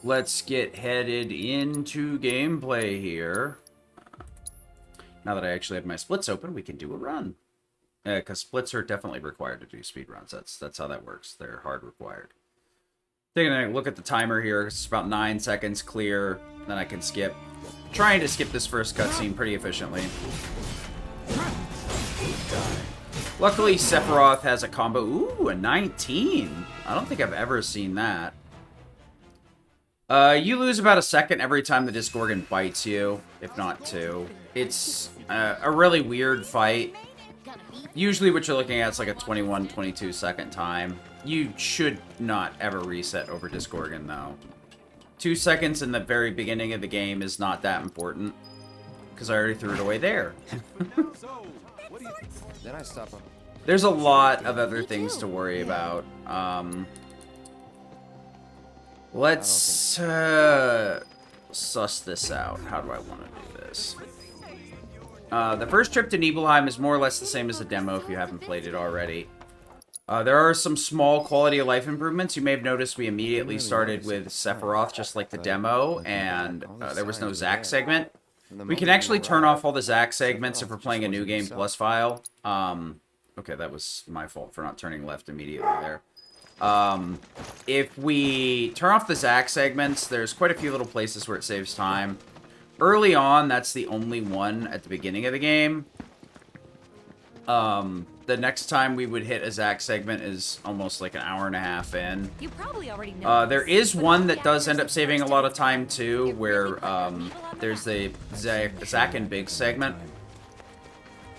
Let's get headed into gameplay here. Now that I actually have my splits open, we can do a run. Because splits are definitely required to do speed runs. That's how that works. They're hard required. Taking a look at the timer here. It's about 9 seconds clear. Then I can skip. Trying to skip this first cutscene pretty efficiently. Luckily, Sephiroth has a combo. Ooh, a 19. I don't think I've ever seen that. You lose about a second every time the Disgorgon bites you, if not 2. It's a really weird fight. Usually what you're looking at is like a 21, 22 second time. You should not ever reset over Disgorgon, though. 2 seconds in the very beginning of the game is not that important, because I already threw it away there. Then I stop him. There's a lot of other things to worry about. Let's suss this out. How do I want to do this? The first trip to Nibelheim is more or less the same as the demo if you haven't played it already. There are some small quality of life improvements. You may have noticed we immediately started with Sephiroth, just like the demo, and there was no Zack segment. We can actually turn off all the Zack segments if we're playing a New Game Plus file. Okay, that was my fault for not turning left immediately there. If we turn off the Zack segments, there's quite a few little places where it saves time. Early on, that's the only one at the beginning of the game. The next time we would hit a Zack segment is almost like an hour and a half in. You probably already know there is one that does end up saving a lot of time too, where there's the Zack and Big segment.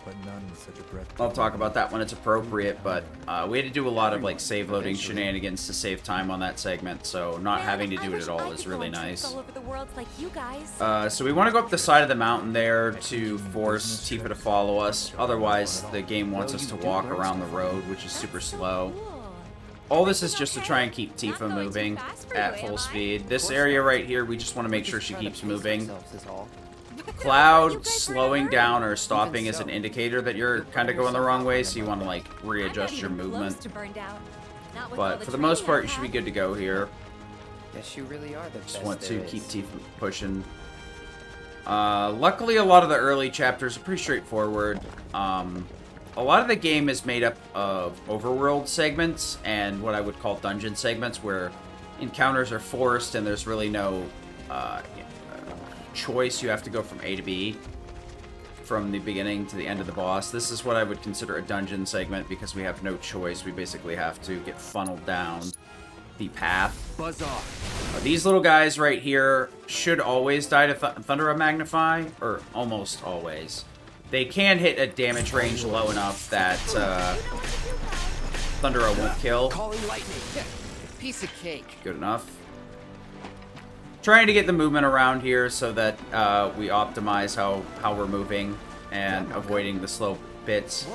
But none such a breath. I'll talk about that when it's appropriate, but we had to do a lot of like save loading shenanigans to save time on that segment, so not having to do it at all is really nice. all over the world like you guys. So we want to go up the side of the mountain there to force Tifa to follow us. Otherwise, the game wants us to walk around the road, which is super slow. All this is just to try and keep Tifa moving at full speed. This area right here, we just want to make sure she keeps moving. Cloud slowing down or stopping is an indicator that you're kind of going the wrong way, so you want to like readjust your movement. But for the most part, you should be good to go here. Yes, you really are the best. Just want to keep Tifa pushing. Luckily, a lot of the early chapters are pretty straightforward. A lot of the game is made up of overworld segments and what I would call dungeon segments, where encounters are forced and there's really no choice. You have to go from A to B from the beginning to the end of the boss. This is what I would consider a dungeon segment because we have no choice. We basically have to get funneled down the path. Buzz off. These little guys right here should always die to Thundera Magnify, or almost always. They can hit a damage range low enough that Thundera won't kill. Calling lightning. Piece of cake. Good enough. Trying to get the movement around here so that we optimize how we're moving and avoiding the slow bits.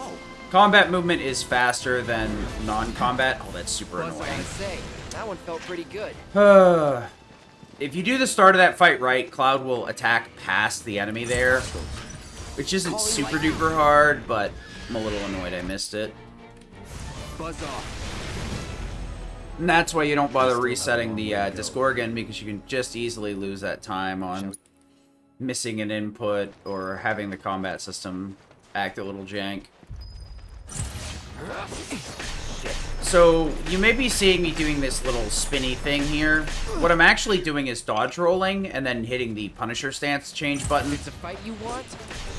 Combat movement is faster than non-combat. Oh, that's super annoying. That one felt pretty good. If you do the start of that fight right, Cloud will attack past the enemy there, which isn't super duper hard, but I'm a little annoyed I missed it. Buzz off. And that's why you don't bother resetting the Disgorgon, because you can just easily lose that time on missing an input or having the combat system act a little jank. So, you may be seeing me doing this little spinny thing here. What I'm actually doing is dodge rolling and then hitting the Punisher stance change button. It's a fight you want?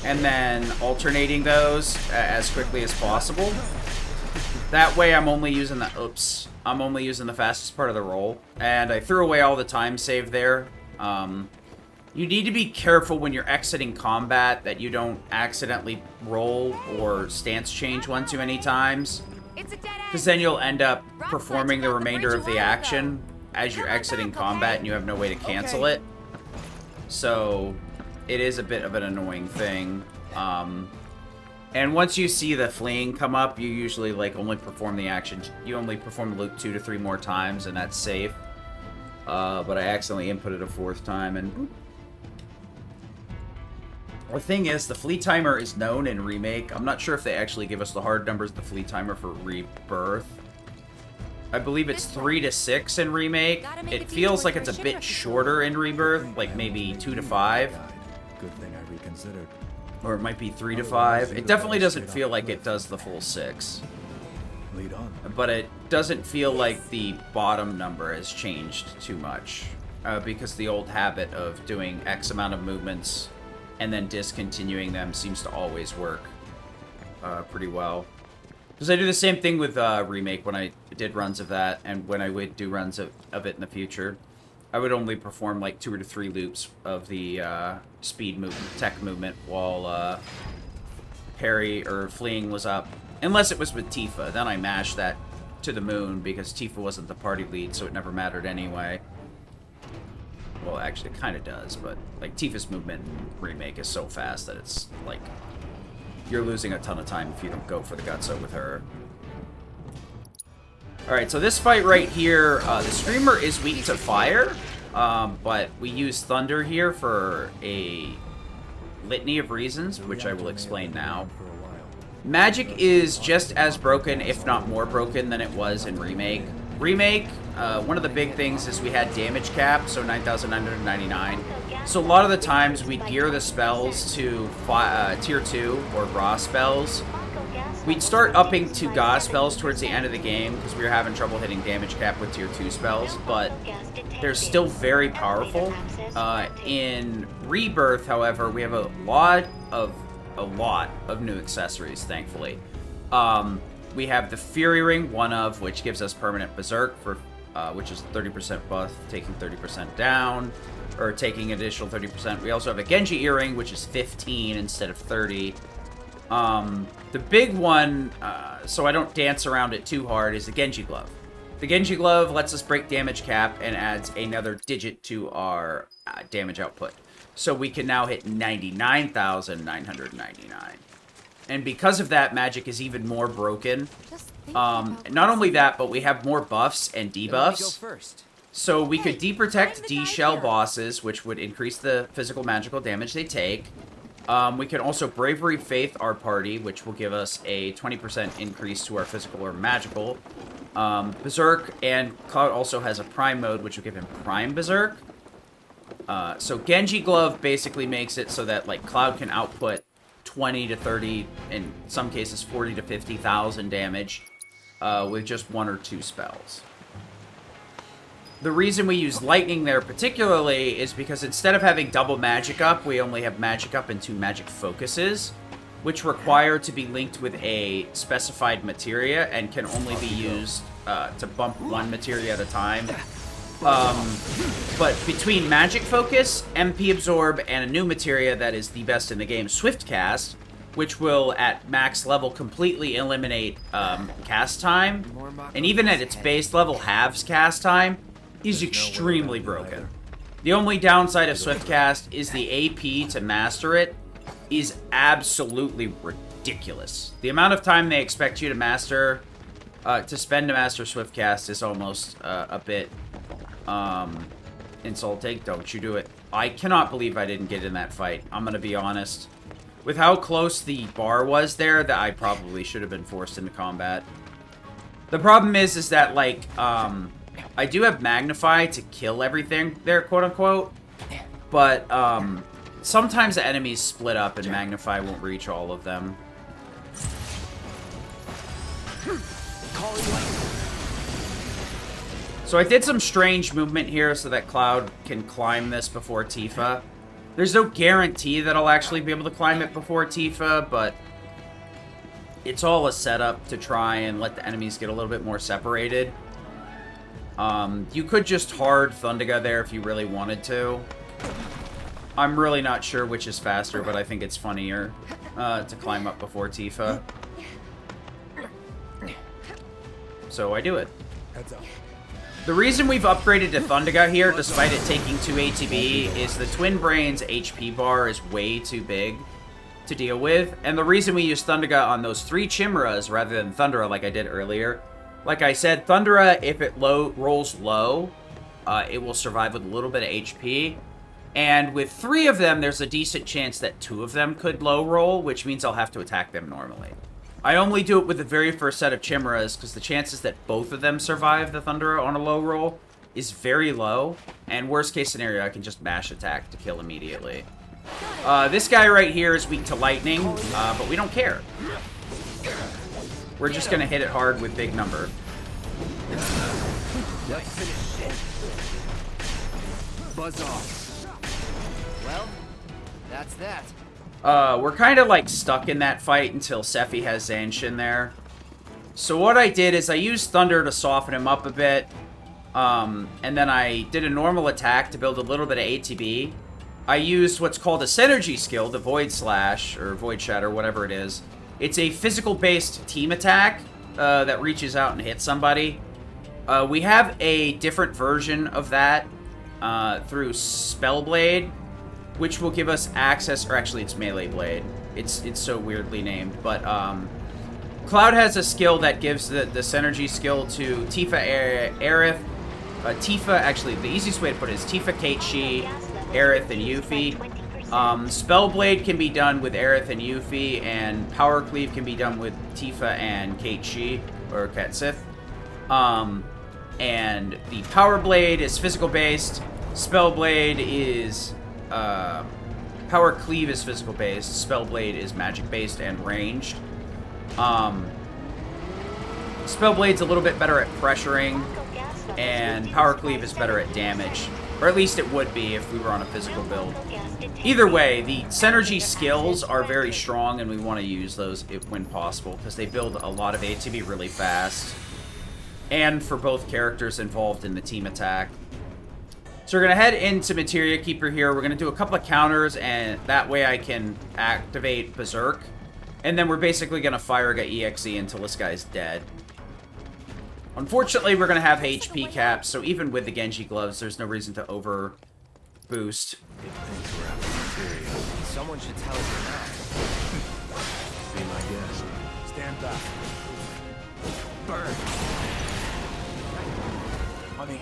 And then alternating those as quickly as possible. That way I'm only using the... Oops. I'm only using the fastest part of the roll. And I threw away all the time save there. You need to be careful when you're exiting combat that you don't accidentally roll or stance change one too many times. Because then you'll end up performing the remainder of the action as you're exiting combat and you have no way to cancel it. So it is a bit of an annoying thing. And once you see the fleeing come up, you usually like only perform the action. You only perform the loop 2 to 3 more times, and that's safe. But I accidentally inputted a 4th time, and the thing is, the flee timer is known in Remake. I'm not sure if they actually give us the hard numbers of the flee timer for Rebirth. I believe it's 3 to 6 in Remake. It feels like it's a bit shorter in Rebirth, like maybe 2 to 5. Good thing I reconsidered. Or it might be 3 to 5. It definitely doesn't feel like it does the full 6. Lead on. But it doesn't feel like the bottom number has changed too much. Because the old habit of doing X amount of movements and then discontinuing them seems to always work pretty well. Because I do the same thing with Remake when I did runs of that, and when I would do runs of it in the future. I would only perform like 2 or 3 loops of the speed movement, tech movement, while parry or fleeing was up. Unless it was with Tifa, then I mashed that to the moon because Tifa wasn't the party lead, so it never mattered anyway. Well, actually, it kind of does, but like Tifa's movement in Remake is so fast that it's like you're losing a ton of time if you don't go for the gutso with her. Alright, so this fight right here, the streamer is weak to fire, but we use thunder here for a litany of reasons, which I will explain now. Magic is just as broken, if not more broken, than it was in Remake. Remake, one of the big things is we had damage cap, so 9,999. So a lot of the times we'd gear the spells to tier 2 or raw spells. We'd start upping to Ga spells towards the end of the game because we were having trouble hitting damage cap with tier 2 spells, but they're still very powerful. In Rebirth, however, we have a lot of new accessories, thankfully. We have the Fury Ring, one of which gives us permanent Berserk, for which is 30% buff, taking 30% down, or taking an additional 30%. We also have a Genji Earring, which is 15 instead of 30. The big one, so I don't dance around it too hard, is the Genji Glove. The Genji Glove lets us break damage cap and adds another digit to our damage output. So we can now hit 99,999. And because of that, magic is even more broken. Not only that, but we have more buffs and debuffs. So we could deprotect D-Shell bosses, which would increase the physical magical damage they take. We can also Bravery Faith our party, which will give us a 20% increase to our physical or magical. Berserk, and Cloud also has a Prime mode, which will give him Prime Berserk. So Genji Glove basically makes it so that like Cloud can output 20 to 30, in some cases 40 to 50,000 damage with just 1 or 2 spells. The reason we use Lightning there particularly is because instead of having double Magic Up, we only have Magic Up and 2 Magic Focuses, which require to be linked with a specified materia and can only be used to bump 1 materia at a time. But between Magic Focus, MP Absorb, and a new materia that is the best in the game, Swift Cast, which will at max level completely eliminate cast time, and even at its base level halves cast time, is extremely broken. The only downside of Swift Cast is the AP to master it is absolutely ridiculous. The amount of time they expect you to master, to spend to master Swift Cast is almost a bit insulting. Don't you do it. I cannot believe I didn't get in that fight. I'm gonna be honest. With how close the bar was there, that I probably should have been forced into combat. The problem is that, like, I do have Magnify to kill everything there, quote-unquote. But, sometimes the enemies split up and Magnify won't reach all of them. So I did some strange movement here so that Cloud can climb this before Tifa. There's no guarantee that I'll actually be able to climb it before Tifa, but it's all a setup to try and let the enemies get a little bit more separated. You could just hard Thundaga there if you really wanted to. I'm really not sure which is faster, but I think it's funnier to climb up before Tifa. So I do it. Heads up. The reason we've upgraded to Thundaga here, despite it taking 2 ATB, is the Twin Brains HP bar is way too big to deal with. And the reason we use Thundaga on those 3 Chimeras rather than Thundera like I did earlier, like I said, Thundera, if it rolls low, it will survive with a little bit of HP. And with 3 of them, there's a decent chance that 2 of them could low roll, which means I'll have to attack them normally. I only do it with the very first set of Chimeras because the chances that both of them survive the Thunderer on a low roll is very low. And worst case scenario, I can just mash attack to kill immediately. This guy right here is weak to lightning, but we don't care. We're just going to hit it hard with big number. Buzz off. Well, that's that. We're kind of like stuck in that fight until Sephi has Zanshin there. So what I did is I used Thunder to soften him up a bit. And then I did a normal attack to build a little bit of ATB. I used what's called a Synergy skill, the Void Slash, or Void Shatter, whatever it is. It's a physical-based team attack that reaches out and hits somebody. We have a different version of that through Spellblade, which will give us access, or actually it's Melee Blade. It's so weirdly named, but Cloud has a skill that gives the Synergy skill to Tifa, Aerith, Tifa, actually the easiest way to put it is Tifa, Kate, Shi, Aerith, and Yuffie. Spellblade can be done with Aerith and Yuffie, and Power Cleave can be done with Tifa and Kate Shi, or Kat Sith. And the Power Blade is physical-based, Spellblade is... Power Cleave is physical-based, Spellblade is magic-based and ranged. Spellblade's a little bit better at pressuring, and Power Cleave is better at damage. Or at least it would be if we were on a physical build. Either way, the Synergy skills are very strong, and we want to use those when possible, because they build a lot of ATB really fast. And for both characters involved in the team attack. So we're going to head into Materia Keeper here. We're going to do a couple of counters, and that way I can activate Berserk. And then we're basically going to fire a EXE until this guy's dead. Unfortunately, we're going to have HP caps, so even with the Genji gloves, there's no reason to over boost. Someone should tell us now. Be my guest. Stand back. Burn. Honey.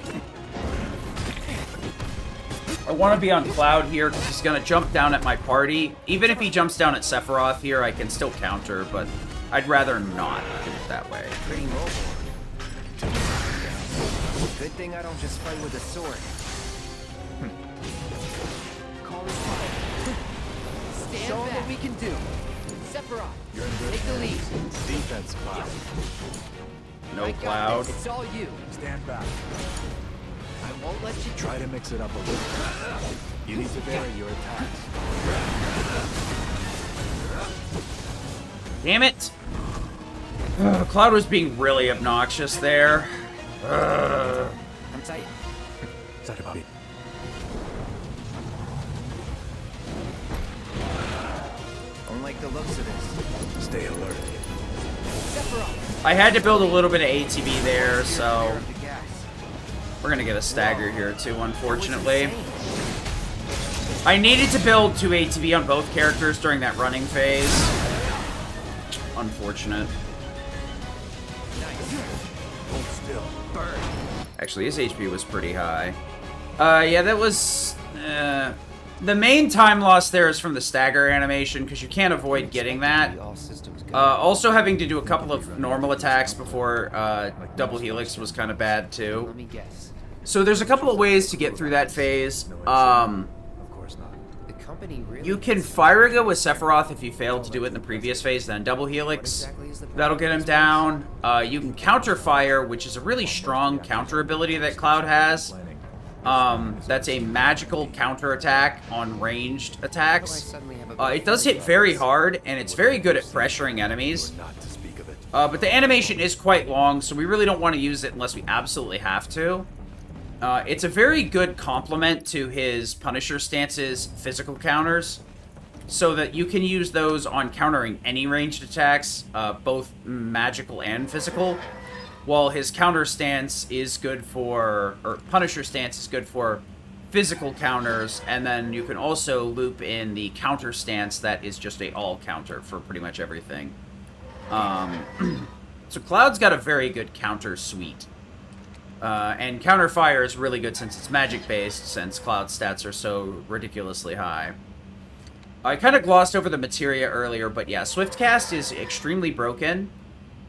I want to be on Cloud here because he's going to jump down at my party. Even if he jumps down at Sephiroth here, I can still counter, but I'd rather not do it that way. Pretty mobile. Good thing I don't just fight with a sword. Call it fire. Stand Show back. What we can do. Sephiroth, You're in good take the lead. Defense, Cloud. No Cloud. This. It's all you. Stand back. I won't let you Try to mix it up a little. You need to vary your attacks. Damn it! Cloud was being really obnoxious there. I'm tight. Sorry, Bobby. Don't like the looks of this. Stay alert. Sephiroth. I had to build a little bit of ATB there, so The gas. we're gonna get a stagger here too, unfortunately. I needed to build 2 ATB on both characters during that running phase. Unfortunate. Hold still. Burn. Actually, his HP was pretty high. Yeah, that was... the main time loss there is from the stagger animation, because you can't avoid getting that. All systems go. Also having to do a couple of normal attacks before double helix was kind of bad, too. Let me guess. So there's a couple of ways to get through that phase. Of course not. The company really You can fire go with Sephiroth if you failed to do it in the previous phase, then double helix. exactly is the That'll get him down. You can counter fire, which is a really strong counter ability that Cloud has. That's a magical counter attack on ranged attacks. It does hit very hard, and it's very good at pressuring enemies. Not to speak of it. But the animation is quite long, so we really don't want to use it unless we absolutely have to. It's a very good complement to his Punisher stance's physical counters, so that you can use those on countering any ranged attacks, both magical and physical, while his counter stance is good for, or Punisher stance is good for physical counters, and then you can also loop in the counter stance that is just a all counter for pretty much everything. So Cloud's got a very good counter suite. And counter fire is really good since it's magic based, since Cloud's stats are so ridiculously high. I kind of glossed over the materia earlier, but yeah, Swiftcast is extremely broken.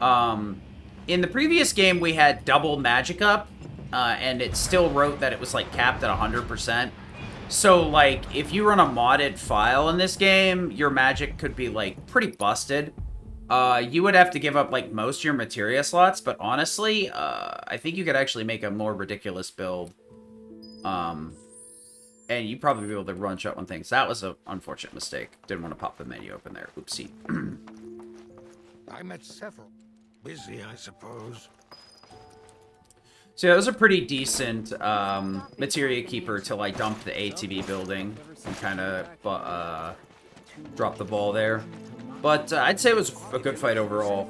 In the previous game, we had double magic up, and it still wrote that it was, like, capped at 100%. So, like, if you run a modded file in this game, your magic could be, like, pretty busted. You would have to give up, like, most of your materia slots, but honestly, I think you could actually make a more ridiculous build. And you'd probably be able to run shot one thing. So that was an unfortunate mistake. Didn't want to pop the menu open there. Oopsie. I met several. Busy, I suppose. So yeah, that was a pretty decent materia keeper till I dumped the ATV building and kind of dropped the ball there. But I'd say it was a good fight overall.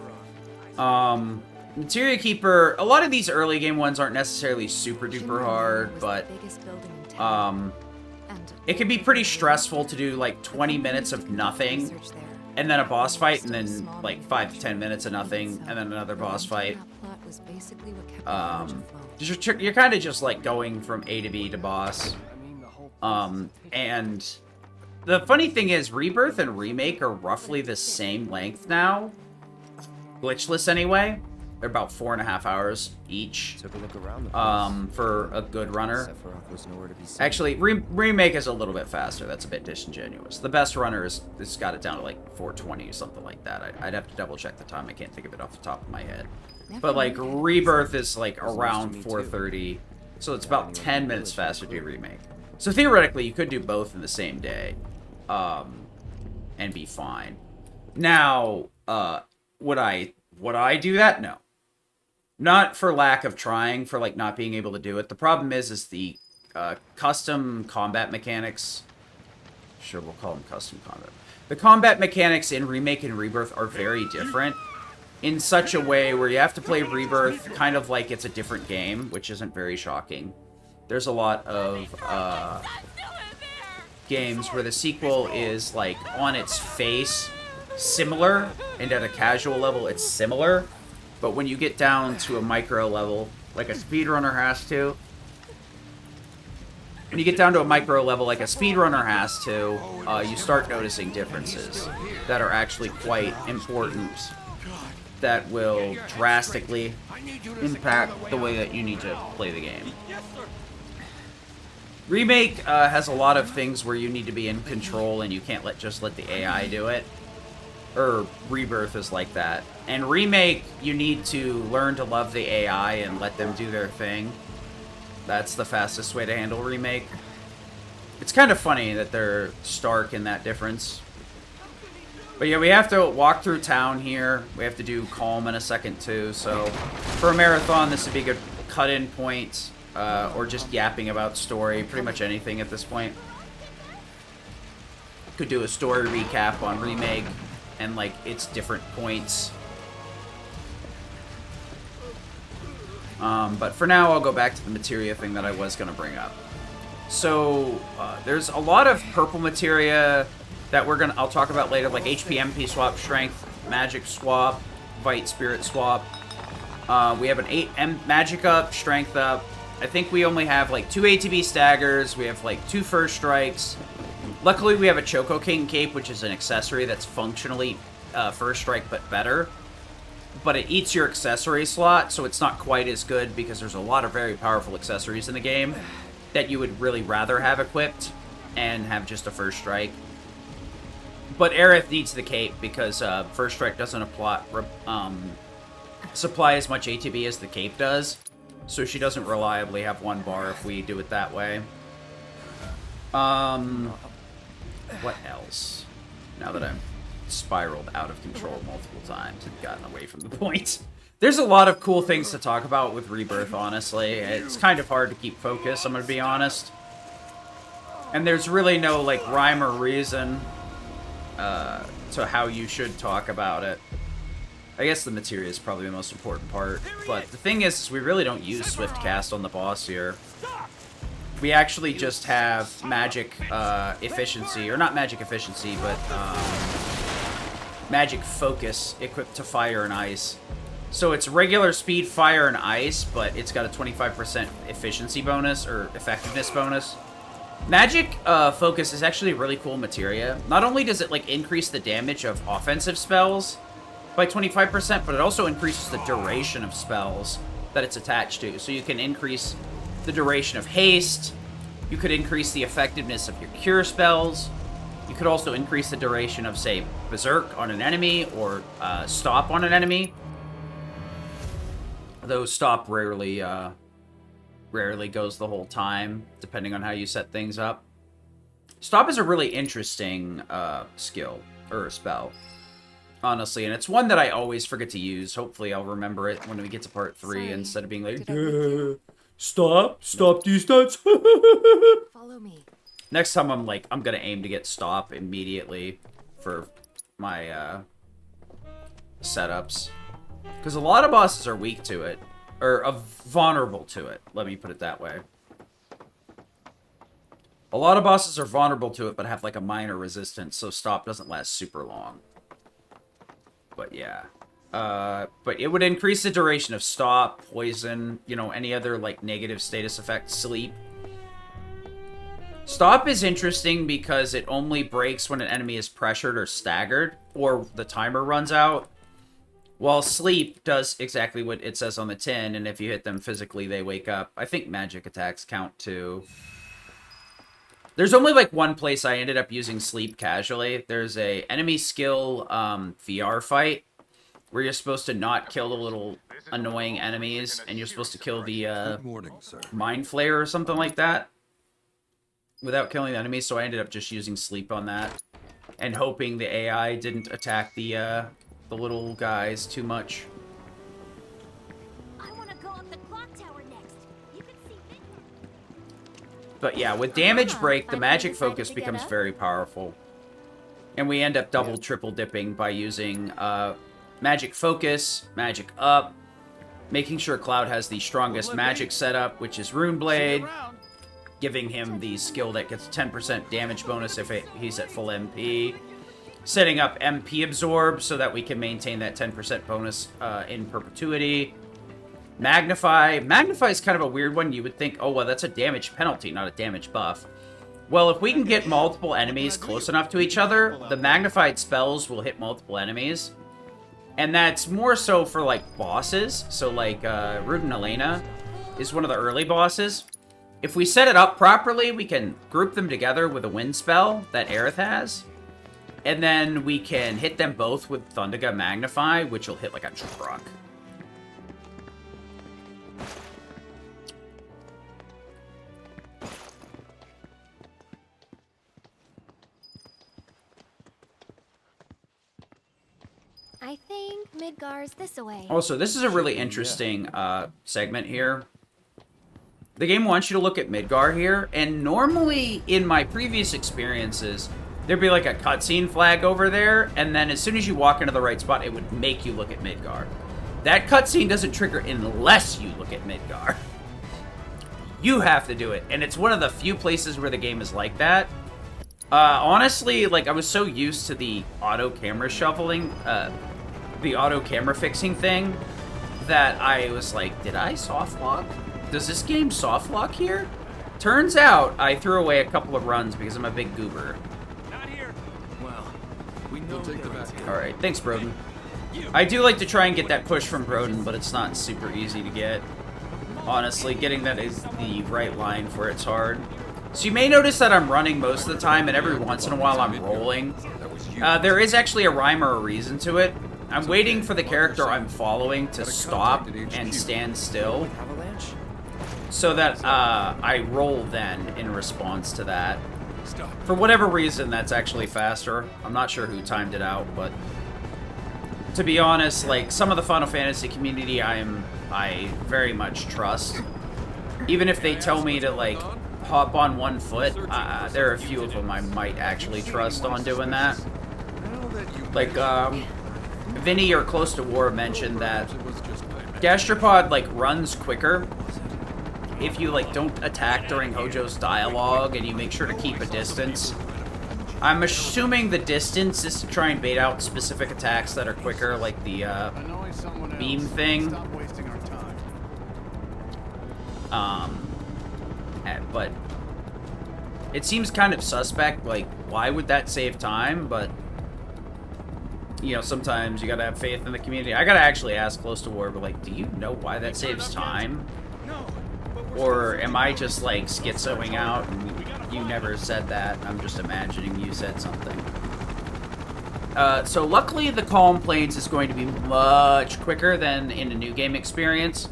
Materia keeper, a lot of these early game ones aren't necessarily super duper hard, but it can be pretty stressful to do like 20 minutes of nothing, and then a boss fight, and then like 5 to 10 minutes of nothing, and then another boss fight. You're kind of just like going from A to B to boss. And the funny thing is, Rebirth and Remake are roughly the same length now. Glitchless anyway. They're about 4.5 hours each. Took a look around the place. For a good runner. Sephiroth was nowhere to be seen. Actually, Remake is a little bit faster. That's a bit disingenuous. The best runner has got it down to like 420 or something like that. I'd have to double check the time. I can't think of it off the top of my head. But like Rebirth is like around 430, so it's about 10 minutes faster to do Remake. So theoretically, you could do both in the same day, and be fine. Now, would I do that? No. Not for lack of trying, for like not being able to do it. The problem is the custom combat mechanics. Sure, we'll call them custom combat. The combat mechanics in Remake and Rebirth are very different in such a way where you have to play Rebirth kind of like it's a different game, which isn't very shocking. There's a lot of games where the sequel is like on its face similar, and at a casual level it's similar, but when you get down to a micro level, like a speedrunner has to, you start noticing differences that are actually quite important, that will drastically impact the way that you need to play the game. Remake has a lot of things where you need to be in control and you can't just let the AI do it. Or Rebirth is like that. And Remake, you need to learn to love the AI and let them do their thing. That's the fastest way to handle Remake. It's kind of funny that they're stark in that difference. But yeah, we have to walk through town here. We have to do Calm in a second too. So for a marathon, this would be a good cut-in point. Or just yapping about story. Pretty much anything at this point. Could do a story recap on Remake and like its different points. But for now, I'll go back to the materia thing that I was going to bring up. So there's a lot of purple materia that I'll talk about later, like HP MP swap, strength, magic swap, Vite spirit swap. We have an 8 magic up, strength up. I think we only have like 2 ATB staggers. We have like 2 first strikes. Luckily, we have a Choco King cape, which is an accessory that's functionally first strike but better. But it eats your accessory slot, so it's not quite as good because there's a lot of very powerful accessories in the game that you would really rather have equipped and have just a first strike. But Aerith needs the cape because first strike doesn't supply as much ATB as the cape does. So she doesn't reliably have 1 bar if we do it that way. What else? Now that I'm spiraled out of control multiple times and gotten away from the point. There's a lot of cool things to talk about with Rebirth, honestly. It's kind of hard to keep focus, I'm gonna be honest. And there's really no, like, rhyme or reason to how you should talk about it. I guess the materia is probably the most important part. But the thing is we really don't use Swiftcast on the boss here. We actually just have magic efficiency, or not magic efficiency, but magic focus equipped to fire and ice. So it's regular speed, fire, and ice, but it's got a 25% efficiency bonus, or effectiveness bonus. Magic Focus is actually a really cool materia. Not only does it, like, increase the damage of offensive spells by 25%, but it also increases the duration of spells that it's attached to. So you can increase the duration of haste. You could increase the effectiveness of your cure spells. You could also increase the duration of, say, Berserk on an enemy or Stop on an enemy. Though Stop rarely goes the whole time, depending on how you set things up. Stop is a really interesting skill, or spell, honestly, and it's one that I always forget to use. Hopefully I'll remember it when we get to part 3, instead of being like, stop these stunts. Follow me. Next time I'm gonna aim to get Stop immediately for my setups. Because a lot of bosses are weak to it. Or vulnerable to it. Let me put it that way. A lot of bosses are vulnerable to it, but have like a minor resistance, so Stop doesn't last super long. But yeah. But it would increase the duration of Stop, Poison, you know, any other like negative status effect, Sleep. Stop is interesting because it only breaks when an enemy is pressured or staggered, or the timer runs out. While Sleep does exactly what it says on the tin, and if you hit them physically, they wake up. I think magic attacks count too. There's only like one place I ended up using Sleep casually. There's a enemy skill VR fight where you're supposed to not kill the little annoying enemies, and you're supposed to kill the Mind Flayer or something like that without killing the enemies. So I ended up just using Sleep on that and hoping the AI didn't attack the little guys too much. I want to go up the clock tower next. You can see me. But yeah, with Damage Break, the magic focus becomes very powerful. And we end up double, triple dipping by using Magic Focus, Magic Up, making sure Cloud has the strongest magic setup, which is Rune Blade, giving him the skill that gets 10% damage bonus if he's at full MP. Setting up MP Absorb so that we can maintain that 10% bonus in perpetuity. Magnify. Magnify is kind of a weird one. You would think, oh, well, that's a damage penalty, not a damage buff. Well, if we can get multiple enemies close enough to each other, the magnified spells will hit multiple enemies. And that's more so for, like, bosses. So, like, Rudin Elena is one of the early bosses. If we set it up properly, we can group them together with a wind spell that Aerith has. And then we can hit them both with Thundaga Magnify, which will hit like a truck. I think Midgar's this away. Also, this is a really interesting segment here. The game wants you to look at Midgar here, and normally in my previous experiences, there'd be like a cutscene flag over there, and then as soon as you walk into the right spot, it would make you look at Midgar. That cutscene doesn't trigger unless you look at Midgar. You have to do it, and it's one of the few places where the game is like that. Honestly, like, I was so used to the auto camera shuffling, the auto camera fixing thing, that I was like, did I soft lock? Does this game soft lock here? Turns out I threw away a couple of runs because I'm a big goober. We'll take the back. Alright, thanks, Broden. I do like to try and get that push from Broden, but it's not super easy to get. Honestly, getting that is the right line for it's hard. So you may notice that I'm running most of the time, and every once in a while I'm rolling. There is actually a rhyme or a reason to it. I'm waiting for the character I'm following to stop and stand still, so that I roll then in response to that. For whatever reason, that's actually faster. I'm not sure who timed it out, but to be honest, like, some of the Final Fantasy community I very much trust. Even if they tell me to, like, hop on one foot, there are a few of them I might actually trust on doing that. Like, Vinny or Close to War mentioned that Gastropod, like, runs quicker if you, like, don't attack during Hojo's dialogue and you make sure to keep a distance. I'm assuming the distance is to try and bait out specific attacks that are quicker, like the beam thing. But It seems kind of suspect, like, why would that save time? But, you know, sometimes you gotta have faith in the community. I gotta actually ask Close to War, but, like, do you know why that saves time? Or am I just, like, schizoing out and you never said that? I'm just imagining you said something. So luckily the Calm Plains is going to be much quicker than in a New Game experience.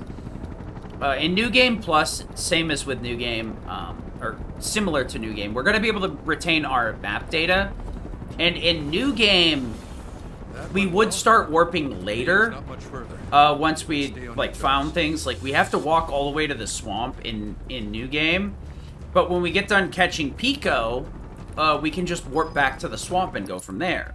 In New Game Plus, same as with New Game, or similar to New Game, we're going to be able to retain our map data. And in New Game, we would start warping later. Once we, like, found things. Like, we have to walk all the way to the swamp in New Game. But when we get done catching Pico, we can just warp back to the swamp and go from there.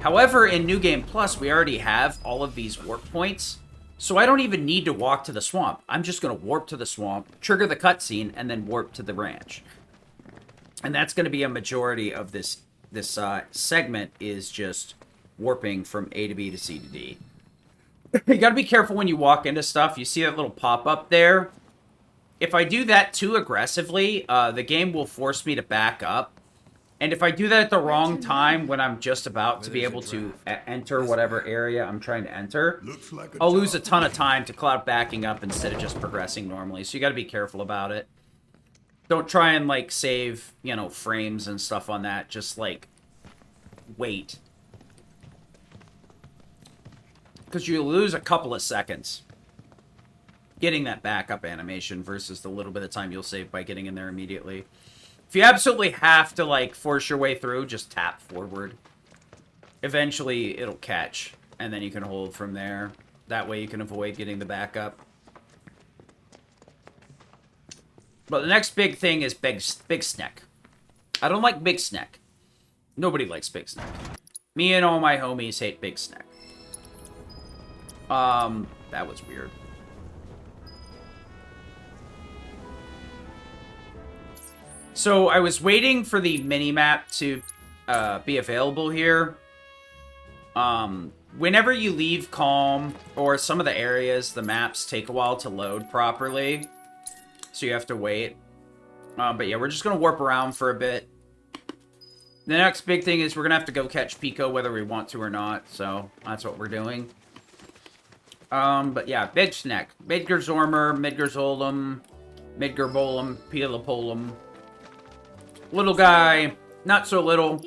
However, in New Game Plus, we already have all of these warp points, so I don't even need to walk to the swamp. I'm just going to warp to the swamp, trigger the cutscene, and then warp to the ranch. And that's going to be a majority of this segment, is just warping from A to B to C to D. You got to be careful when you walk into stuff. You see that little pop-up there? If I do that too aggressively, the game will force me to back up. And if I do that at the wrong time, when I'm just about to be able to enter whatever area I'm trying to enter, I'll lose a ton of time to Cloud backing up instead of just progressing normally. So you got to be careful about it. Don't try and, like, save, you know, frames and stuff on that. Just, like, wait. Because you lose a couple of seconds getting that backup animation versus the little bit of time you'll save by getting in there immediately. If you absolutely have to, like, force your way through, just tap forward. Eventually, it'll catch, and then you can hold from there. That way you can avoid getting the backup. But the next big thing is Big Snack. I don't like Big Snack. Nobody likes Big Snack. Me and all my homies hate Big Snack. That was weird. So I was waiting for the mini-map to be available here. Whenever you leave Calm, or some of the areas, the maps take a while to load properly. So you have to wait. But yeah, we're just going to warp around for a bit. The next big thing is we're going to have to go catch Pico whether we want to or not. So that's what we're doing. But yeah, Big Snack. Midgarzormer, Midgarzolum, Midgarbolum, Pilapolum. Little guy, not so little.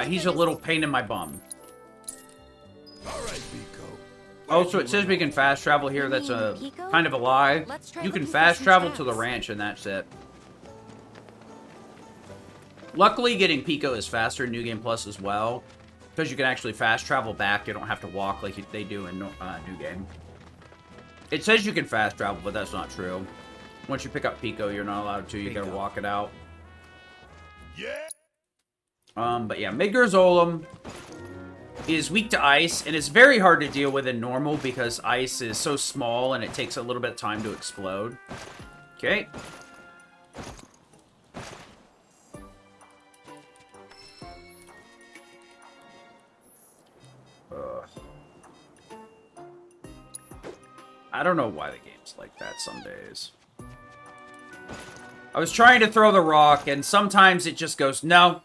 He's a little pain in my bum. Also, it says we can fast travel here. That's a kind of a lie. You can fast travel to the ranch, and that's it. Luckily, getting Pico is faster in New Game Plus as well, because you can actually fast travel back. You don't have to walk like they do in New Game. It says you can fast travel, but that's not true. Once you pick up Pico, you're not allowed to. You gotta walk it out. Yeah. But yeah, Midgarzolum is weak to ice, and it's very hard to deal with in normal because ice is so small and it takes a little bit of time to explode. Okay. I don't know why the game's like that some days. I was trying to throw the rock, and sometimes it just goes, no.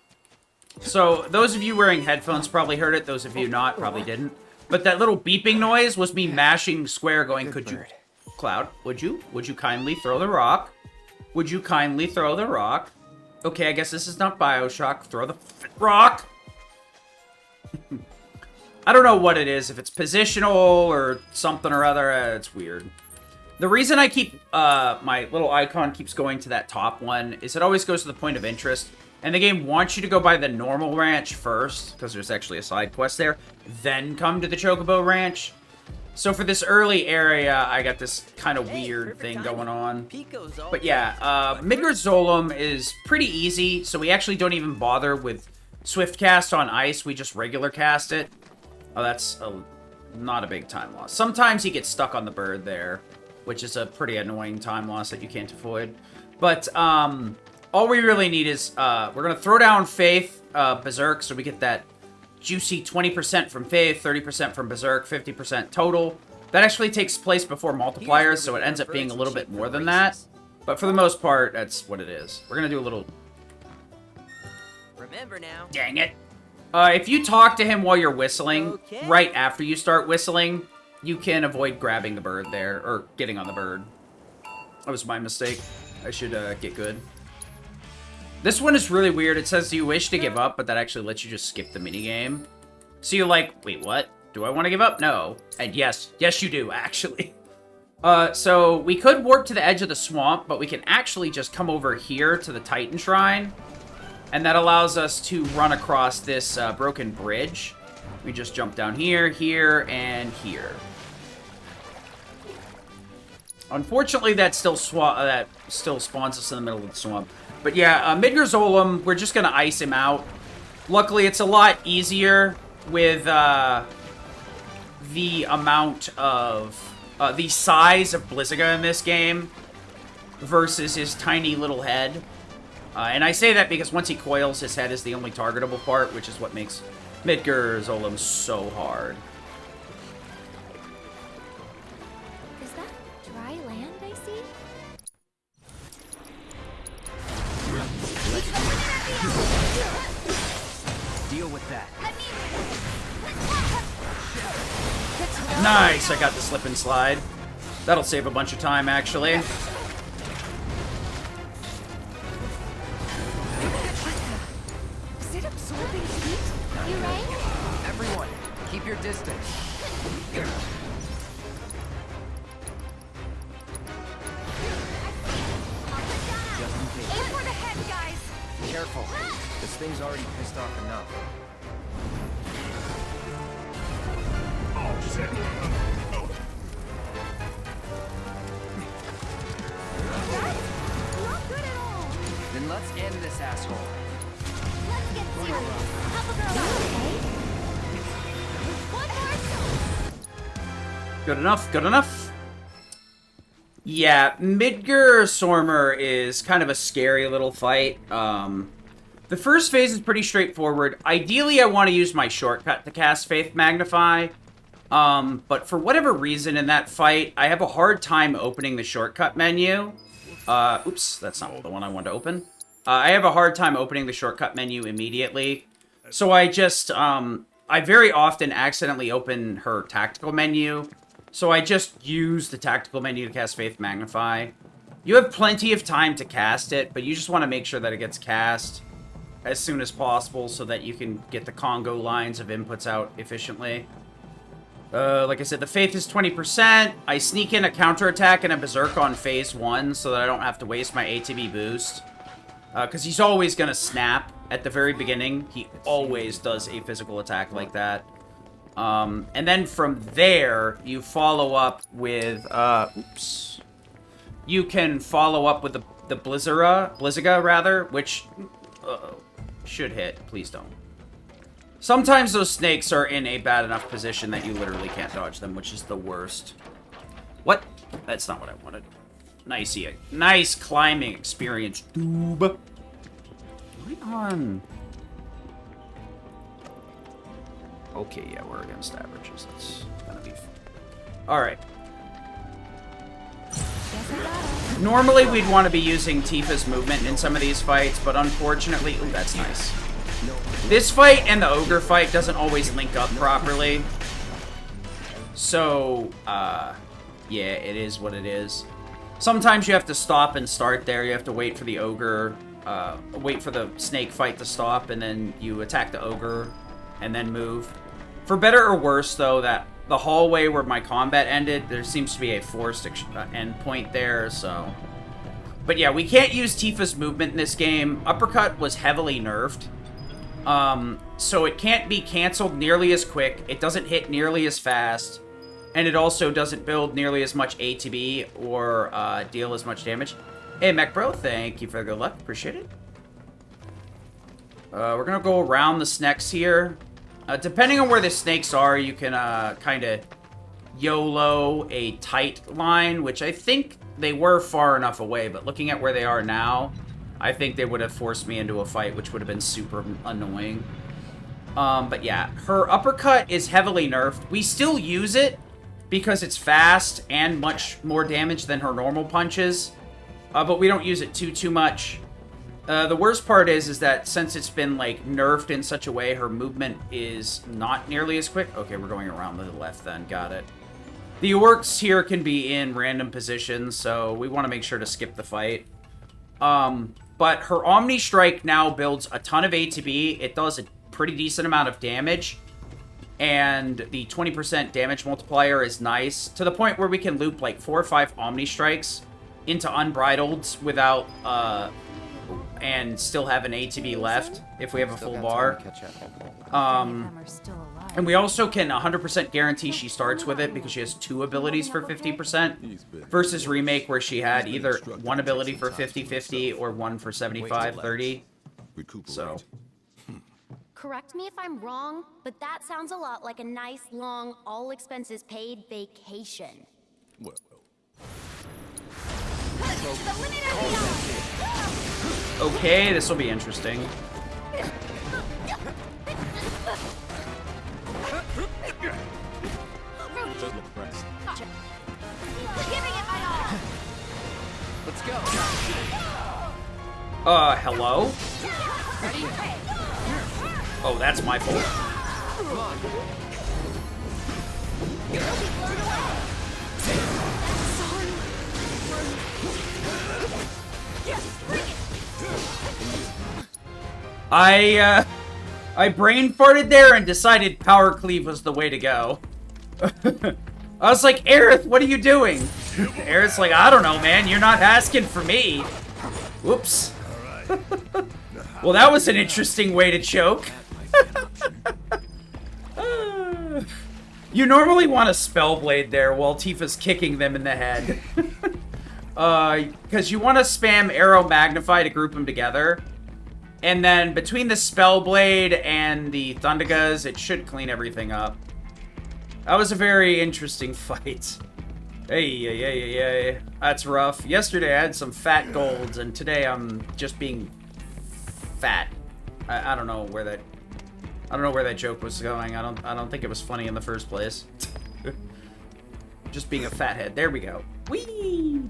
So, those of you wearing headphones probably heard it. Those of you not probably didn't. But that little beeping noise was me mashing square going, could you, Cloud, would you kindly throw the rock? Would you kindly throw the rock? Okay, I guess this is not Bioshock. Throw the rock! I don't know what it is. If it's positional or something or other, it's weird. The reason I keep, my little icon keeps going to that top one is it always goes to the point of interest. And the game wants you to go by the normal ranch first, because there's actually a side quest there, then come to the Chocobo Ranch. So for this early area, I got this kind of weird thing going on. But yeah, Midgarzolum is pretty easy, so we actually don't even bother with Swift Cast on ice, we just regular cast it. Oh, that's not a big time loss. Sometimes he gets stuck on the bird there, which is a pretty annoying time loss that you can't avoid. But, all we really need is, we're going to throw down Faith, Berserk, so we get that juicy 20% from Faith, 30% from Berserk, 50% total. That actually takes place before multipliers, so it ends up being a little bit more than that. But for the most part, that's what it is. We're gonna do a little... Remember now. Dang it. If you talk to him while you're whistling, Okay. right after you start whistling, you can avoid grabbing the bird there, or getting on the bird. That was my mistake. I should get good. This one is really weird. It says, do you wish to give up? But that actually lets you just skip the minigame. So you're like, wait, what? Do I want to give up? No. And yes, you do, actually. So we could warp to the edge of the swamp, but we can actually just come over here to the Titan Shrine. And that allows us to run across this broken bridge. We just jump down here, here, and here. Unfortunately, that still spawns us in the middle of the swamp. But yeah, Midgar's Golem, we're just gonna ice him out. Luckily, it's a lot easier with the amount of the size of Blizziga in this game versus his tiny little head. And I say that because once he coils, his head is the only targetable part, which is what makes Midgar's Golem so hard. Is that dry land I see? Deal with that. Nice, I got the slip and slide. That'll save a bunch of time, actually. Is it absorbing heat? You rang? Everyone, keep your distance. Aim for the head, guys! Careful. This thing's already pissed off enough. Oh, shit. Not good at all. Then let's end this asshole. Let's get serious. Help a girl out, okay? One more. Good enough, good enough. Yeah, Midgar Sormer is kind of a scary little fight. The first phase is pretty straightforward. Ideally, I want to use my shortcut to cast Faith Magnify. But for whatever reason in that fight, I have a hard time opening the shortcut menu. Oops, that's not the one I wanted to open. I have a hard time opening the shortcut menu immediately. So I just, I very often accidentally open her tactical menu. So I just use the tactical menu to cast Faith Magnify. You have plenty of time to cast it, but you just want to make sure that it gets cast as soon as possible so that you can get the Congo lines of inputs out efficiently. Like I said, the Faith is 20%. I sneak in a counterattack and a Berserk on phase 1 so that I don't have to waste my ATB boost. Because he's always going to snap at the very beginning. He always does a physical attack like that. And then from there, you follow up with, oops. You can follow up with the Blizziga, rather, which should hit. Please don't. Sometimes those snakes are in a bad enough position that you literally can't dodge them, which is the worst. What? That's not what I wanted. Nice climbing experience, doob. Right on. Okay, yeah, we're against averages. That's gonna be fun. Alright. Normally, we'd want to be using Tifa's movement in some of these fights, but unfortunately... Ooh, that's nice. This fight and the Ogre fight doesn't always link up properly. So, yeah, it is what it is. Sometimes you have to stop and start there. You have to wait for the Ogre, wait for the snake fight to stop, and then you attack the Ogre, and then move. For better or worse, though, that the hallway where my combat ended, there seems to be a forced end point there, so... But yeah, we can't use Tifa's movement in this game. Uppercut was heavily nerfed. So it can't be canceled nearly as quick, it doesn't hit nearly as fast, and it also doesn't build nearly as much ATB or deal as much damage. Hey, Mech Bro, thank you for the good luck. Appreciate it. We're gonna go around the snakes here. Depending on where the snakes are, you can kind of YOLO a tight line, which I think they were far enough away, but looking at where they are now, I think they would have forced me into a fight, which would have been super annoying. But yeah, her uppercut is heavily nerfed. We still use it because it's fast and much more damage than her normal punches. But we don't use it too much. The worst part is that since it's been, like, nerfed in such a way, her movement is not nearly as quick. Okay, we're going around to the left then. Got it. The orcs here can be in random positions, so we want to make sure to skip the fight. But her Omni Strike now builds a ton of ATB. It does a pretty decent amount of damage. And the 20% damage multiplier is nice, to the point where we can loop, like, 4 or 5 Omni Strikes into Unbridled without, and still have an ATB left if we have a full bar. And we also can 100% guarantee she starts with it because she has 2 abilities for 50% versus Remake where she had either 1 ability for 50-50 or 1 for 75-30. So. Correct me if I'm wrong, but that sounds a lot like a nice, long, all-expenses-paid vacation. Well. Okay, this will be interesting. Just look pressed. Giving it my all. Let's go. Hello? Oh, that's my fault. Come on. I brain farted there and decided Power Cleave was the way to go. I was like, Aerith, what are you doing? Aerith's like, I don't know, man. You're not asking for me. Whoops. Well, that was an interesting way to choke. You normally want a Spellblade there while Tifa's kicking them in the head. Because you want to spam Arrow Magnify to group them together. And then between the Spellblade and the Thundagas, it should clean everything up. That was a very interesting fight. Hey. That's rough. Yesterday I had some fat golds, and today I'm just being fat. I don't know where that... I don't know where that joke was going. I don't think it was funny in the first place. Just being a fathead. There we go. Whee!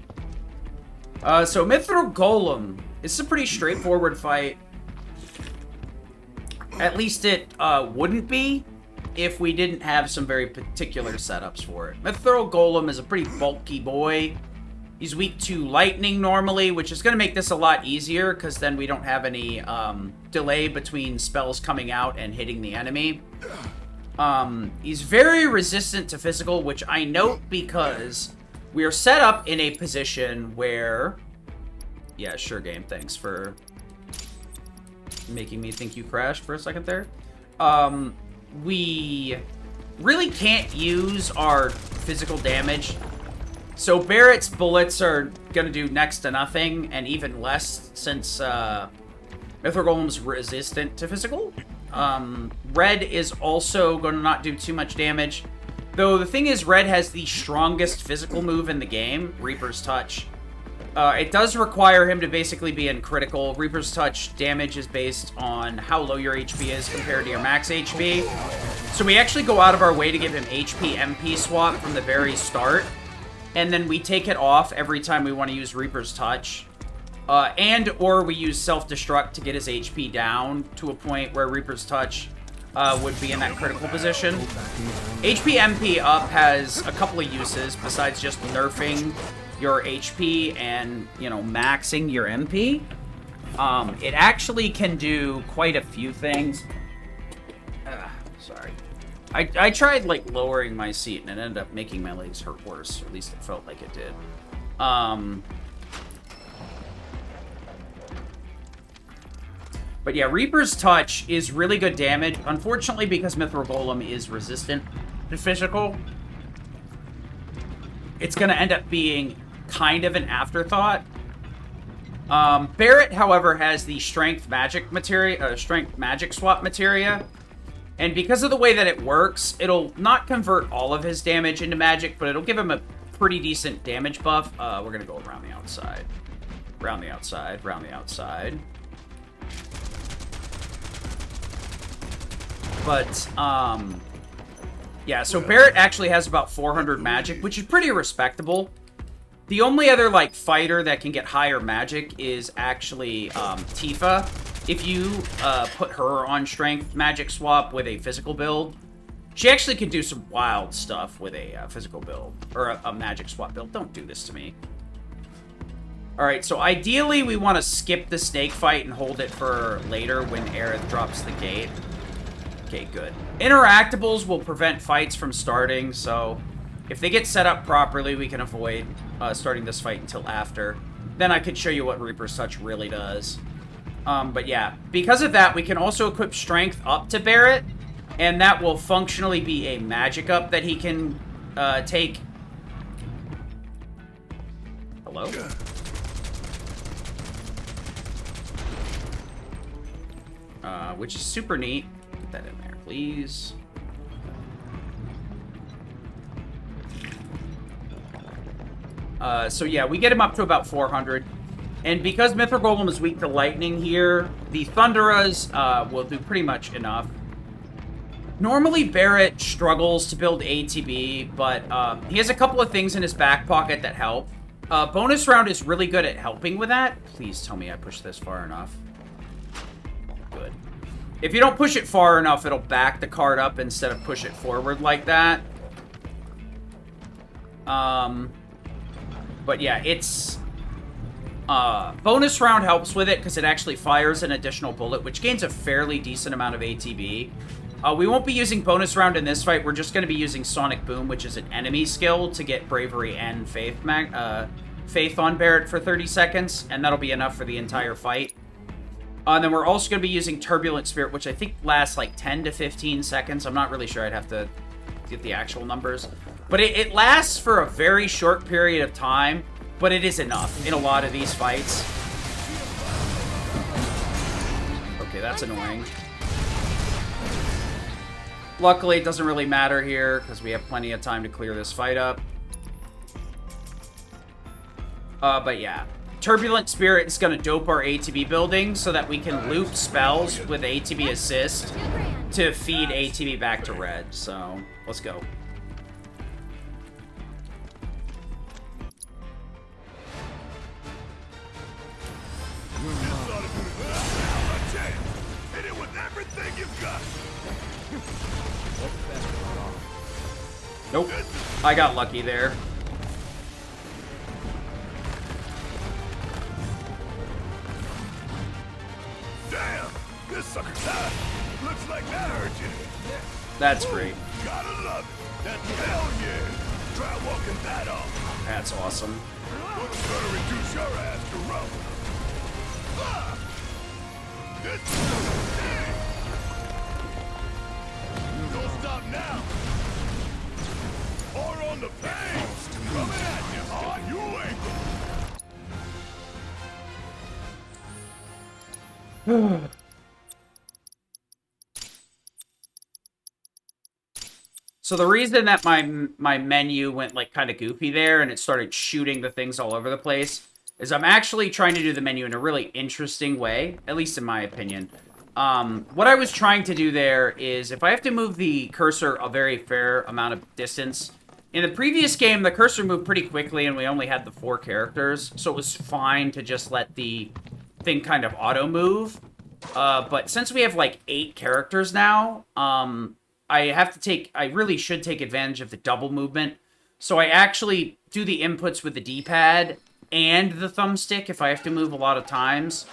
So Mithril Golem. This is a pretty straightforward fight. At least it wouldn't be if we didn't have some very particular setups for it. Mithril Golem is a pretty bulky boy. He's weak to lightning normally, which is going to make this a lot easier because then we don't have any delay between spells coming out and hitting the enemy. He's very resistant to physical, which I note because we are set up in a position where... Yeah, sure, game. Thanks for making me think you crashed for a second there. We really can't use our physical damage. So Barrett's bullets are gonna do next to nothing, and even less since Mithril Golem's resistant to physical. Red is also gonna not do too much damage. Though the thing is, Red has the strongest physical move in the game, Reaper's Touch. It does require him to basically be in critical. Reaper's Touch damage is based on how low your HP is compared to your max HP. So we actually go out of our way to give him HP MP swap from the very start. And then we take it off every time we want to use Reaper's Touch. Or we use Self-Destruct to get his HP down to a point where Reaper's Touch would be in that critical position. HP MP up has a couple of uses besides just nerfing your HP and, you know, maxing your MP. It actually can do quite a few things. Sorry. I tried, like, lowering my seat, and it ended up making my legs hurt worse. Or at least it felt like it did. But yeah, Reaper's Touch is really good damage. Unfortunately, because Mithril Golem is resistant to physical, it's going to end up being kind of an afterthought. Barrett, however, has the Strength Magic materia, Strength Magic swap materia. And because of the way that it works, it'll not convert all of his damage into magic, but it'll give him a pretty decent damage buff. We're going to go around the outside. Round the outside, round the outside. But, yeah, so Barrett actually has about 400 magic, which is pretty respectable. The only other, like, fighter that can get higher magic is actually Tifa. If you put her on strength magic swap with a physical build, she actually can do some wild stuff with a physical build. Or a magic swap build. Don't do this to me. Alright, so ideally we want to skip the snake fight and hold it for later when Aerith drops the gate. Okay, good. Interactables will prevent fights from starting, so if they get set up properly, we can avoid starting this fight until after. Then I could show you what Reaper's Touch really does. But yeah, because of that, we can also equip Strength up to Barret, and that will functionally be a magic up that he can take. Hello? Which is super neat. Put that in there, please. So yeah, we get him up to about 400. And because Mythril Golem is weak to lightning here, the Thunderas will do pretty much enough. Normally, Barret struggles to build ATB, but he has a couple of things in his back pocket that help. Bonus round is really good at helping with that. Please tell me I pushed this far enough. Good. If you don't push it far enough, it'll back the card up instead of push it forward like that. But yeah, it's... bonus round helps with it because it actually fires an additional bullet, which gains a fairly decent amount of ATB. We won't be using bonus round in this fight. We're just going to be using Sonic Boom, which is an enemy skill, to get Bravery and Faith on Barret for 30 seconds, and that'll be enough for the entire fight. And then we're also going to be using Turbulent Spirit, which I think lasts like 10 to 15 seconds. I'm not really sure. I'd have to get the actual numbers. But it lasts for a very short period of time, but it is enough in a lot of these fights. Okay, that's annoying. Luckily, it doesn't really matter here, because we have plenty of time to clear this fight up. But yeah. Turbulent Spirit is going to dope our ATB building so that we can loop spells with ATB Assist to feed ATB back to red. So, let's go. Hit it with everything you've got. Nope. I got lucky there. Damn, this sucker died. Looks like that hurt you. That's great. Gotta love it. That hell yeah. Try walking that off. That's awesome. What's gonna reduce your ass to rumble? Don't stop now. Or on the bangs. Coming at you. On you ain't. So the reason that my menu went like kind of goofy there and it started shooting the things all over the place is I'm actually trying to do the menu in a really interesting way, at least in my opinion. What I was trying to do there is if I have to move the cursor a very fair amount of distance. In the previous game, the cursor moved pretty quickly and we only had the 4 characters, so it was fine to just let the thing kind of auto-move. But since we have like 8 characters now, I really should take advantage of the double movement. So I actually do the inputs with the D-pad and the thumbstick if I have to move a lot of times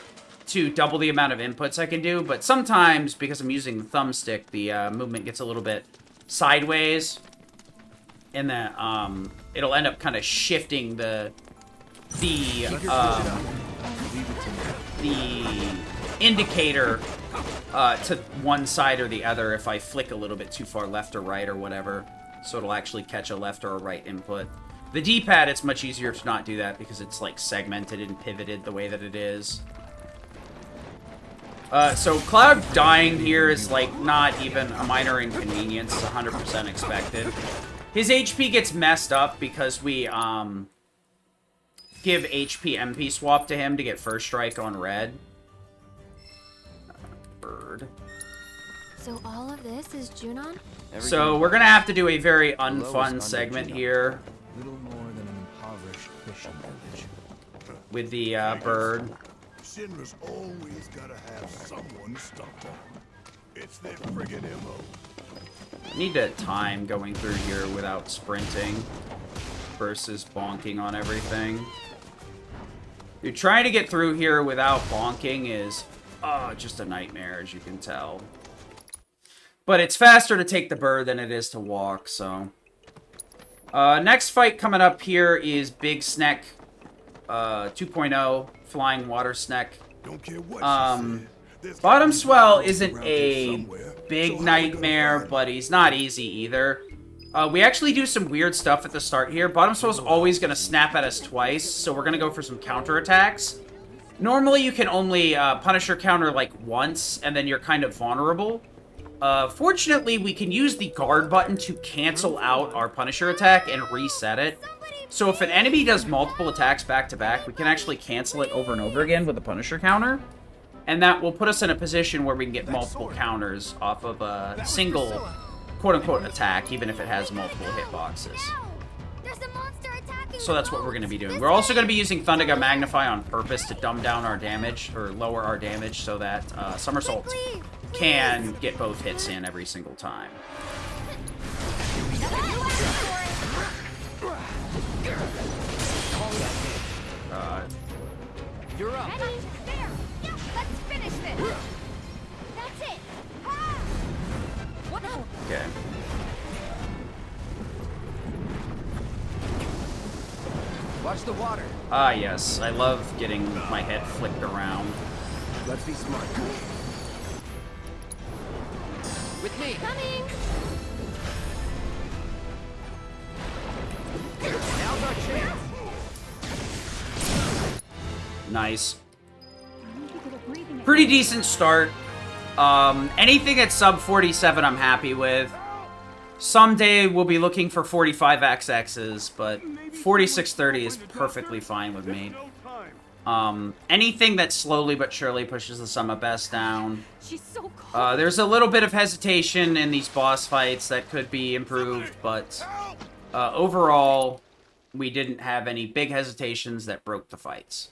to double the amount of inputs I can do. But sometimes, because I'm using the thumbstick, the movement gets a little bit sideways. And then it'll end up kind of shifting the indicator to one side or the other if I flick a little bit too far left or right or whatever. So it'll actually catch a left or a right input. The D-pad, it's much easier to not do that because it's like segmented and pivoted the way that it is. So Cloud dying here is like not even a minor inconvenience. It's 100% expected. His HP gets messed up because we give HP MP swap to him to get first strike on red. Bird. So all of this is Junon? So we're gonna have to do a very unfun segment here. Little more than an impoverished fishing village. with the bird. Shinra's always gotta have someone stumped on. It's their friggin' MO. I need to time going through here without sprinting versus bonking on everything. Dude, trying to get through here without bonking is just a nightmare, as you can tell. But it's faster to take the bird than it is to walk, so... next fight coming up here is Big Sneck 2.0, Flying Water Sneck. Don't care what she said. There's Bottom gotta be Swell something isn't around a here somewhere. big So how we gonna nightmare, find but he's not easy either. We actually do some weird stuff at the start here. Bottom Swell's always going to snap at us twice, so we're going to go for some counterattacks. Normally, you can only Punisher counter, like, once, and then you're kind of vulnerable. Fortunately, we can use the guard button to cancel out our Punisher attack and reset it. So if an enemy does multiple attacks back-to-back, we can actually cancel it over and over again with a Punisher counter. And that will put us in a position where we can get multiple counters off of a single, quote-unquote, attack, even if it has multiple hitboxes. There's a monster attacking. So that's what we're going to be doing. We're also going to be using Thundergun Magnify on purpose to dumb down our damage, or lower our damage, so that Somersault can get both hits in every single time. You're up. Ready? There. Yeah, let's finish this. That's it. Ah! What? Okay. Watch the water. Ah, yes. I love getting my head flicked around. Let's be smart. With me. Coming. Now's our chance. Nice. Pretty decent start. Anything at sub 47 I'm happy with. Someday we'll be looking for 45XXs, but 4630 is perfectly fine with me. Anything that slowly but surely pushes the sum of best down. She's so cold. There's a little bit of hesitation in these boss fights that could be improved, but overall, we didn't have any big hesitations that broke the fights.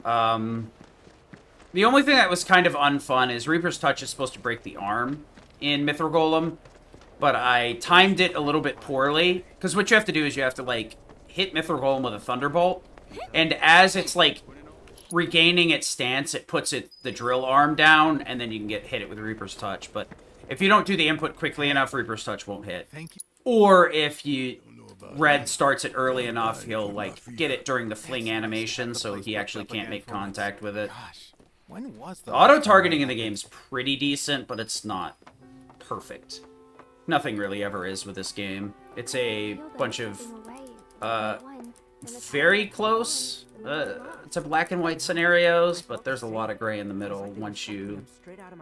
The only thing that was kind of unfun is Reaper's Touch is supposed to break the arm in Mithril Golem, but I timed it a little bit poorly, because what you have to do is you have to, like, hit Mithril Golem with a Thunderbolt, and as it's, like, regaining its stance, it puts the drill arm down, and then you can hit it with Reaper's Touch, but if you don't do the input quickly enough, Reaper's Touch won't hit. Thank you. Or if Red starts it early enough, he'll, like, get it during the fling animation, so he actually can't make contact with it. Gosh, when was the Auto-targeting in the game's pretty decent, but it's not perfect. Nothing really ever is with this game. It's a bunch of, very close to black and white scenarios, but there's a lot of gray in the middle once you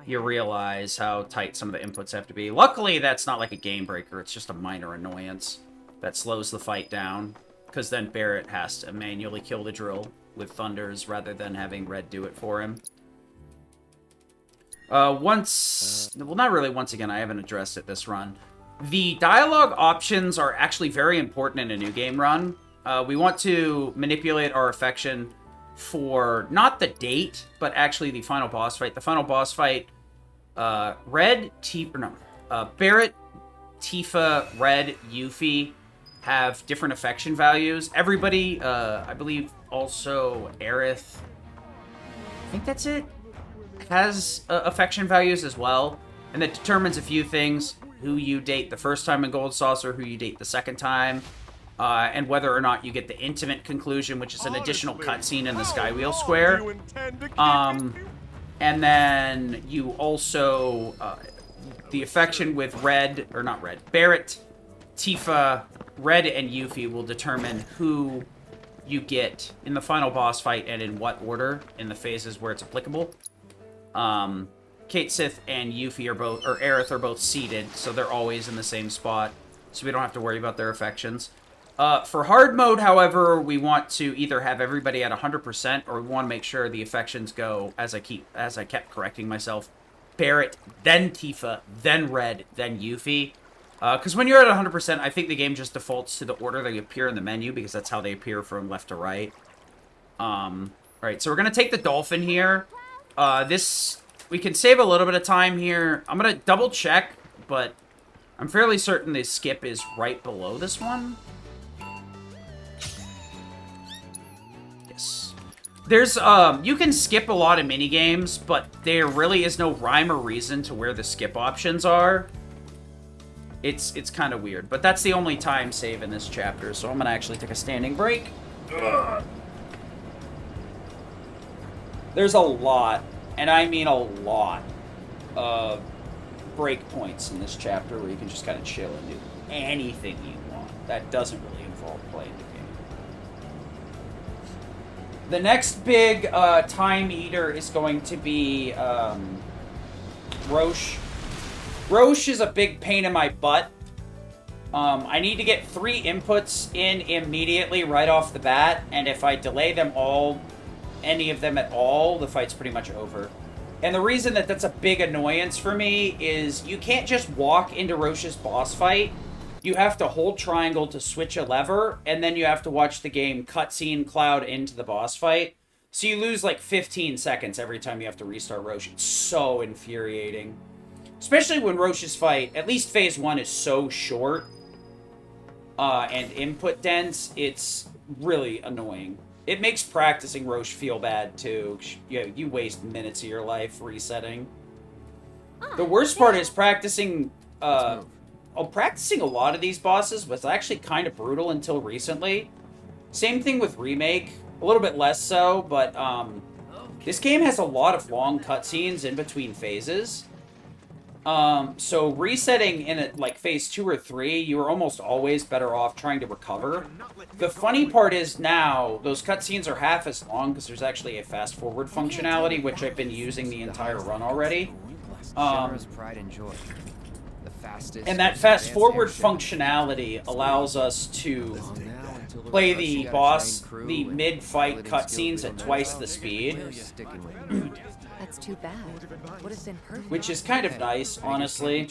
realize how tight some of the inputs have to be. Luckily, that's not like a game breaker. It's just a minor annoyance that slows the fight down, because then Barrett has to manually kill the drill with Thunders rather than having Red do it for him. Well, not really once again, I haven't addressed it this run. The dialogue options are actually very important in a new game run. We want to manipulate our affection for not the date, but actually the final boss fight. The final boss fight, Barrett, Tifa, Red, Yuffie have different affection values. Everybody, I believe also Aerith, I think that's it, has affection values as well, and that determines a few things: who you date the first time in Gold Saucer, who you date the second time, and whether or not you get the intimate conclusion, which is an additional cutscene in the Skywheel Square. And then you also, the affection with Barrett, Tifa, Red, and Yuffie will determine who you get in the final boss fight and in what order in the phases where it's applicable. Kate Sith and Aerith are both seated, so they're always in the same spot, so we don't have to worry about their affections. For hard mode, however, we want to either have everybody at 100%, or we want to make sure the affections go, as I kept correcting myself, Barrett, then Tifa, then Red, then Yuffie. Because when you're at 100%, I think the game just defaults to the order they appear in the menu, because that's how they appear from left to right. Alright, so we're going to take the dolphin here. We can save a little bit of time here. I'm going to double check, but I'm fairly certain the skip is right below this one. Yes. There's, you can skip a lot of minigames, but there really is no rhyme or reason to where the skip options are. It's kind of weird, but that's the only time save in this chapter, so I'm going to actually take a standing break. Ugh. There's a lot, and I mean a lot, of break points in this chapter where you can just kind of chill and do anything you want. That doesn't really involve playing the game. The next big time eater is going to be Roche. Roche is a big pain in my butt. I need to get 3 inputs in immediately right off the bat, and if I delay them all, any of them at all, the fight's pretty much over. And the reason that that's a big annoyance for me is you can't just walk into Roche's boss fight. You have to hold triangle to switch a lever, and then you have to watch the game cutscene cloud into the boss fight. So you lose like 15 seconds every time you have to restart Roche. It's so infuriating. Especially when Roche's fight, at least phase 1, is so short and input dense, it's really annoying. It makes practicing Roche feel bad, too. You waste minutes of your life resetting. The worst part is practicing... practicing a lot of these bosses was actually kind of brutal until recently. Same thing with Remake. A little bit less so, but this game has a lot of long cutscenes in between phases. So resetting in like phase 2 or 3, you are almost always better off trying to recover. The funny part is now, those cutscenes are half as long because there's actually a fast forward functionality, which I've been using the entire run already. And that fast forward functionality allows us to play the boss, the mid-fight cutscenes at twice the speed. That's too bad. Would have been perfect. Which is kind of nice, honestly.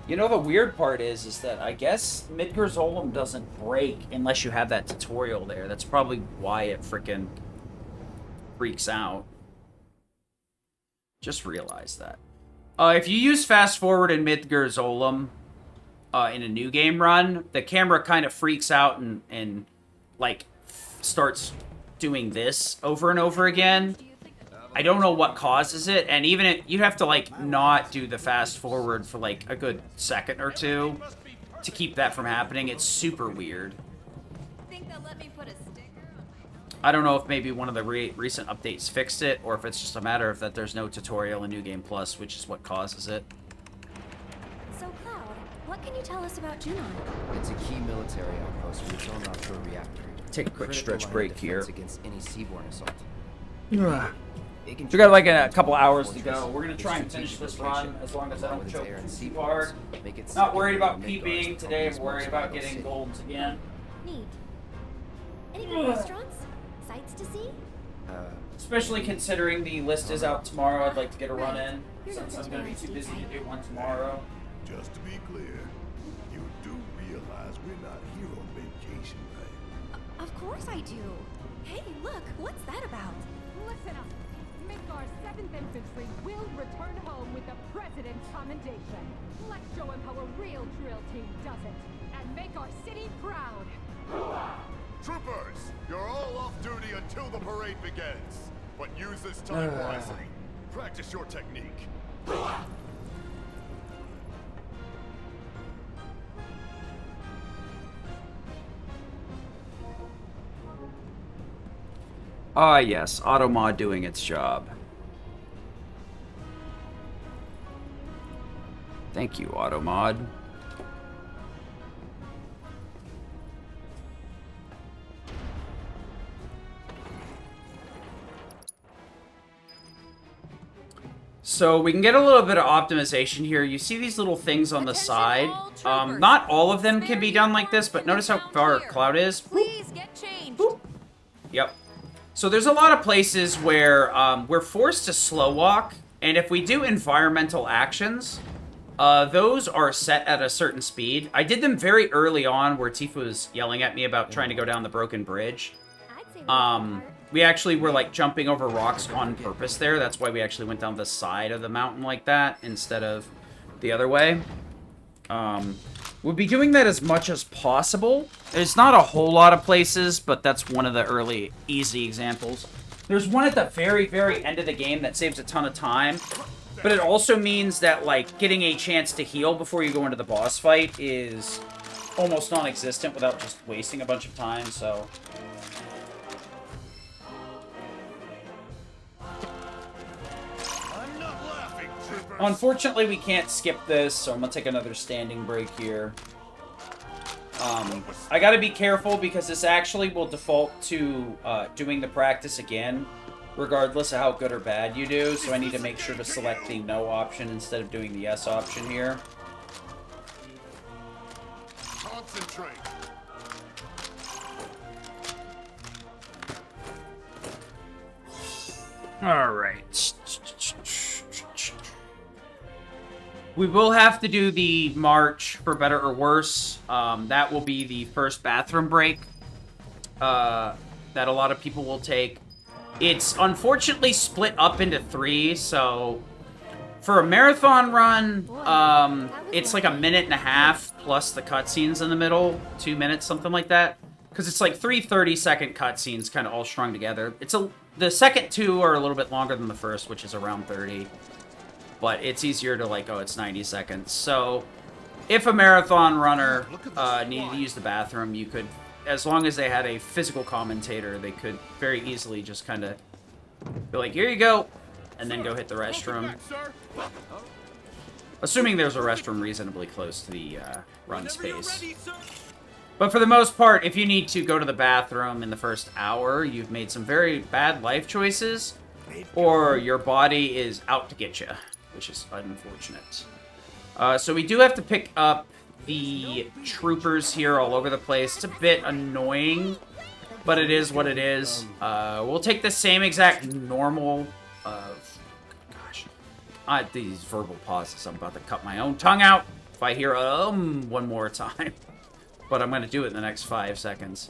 You know, the weird part is that I guess Midgar Zolom doesn't break unless you have that tutorial there. That's probably why it frickin' freaks out. Just realize that. If you use fast forward in Midgar Zolom in a new game run, the camera kind of freaks out and like starts doing this over and over again. I don't know what causes it, and even you have to like not do the fast forward for like a good second or two to keep that from happening. It's super weird. I don't know if maybe one of the recent updates fixed it, or if it's just a matter of that there's no tutorial in New Game Plus, which is what causes it. So, Cloud, what can you tell us about Junon? It's a key military outpost with its own offshore reactor. Take a quick stretch break here. Against any seaborne assault. We got like a couple hours to go. We're gonna try and finish this run as long as I don't choke too hard. Not worried about PBing today. I'm worried about getting golds again. Neat. Any good restaurants? Sights to see? Especially considering the list is out tomorrow, I'd like to get a run in, since I'm going to be too busy to do one tomorrow. Just to be clear, you do realize we're not here on vacation, right? Of course I do. Hey, look, what's that about? Listen up. Midgar's 7th Infantry will return home with the President's commendation. Let's show him how a real drill team does it, and make our city proud. Troopers, you're all off duty until the parade begins. But use this time wisely. Practice your technique. Ah, yes, Automod doing its job. Thank you, Automod. So we can get a little bit of optimization here. You see these little things on the side. Not all of them can be done like this, but notice how far Cloud is. Please get changed. Boop. Yep. So there's a lot of places where we're forced to slow walk, and if we do environmental actions, Those are set at a certain speed. I did them very early on where Tifa was yelling at me about trying to go down the broken bridge. We actually were, like, jumping over rocks on purpose there. That's why we actually went down the side of the mountain like that instead of the other way. We'll be doing that as much as possible. There's not a whole lot of places, but that's one of the early, easy examples. There's one at the very, very end of the game that saves a ton of time. But it also means that, like, getting a chance to heal before you go into the boss fight is almost non-existent without just wasting a bunch of time, so... I'm not laughing, troopers. Unfortunately, we can't skip this, so I'm gonna take another standing break here. I gotta be careful because this actually will default to doing the practice again, regardless of how good or bad you do, so I need to make sure to select the no option instead of doing the yes option here. Concentrate. Alright. We will have to do the march for better or worse. That will be the first bathroom break that a lot of people will take. It's unfortunately split up into 3, so for a marathon run, it's like a minute and a half plus the cutscenes in the middle, 2 minutes, something like that. Because it's like 3 30-second cutscenes kind of all strung together. The second 2 are a little bit longer than the first, which is around 30. But it's easier to, like, oh, it's 90 seconds. So if a marathon runner needed to use the bathroom, you could, as long as they had a physical commentator, they could very easily just kind of be like, here you go, and then go hit the restroom. Assuming there's a restroom reasonably close to the run space. But for the most part, if you need to go to the bathroom in the first hour, you've made some very bad life choices, or your body is out to get you, which is unfortunate. So we do have to pick up the troopers here all over the place. It's a bit annoying, but it is what it is. We'll take the same exact normal... these verbal pauses. I'm about to cut my own tongue out if I hear one more time. But I'm going to do it in the next 5 seconds.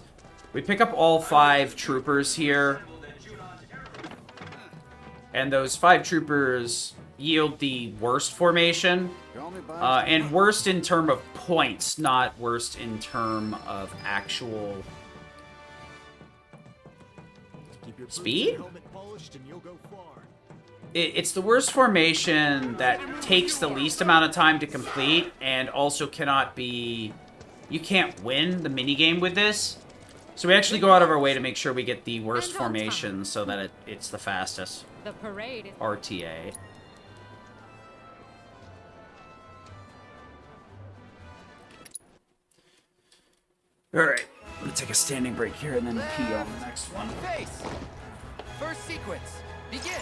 We pick up all 5 troopers here. And those 5 troopers yield the worst formation. And worst in term of points, not worst in term of actual speed? It's the worst formation that takes the least amount of time to complete and also cannot be... You can't win the minigame with this. So we actually go out of our way to make sure we get the worst formation so that it's the fastest. The parade is RTA. Alright, I'm gonna take a standing break here and then pee on the next one. Face. First sequence. Begin.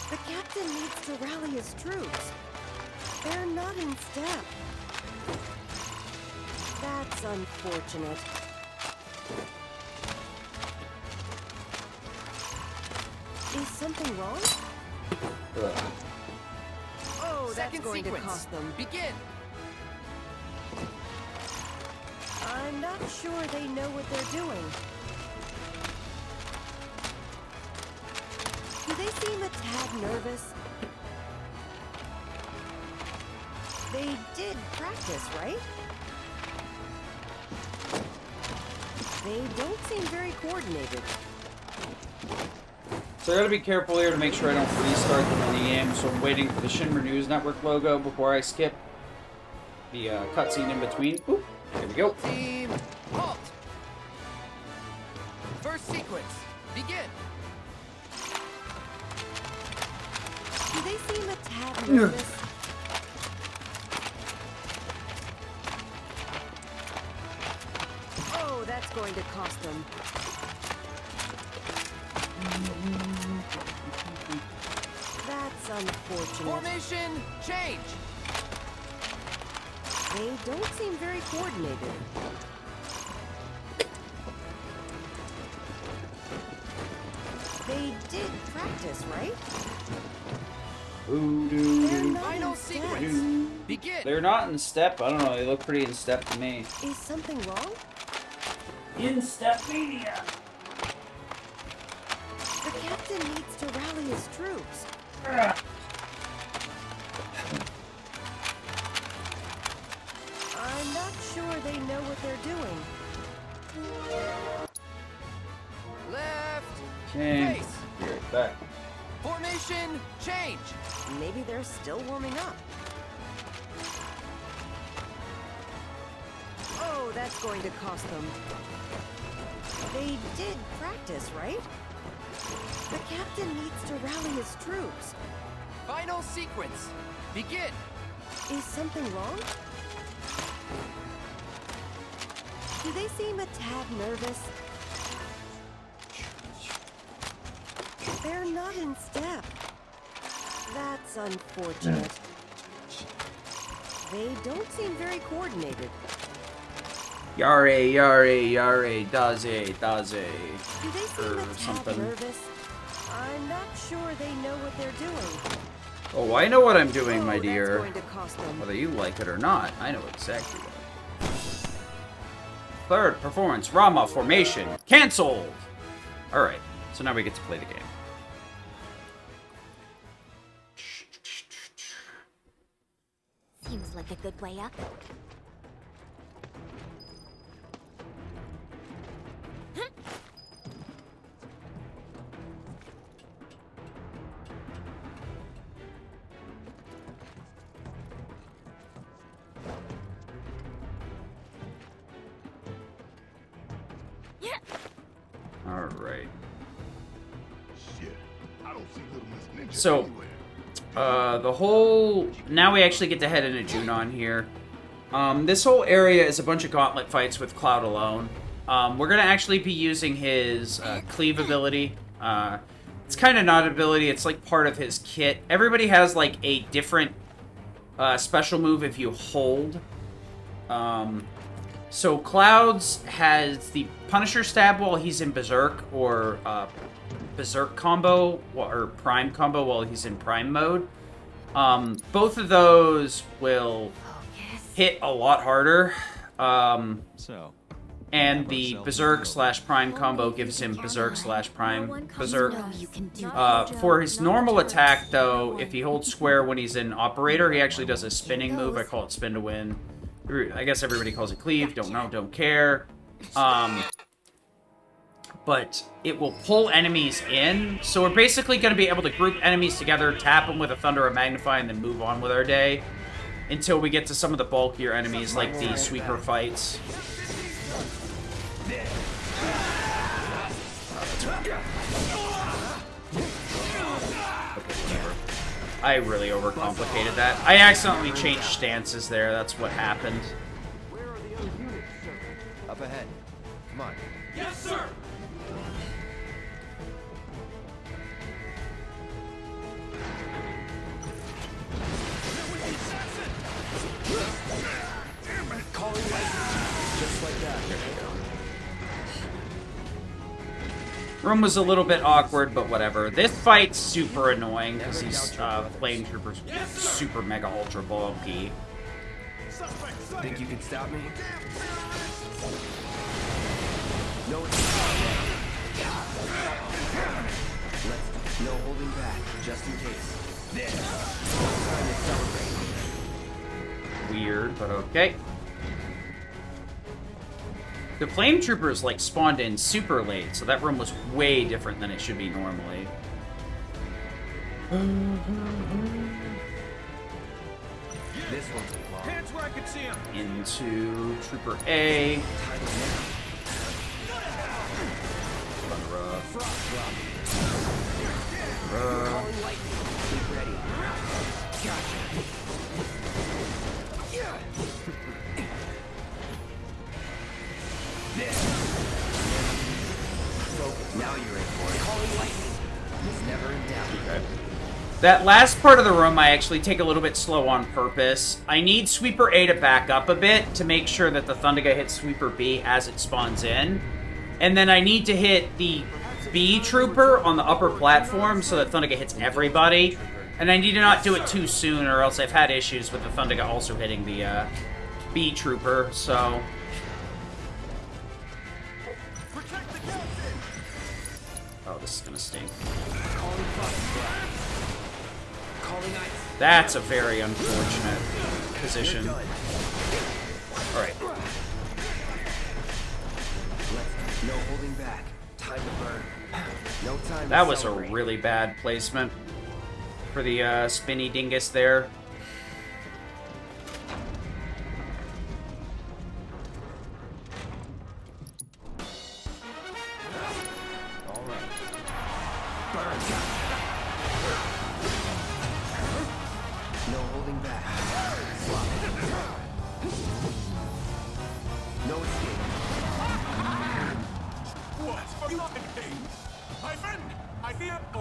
The captain needs to rally his troops. They're not in step. That's unfortunate. Is something wrong? Oh, that's Second going sequence. to cost them. Begin. I'm not sure they know what they're doing. Do they seem a tad nervous? They did practice, right? They don't seem very coordinated. So I gotta be careful here to make sure I don't restart the minigame, so I'm waiting for the Shinra News Network logo before I skip the cutscene in between. Oop, there we go. Team, halt. First sequence. Begin. Do they seem a tad nervous? Oh, that's going to cost them. That's unfortunate. Formation change. They don't seem very coordinated. They did practice, right? They're not Final in step. sequence. Begin. They're not in step. I don't know. They look pretty in step to me. Is something wrong? In step mania. The captain needs to rally his troops. I'm not sure they know what they're doing. Left. Change. Face. Be right back. Formation. Change. Maybe they're still warming up. Oh, that's going to cost them. They did practice, right? The captain needs to rally his troops. Final sequence. Begin. Is something wrong? Do they seem a tad nervous? They're not in step. That's unfortunate. They don't seem very coordinated. Yare, yare, yare, daze. Do they seem Or a tad something. nervous? I'm not sure they know what they're doing. Oh, I know what I'm doing, my Oh, dear. That's going to cost them. Whether you like it or not, I know exactly what. Third performance, Rama formation, cancelled! Alright, so now we get to play the game. Seems like a good way up. Alright. Shit, I don't see Little Miss Ninja So, anywhere. the whole... Now we actually get to head into Junon here. This whole area is a bunch of gauntlet fights with Cloud alone. We're going to actually be using his cleave ability. It's kind of not an ability, it's like part of his kit. Everybody has like a different special move if you hold. So Cloud's has the Punisher stab while he's in Berserk, or Berserk combo, or Prime combo while he's in Prime mode. Both of those will hit a lot harder. And the Berserk / Prime combo gives him Berserk / Prime Berserk. For his normal attack, though, if he holds square when he's in Operator, he actually does a spinning move. I call it Spin to Win. I guess everybody calls it Cleave. Don't know, don't care. But it will pull enemies in. So we're basically going to be able to group enemies together, tap them with a Thunder or Magnify, and then move on with our day. Until we get to some of the bulkier enemies, like the sweeper fights. I really overcomplicated that. I accidentally changed stances there. That's what happened. Where are the other units, sir? Up ahead. Come on. Yes, sir. Calling lightning. Just like that. Room was a little bit awkward, but whatever. This fight's super annoying because these flame troopers are super mega ultra bulky. Think you can stop me? No, no holding back, just in case. Time to celebrate. Weird, but okay. The flame troopers like spawned in super late, so that room was way different than it should be normally. This won't take long. Hands where I can see him. Into Trooper A. Calling lightning. Keep ready. Gotcha. Now you're in for it. Calling lightning. He's never in doubt. Okay. That last part of the room I actually take a little bit slow on purpose. I need Sweeper A to back up a bit to make sure that the Thunderga hits Sweeper B as it spawns in. And then I need to hit the B Trooper on the upper platform so that Thunderga hits everybody. And I need to not do it too soon, or else I've had issues with the Thunderga also hitting the B Trooper, so... Oh, this is gonna stink. That's a very unfortunate position. Alright. No holding back. Time to burn. No time. That was a really bad placement for the spinny dingus there. All right. Burn. No holding back. No escape.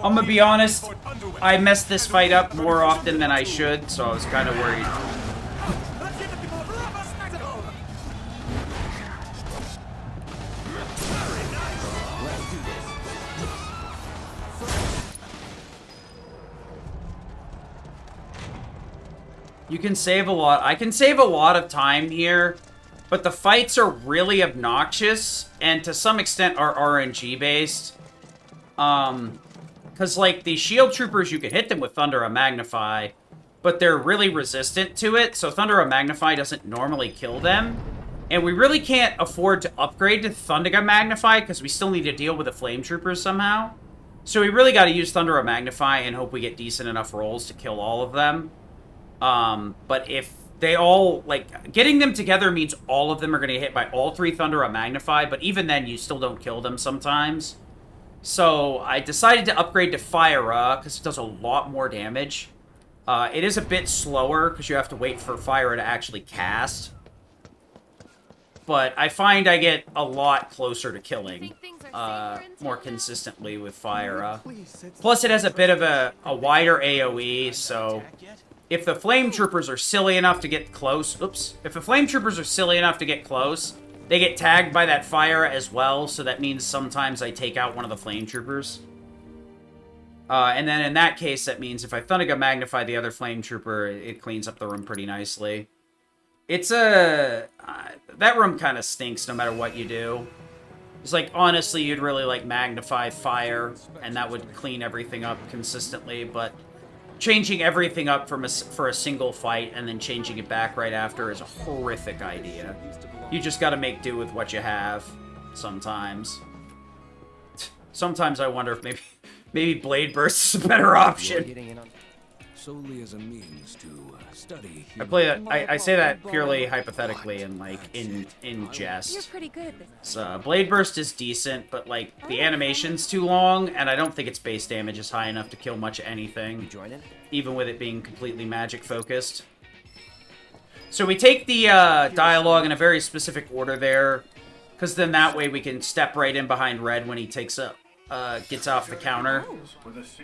I'm gonna be honest, I messed this fight up more often than I should, so I was kind of worried. You can save a lot. I can save a lot of time here, but the fights are really obnoxious, and to some extent are RNG based. Because, like, the shield troopers, you can hit them with Thundera Magnify, but they're really resistant to it, so Thundera Magnify doesn't normally kill them. And we really can't afford to upgrade to Thundera Magnify, because we still need to deal with the Flame Troopers somehow. So we really got to use Thundera Magnify and hope we get decent enough rolls to kill all of them. But if they all, like, getting them together means all of them are going to get hit by all 3 Thundera Magnify, but even then, you still don't kill them sometimes. So I decided to upgrade to Fire-A, because it does a lot more damage. It is a bit slower, because you have to wait for Fire-A to actually cast. But I find I get a lot closer to killing, more consistently with Fire-A. Plus, it has a bit of a wider AoE, so... If the Flame Troopers are silly enough to get close... Oops. If the Flame Troopers are silly enough to get close, they get tagged by that fire as well, so that means sometimes I take out one of the Flame Troopers. And then in that case, that means if I Thundega Magnify the other Flame Trooper, it cleans up the room pretty nicely. It's a... that room kind of stinks no matter what you do. It's like, honestly, you'd really, like, magnify fire, and that would clean everything up consistently, but... Changing everything up for a single fight and then changing it back right after is a horrific idea. You just gotta make do with what you have, sometimes. Sometimes I wonder if maybe Blade Burst is a better option. Solely as a means to study. I say that purely hypothetically and like in jest. You're pretty good at this. So, Blade Burst is decent, but like the animation's too long, and I don't think its base damage is high enough to kill much anything. Even with it being completely magic focused. So we take the dialogue in a very specific order there, because then that way we can step right in behind Red when he takes up. Gets off the counter.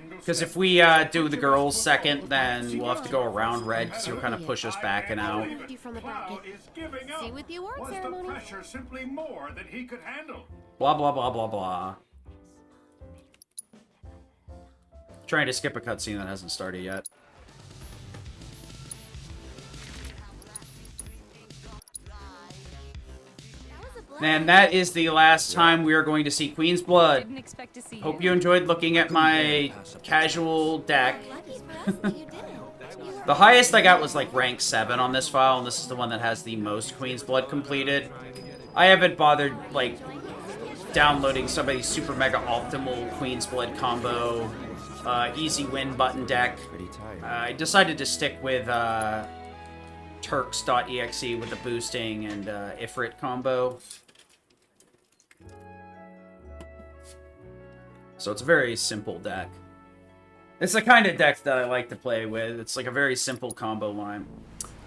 Because if we do the girls second, then we'll have to go around Red, because he'll kind of push us back and out. See with you word ceremony. Simply more than he could handle. Blah, blah, blah, blah, blah. Trying to skip a cutscene that hasn't started yet. And that is the last time we are going to see Queen's Blood. Didn't expect to see Hope you enjoyed looking at my casual deck. The highest I got was like rank 7 on this file, and this is the one that has the most Queen's Blood completed. I haven't bothered, like, downloading somebody's super mega optimal Queen's Blood combo, easy win button deck. I decided to stick with Turks.exe with the boosting and Ifrit combo. So it's a very simple deck. It's the kind of deck that I like to play with. It's like a very simple combo line.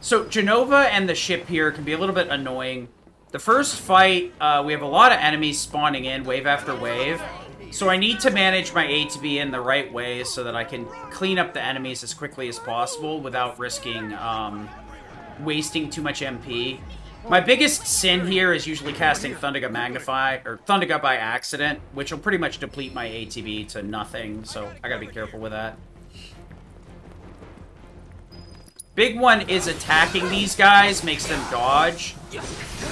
So Genova and the ship here can be a little bit annoying. The first fight, we have a lot of enemies spawning in wave after wave. So I need to manage my ATB in the right way so that I can clean up the enemies as quickly as possible without risking wasting too much MP. My biggest sin here is usually casting Thundega Magnify, or Thundega by accident, which will pretty much deplete my ATB to nothing, so I gotta be careful with that. Big one is attacking these guys, makes them dodge.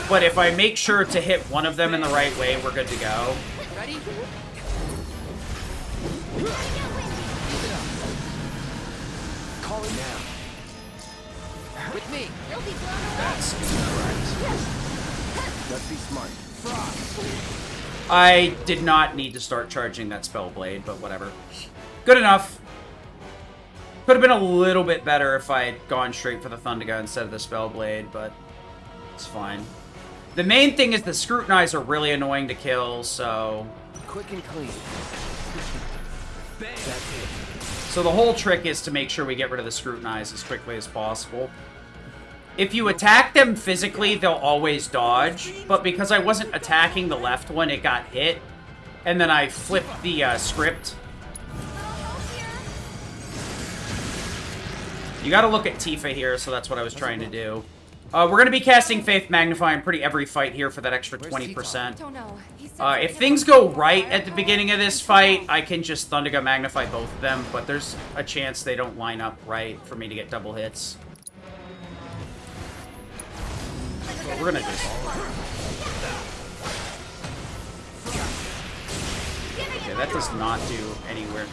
But if I make sure to hit one of them in the right way, we're good to go. Ready? Call it now. With me. You'll be blown away. That's incorrect. Let's be smart. I did not need to start charging that spell blade, but whatever. Good enough. Could have been a little bit better if I had gone straight for the Thunderga instead of the spell blade, but it's fine. The main thing is the Scrutinize are really annoying to kill, so... Quick and clean. That's it. So the whole trick is to make sure we get rid of the Scrutinize as quickly as possible. If you attack them physically, they'll always dodge, but because I wasn't attacking the left one, it got hit, and then I flipped the script. You gotta look at Tifa here, so that's what I was trying to do. We're gonna be casting Faith Magnify in pretty every fight here for that extra 20%. Don't know. He said If things go right at the beginning of this fight, I can just Thunderga Magnify both of them, but there's a chance they don't line up right for me to get double hits. So we're gonna just... Okay, that does not do anywhere.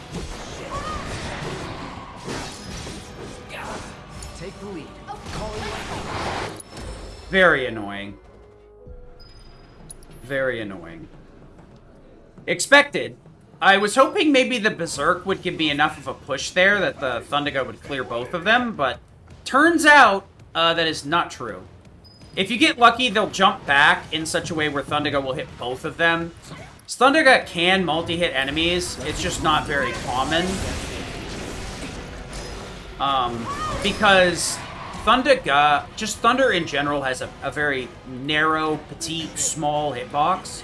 Take the lead. Call it now. Very annoying. Very annoying. Expected. I was hoping maybe the Berserk would give me enough of a push there that the Thunderga would clear both of them, but turns out that is not true. If you get lucky, they'll jump back in such a way where Thunderga will hit both of them. Thunderga can multi-hit enemies, it's just not very common. Because Thunderga, just Thunder in general, has a very narrow, petite, small hitbox.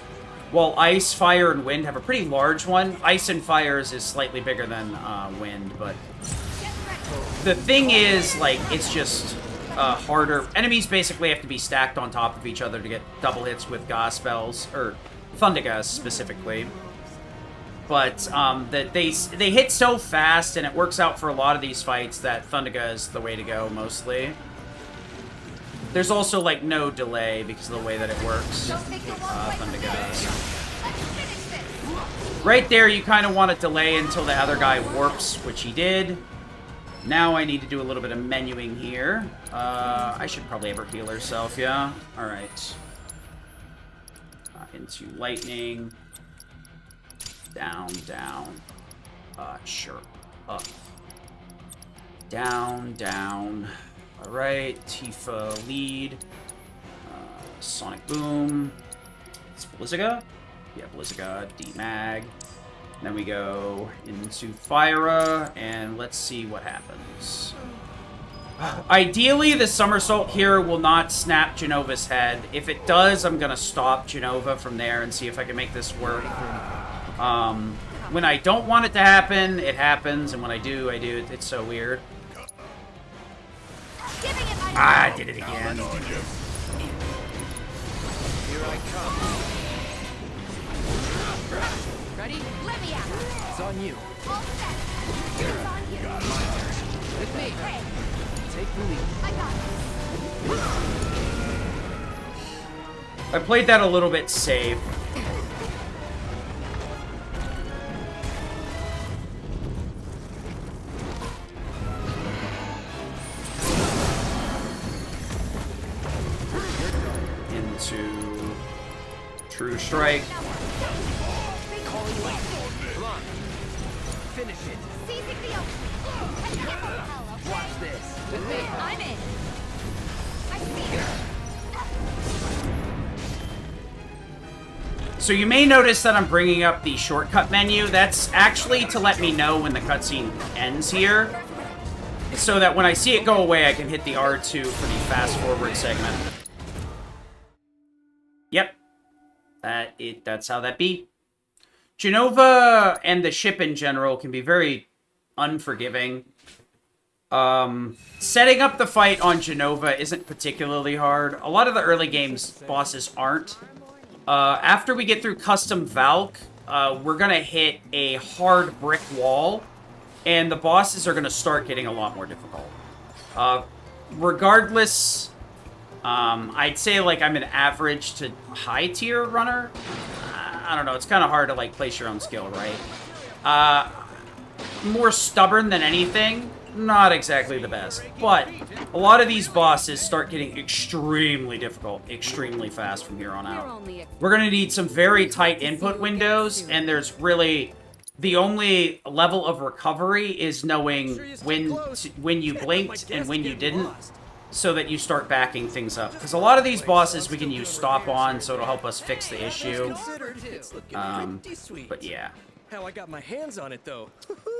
While Ice, Fire, and Wind have a pretty large one. Ice and Fire's is slightly bigger than Wind, but... The thing is, like, it's just harder. Enemies basically have to be stacked on top of each other to get double hits with Ga spells, or Thunderga specifically. But that they hit so fast, and it works out for a lot of these fights that Thunderga is the way to go, mostly. There's also, like, no delay because of the way that it works. Thunderga. Right there, you kind of want to delay until the other guy warps, which he did. Now I need to do a little bit of menuing here. I should probably have her heal herself, yeah? Alright. Into lightning. Down, down. Sure. Up. Down, down. Alright, Tifa lead. Sonic Boom. It's Blizzaga? Yeah, Blizzaga, D-Mag. Then we go into Fyra, and let's see what happens. Ideally, the somersault here will not snap Genova's head. If it does, I'm gonna stop Genova from there and see if I can make this work. When I don't want it to happen, it happens, and when I do, I do. It's so weird. Ah, I did it again. Here I come. Ready? Let me out. It's on you. All set. It's on you. With me. Hey, Take the lead. I got it. I played that a little bit safe. Into True Strike. Calling light. Come on. Finish it. Seizing the open. Watch this. With me. I'm in. I see it. So you may notice that I'm bringing up the shortcut menu. That's actually to let me know when the cutscene ends here, so that when I see it go away, I can hit the R2 for the fast forward segment. Yep. That's how that be. Genova and the ship in general can be very unforgiving. Setting up the fight on Genova isn't particularly hard. A lot of the early game's bosses aren't. After we get through Custom Valk, we're gonna hit a hard brick wall, and the bosses are gonna start getting a lot more difficult. regardless, I'd say like I'm an average to high tier runner. I don't know. It's kind of hard to like place your own skill, right? More stubborn than anything. Not exactly the best. But a lot of these bosses start getting extremely difficult, extremely fast from here on out. We're going to need some very tight input windows, and there's really... The only level of recovery is knowing when you blinked and when you didn't, so that you start backing things up. Because a lot of these bosses we can use stop on, so it'll help us fix the issue. But yeah. How I got my hands on it though.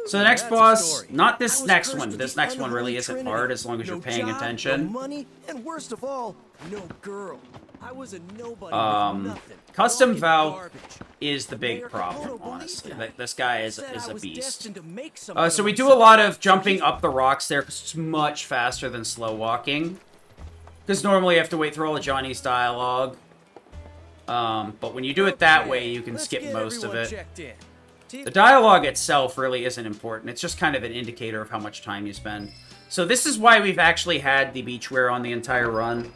So the next boss, not this next one. This next one really isn't hard as long as you're paying attention. No money, and worst of all, no girl. I was a nobody with nothing. Custom Valve is the big problem, honestly. This guy is a beast. So we do a lot of jumping up the rocks there, because it's much faster than slow walking. Because normally you have to wait through all of Johnny's dialogue. But when you do it that way, you can skip most of it. The dialogue itself really isn't important. It's just kind of an indicator of how much time you spend. So this is why we've actually had the beachwear on the entire run.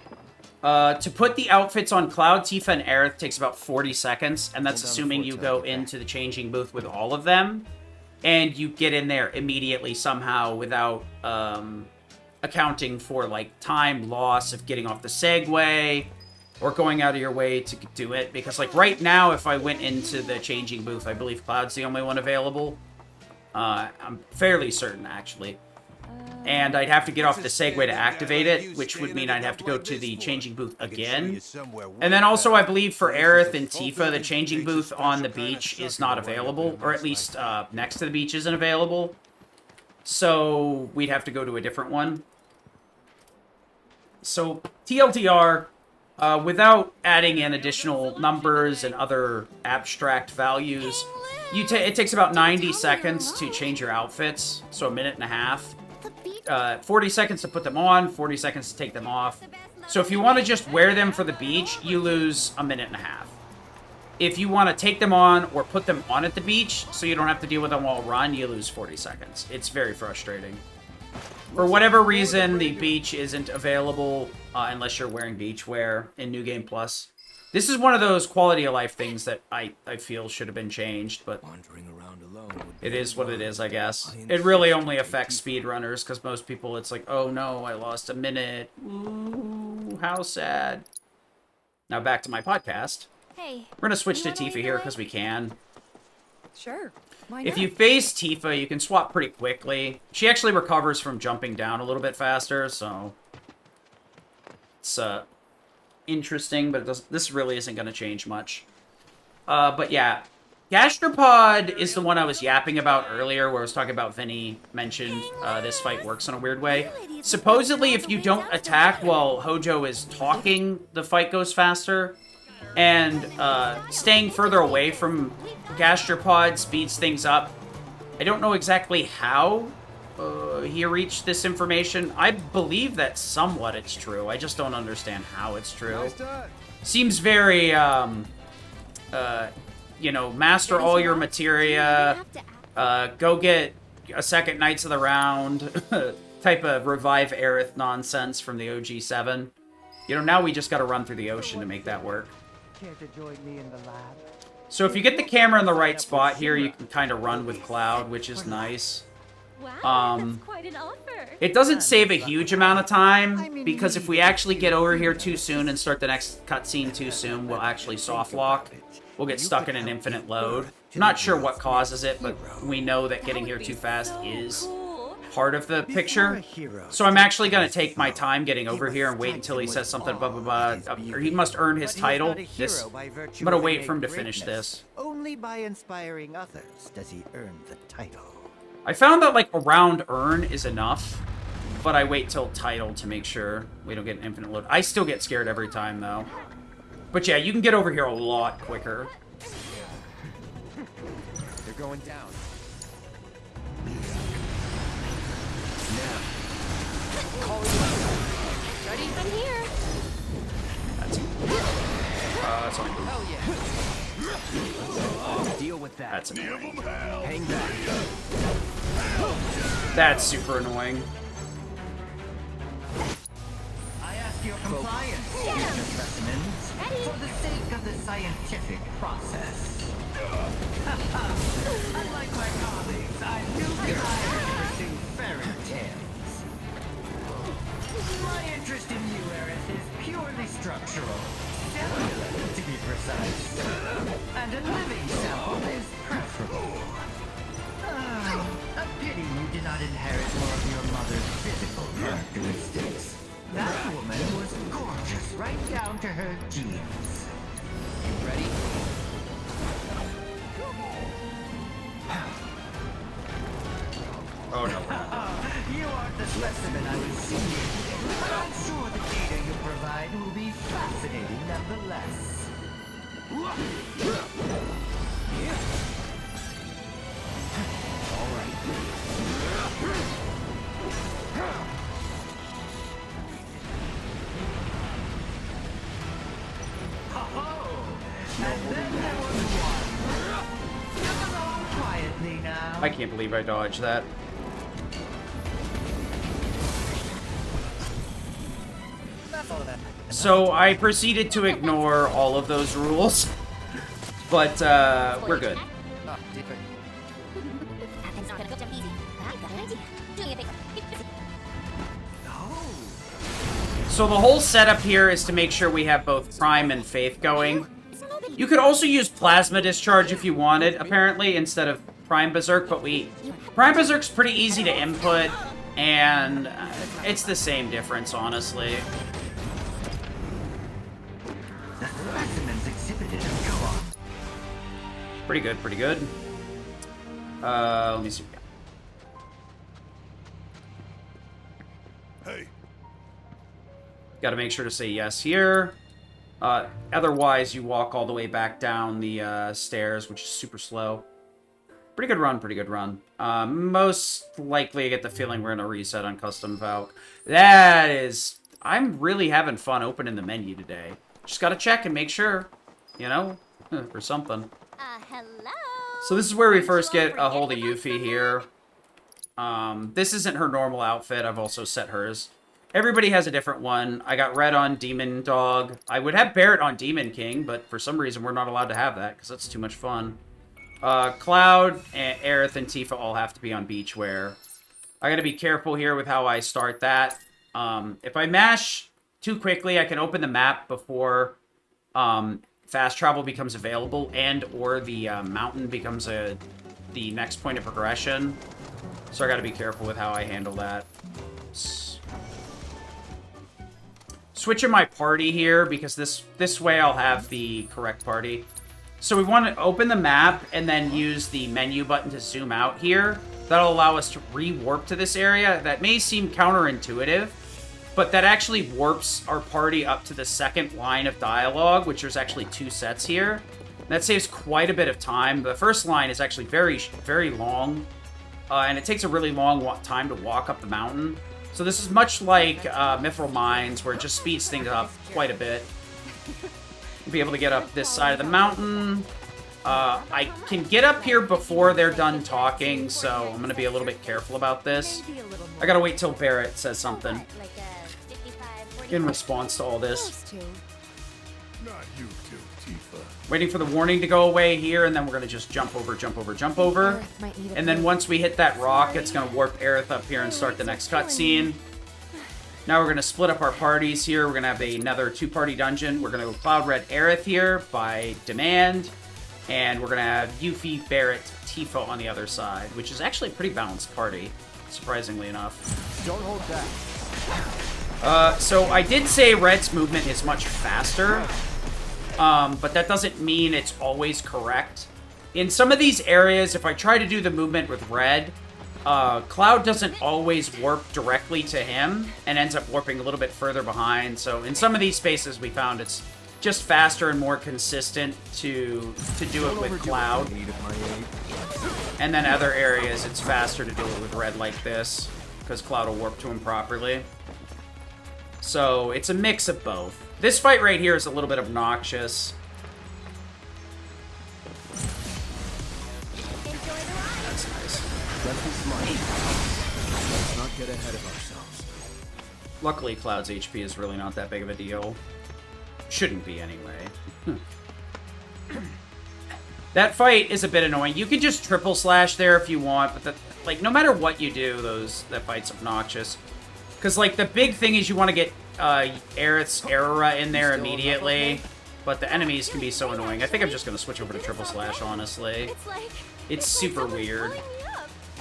To put the outfits on Cloud, Tifa, and Aerith takes about 40 seconds, and that's assuming you go into the changing booth with all of them, and you get in there immediately somehow without accounting for, like, time loss of getting off the Segway, or going out of your way to do it. Because, like, right now, if I went into the changing booth, I believe Cloud's the only one available. I'm fairly certain, actually. And I'd have to get off the Segway to activate it, which would mean I'd have to go to the changing booth again. And then also, I believe for Aerith and Tifa, the changing booth on the beach is not available, or at least next to the beach isn't available. So we'd have to go to a different one. So TLDR, without adding in additional numbers and other abstract values, it takes about 90 seconds to change your outfits, so a minute and a half. 40 seconds to put them on, 40 seconds to take them off. So if you want to just wear them for the beach, you lose a minute and a half. If you want to take them on or put them on at the beach, so you don't have to deal with them while run, you lose 40 seconds. It's very frustrating. For whatever reason, the beach isn't available unless you're wearing beachwear in New Game Plus. This is one of those quality of life things that I feel should have been changed, but it is what it is, I guess. It really only affects speedrunners, because most people, it's like, oh no, I lost a minute. Ooh, how sad. Now back to my podcast. Hey, we're going to switch to Tifa here, because we can. Sure. If you face Tifa, you can swap pretty quickly. She actually recovers from jumping down a little bit faster, so it's interesting, but this really isn't going to change much. But yeah, Gastropod is the one I was yapping about earlier, where I was talking about Vinny mentioned this fight works in a weird way. Supposedly, if you don't attack while Hojo is talking, the fight goes faster. And staying further away from Gastropod speeds things up. I don't know exactly how he reached this information. I believe that somewhat it's true. I just don't understand how it's true. Seems very, you know, master all your materia, go get a second Knights of the Round type of revive Aerith nonsense from the OG7. You know, now we just gotta run through the ocean to make that work. Care to join me in the lab? So if you get the camera in the right spot here, you can kind of run with Cloud, which is nice. Wow, that's quite an offer. It doesn't save a huge amount of time, because if we actually get over here too soon and start the next cutscene too soon, we'll actually soft lock. We'll get stuck in an infinite load. I'm not sure what causes it, but we know that getting here too fast is part of the picture. So I'm actually going to take my time getting over here and wait until he says something, blah, blah, blah. Or he must earn his title. I'm going to wait for him to finish this. Only by inspiring others does he earn the title. I found that, like, around earn is enough, but I wait till title to make sure we don't get an infinite load. I still get scared every time, though. But yeah, you can get over here a lot quicker. They're going down. Ready? I'm here. That's only Oh, deal with that. That's annoying. Hang back. That's super annoying. your compliance, future specimens, for the sake of the scientific process. Unlike my colleagues, I do desire to pursue fairy tales. My interest in you, Aerith, is purely structural. Cellular, to be precise. And a living sample is preferable. A pity you did not inherit more of your mother's physical characteristics. That woman was gorgeous right down to her genes. You ready? Oh no. You aren't the specimen I was seeking, but I'm sure the data you provide will be fascinating nonetheless. All right. And then there was one. Come along quietly now. I can't believe I dodged that. So I proceeded to ignore all of those rules, but we're good. Oh, Tifa. It's not gonna go down easy. I've got an idea. Do me a favor. So the whole setup here is to make sure we have both Prime and Faith going. You could also use Plasma Discharge if you wanted, apparently, instead of Prime Berserk, but Prime Berserk's pretty easy to input, and it's the same difference, honestly. The specimens exhibited go on. Pretty good, pretty good. Let me see. Hey, Gotta make sure to say yes here. Otherwise, you walk all the way back down the stairs, which is super slow. Pretty good run, pretty good run. Most likely I get the feeling we're gonna reset on Custom Valk. That is... I'm really having fun opening the menu today. Just gotta check and make sure, you know, or something. Hello? So this is where we first get a hold of Yuffie here. This isn't her normal outfit. I've also set hers. Everybody has a different one. I got Red on Demon Dog. I would have Barret on Demon King, but for some reason we're not allowed to have that because that's too much fun. Cloud, Aerith, and Tifa all have to be on Beachwear. I gotta be careful here with how I start that. If I mash too quickly, I can open the map before fast travel becomes available and or the mountain becomes the next point of progression. So I gotta be careful with how I handle that. Switching my party here because this way I'll have the correct party. So we want to open the map and then use the menu button to zoom out here. That'll allow us to re-warp to this area. That may seem counterintuitive, but that actually warps our party up to the second line of dialogue, which there's actually 2 sets here. That saves quite a bit of time. The first line is actually very, very long, and it takes a really long time to walk up the mountain. So this is much like Mithril Mines, where it just speeds things up quite a bit. You'll be able to get up this side of the mountain. I can get up here before they're done talking, so I'm going to be a little bit careful about this. I got to wait till Barret says something in response to all this. not you two, Tifa. Waiting for the warning to go away here, and then we're going to just jump over, jump over, jump over. And then once we hit that rock, it's going to warp Aerith up here and start the next cutscene. Now we're going to split up our parties here. We're going to have another 2-party dungeon. We're going to go Cloud Red Aerith here by demand. And we're going to have Yuffie, Barret, Tifa on the other side, which is actually a pretty balanced party, surprisingly enough. Don't hold back. So I did say Red's movement is much faster, but that doesn't mean it's always correct. In some of these areas, if I try to do the movement with Red, Cloud doesn't always warp directly to him and ends up warping a little bit further behind. So in some of these spaces, we found it's just faster and more consistent to do it with Cloud. And then other areas, it's faster to do it with Red like this, because Cloud will warp to him properly. So it's a mix of both. This fight right here is a little bit obnoxious. That's nice. Let's be smart. Let's not get ahead of ourselves. Luckily, Cloud's HP is really not that big of a deal. Shouldn't be, anyway. That fight is a bit annoying. You can just triple slash there if you want, but like, no matter what you do, that fight's obnoxious. Because, like, the big thing is you want to get Aerith's Aurora in there immediately, but the enemies can be so annoying. I think I'm just going to switch over to triple slash, honestly. It's super weird.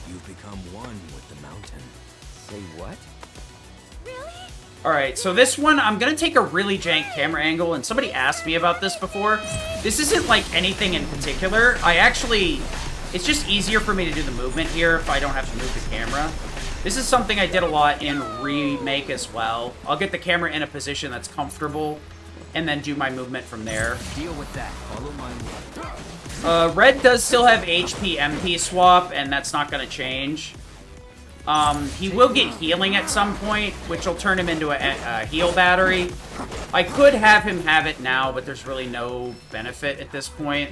You've become one with the mountain. Say what? Alright, so this one, I'm going to take a really jank camera angle, and somebody asked me about this before. This isn't, like, anything in particular. It's just easier for me to do the movement here if I don't have to move the camera. This is something I did a lot in Remake as well. I'll get the camera in a position that's comfortable, and then do my movement from there. Deal with that. Follow my lead. Red does still have HP MP swap, and that's not going to change. He will get healing at some point, which will turn him into a heal battery. I could have him have it now, but there's really no benefit at this point.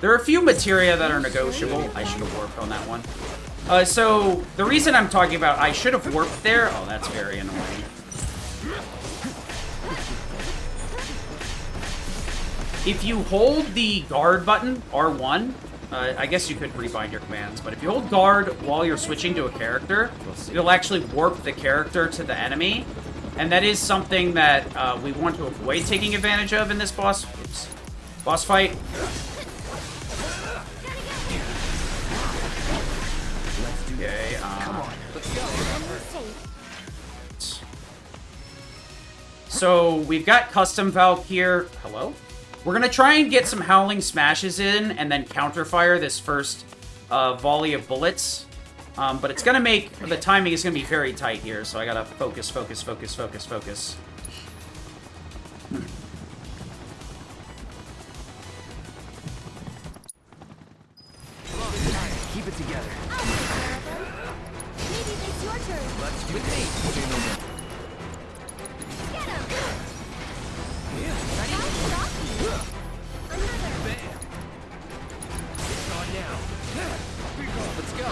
There are a few materia that are negotiable. I should have warped on that one. So, the reason I'm talking about I should have warped there... Oh, that's very annoying. If you hold the guard button, R1... I guess you could rebind your commands, but if you hold guard while you're switching to a character, it'll actually warp the character to the enemy, and that is something that we want to avoid taking advantage of in this boss fight. Okay, Come on, let's go. So we've got custom Valk here. Hello? We're going to try and get some Howling Smashes in and then counterfire this first volley of bullets. But it's going to make... The timing is going to be very tight here, so I got to focus. Keep it together. Maybe it's your turn. Let's do this. Get him! Let's go.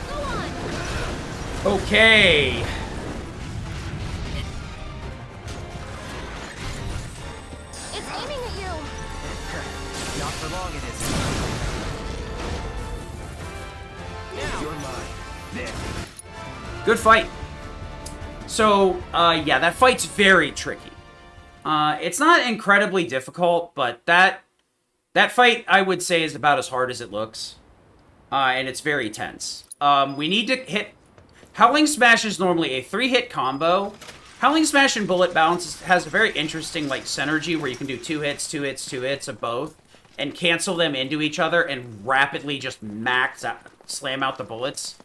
Go on! Okay. It's aiming at you! Not for long it is. You're mine. There. Good fight. So, yeah, that fight's very tricky. It's not incredibly difficult, but that fight, I would say, is about as hard as it looks. And it's very tense. We need to hit... Howling Smash is normally a 3-hit combo. Howling Smash and Bullet Bounce has a very interesting, like, synergy where you can do 2 hits, 2 hits, 2 hits of both, and cancel them into each other and rapidly just slam out the bullets.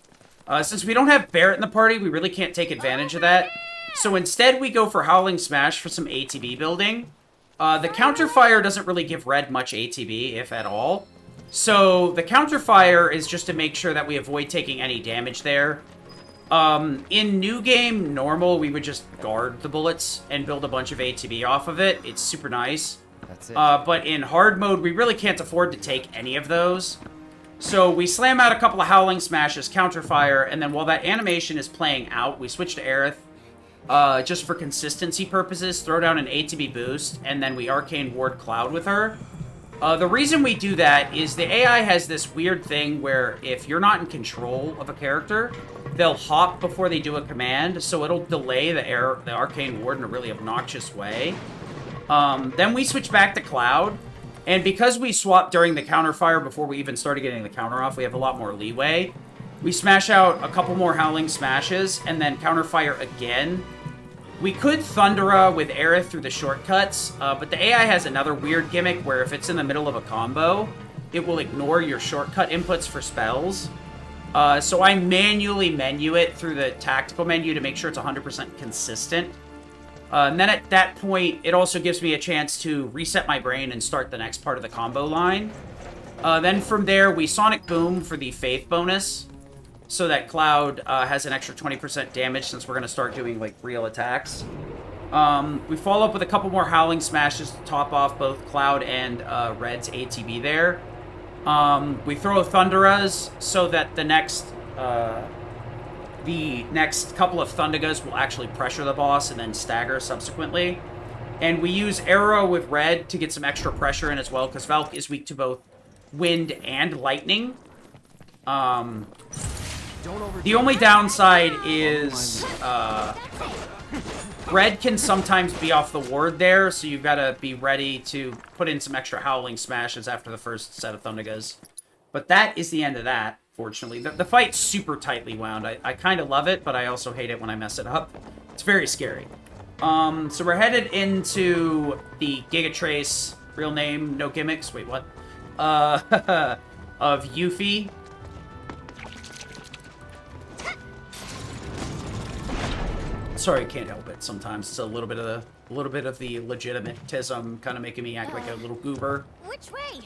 Since we don't have Barret in the party, we really can't take advantage of that. So instead, we go for Howling Smash for some ATB building. The counterfire doesn't really give Red much ATB, if at all. So the counterfire is just to make sure that we avoid taking any damage there. In New Game Normal, we would just guard the bullets and build a bunch of ATB off of it. It's super nice. That's it. But in Hard Mode, we really can't afford to take any of those. So we slam out a couple of Howling Smashes, counterfire, and then while that animation is playing out, we switch to Aerith. Just for consistency purposes, throw down an ATB boost, and then we Arcane Ward Cloud with her. The reason we do that is the AI has this weird thing where if you're not in control of a character, they'll hop before they do a command, so it'll delay the Arcane Ward in a really obnoxious way. Then we switch back to Cloud, and because we swapped during the counterfire before we even started getting the counter off, we have a lot more leeway. We smash out a couple more Howling Smashes, and then counterfire again. We could Thundera with Aerith through the shortcuts, but the AI has another weird gimmick where if it's in the middle of a combo, it will ignore your shortcut inputs for spells. So I manually menu it through the tactical menu to make sure it's 100% consistent. And then at that point, it also gives me a chance to reset my brain and start the next part of the combo line. Then from there, we Sonic Boom for the Faith bonus, so that Cloud has an extra 20% damage since we're going to start doing, like, real attacks. We follow up with a couple more Howling Smashes to top off both Cloud and Red's ATB there. We throw Thunderas so that the next the next couple of Thundagas will actually pressure the boss and then stagger subsequently. And we use Arrow with Red to get some extra pressure in as well, because Valk is weak to both wind and lightning. The only downside is Red can sometimes be off the ward there, so you've got to be ready to put in some extra Howling Smashes after the first set of Thundagas. But that is the end of that, fortunately. The fight's super tightly wound. I kind of love it, but I also hate it when I mess it up. It's very scary. So we're headed into the Gigatrace, real name, no gimmicks, wait, what? Of Yuffie. Sorry, can't help it. Sometimes it's a little bit of the legitimatism kind of making me act like a little goober. Which way?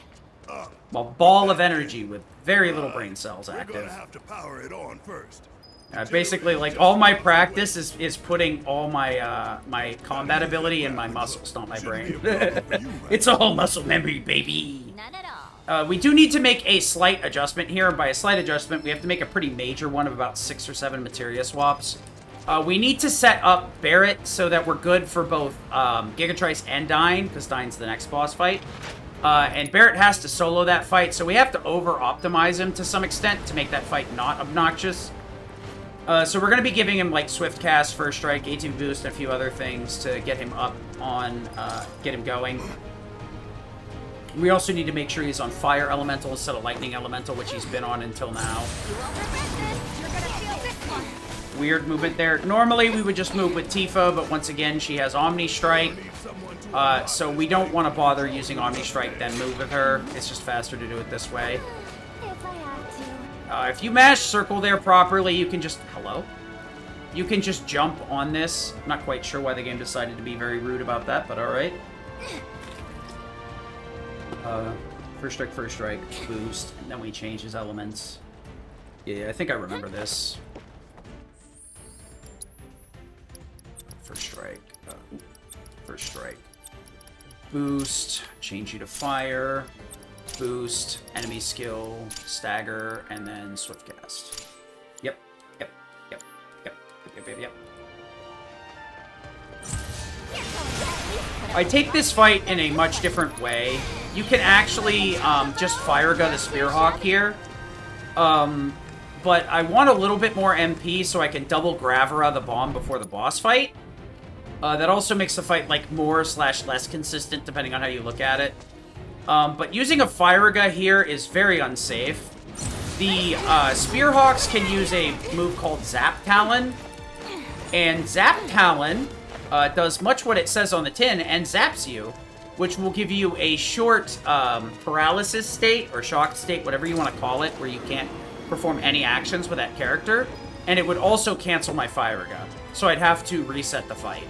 Well, ball of energy with very little brain cells active. We're gonna have to power it on first. Basically, like, all my practice is putting all my my combat ability in my muscles, not my brain. It's all muscle memory, baby. None at all. We do need to make a slight adjustment here. By a slight adjustment, we have to make a pretty major one of about 6 or 7 materia swaps. We need to set up Barret so that we're good for both Gigatrice and Dyne, because Dyne's the next boss fight. And Barret has to solo that fight, so we have to over-optimize him to some extent to make that fight not obnoxious. So we're going to be giving him, like, Swift Cast, First Strike, ATB Boost, and a few other things to get him up on, get him going. We also need to make sure he's on Fire Elemental instead of Lightning Elemental, which he's been on until now. You won't regret this. You're gonna feel this one. Weird movement there. Normally, we would just move with Tifa, but once again, she has Omni Strike. So we don't want to bother using Omni Strike, then move with her. It's just faster to do it this way. If I have to. If you mash circle there properly, you can just... Hello? You can just jump on this. I'm not quite sure why the game decided to be very rude about that, but alright. First strike, boost, and then we change his elements. Yeah, I think I remember this. First strike. Boost, change you to fire, boost, enemy skill, stagger, and then swift cast. Yep. I take this fight in a much different way. You can actually just fire gun the Spearhawk here. But I want a little bit more MP so I can double Gravera the bomb before the boss fight. That also makes the fight, like, more/less consistent, depending on how you look at it. But using a Firaga here is very unsafe. The Spearhawks can use a move called Zap Talon. And Zap Talon does much what it says on the tin and zaps you, which will give you a short paralysis state, or shocked state, whatever you want to call it, where you can't perform any actions with that character. And it would also cancel my Firaga. So I'd have to reset the fight.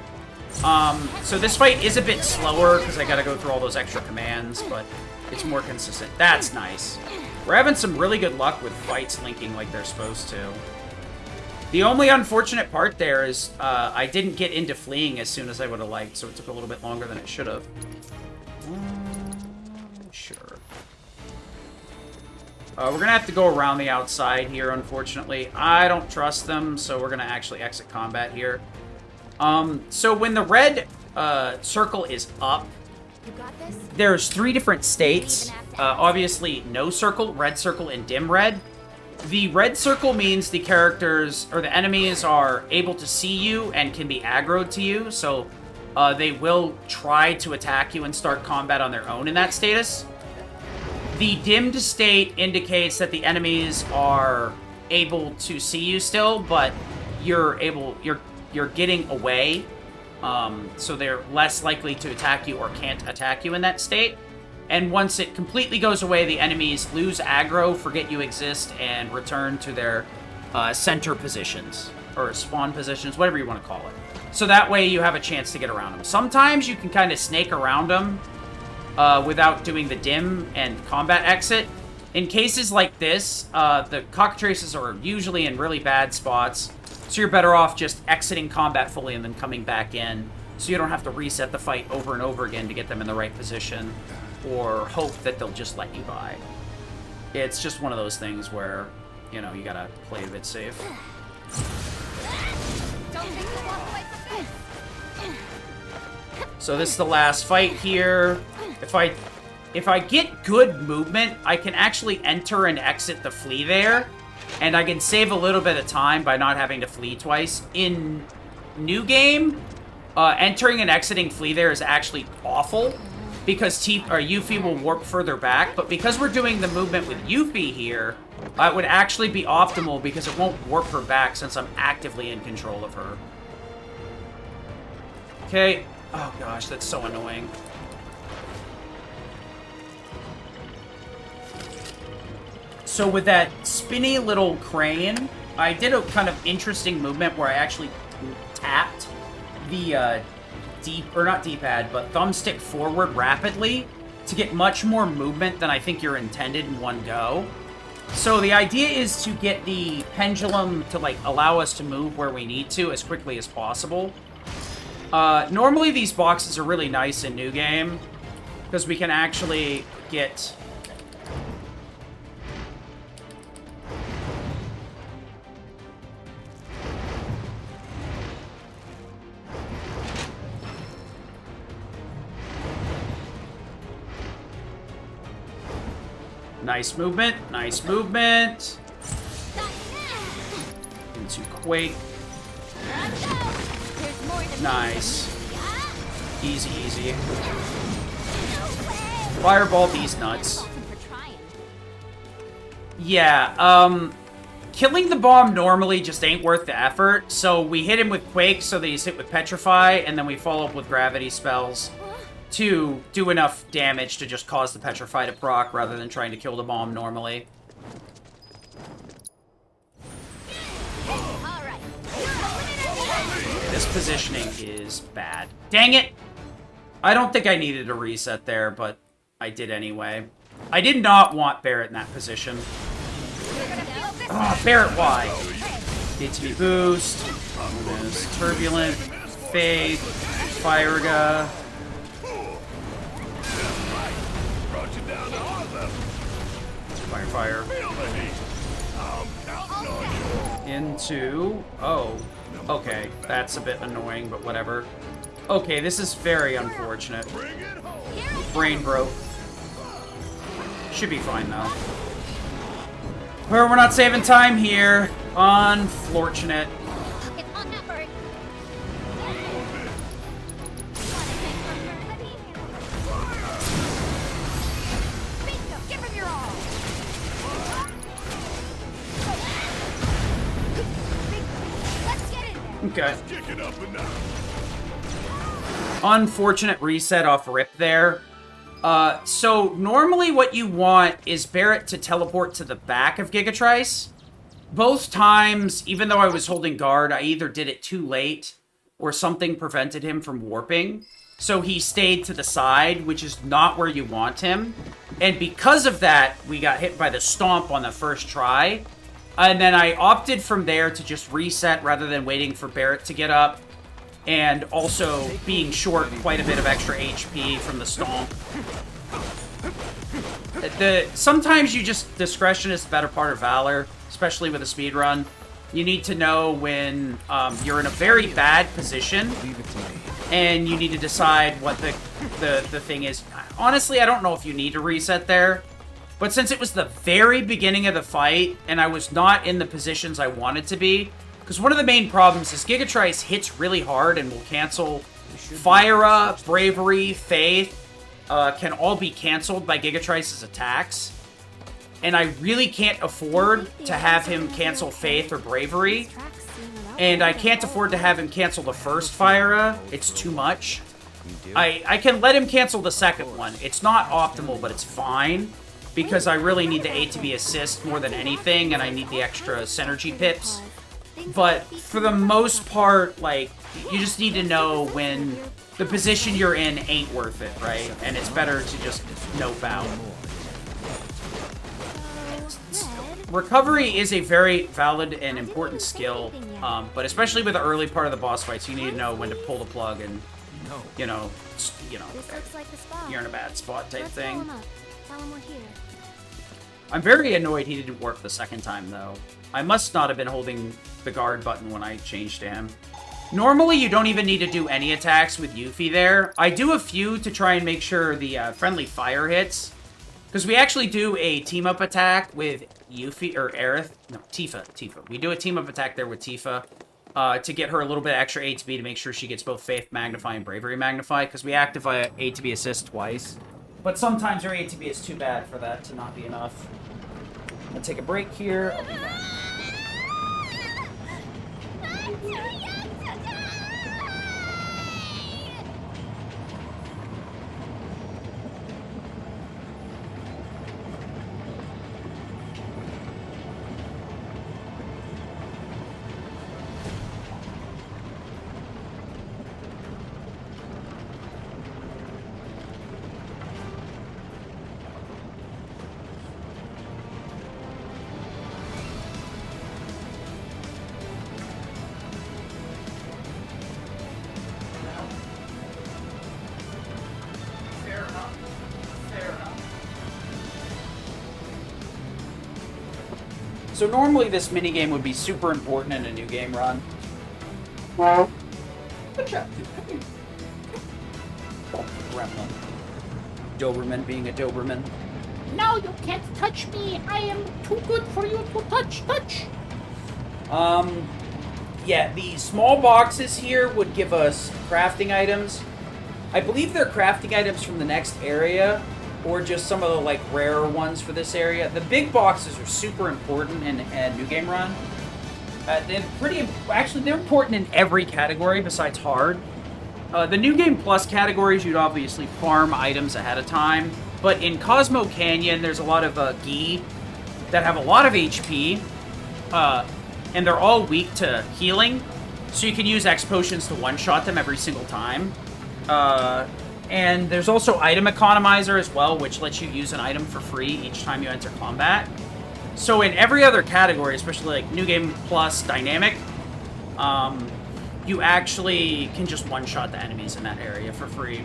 So this fight is a bit slower because I gotta go through all those extra commands, but it's more consistent. That's nice. We're having some really good luck with fights linking like they're supposed to. The only unfortunate part there is I didn't get into fleeing as soon as I would have liked, so it took a little bit longer than it should have. Sure. We're gonna have to go around the outside here, unfortunately. I don't trust them, so we're gonna actually exit combat here. So when the red circle is up, You got this? there's 3 different states. Obviously, no circle, red circle, and dim red. The red circle means the characters, or the enemies, are able to see you and can be aggroed to you, so they will try to attack you and start combat on their own in that status. The dimmed state indicates that the enemies are able to see you still, but you're getting away, so they're less likely to attack you or can't attack you in that state. And once it completely goes away, the enemies lose aggro, forget you exist, and return to their center positions, or spawn positions, whatever you want to call it. So that way you have a chance to get around them. Sometimes you can kind of snake around them without doing the dim and combat exit. In cases like this, the cockatrices are usually in really bad spots, so you're better off just exiting combat fully and then coming back in, so you don't have to reset the fight over and over again to get them in the right position, or hope that they'll just let you by. It's just one of those things where, you know, you gotta play a bit safe. So this is the last fight here. If I get good movement, I can actually enter and exit the flea there. And I can save a little bit of time by not having to flee twice. In new game, entering and exiting flea there is actually awful. Because Yuffie will warp further back. But because we're doing the movement with Yuffie here, it would actually be optimal because it won't warp her back since I'm actively in control of her. Okay. Oh gosh, that's so annoying. So with that spinny little crane, I did a kind of interesting movement where I actually tapped the not D-pad, but thumbstick forward rapidly to get much more movement than I think you're intended in one go. So the idea is to get the pendulum to like allow us to move where we need to as quickly as possible. Normally these boxes are really nice in New Game because we can actually get... Nice movement, nice movement. Into Quake. Nice. Easy, easy. Fireball these nuts. Yeah, killing the bomb normally just ain't worth the effort, so we hit him with Quake so that he's hit with Petrify, and then we follow up with Gravity spells to do enough damage to just cause the Petrify to proc rather than trying to kill the bomb normally. This positioning is bad. Dang it! I don't think I needed a reset there, but I did anyway. I did not want Barret in that position. Oh, Barret, why? HB boost. Turbulent. Fade. Firaga. Fire. Into... Oh. Okay, that's a bit annoying, but whatever. Okay, this is very unfortunate. Brain broke. Should be fine, though. Well, we're not saving time here. Unfortunate. Okay. Unfortunate reset off rip there. So normally what you want is Barret to teleport to the back of Gigatrice. Both times, even though I was holding guard, I either did it too late or something prevented him from warping. So he stayed to the side, which is not where you want him. And because of that, we got hit by the stomp on the first try. And then I opted from there to just reset rather than waiting for Barret to get up. And also being short quite a bit of extra HP from the stomp. Sometimes discretion is the better part of valor, especially with a speedrun. You need to know when you're in a very bad position, and you need to decide what the thing is. Honestly, I don't know if you need to reset there. But since it was the very beginning of the fight, and I was not in the positions I wanted to be, because one of the main problems is Gigatrice hits really hard and will cancel Fyra, Bravery, Faith, can all be canceled by Gigatrice's attacks. And I really can't afford to have him cancel Faith or Bravery. And I can't afford to have him cancel the first Fyra. It's too much. I can let him cancel the second one. It's not optimal, but it's fine. Because I really need the A to B assist more than anything, and I need the extra synergy pips. But for the most part, like, you just need to know when the position you're in ain't worth it, right? And it's better to just nope out. Recovery is a very valid and important skill, but especially with the early part of the boss fights, you need to know when to pull the plug and, you know, you're in a bad spot type thing. I'm very annoyed he didn't work the second time, though. I must not have been holding the guard button when I changed to him. Normally, you don't even need to do any attacks with Yuffie there. I do a few to try and make sure the friendly fire hits. Because we actually do a team-up attack with Yuffie, or Aerith. No, Tifa. We do a team-up attack there with Tifa to get her a little bit extra A to B to make sure she gets both Faith Magnify and Bravery Magnify. Because we activate A to B assist twice. But sometimes her A to B is too bad for that to not be enough. I'm going to take a break here. I'll be back. So normally this minigame would be super important in a new game run. Well, good job. Gremlin. Doberman being a Doberman. No, you can't touch me. I am too good for you to touch. Yeah, the small boxes here would give us crafting items. I believe they're crafting items from the next area, or just some of the, like, rarer ones for this area. The big boxes are super important in a new game run. They're important in every category besides hard. The New Game Plus categories, you'd obviously farm items ahead of time. But in Cosmo Canyon, there's a lot of Gi that have a lot of HP. And they're all weak to healing. So you can use X Potions to one-shot them every single time. And there's also Item Economizer as well, which lets you use an item for free each time you enter combat. So in every other category, especially like New Game Plus Dynamic, you actually can just one-shot the enemies in that area for free.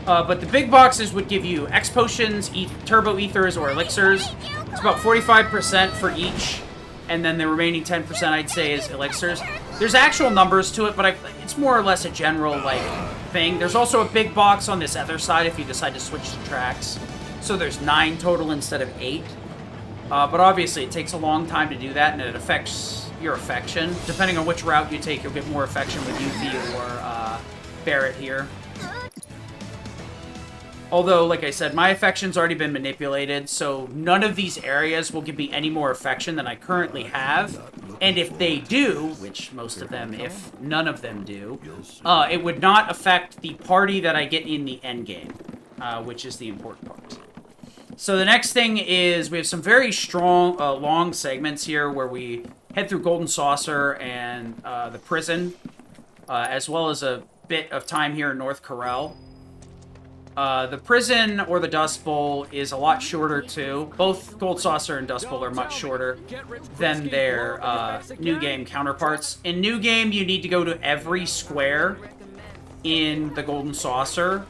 But the big boxes would give you X Potions, Turbo Ethers, or Elixirs. It's about 45% for each, and then the remaining 10% I'd say is Elixirs. There's actual numbers to it, but it's more or less a general, like, thing. There's also a big box on this other side if you decide to switch the tracks. So there's 9 total instead of 8. But obviously it takes a long time to do that, and it affects your affection. Depending on which route you take, you'll get more affection with Yuffie or Barrett here. Although, like I said, my affection's already been manipulated, so none of these areas will give me any more affection than I currently have. And if they do, which most of them, if none of them do, it would not affect the party that I get in the endgame, which is the important part. So the next thing is we have some very strong, long segments here where we head through Golden Saucer and the prison, as well as a bit of time here in North Corel. The prison or the Dust Bowl is a lot shorter too. Both Gold Saucer and Dust Bowl are much shorter than their New Game counterparts. In New Game, you need to go to every square in the Golden Saucer,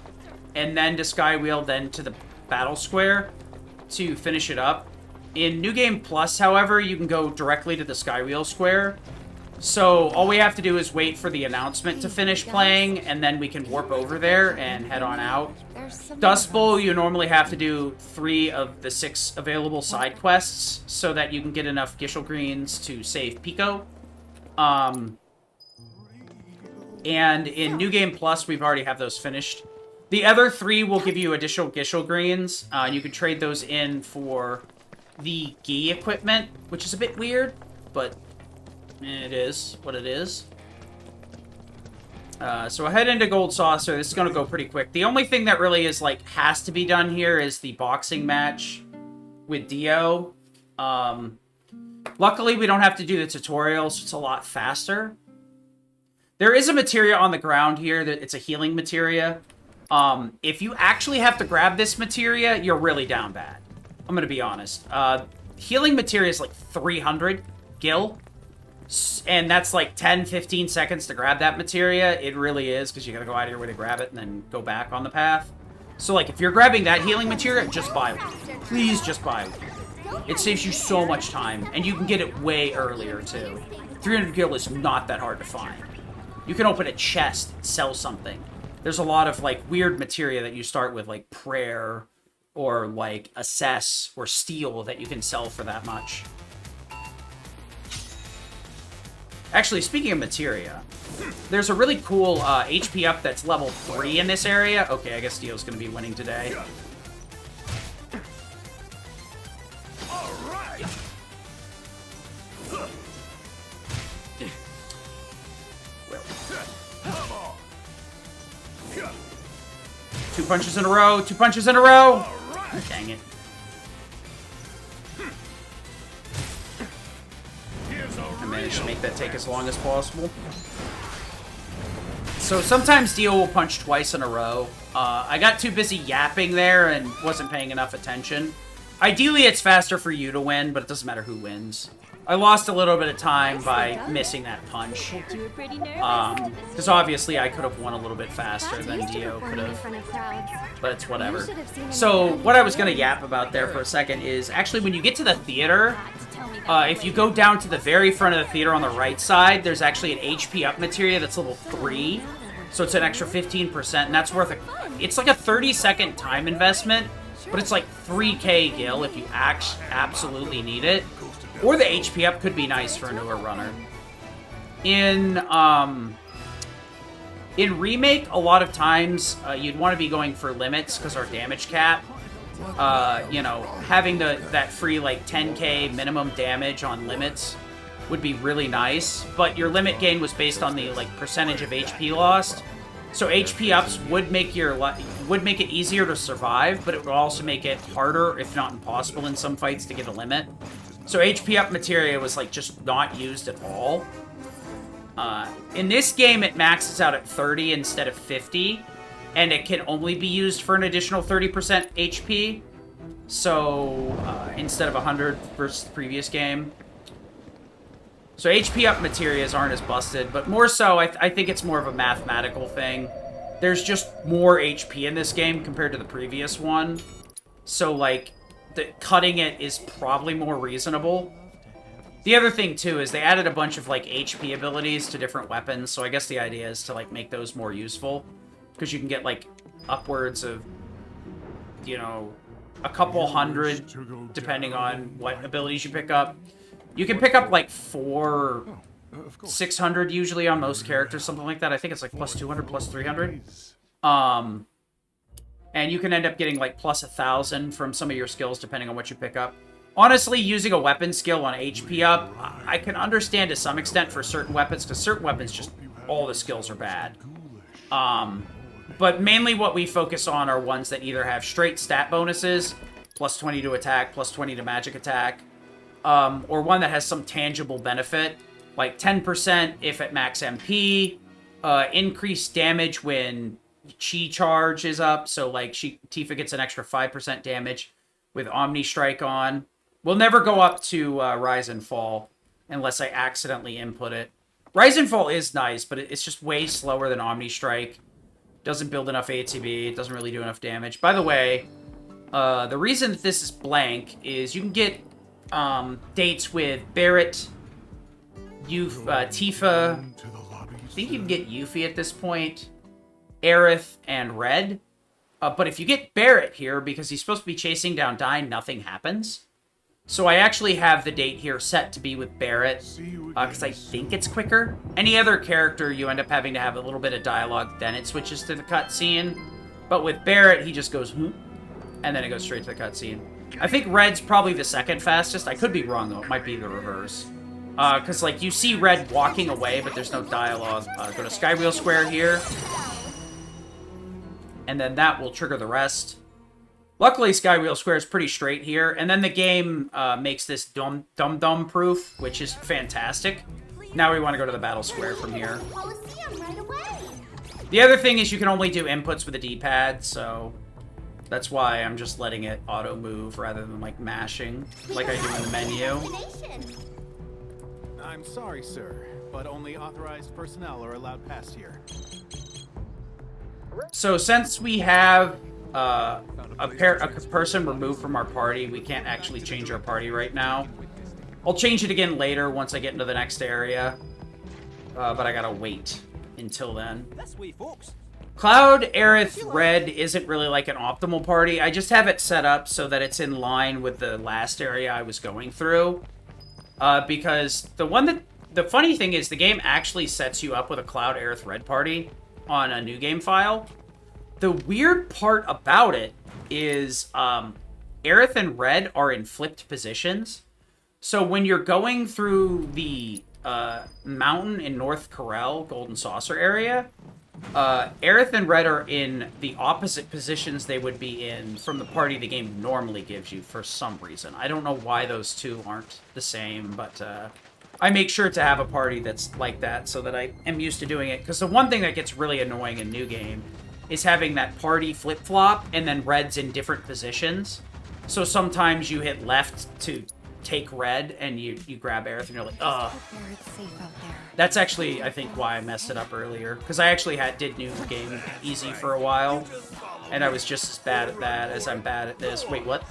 and then to Skywheel, then to the Battle Square to finish it up. In New Game Plus, however, you can go directly to the Skywheel Square. So all we have to do is wait for the announcement to finish playing, and then we can warp over there and head on out. Dust Bowl, you normally have to do 3 of the 6 available side quests so that you can get enough Gishel Greens to save Pico. And in New Game Plus, we've already have those finished. The other 3 will give you additional Gishel Greens. You can trade those in for the Gi equipment, which is a bit weird, but it is what it is. So I head into Gold Saucer. This is going to go pretty quick. The only thing that really is, like, has to be done here is the boxing match with Dio. Luckily, we don't have to do the tutorial, so it's a lot faster. There is a materia on the ground here. That it's a healing materia. If you actually have to grab this materia, you're really down bad. I'm going to be honest. Healing materia is like 300 gil. And that's like 10-15 seconds to grab that materia. It really is, because you gotta go out of your way to grab it and then go back on the path. So, like, if you're grabbing that healing materia, just buy one. Please just buy one. It saves you so much time, and you can get it way earlier, too. 300 gil is not that hard to find. You can open a chest and sell something. There's a lot of, like, weird materia that you start with, like prayer or, like, assess or steel that you can sell for that much. Actually, speaking of materia, there's a really cool HP up that's level 3 in this area. Okay, I guess Steel's going to be winning today. Two punches in a row. 2 punches in a row. Dang it. I managed to make that take as long as possible. So sometimes Dio will punch twice in a row. I got too busy yapping there and wasn't paying enough attention. Ideally, it's faster for you to win, but it doesn't matter who wins. I lost a little bit of time by missing that punch. Because obviously I could have won a little bit faster than Dio could have. But it's whatever. So what I was going to yap about there for a second is actually when you get to the theater, if you go down to the very front of the theater on the right side, there's actually an HP up materia that's level 3. So it's an extra 15%, and that's worth it's like a 30-second time investment, but it's like 3k gil if you absolutely need it. Or the HP up could be nice for a newer runner. In Remake, a lot of times, you'd want to be going for limits, because our damage cap, you know, having that free, like, 10k minimum damage on limits would be really nice, but your limit gain was based on the, like, percentage of HP lost. So HP ups would make it easier to survive, but it would also make it harder, if not impossible, in some fights to get a limit. So HP up materia was, like, just not used at all. In this game, it maxes out at 30 instead of 50, and it can only be used for an additional 30% HP. So, instead of 100 versus the previous game. So HP up materias aren't as busted, but more so, I think it's more of a mathematical thing. There's just more HP in this game compared to the previous one. So, like, cutting it is probably more reasonable. The other thing, too, is they added a bunch of, like, HP abilities to different weapons, so I guess the idea is to, like, make those more useful. Because you can get, like, upwards of, you know, a couple hundred, depending on what abilities you pick up. You can pick up, like, 600 usually on most characters, something like that. I think it's, like, plus 200, plus 300. And you can end up getting, like, plus 1,000 from some of your skills, depending on what you pick up. Honestly, using a weapon skill on HP up, I can understand to some extent for certain weapons, because certain weapons just, all the skills are bad. But mainly what we focus on are ones that either have straight stat bonuses, plus 20 to attack, plus 20 to magic attack, or one that has some tangible benefit, like 10% if at max MP, increased damage when Chi charge is up, so like Tifa gets an extra 5% damage with Omni Strike on. We'll never go up to Rise and Fall unless I accidentally input it. Rise and Fall is nice, but it's just way slower than Omni Strike. Doesn't build enough ATB, it doesn't really do enough damage. By the way, the reason that this is blank is you can get dates with Barrett, Tifa, I think you can get Yuffie at this point, Aerith, and Red. But if you get Barrett here, because he's supposed to be chasing down Dyne, nothing happens. So I actually have the date here set to be with Barrett, because I think it's quicker. Any other character, you end up having to have a little bit of dialogue, then it switches to the cutscene. But with Barrett, he just goes, and then it goes straight to the cutscene. I think Red's probably the second fastest. I could be wrong, though. It might be the reverse. Because, like, you see Red walking away, but there's no dialogue. Go to Skywheel Square here. And then that will trigger the rest. Luckily, Skywheel Square is pretty straight here. And then the game makes this dum-dum proof, which is fantastic. Now we want to go to the Battle Square from here. The other thing is you can only do inputs with a D-pad, so that's why I'm just letting it auto-move rather than, like, mashing, like I do in the menu. I'm sorry, sir, but only authorized personnel are allowed past here. So since we have a person removed from our party, we can't actually change our party right now. I'll change it again later once I get into the next area, but I gotta wait until then. That's we folks. Cloud, Aerith, Red isn't really like an optimal party. I just have it set up so that it's in line with the last area I was going through. Because the funny thing is the game actually sets you up with a Cloud, Aerith, Red party on a new game file. The weird part about it is Aerith and Red are in flipped positions. So when you're going through the mountain in North Corel, Golden Saucer area, Aerith and Red are in the opposite positions they would be in from the party the game normally gives you for some reason. I don't know why those two aren't the same, but I make sure to have a party that's like that so that I am used to doing it. Because the one thing that gets really annoying in New Game is having that party flip-flop and then Red's in different positions. So sometimes you hit left to take Red and you grab Aerith and you're like, ugh. That's actually, I think, why I messed it up earlier. Because I actually did New Game easy for a while. And I was just as bad at that as I'm bad at this. Wait, what?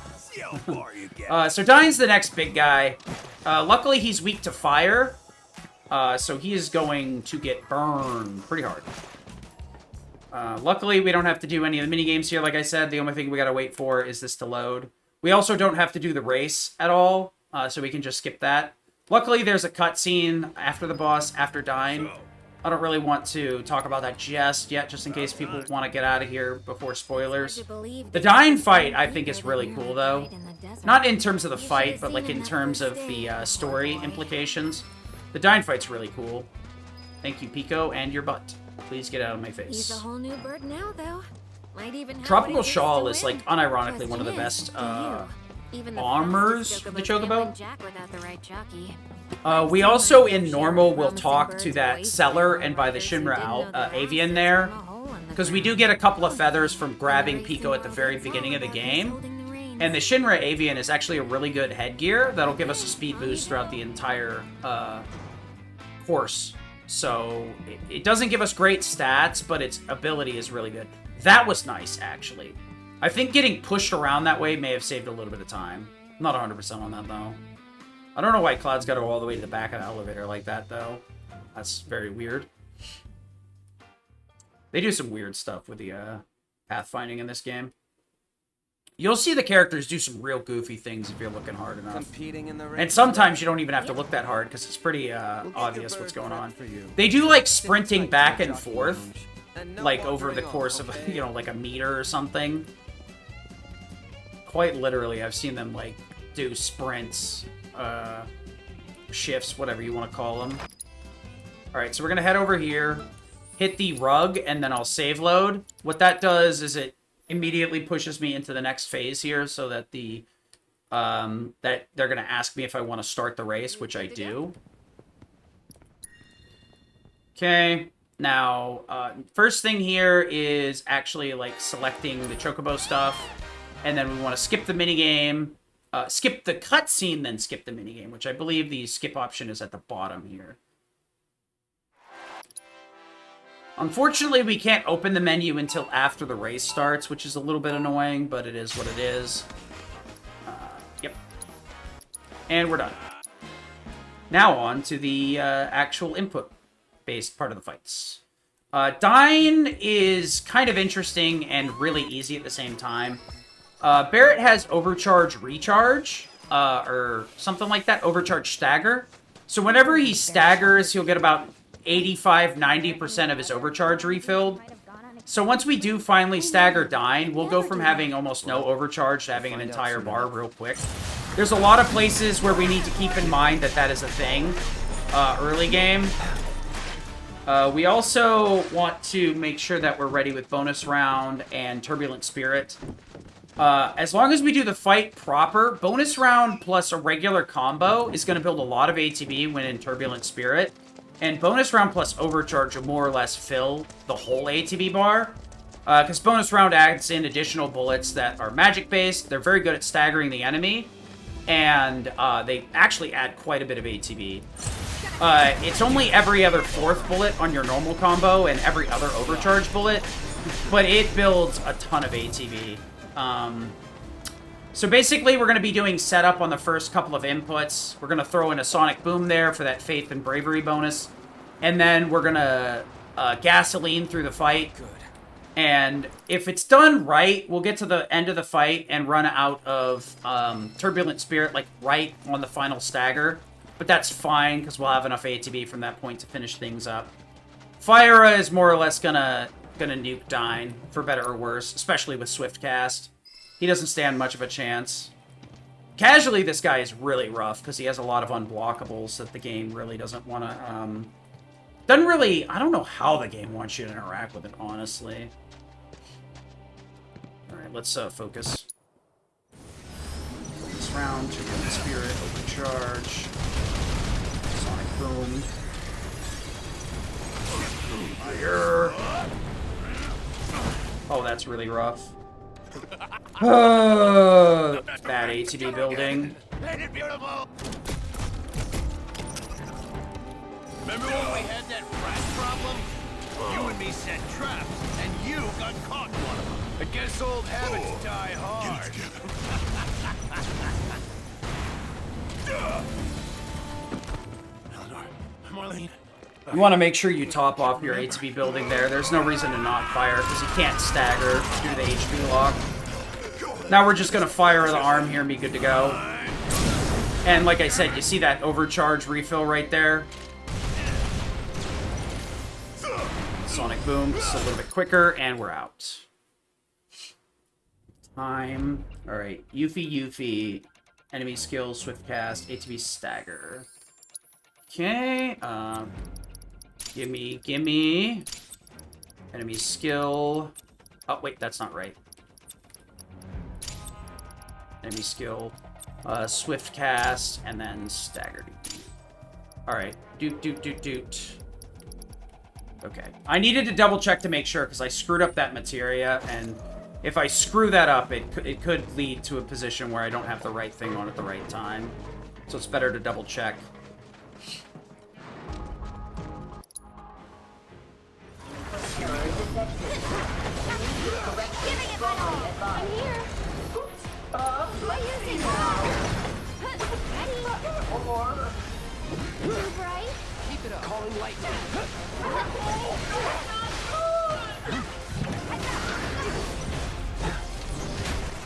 So Dyne's the next big guy. Luckily, he's weak to fire. So he is going to get burned pretty hard. Luckily, we don't have to do any of the minigames here. Like I said, the only thing we gotta wait for is this to load. We also don't have to do the race at all, so we can just skip that. Luckily, there's a cutscene after the boss, after Dyne. I don't really want to talk about that just yet, just in case people want to get out of here before spoilers. The Dyne fight, I think, is really cool, though. Not in terms of the fight, but like in terms of the story implications. The Dyne fight's really cool. Thank you, Pico, and your butt. Please get out of my face. He's a whole new bird now, though. Might even help Tropical when he Shawl gets is, to like, win. unironically one of the Question best Even the armors fastest of the can't Chocobo. win Jack without the right jockey. We also, in normal, will talk to that seller and buy the Shinra avian there. Because we do get a couple of feathers from grabbing Pico at the very beginning of the game. And the Shinra avian is actually a really good headgear that'll give us a speed boost throughout the entire course. So, it doesn't give us great stats, but its ability is really good. That was nice, actually. I think getting pushed around that way may have saved a little bit of time. I'm not 100% on that, though. I don't know why Cloud's got to go all the way to the back of the elevator like that, though. That's very weird. They do some weird stuff with the pathfinding in this game. You'll see the characters do some real goofy things if you're looking hard enough. And sometimes you don't even have to look that hard because it's pretty obvious what's going on. They do like sprinting back and forth, like over the course of, you know, like a meter or something. Quite literally, I've seen them like do sprints, shifts, whatever you want to call them. All right, so we're gonna head over here, hit the rug, and then I'll save load. What that does is it immediately pushes me into the next phase here, so that the that they're gonna ask me if I want to start the race, which I do. Okay, now first thing here is actually like selecting the Chocobo stuff, and then we want to skip the minigame, skip the cutscene, then skip the minigame, which I believe the skip option is at the bottom here. Unfortunately, we can't open the menu until after the race starts, which is a little bit annoying, but it is what it is. Yep. And we're done. Now on to the actual input-based part of the fights. Dyne is kind of interesting and really easy at the same time. Barret has Overcharge Recharge, or something like that, Overcharge Stagger. So whenever he staggers, he'll get about 85-90% of his overcharge refilled. So once we do finally stagger Dyne, we'll go from having almost no overcharge to having an entire bar real quick. There's a lot of places where we need to keep in mind that that is a thing early game. We also want to make sure that we're ready with Bonus Round and Turbulent Spirit. As long as we do the fight proper, Bonus Round plus a regular combo is going to build a lot of ATB when in Turbulent Spirit. And Bonus Round plus Overcharge will more or less fill the whole ATB bar. Because Bonus Round adds in additional bullets that are magic-based. They're very good at staggering the enemy. And they actually add quite a bit of ATB. It's only every other fourth bullet on your normal combo and every other Overcharge bullet. But it builds a ton of ATB. So basically, we're going to be doing setup on the first couple of inputs. We're going to throw in a Sonic Boom there for that Faith and Bravery bonus. And then we're going to gasoline through the fight. Good. And if it's done right, we'll get to the end of the fight and run out of Turbulent Spirit, like, right on the final stagger. But that's fine, because we'll have enough ATB from that point to finish things up. Fyra is more or less gonna nuke Dyne, for better or worse, especially with Swift Cast. He doesn't stand much of a chance. Casually, this guy is really rough, because he has a lot of unblockables that the game really doesn't want to, doesn't really... I don't know how the game wants you to interact with it, honestly. Alright, let's focus. This round, Turbulent Spirit, Overcharge. Sonic Boom. Fire. Oh, that's really rough. Bad ATB building. Remember when we had that rat problem? You and me set traps, and you got caught in one of them. I guess old habits die hard. Eleanor, Marlene. You want to make sure you top off your ATB building there. There's no reason to not fire, because you can't stagger due to the HP lock. Now we're just going to fire the arm here and be good to go. And like I said, you see that overcharge refill right there? Sonic Boom, just a little bit quicker, and we're out. Time. Alright, Yuffie. Enemy skills, Swift Cast, ATB stagger. Okay, gimme. Enemy skill. Oh, wait, that's not right. Enemy skill. Swift Cast, and then stagger. Alright, doot. Okay. I needed to double check to make sure, because I screwed up that materia, and if I screw that up, it could lead to a position where I don't have the right thing on at the right time. So it's better to double check. Keep it up. Calling lightning.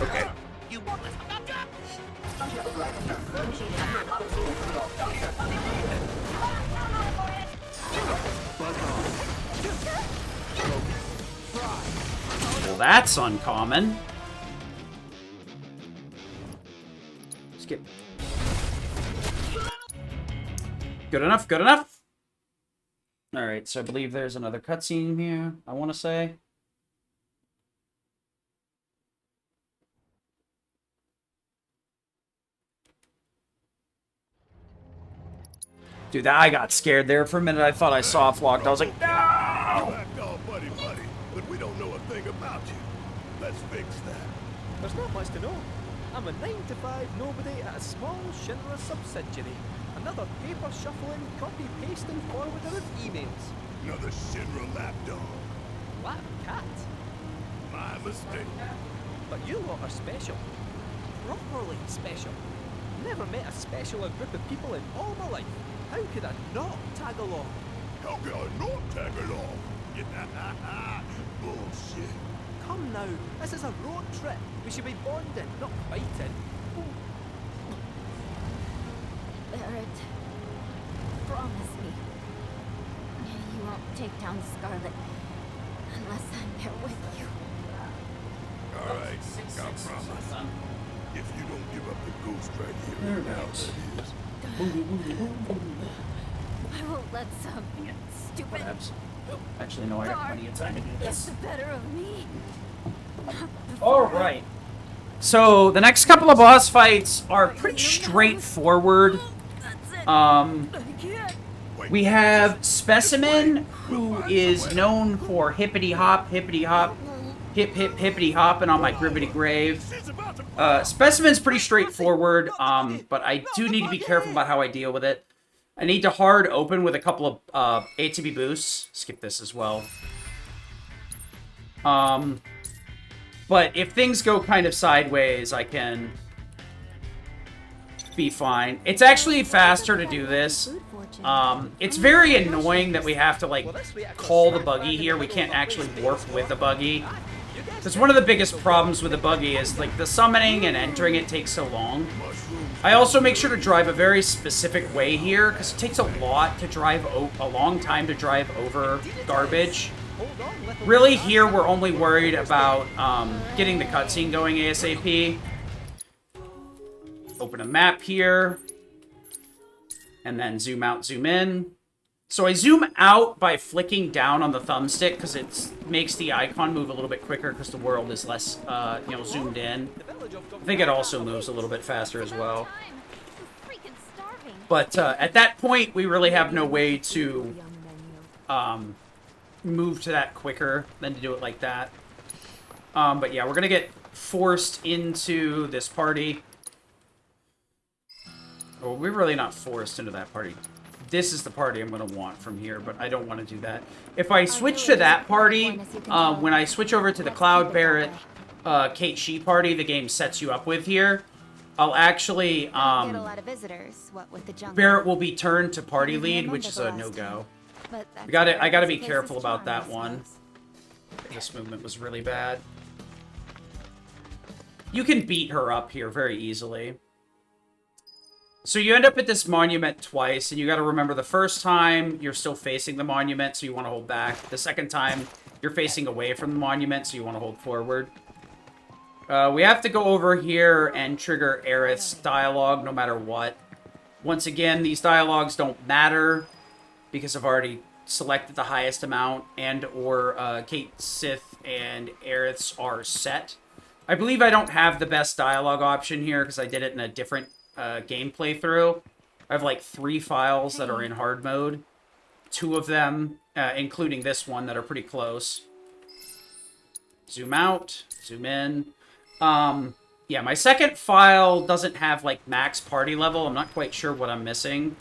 Okay. You want this? Well, that's uncommon. Skip. Good enough. Alright, so I believe there's another cutscene here, I want to say. Dude, I got scared there for a minute. I thought I soft locked. I was like, no! Back off, buddy, but we don't know a thing about you. Let's fix that. There's not much to know. I'm a 9-to-5 nobody at a small Shinra subsidiary. Another paper-shuffling, copy-pasting forwarder of emails. Another Shinra lapdog. Lap cat. My mistake. But you lot are special. Properly special. Never met a specialer group of people in all my life. How could I not tag along? How could I not tag along? Bullshit. Come now, this is a road trip. We should be bonding, not fighting. Barrett, promise me you won't take down Scarlet unless I'm there with you. All right, I promise. If you don't give up the ghost right here and now, that is. I won't let some stupid Actually, no, I got plenty of time to do this. get the better of me. Alright. So, the next couple of boss fights are pretty straightforward. We have Specimen, who is known for hippity hop, hip hippity hopping on my gribbity grave. Specimen's pretty straightforward, but I do need to be careful about how I deal with it. I need to hard open with a couple of ATB boosts. Skip this as well. But if things go kind of sideways, I can be fine. It's actually faster to do this It's very annoying that we have to, like, call the buggy here. We can't actually warp with the buggy. Because one of the biggest problems with the buggy is, like, the summoning and entering it takes so long. I also make sure to drive a very specific way here, because it takes a lot to drive, a long time to drive over garbage. Really, here, we're only worried about getting the cutscene going ASAP. Open a map here. And then zoom out, zoom in. So I zoom out by flicking down on the thumbstick because it makes the icon move a little bit quicker because the world is less, you know, zoomed in. I think it also moves a little bit faster as well. But at that point, we really have no way to move to that quicker than to do it like that. But yeah, we're going to get forced into this party. Oh, we're really not forced into that party. This is the party I'm going to want from here, but I don't want to do that. If I switch to that party, when I switch over to the Cloud Barrett, Kate Shee party the game sets you up with here, I'll actually, Barrett will be turned to party lead, which is a no-go. I gotta be careful about that one. This movement was really bad. You can beat her up here very easily. So you end up at this monument twice, and you got to remember the first time you're still facing the monument, so you want to hold back. The second time you're facing away from the monument, so you want to hold forward. We have to go over here and trigger Aerith's dialogue no matter what. Once again, these dialogues don't matter because I've already selected the highest amount, and or Kate Sith and Aerith's are set. I believe I don't have the best dialogue option here because I did it in a different game playthrough. I have like 3 files that are in hard mode. 2 of them, including this one, that are pretty close. Zoom out, zoom in. Yeah, my second file doesn't have like max party level. I'm not quite sure what I'm missing.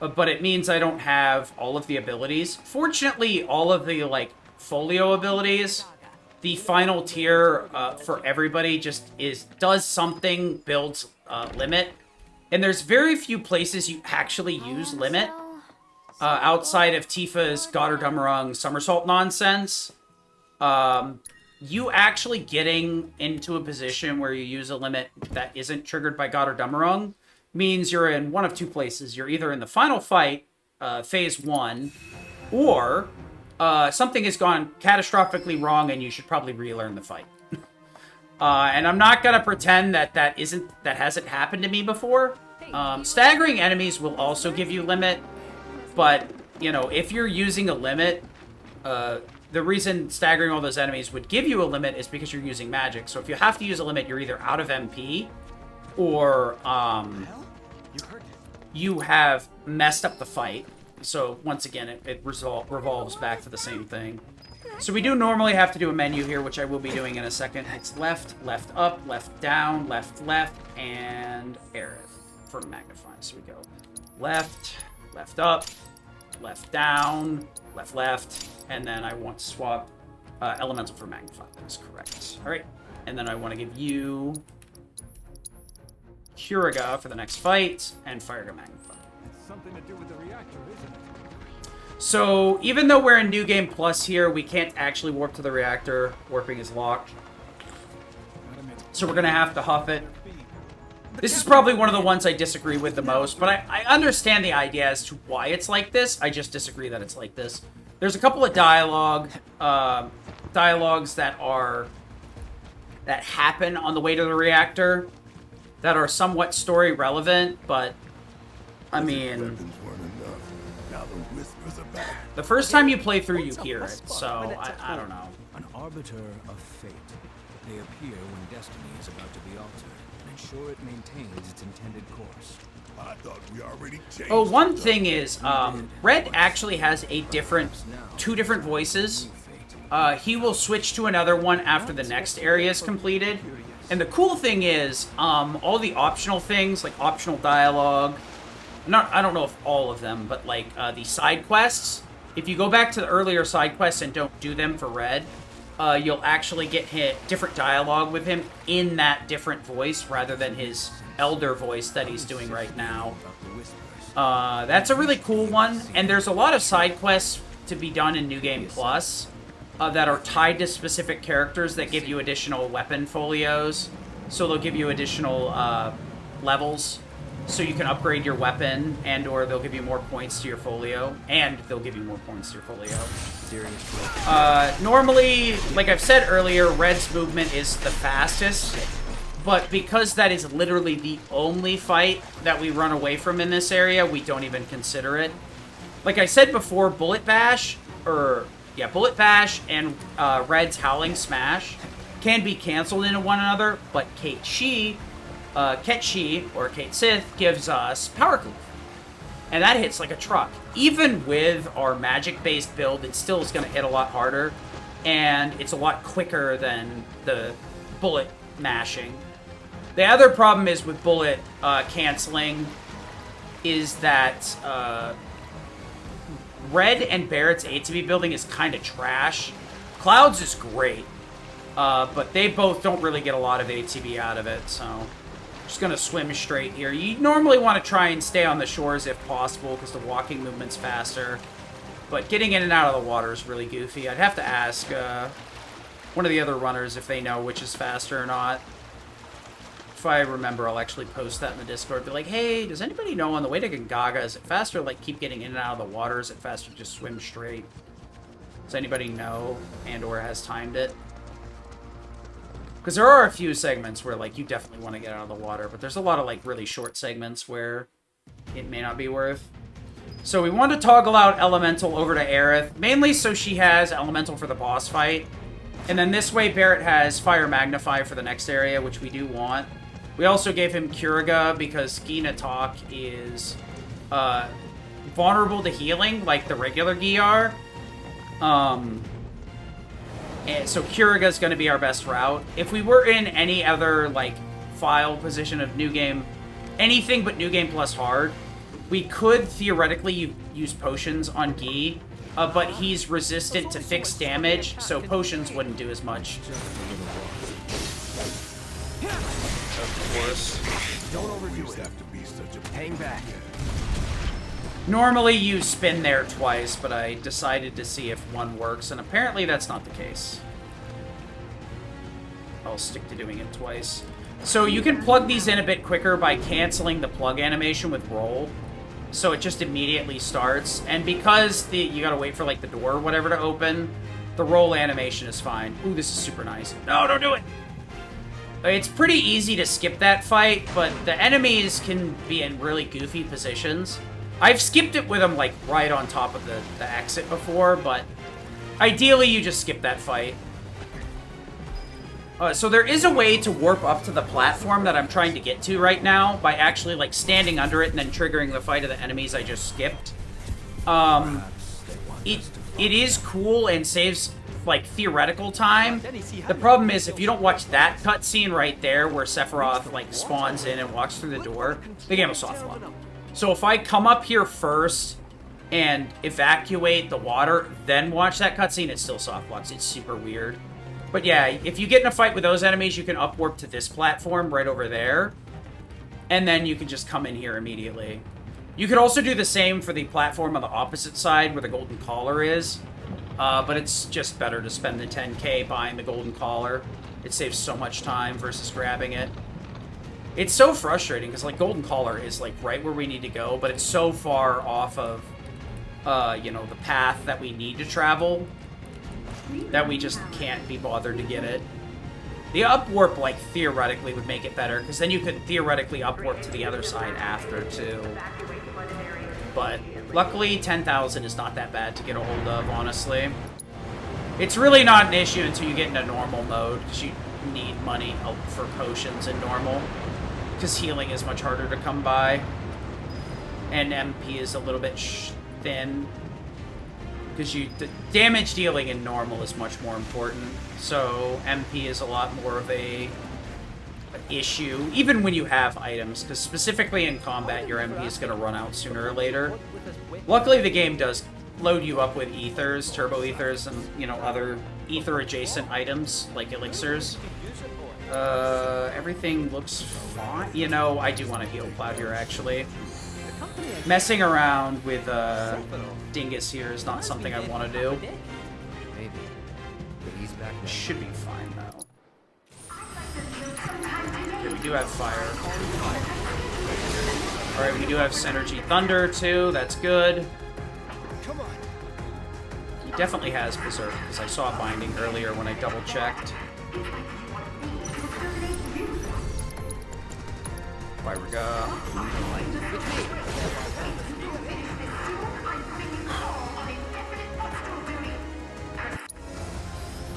But it means I don't have all of the abilities. Fortunately, all of the like folio abilities, the final tier for everybody just does something, builds limit. And there's very few places you actually use limit outside of Tifa's Gotterdammerung somersault nonsense. You actually getting into a position where you use a limit that isn't triggered by Gotterdammerung means you're in one of 2 places. You're either in the final fight, phase 1, or something has gone catastrophically wrong and you should probably relearn the fight. And I'm not gonna pretend that that hasn't happened to me before. Staggering enemies will also give you limit, but you know, if you're using a limit, the reason staggering all those enemies would give you a limit is because you're using magic. So if you have to use a limit, you're either out of MP or you have messed up the fight. So once again, it revolves back to the same thing. So we do normally have to do a menu here, which I will be doing in a second. It's left, left up, left down, left, and Aerith for magnify. So we go left, left up, left down, left, and then I want to swap elemental for magnify. That's correct. All right, and then I want to give you Curiga for the next fight, and Firega magnify. It's something to do with the reactor, isn't it? So, even though we're in New Game Plus here, we can't actually warp to the reactor. Warping is locked. So we're going to have to huff it. This is probably one of the ones I disagree with the most, but I understand the idea as to why it's like this. I just disagree that it's like this. There's a couple of dialogues that happen on the way to the reactor that are somewhat story relevant, but I mean, the first time you play through, you hear it, so I don't know. An arbiter of fate. They appear when destiny is about to be altered and ensure it maintains its intended course. I thought we already changed. Oh, one thing is, Red actually has a two different voices. He will switch to another one after the next area is completed. And the cool thing is, all the optional things, like optional dialogue, I don't know if all of them, but like the side quests, if you go back to the earlier side quests and don't do them for Red, you'll actually get different dialogue with him in that different voice rather than his elder voice that he's doing right now. That's a really cool one, and there's a lot of side quests to be done in New Game Plus that are tied to specific characters that give you additional weapon folios. So they'll give you additional levels, so you can upgrade your weapon, and or they'll give you more points to your folio, and they'll give you more points to your folio. Normally, like I've said earlier, Red's movement is the fastest, but because that is literally the only fight that we run away from in this area, we don't even consider it. Like I said before, Bullet Bash and Red's Howling Smash can be canceled into one another, but Ket Shi, or Kate Sith, gives us Power Cleave. And that hits like a truck. Even with our magic-based build, it still is going to hit a lot harder, and it's a lot quicker than the bullet mashing. The other problem is with bullet canceling is that Red and Barrett's ATB building is kind of trash. Cloud's is great, but they both don't really get a lot of ATB out of it, so just gonna swim straight here. You normally want to try and stay on the shores if possible, because the walking movement's faster, but getting in and out of the water is really goofy. I'd have to ask one of the other runners if they know which is faster or not. If I remember, I'll actually post that in the Discord. Be like, hey, does anybody know on the way to Gongaga, is it faster to like keep getting in and out of the water? Is it faster to just swim straight? Does anybody know and or has timed it? Because there are a few segments where like you definitely want to get out of the water, but there's a lot of like really short segments where it may not be worth. So we want to toggle out Elemental over to Aerith, mainly so she has Elemental for the boss fight. And then this way Barrett has Fire Magnify for the next area, which we do want. We also gave him Curaga because Gina Talk is vulnerable to healing, like the regular Gi are. And so Curaga is going to be our best route. If we were in any other like file position of New Game, anything but New Game Plus Hard, we could theoretically use potions on Gi, but he's resistant to fixed damage, so potions wouldn't do as much. Of course. Don't overdo it. Have to be such a hang back. Normally you spin there twice, but I decided to see if one works, and apparently that's not the case. I'll stick to doing it twice. So you can plug these in a bit quicker by canceling the plug animation with roll. So it just immediately starts, and because you gotta wait for like the door or whatever to open, the roll animation is fine. Ooh, this is super nice. No, don't do it! It's pretty easy to skip that fight, but the enemies can be in really goofy positions. I've skipped it with them, like, right on top of the exit before, but ideally you just skip that fight. So there is a way to warp up to the platform that I'm trying to get to right now by actually, like, standing under it and then triggering the fight of the enemies I just skipped. It is cool and saves, like, theoretical time. The problem is, if you don't watch that cutscene right there where Sephiroth, like, spawns in and walks through the door, the game will soft lock. So if I come up here first and evacuate the water, then watch that cutscene, it still soft locks. It's super weird. But yeah, if you get in a fight with those enemies, you can up warp to this platform right over there. And then you can just come in here immediately. You could also do the same for the platform on the opposite side where the golden collar is. But it's just better to spend the 10k buying the golden collar. It saves so much time versus grabbing it. It's so frustrating because, like, golden collar is, like, right where we need to go, but it's so far off of, you know, the path that we need to travel that we just can't be bothered to get it. The up warp, like, theoretically would make it better, because then you could theoretically up warp to the other side after, too. But luckily, 10,000 is not that bad to get a hold of, honestly. It's really not an issue until you get into normal mode, because you need money for potions in normal. Because healing is much harder to come by. And MP is a little bit thin. Because the damage dealing in normal is much more important. So MP is a lot more of an issue, even when you have items. Because specifically in combat, your MP is going to run out sooner or later. Luckily, the game does load you up with ethers, turbo ethers, and, you know, other ether-adjacent items, like elixirs. Everything looks fine. You know, I do want to heal Cloud here, actually. Messing around with Dingus here is not something I want to do. Maybe. But he's back now. Should be fine, though. Okay, we do have fire. Alright, we do have Synergy Thunder, too. That's good. Come on. He definitely has Berserk, because I saw Binding earlier when I double-checked. Fire.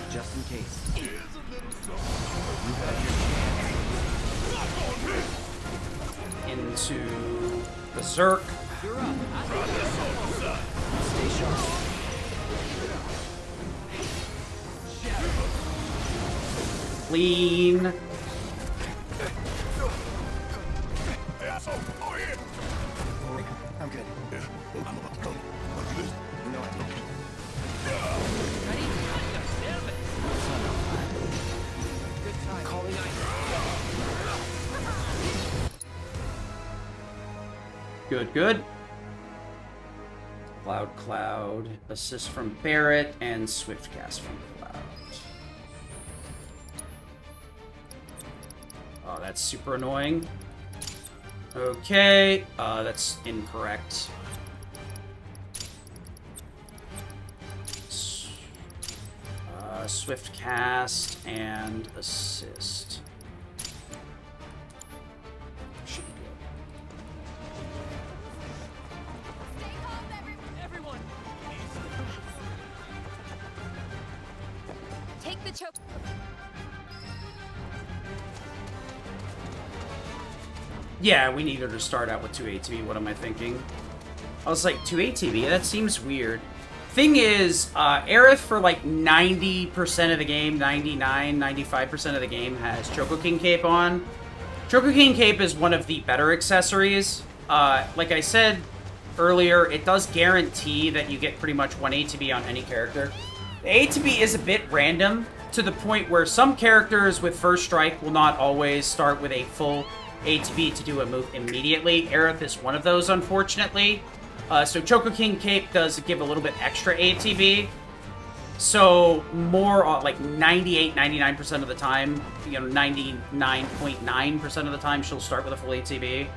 Just in case. Into Berserk. Stay sharp. Clean. I'm good. No idea. Good, good. Cloud. Assist from Barret, and Swift Cast from Cloud. Oh, that's super annoying. Okay, that's incorrect. Swift Cast and Assist. Should be good. Everyone! Take the choke. Yeah, we need her to start out with 2 ATB. What am I thinking? I was like, 2 ATB? That seems weird. Thing is, Aerith for like 90% of the game, 99, 95% of the game has Choco King Cape on. Choco King Cape is one of the better accessories. Like I said earlier, it does guarantee that you get pretty much 1 ATB on any character. The ATB is a bit random, to the point where some characters with First Strike will not always start with a full ATB to do a move immediately. Aerith is one of those, unfortunately. So Choco King Cape does give a little bit extra ATB. So more like 98, 99% of the time, 99.9% of the time, she'll start with a full ATB.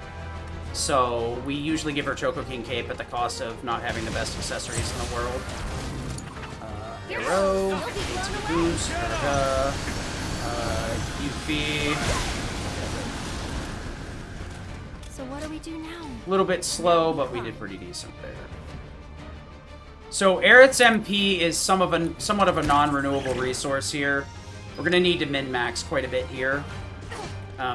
So we usually give her Choco King Cape at the cost of not having the best accessories in the world. Arrow, ATB boost, Yuffie. So what do we do now? A little bit slow, but we did pretty decent there. So Aerith's MP is somewhat of a non-renewable resource here. We're going to need to min-max quite a bit here.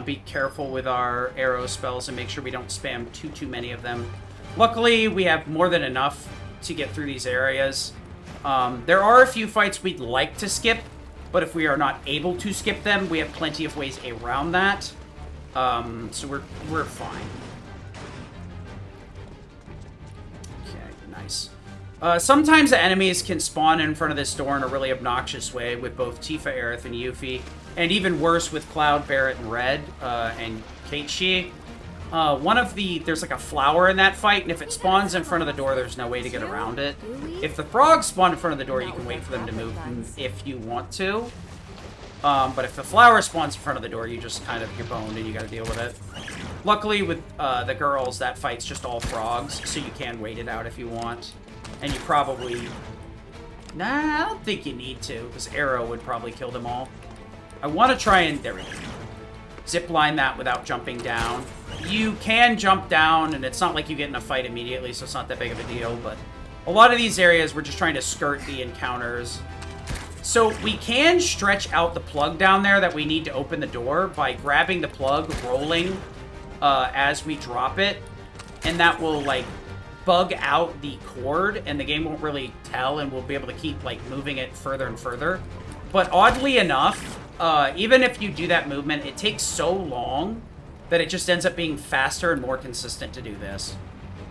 Be careful with our arrow spells and make sure we don't spam too many of them. Luckily, we have more than enough to get through these areas. There are a few fights we'd like to skip, but if we are not able to skip them, we have plenty of ways around that. So we're fine. Okay, nice. Sometimes the enemies can spawn in front of this door in a really obnoxious way with both Tifa, Aerith, and Yuffie, and even worse with Cloud, Barret, and Red, and Kate. There's like a flower in that fight, and if it spawns in front of the door, there's no way to get around it. If the frogs spawn in front of the door, you can wait for them to move if you want to. But if the flower spawns in front of the door, you're boned and you gotta deal with it. Luckily, with the girls, that fight's just all frogs, so you can wait it out if you want. And you probably... Nah, I don't think you need to, because Arrow would probably kill them all. I want to try and... There we go. Zipline that without jumping down. You can jump down, and it's not like you get in a fight immediately, so it's not that big of a deal, but a lot of these areas, we're just trying to skirt the encounters. So we can stretch out the plug down there that we need to open the door by grabbing the plug, rolling as we drop it, and that will, like, bug out the cord, and the game won't really tell, and we'll be able to keep, like, moving it further and further. But oddly enough, even if you do that movement, it takes so long that it just ends up being faster and more consistent to do this.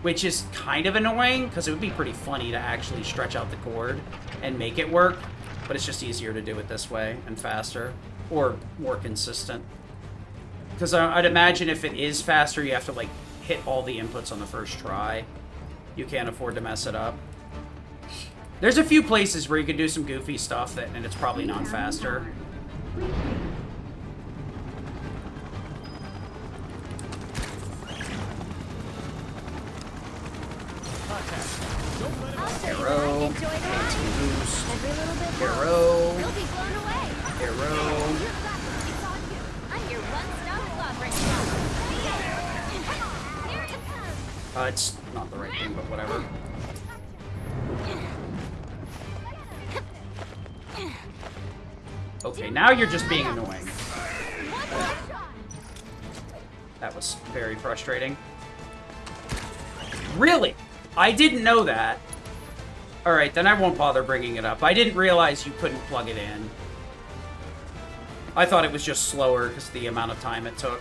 Which is kind of annoying, because it would be pretty funny to actually stretch out the cord and make it work. But it's just easier to do it this way, and faster, or more consistent. Because I'd imagine if it is faster, you have to, like, hit all the inputs on the first try. You can't afford to mess it up. There's a few places where you can do some goofy stuff, and it's probably not faster. Arrow. Boost. Arrow. Arrow. I'm your one-stop club right now. It's not the right thing, but whatever. Okay, now you're just being annoying. That was very frustrating. Really? I didn't know that. Alright, then I won't bother bringing it up. I didn't realize you couldn't plug it in. I thought it was just slower because of the amount of time it took.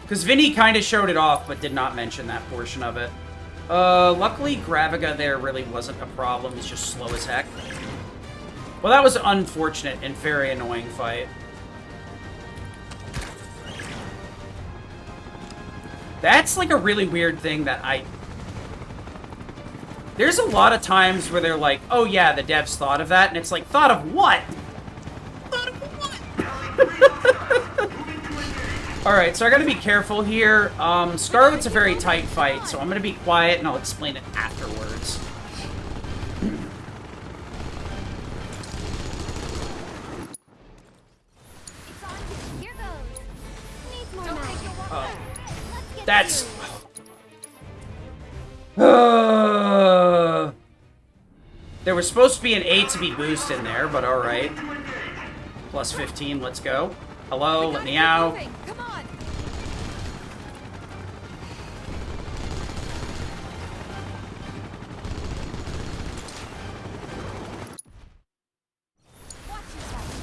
Because Vinny kind of showed it off, but did not mention that portion of it. Luckily, Graviga there really wasn't a problem. It's just slow as heck. Well, that was an unfortunate and very annoying fight. That's like a really weird thing that There's a lot of times where they're like, oh yeah, the devs thought of that, and it's like, thought of what? Thought of what? Alright, so I gotta be careful here. Scarlet's a very tight fight, so I'm gonna be quiet and I'll explain it afterwards. That's... There was supposed to be an A to B boost in there, but alright. Plus 15, let's go. Hello, let me out. Come on.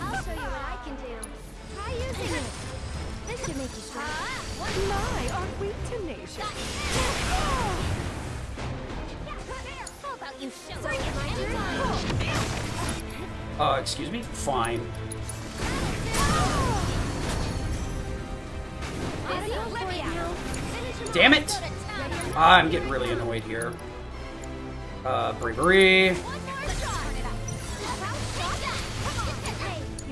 I'll show you what I can do. Try using it. This should make you strong. My, aren't we tenacious? How about you show me my Excuse me? Fine. Damn it! I'm getting really annoyed here. Bravery. You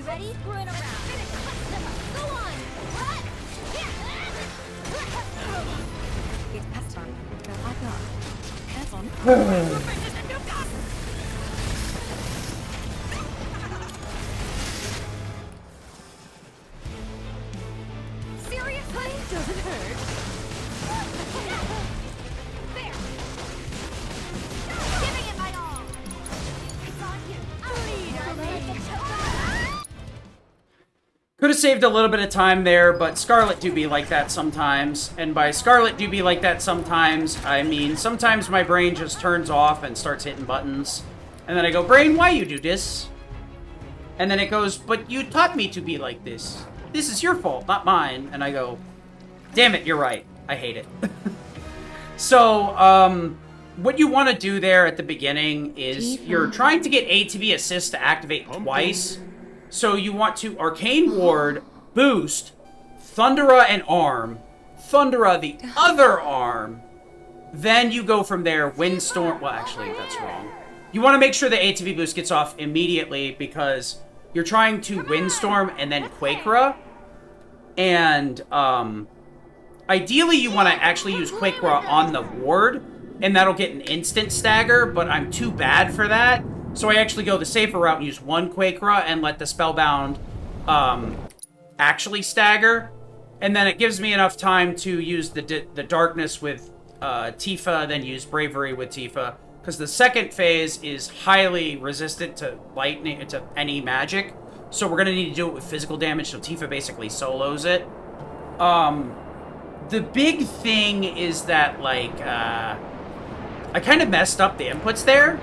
ready? Run around. Go on. It's past time. I got. Hands on. Seriously? Doesn't hurt. There. Giving it my all. It's on you. Could have saved a little bit of time there, but Scarlet do be like that sometimes. And by Scarlet do be like that sometimes, I mean sometimes my brain just turns off and starts hitting buttons. And then I go, brain, why you do this? And then it goes, but you taught me to be like this. This is your fault, not mine. And I go, damn it, you're right. I hate it. So, what you want to do there at the beginning is you're trying to get A to B assist to activate twice. So you want to Arcane Ward, Boost, Thundera and Arm, Thundera the other arm, then you go from there, Windstorm. Well, actually, that's wrong. You want to make sure the A to B boost gets off immediately because you're trying to Windstorm and then Quakera. And, ideally you want to actually use Quakera on the ward, and that'll get an instant stagger, but I'm too bad for that. So I actually go the safer route and use one Quakera and let the Spellbound, actually stagger. And then it gives me enough time to use the Darkness with, Tifa, then use Bravery with Tifa. Because the second phase is highly resistant to lightning, to any magic. So we're going to need to do it with physical damage, so Tifa basically solos it. The big thing is that, like, I kind of messed up the inputs there.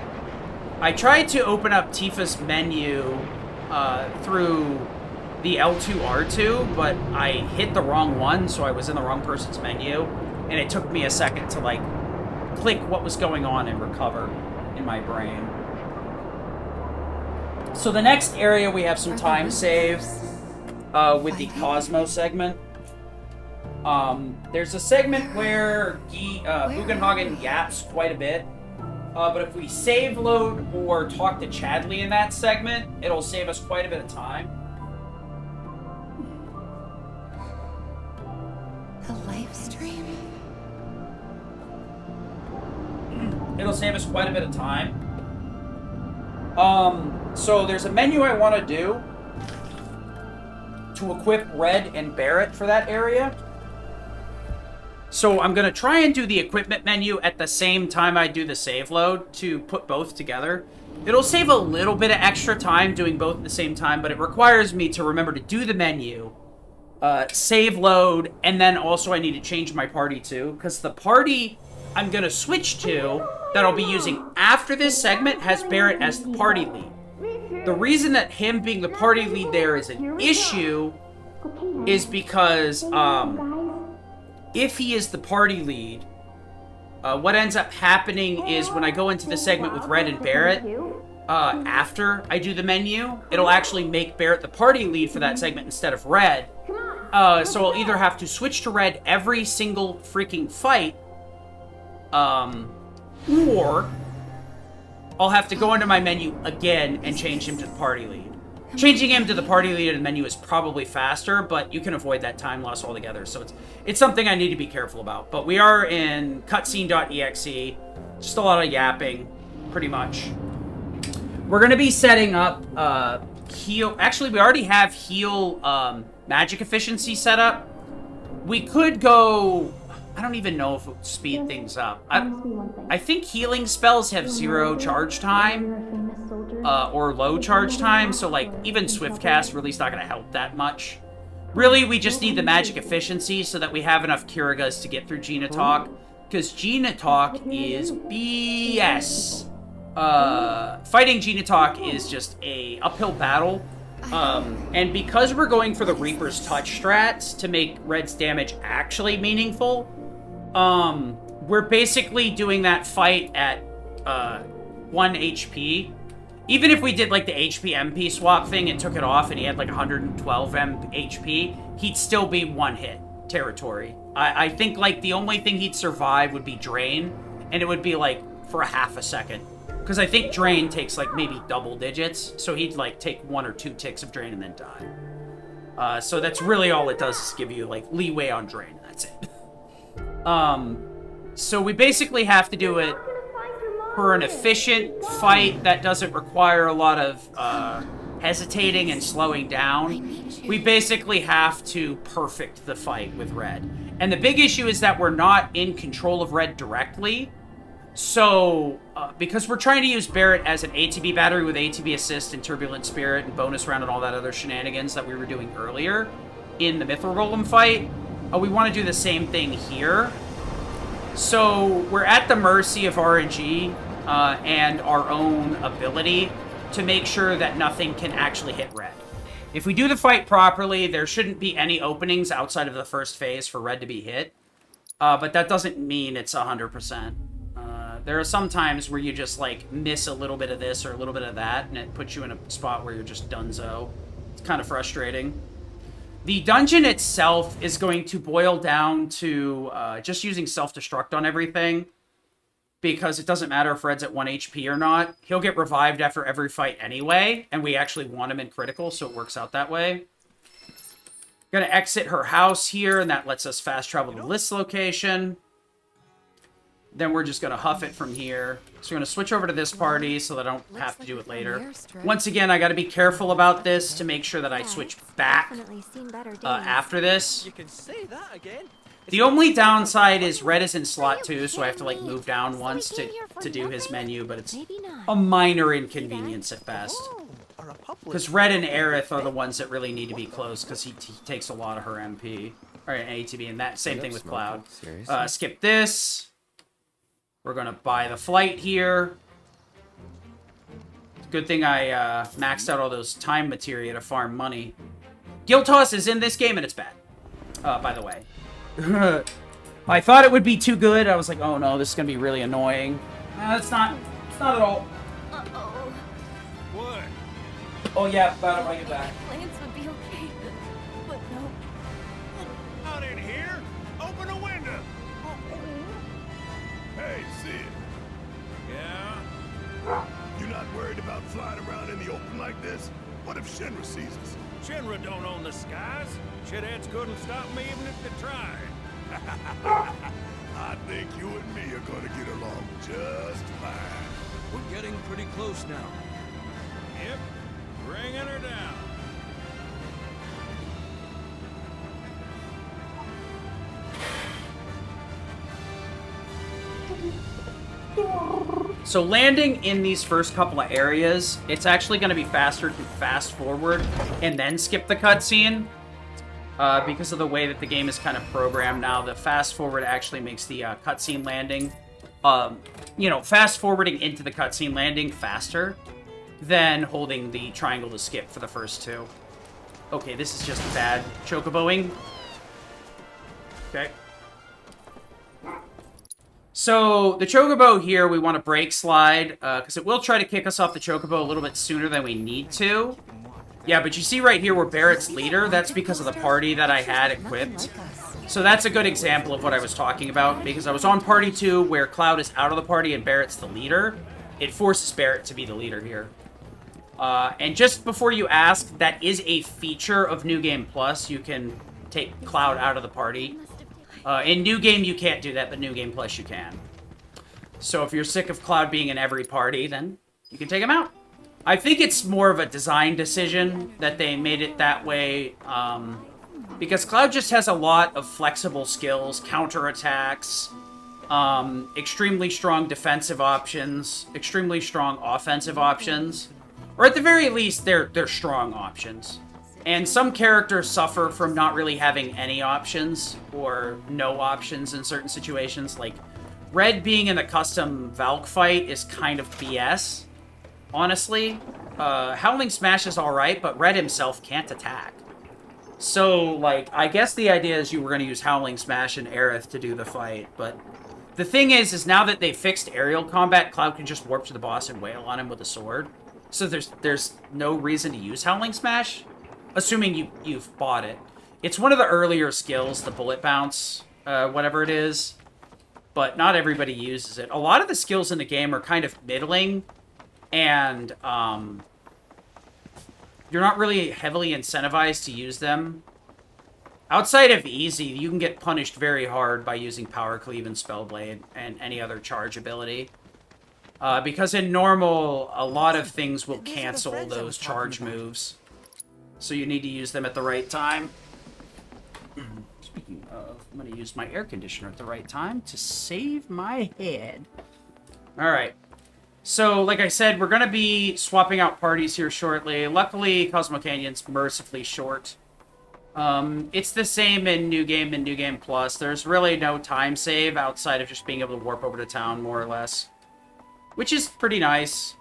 I tried to open up Tifa's menu through the L2, R2, but I hit the wrong one, so I was in the wrong person's menu. And it took me a second to, like, click what was going on and recover in my brain. So the next area we have some time save with the Cosmo segment. There's a segment where Bugenhagen yaps quite a bit. But if we save load or talk to Chadley in that segment, it'll save us quite a bit of time. The live stream? It'll save us quite a bit of time. So there's a menu I want to do to equip Red and Barrett for that area. So I'm going to try and do the equipment menu at the same time I do the save load to put both together. It'll save a little bit of extra time doing both at the same time, but it requires me to remember to do the menu, save load, and then also I need to change my party too, because the party I'm going to switch to that I'll be using after this segment has Barrett as the party lead. The reason that him being the party lead there is an issue is because if he is the party lead, what ends up happening is when I go into the segment with Red and Barrett, after I do the menu, it'll actually make Barrett the party lead for that segment instead of Red. So I'll either have to switch to Red every single freaking fight, or I'll have to go into my menu again and change him to the party lead. Changing him to the party lead in the menu is probably faster, but you can avoid that time loss altogether. So it's something I need to be careful about. But we are in cutscene.exe. Just a lot of yapping, pretty much. We're going to be setting up heal. Actually, we already have heal magic efficiency set up. We could go... I don't even know if it would speed things up. I think healing spells have 0 charge time, or low charge time, so like even swift cast really is not going to help that much. Really, we just need the magic efficiency so that we have enough Kirigas to get through Gina Talk, because Gina Talk is BS. Fighting Gina Talk is just a uphill battle. And because we're going for the Reaper's Touch strats to make Red's damage actually meaningful, we're basically doing that fight at 1 HP. Even if we did like the HP MP swap thing and took it off and he had like 112 HP, he'd still be one hit territory. I think like the only thing he'd survive would be Drain, and it would be like for a half a second. Because I think Drain takes like maybe double digits, so he'd like take 1 or 2 ticks of Drain and then die. So that's really all it does is give you like leeway on Drain. That's it. So we basically have to do it for an efficient fight that doesn't require a lot of hesitating and slowing down. We basically have to perfect the fight with Red. And the big issue is that we're not in control of Red directly. So, because we're trying to use Barrett as an ATB battery with ATB assist and Turbulent Spirit and bonus round and all that other shenanigans that we were doing earlier in the Mithril Golem fight, we want to do the same thing here. So, we're at the mercy of RNG and our own ability to make sure that nothing can actually hit Red. If we do the fight properly, there shouldn't be any openings outside of the first phase for Red to be hit. But that doesn't mean it's 100%. There are some times where you just, like, miss a little bit of this or a little bit of that, and it puts you in a spot where you're just donezo. It's kind of frustrating. The dungeon itself is going to boil down to just using self-destruct on everything, because it doesn't matter if Red's at 1 HP or not. He'll get revived after every fight anyway, and we actually want him in critical, so it works out that way. Gonna exit her house here, and that lets us fast travel to this location. Then we're just going to huff it from here. So we're going to switch over to this party so that I don't have to do it later. Once again, I got to be careful about this to make sure that I switch back after this. You can say that again. The only downside is Red is in slot 2, so I have to like move down once to do his menu, but it's a minor inconvenience at best. Because Red and Aerith are the ones that really need to be close, because he takes a lot of her MP. Or ATB, and that same thing with Cloud. Skip this. We're going to buy the flight here. Good thing I maxed out all those time materia to farm money. Guild Toss is in this game, and it's bad. By the way. I thought it would be too good. I was like, oh no, this is going to be really annoying. No, it's not. It's not at all. Uh-oh. What? Oh yeah, about it when I get back. Lance would be okay, but no. Not in here? Hey, Sid. Yeah? You not worried about flying around in the open like this? What if Shinra sees us? Shinra don't own the skies. Shitheads couldn't stop me even if they tried. I think you and me are gonna get along just fine. We're getting pretty close now. Yep, bringing her down. So landing in these first couple of areas, it's actually going to be faster to fast forward and then skip the cutscene. Because of the way that the game is kind of programmed now, the fast forward actually makes the cutscene landing, you know, fast forwarding into the cutscene landing faster than holding the triangle to skip for the first two. Okay, this is just bad chocoboing. Okay. So, the chocobo here, we want to brake slide, because it will try to kick us off the chocobo a little bit sooner than we need to. Yeah, but you see right here where Barrett's leader, that's because of the party that I had equipped. So that's a good example of what I was talking about, because I was on party 2 where Cloud is out of the party and Barrett's the leader. It forces Barrett to be the leader here. And just before you ask, that is a feature of New Game Plus. You can take Cloud out of the party. In New Game, you can't do that, but New Game Plus, you can. So if you're sick of Cloud being in every party, then you can take him out. I think it's more of a design decision that they made it that way, because Cloud just has a lot of flexible skills, counterattacks, extremely strong defensive options, extremely strong offensive options, or at the very least, they're strong options. And some characters suffer from not really having any options, or no options in certain situations. Like, Red being in the custom Valk fight is kind of BS, honestly. Howling Smash is alright, but Red himself can't attack. So, like, I guess the idea is you were going to use Howling Smash and Aerith to do the fight, but the thing is now that they fixed aerial combat, Cloud can just warp to the boss and wail on him with a sword. So there's no reason to use Howling Smash. Assuming you've bought it. It's one of the earlier skills, the bullet bounce, whatever it is. But not everybody uses it. A lot of the skills in the game are kind of middling. And you're not really heavily incentivized to use them. Outside of easy, you can get punished very hard by using Power Cleave and Spellblade and any other charge ability. Because in normal, a lot of things will cancel those charge moves. So you need to use them at the right time. Speaking of, I'm going to use my air conditioner at the right time to save my head. Alright. So, like I said, we're going to be swapping out parties here shortly. Luckily, Cosmo Canyon's mercifully short. It's the same in New Game and New Game Plus. There's really no time save outside of just being able to warp over to town, more or less. Which is pretty nice.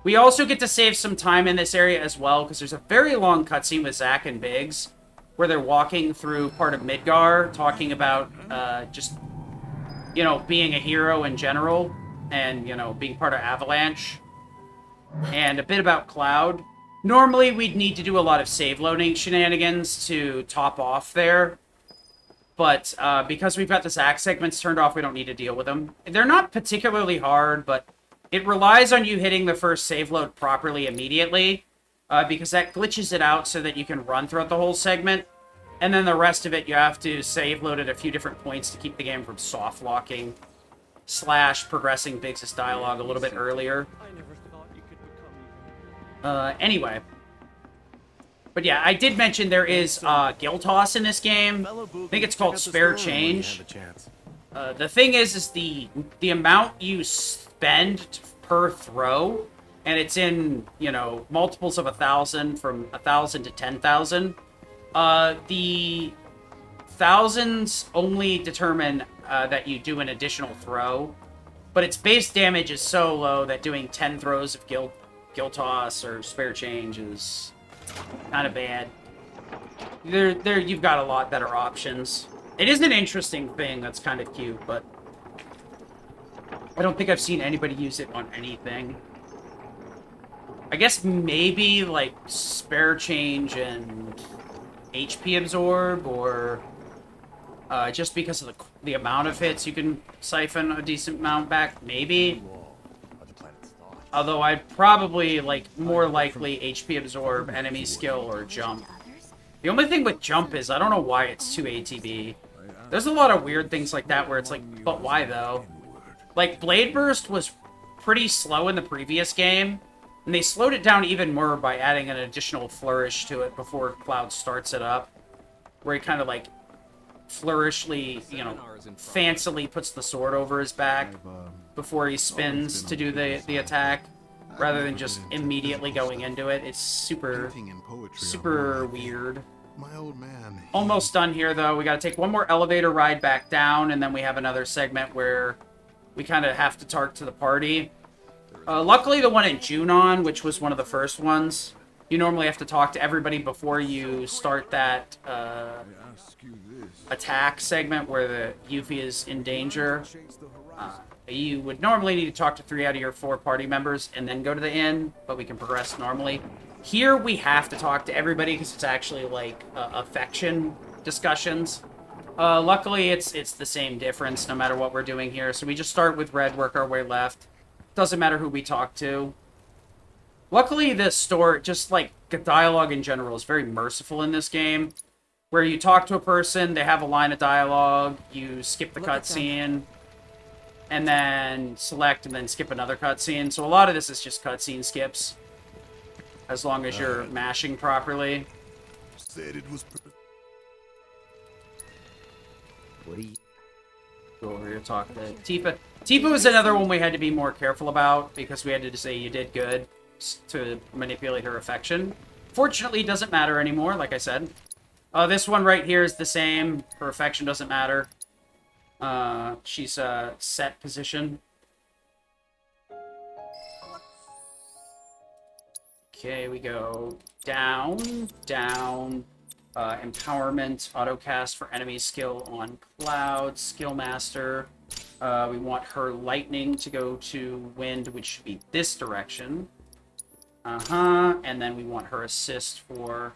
We also get to save some time in this area as well, because there's a very long cutscene with Zack and Biggs, where they're walking through part of Midgar, talking about just, you know, being a hero in general, and, you know, being part of Avalanche, and a bit about Cloud. Normally, we'd need to do a lot of save loading shenanigans to top off there, but because we've got the Zack segments turned off, we don't need to deal with them. They're not particularly hard, but it relies on you hitting the first save load properly immediately, because that glitches it out so that you can run throughout the whole segment, and then the rest of it you have to save load at a few different points to keep the game from soft locking / progressing Biggs' dialogue a little bit earlier. Anyway. But yeah, I did mention there is Guild Toss in this game. I think it's called Spare Change. The thing is the amount you spend per throw, and it's in, you know, multiples of 1,000, from 1,000 to 10,000. The thousands only determine that you do an additional throw, but its base damage is so low that doing 10 throws of Guild Toss or Spare Change is kind of bad. You've got a lot better options. It is an interesting thing that's kind of cute, but I don't think I've seen anybody use it on anything. I guess maybe, like, Spare Change and HP Absorb, or just because of the amount of hits you can siphon a decent amount back, maybe. Although I'd probably, like, more likely HP absorb, enemy skill, or jump. The only thing with jump is, I don't know why it's 2 ATB. There's a lot of weird things like that where it's like, but why though? Like, Blade Burst was pretty slow in the previous game, and they slowed it down even more by adding an additional flourish to it before Cloud starts it up. Where he kind of, like, flourishly, you know, fancily puts the sword over his back before he spins to do the attack, rather than just immediately going into it. It's super weird. My old man. Almost done here, though. We gotta take one more elevator ride back down, and then we have another segment where we kind of have to talk to the party. Luckily, the one in Junon, which was one of the first ones, you normally have to talk to everybody before you start that attack segment where the Yuffie is in danger. You would normally need to talk to 3 out of your 4 party members and then go to the inn, but we can progress normally. Here, we have to talk to everybody because it's actually, like, affection discussions. Luckily, it's the same difference no matter what we're doing here. So we just start with red, work our way left. Doesn't matter who we talk to. Luckily, this story, just, like, the dialogue in general is very merciful in this game. Where you talk to a person, they have a line of dialogue, you skip the cutscene, and then select and then skip another cutscene. So a lot of this is just cutscene skips. As long as you're mashing properly. Said it was. What do you... Go over here, talk to Tifa. Tifa was another one we had to be more careful about, because we had to say you did good to manipulate her affection. Fortunately, it doesn't matter anymore, like I said. This one right here is the same. Her affection doesn't matter. She's set position. Okay, we go down, down, empowerment, autocast for enemy skill on Cloud, skill master. We want her lightning to go to wind, which should be this direction. And then we want her assist for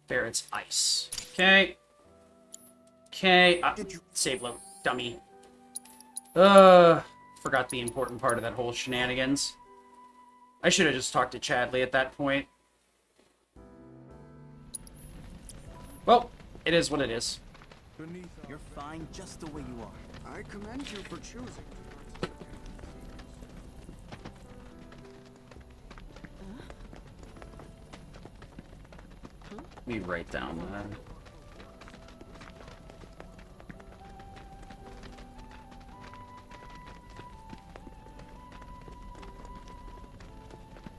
Barrett's ice. Okay. Okay, save low, dummy. Forgot the important part of that whole shenanigans. I should have just talked to Chadley at that point. Well, it is what it is. You're fine just the way you are. I commend you for choosing. Let me write down that.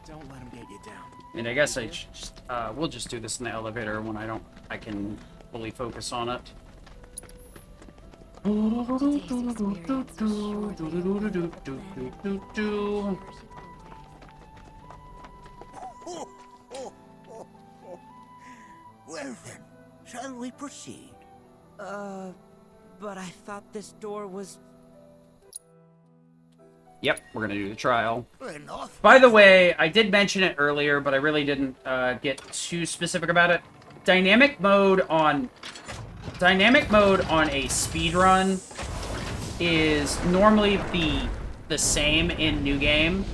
Don't let him get you down. I mean, I guess I just, we'll just do this in the elevator when I can fully focus on it. Well then, shall we proceed? But I thought this door was... Yep, we're gonna do the trial. By the way, I did mention it earlier, but I really didn't get too specific about it. Dynamic mode on a speedrun is normally the same in new game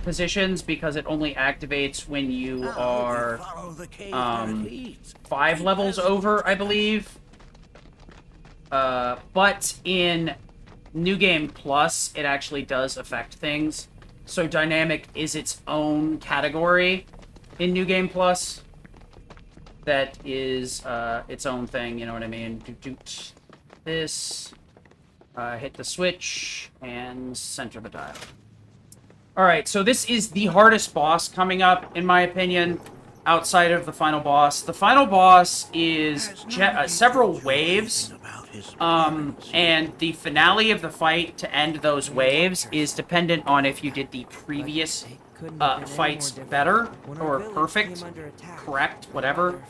positions because it only activates when you are 5 levels over, I believe. But in New Game Plus, it actually does affect things. So dynamic is its own category in New Game Plus. That is its own thing, you know what I mean? This, hit the switch, and center the dial. Alright, so this is the hardest boss coming up, in my opinion, outside of the final boss. The final boss is several waves. And the finale of the fight to end those waves is dependent on if you did the previous fights better or perfect, correct, whatever.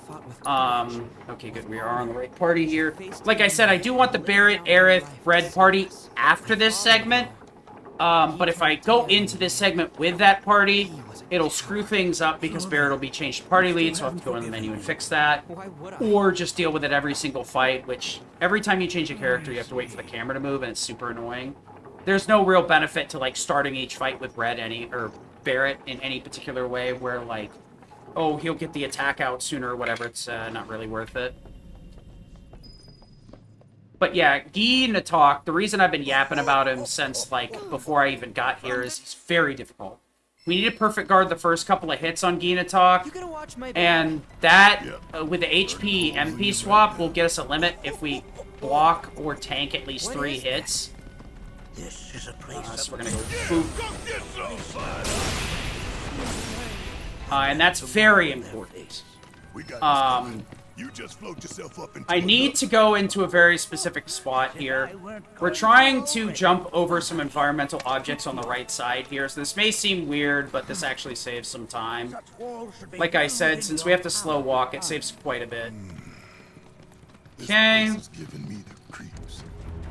Okay, good. We are on the right party here. Like I said, I do want the Barrett, Aerith, Red party after this segment. But if I go into this segment with that party, it'll screw things up because Barret will be changed to party lead, so I'll have to go in the menu and fix that. Or just deal with it every single fight, which every time you change a character, you have to wait for the camera to move, and it's super annoying. There's no real benefit to, like, starting each fight with or Barret in any particular way where, like, oh, he'll get the attack out sooner or whatever. It's not really worth it. But yeah, Guy Natak, the reason I've been yapping about him since, like, before I even got here is he's very difficult. We need to perfect guard the first couple of hits on Guy Natak, and that, with the HP MP swap, will get us a limit if we block or tank at least 3 hits. This is a place So we're gonna go boop. And that's very important. You just float yourself up into I need to go into a very specific spot here. We're trying to jump over some environmental objects on the right side here, so this may seem weird, but this actually saves some time. Like I said, since we have to slow walk, it saves quite a bit. Okay.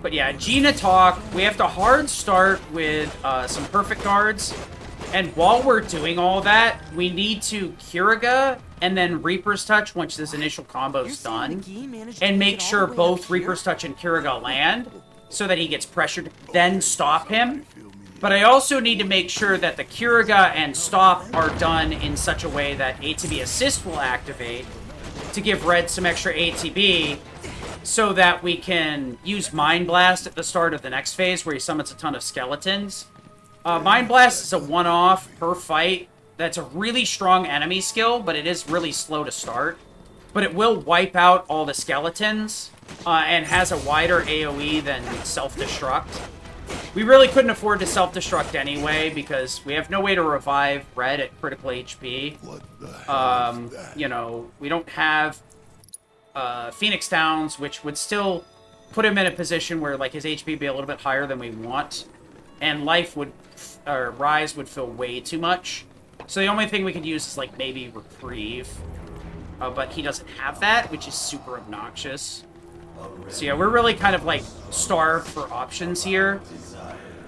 But yeah, Gina Talk, we have to hard start with some perfect guards. And while we're doing all that, we need to Kiriga and then Reaper's Touch once this initial combo is done. And make sure both Reaper's Touch and Kiriga land so that he gets pressured, then stop him. But I also need to make sure that the Kiriga and stop are done in such a way that ATB Assist will activate to give Red some extra ATB so that we can use Mind Blast at the start of the next phase where he summons a ton of skeletons. Mind Blast is a one-off per fight. That's a really strong enemy skill, but it is really slow to start. But it will wipe out all the skeletons, and has a wider AoE than Self-Destruct. We really couldn't afford to Self-Destruct anyway, because we have no way to revive Red at critical HP. You know, we don't have Phoenix Downs, which would still put him in a position where, like, his HP would be a little bit higher than we want. And life would, or Rise would feel way too much. So the only thing we could use is, like, maybe Reprieve. But he doesn't have that, which is super obnoxious. So yeah, we're really kind of, like, starved for options here.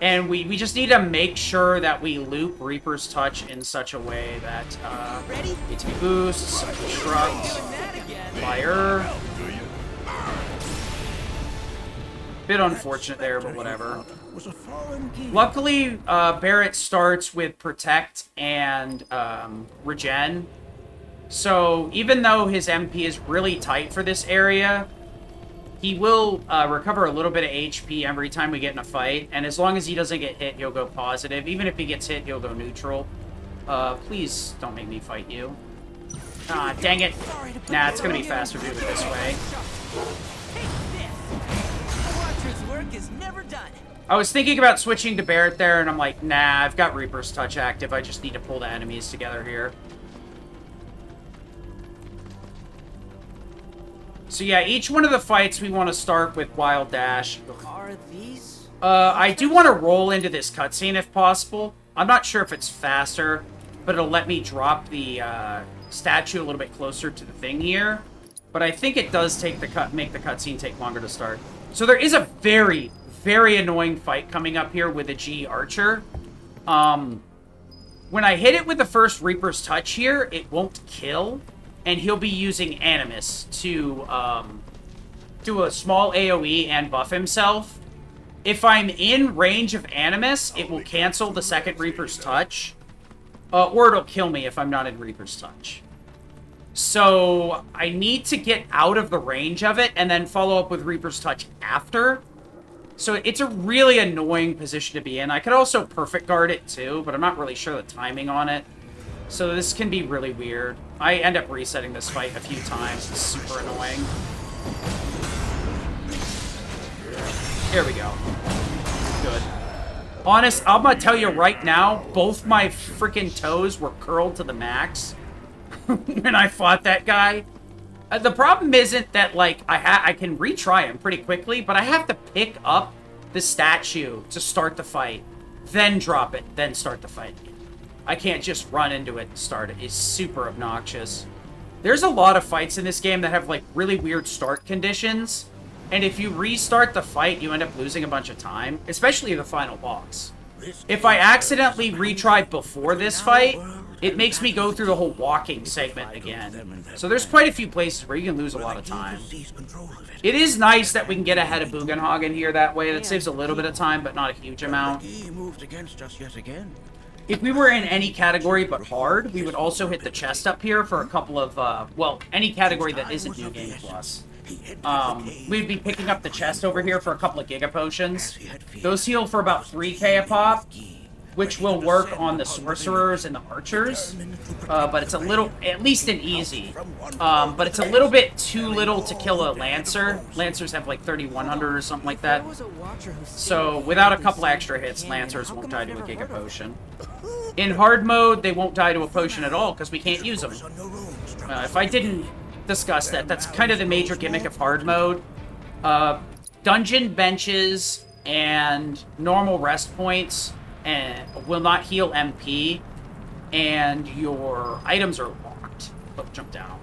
And we just need to make sure that we loop Reaper's Touch in such a way that, ATB boosts, Destruct, Fire. Bit unfortunate there, but whatever. Luckily, Barret starts with Protect and Regen. So even though his MP is really tight for this area, he will recover a little bit of HP every time we get in a fight. And as long as he doesn't get hit, he'll go positive. Even if he gets hit, he'll go neutral. Please don't make me fight you. Ah, dang it. Nah, it's going to be faster to do it this way. Work is never done. I was thinking about switching to Barret there, and I'm like, nah, I've got Reaper's Touch active. I just need to pull the enemies together here. So yeah, each one of the fights we want to start with Wild Dash. Are these? I do want to roll into this cutscene if possible. I'm not sure if it's faster, but it'll let me drop the statue a little bit closer to the thing here. But I think it does take make the cutscene take longer to start. So there is a very, very annoying fight coming up here with a G Archer. When I hit it with the first Reaper's Touch here, it won't kill, and he'll be using Animus to do a small AoE and buff himself. If I'm in range of Animus, it will cancel the second Reaper's Touch, or it'll kill me if I'm not in Reaper's Touch. So I need to get out of the range of it and then follow up with Reaper's Touch after. So it's a really annoying position to be in. I could also perfect guard it too, but I'm not really sure the timing on it. So this can be really weird. I end up resetting this fight a few times. It's super annoying. Here we go. Good. Honest, I'm gonna tell you right now, both my freaking toes were curled to the max when I fought that guy. The problem isn't that, like, I can retry him pretty quickly, but I have to pick up the statue to start the fight, then drop it, then start the fight. I can't just run into it and start it. It's super obnoxious. There's a lot of fights in this game that have, like, really weird start conditions, and if you restart the fight, you end up losing a bunch of time, especially the final boss. if I accidentally retry before this fight, it makes me go through the whole walking segment again. So there's quite a few places where you can lose a lot of time. It is nice that we can get ahead of Bugenhagen here that way. That saves a little bit of time, but not a huge amount. If we were in any category but hard, we would also hit the chest up here for a couple of, well, any category that isn't New Game Plus. We'd be picking up the chest over here for a couple of Giga Potions. Those heal for about 3k a pop, which will work on the Sorcerers and the Archers. But it's a little, at least in easy. But it's a little bit too little to kill a Lancer. Lancers have like 3100 or something like that. So without a couple extra hits, Lancers won't die to a Giga Potion. In hard mode, they won't die to a potion at all because we can't use them. If I didn't discuss that, that's kind of the major gimmick of hard mode. Dungeon benches and normal rest points will not heal MP, and your items are locked. Oh, jump down.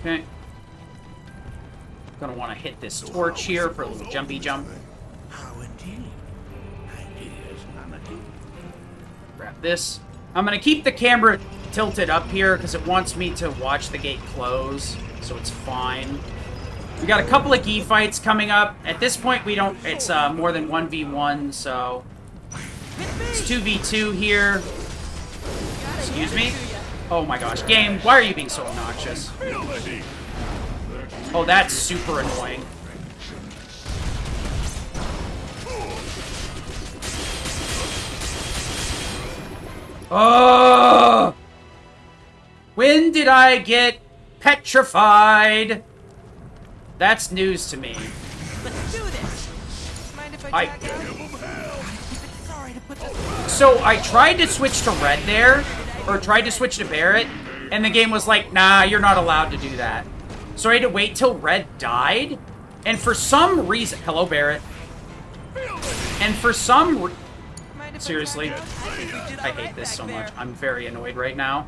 Okay. Gonna want to hit this torch here for a little jumpy jump. Grab this. I'm gonna keep the camera tilted up here because it wants me to watch the gate close, so it's fine. We got a couple of Gi fights coming up. At this point, we don't. It's more than 1v1, so it's 2v2 here. Excuse me. Oh my gosh, game! Why are you being so obnoxious? Oh, that's super annoying. Oh! When did I get petrified? That's news to me. Let's do this. Mind if I tag out? So I tried to switch to red there, or tried to switch to Barret, and the game was like, nah, you're not allowed to do that. So I had to wait till red died, and for some reason, hello Barret, and for some seriously, I hate this so much. I'm very annoyed right now.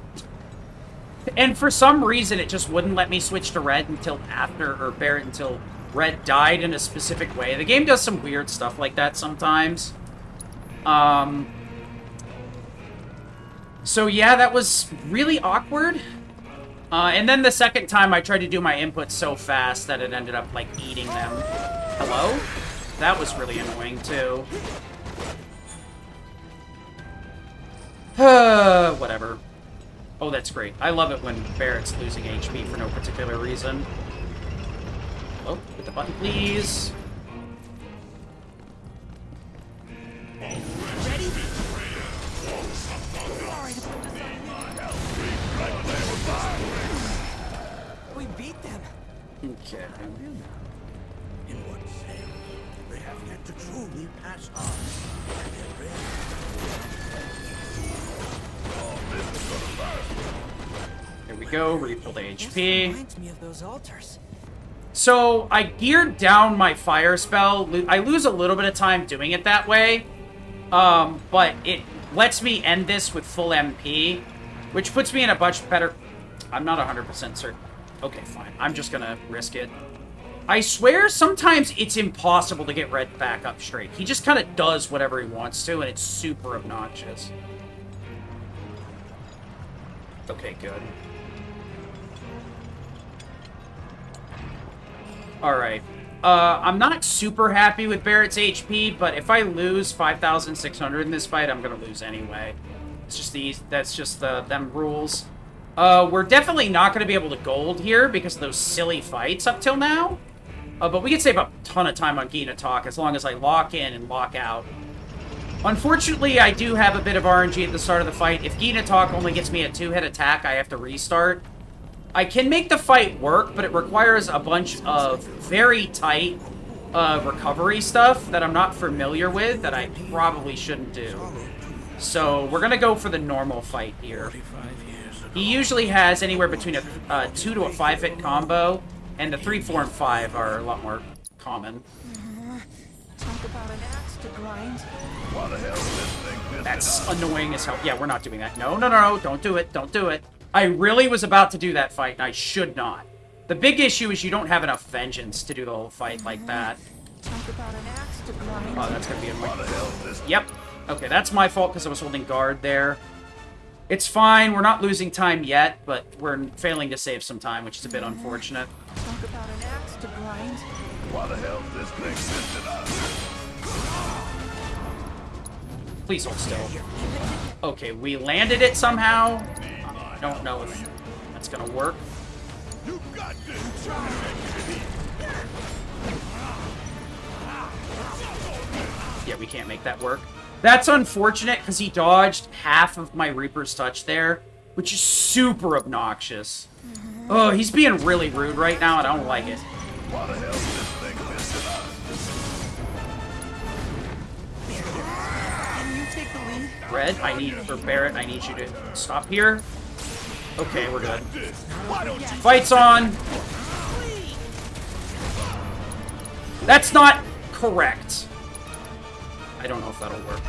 And for some reason, it just wouldn't let me switch to red until after, or Barret until red died in a specific way. The game does some weird stuff like that sometimes. So yeah, that was really awkward. And then the second time, I tried to do my inputs so fast that it ended up, like, eating them. Hello? That was really annoying, too. Whatever. Oh, that's great. I love it when Barret's losing HP for no particular reason. Oh, hit the button, please. Ready? We beat them. Okay. In what sense? They have yet to truly pass on. Here we go, refill the HP. Reminds me of those altars. So, I geared down my fire spell. I lose a little bit of time doing it that way. But it lets me end this with full MP, which puts me in a much better... I'm not 100% certain. Okay, fine. I'm just gonna risk it. I swear, sometimes it's impossible to get red back up straight. He just kind of does whatever he wants to, and it's super obnoxious. Okay, good. Alright. I'm not super happy with Barret's HP, but if I lose 5,600 in this fight, I'm gonna lose anyway. It's just that's just them rules. We're definitely not gonna be able to gold here because of those silly fights up till now. But we can save a ton of time on Gina Talk as long as I lock in and lock out. Unfortunately, I do have a bit of RNG at the start of the fight. If Gina Talk only gets me a 2-hit attack, I have to restart. I can make the fight work, but it requires a bunch of very tight recovery stuff that I'm not familiar with that I probably shouldn't do. So we're going to go for the normal fight here. He usually has anywhere between a 2 to a 5-hit combo, and the 3, 4, and 5 are a lot more common. Talk about an axe to grind. What the hell is this thing? That's annoying as hell. Yeah, we're not doing that. No, no, no, don't do it. Don't do it. I really was about to do that fight, and I should not. The big issue is you don't have enough vengeance to do the whole fight like that. Oh, that's gonna be annoying. Yep. Okay, that's my fault because I was holding guard there. It's fine, we're not losing time yet, but we're failing to save some time, which is a bit unfortunate. Talk about an axe to grind. Why the hell is this thing missing us? Please hold still. Okay, we landed it somehow. I don't know if that's gonna work. You got this. Yeah, we can't make that work. That's unfortunate because he dodged half of my Reaper's Touch there, which is super obnoxious. Oh, he's being really rude right now, and I don't like it. Why the hell is this thing missing us? Can you take the lead? Red, I need, or Barrett, I need you to stop here. Okay, we're good. Fight's on! That's not correct. I don't know if that'll work.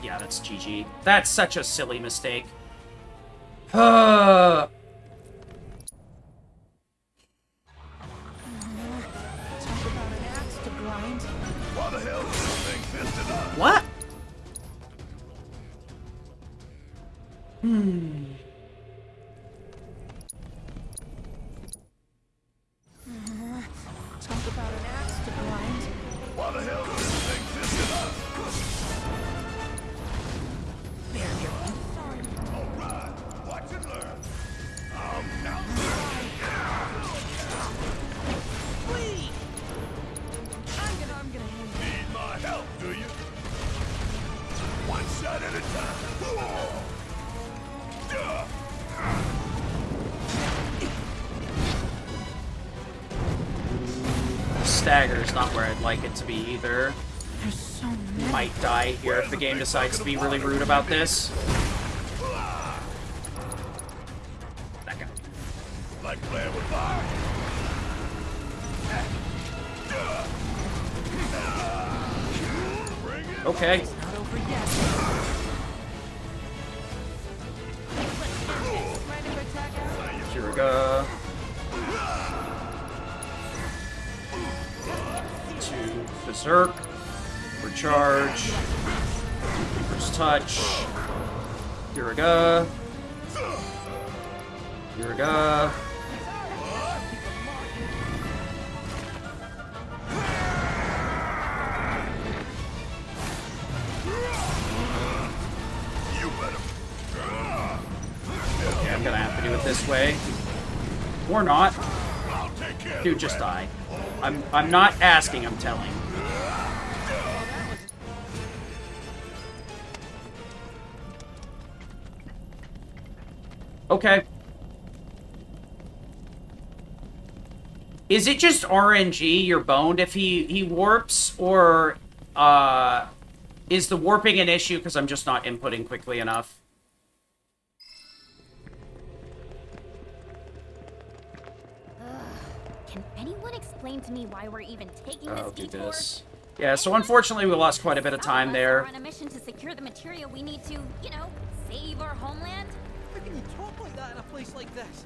Yeah, that's GG. That's such a silly mistake. Talk about an axe to grind. Why the hell is this thing missing us? What? Talk about an axe to grind. Why the hell is this thing missing us? Alright, watch and learn. I'm gonna handle it. Need my help, do you? One shot at a time. Stagger's not where I'd like it to be either. There's so many. Might die here if the game decides to be really rude about this. That guy. Like playing with fire. Okay. Not over yet. Kiriga. To Berserk. Recharge. Reaper's Touch. Kiriga. Kiriga. Okay, I'm gonna have to do it this way. Or not. Dude, just die. I'm not asking, I'm telling. Okay. Is it just RNG, you're boned if he warps, or is the warping an issue because I'm just not inputting quickly enough? Can anyone explain to me why we're even taking I'll this do detour? this. Yeah, so unfortunately we lost quite a bit of time there. We're on a mission to secure the material we need to, you know, save our homeland. How can you talk like that in a place like this?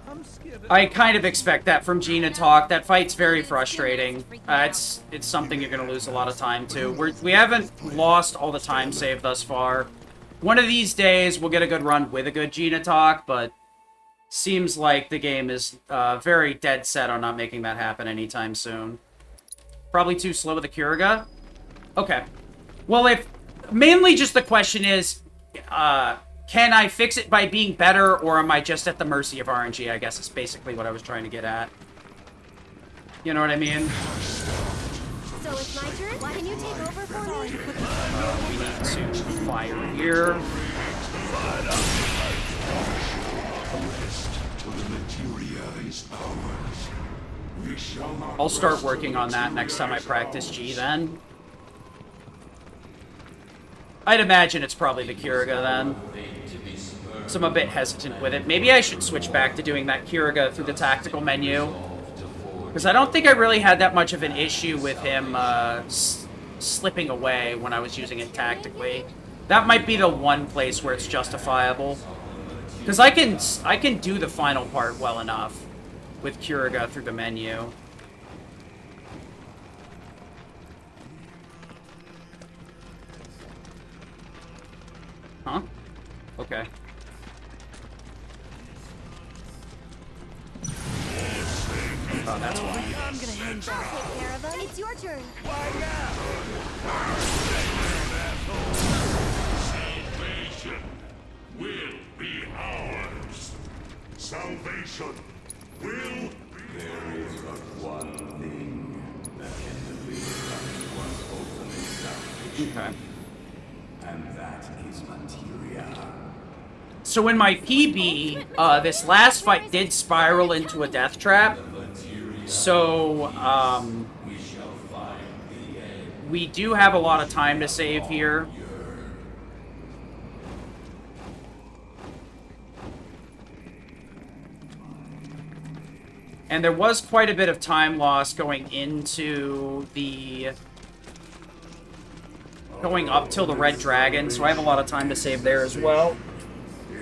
I'm scared. I kind of expect that from Gina Talk. That fight's very frustrating. It's something you're going to lose a lot of time to. We haven't lost all the time saved thus far. One of these days we'll get a good run with a good Gina Talk, but seems like the game is very dead set on not making that happen anytime soon. Probably too slow with the Kiriga? Okay. Well, if... Mainly just the question is... can I fix it by being better, or am I just at the mercy of RNG, I guess is basically what I was trying to get at. You know what I mean? So it's my turn? Can you take over for me? We need to fire here. I'll start working on that next time I practice G then. I'd imagine it's probably the Kiriga then. So I'm a bit hesitant with it. Maybe I should switch back to doing that Kiriga through the tactical menu. Because I don't think I really had that much of an issue with him slipping away when I was using it tactically. That might be the one place where it's justifiable. Because I can do the final part well enough. with Kuriga through the menu. Huh? Okay. Oh, that's why. I'm gonna head back. Take care of them. It's your turn. Salvation will be ours. Salvation will be. There is but one thing that can deliver one's ultimate salvation. Okay. And that is materia. So in my PB, this last fight did spiral into a death trap. So, we do have a lot of time to save here. And there was quite a bit of time loss going into the... going up till the Red Dragon, so I have a lot of time to save there as well.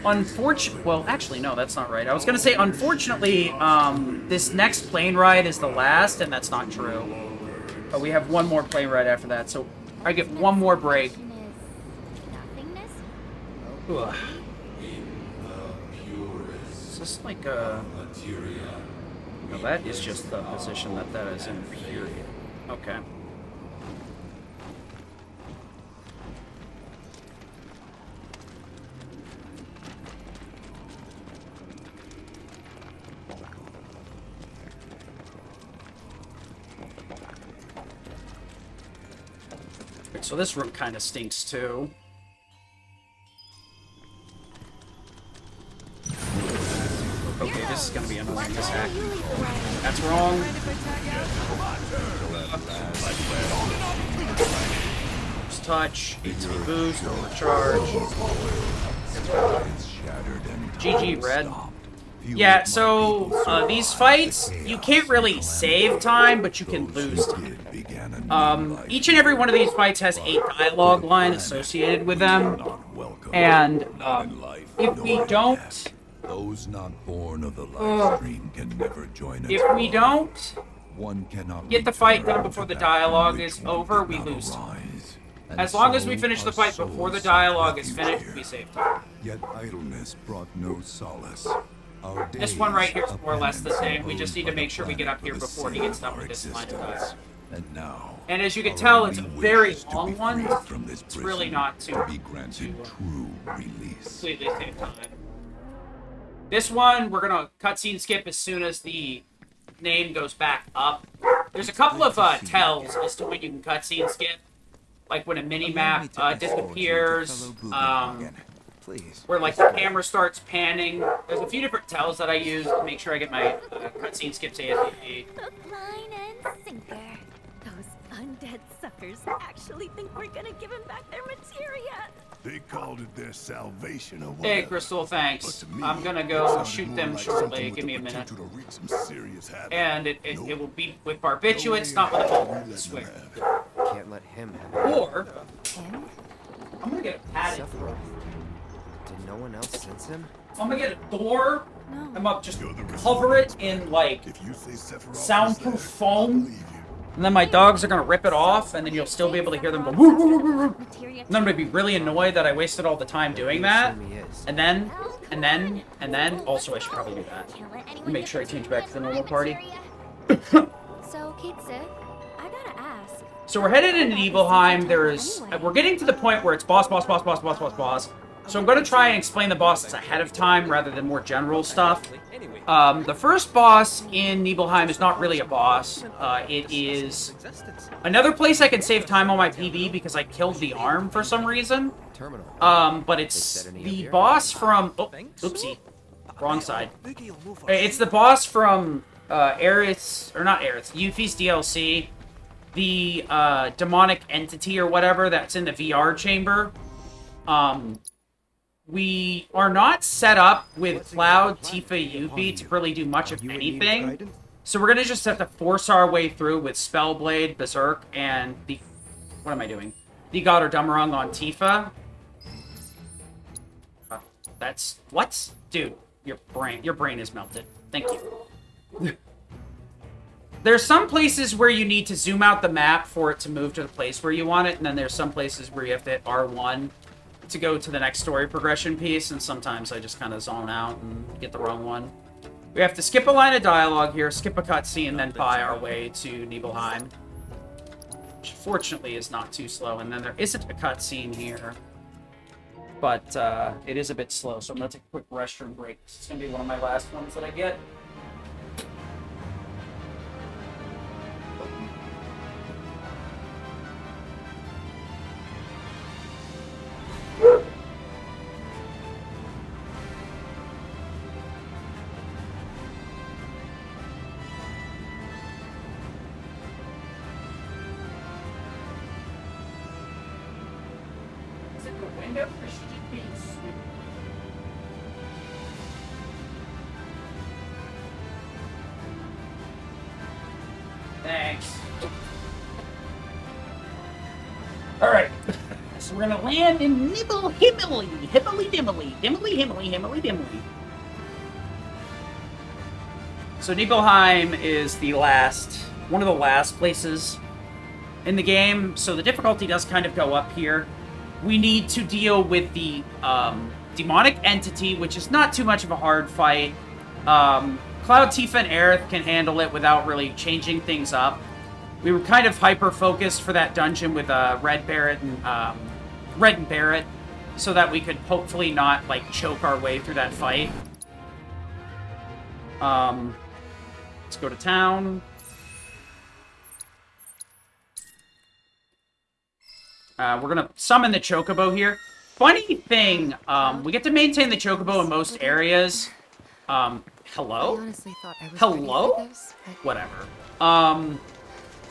Well, actually, no, that's not right. I was going to say, unfortunately, this next plane ride is the last, and that's not true. But we have one more plane ride after that, so I get one more break. Ugh. Is this like a... No, that is just the position that is in, period. Okay. So this room kind of stinks too. Okay, this is gonna be annoying as heck. That's wrong. Just touch, HP boost, overcharge. GG red. Yeah, so these fights, you can't really save time, but you can lose time. Each and every one of these fights has a dialogue line associated with them, and if we don't, those not born of the live stream can never join us. If we don't one cannot get the fight done before the dialogue is over, we lose time. As long as we finish the fight before the dialogue is finished, we save time. Yet idleness brought no solace. This one right here is more or less the same. We just need to make sure we get up here before he gets done with this line of dialogue. And as you can tell, it's a very long one. It's really not to completely save time. This one, we're going to cutscene skip as soon as the name goes back up. There's a couple of tells as to when you can cutscene skip. Like when a mini-map disappears, where like the camera starts panning. There's a few different tells that I use to make sure I get my cutscene skips ASAP. Line and sinker. Those undead suckers actually think we're gonna give him back their materia. They called it their salvation or Hey, Crystal, thanks. I'm gonna go shoot them shortly. Give me a minute. And it will be with barbiturates, not with a bullet. I swear. Can't let him have it. Or I'm gonna get a padded door. Did no one else sense him? I'm gonna get a door. I'm gonna just cover it in like soundproof foam. And then my dogs are gonna rip it off, and then you'll still be able to hear them go woo, woo, woo, woo, woo. And then I'm gonna be really annoyed that I wasted all the time doing that. And then, also I should probably do that. Make sure I change back to the normal party. So, Kitsu, I gotta ask. So we're headed into Nibelheim. We're getting to the point where it's boss. So I'm gonna try and explain the bosses ahead of time rather than more general stuff. The first boss in Nibelheim is not really a boss. It is another place I can save time on my PB because I killed the arm for some reason. But it's the boss from... Oh, oopsie. Wrong side. It's the boss from Aerith... Or not Aerith. Yuffie's DLC. The demonic entity or whatever that's in the VR chamber. We are not set up with Cloud, Tifa, Yuffie to really do much of anything. So we're going to just have to force our way through with Spellblade, Berserk, and the... What am I doing? The Götterdämmerung on Tifa. That's... What? Dude, your brain is melted. Thank you. There's some places where you need to zoom out the map for it to move to the place where you want it, and then there's some places where you have to hit R1 to go to the next story progression piece, and sometimes I just kind of zone out and get the wrong one. We have to skip a line of dialogue here, skip a cutscene, then buy our way to Nibelheim. Which fortunately is not too slow, and then there isn't a cutscene here. But it is a bit slow, so I'm going to take a quick restroom break. It's going to be one of my last ones that I get. Thanks. Alright. So we're gonna land in Nibelhimmel. Himmely. So Nibelheim is the one of the last places in the game, so the difficulty does kind of go up here. We need to deal with the demonic entity, which is not too much of a hard fight. Cloud, Tifa, and Aerith can handle it without really changing things up. We were kind of hyper-focused for that dungeon with Red and Barret, so that we could hopefully not, like, choke our way through that fight. Let's go to town. We're gonna summon the Chocobo here. Funny thing, we get to maintain the Chocobo in most areas. Hello? Hello? Whatever.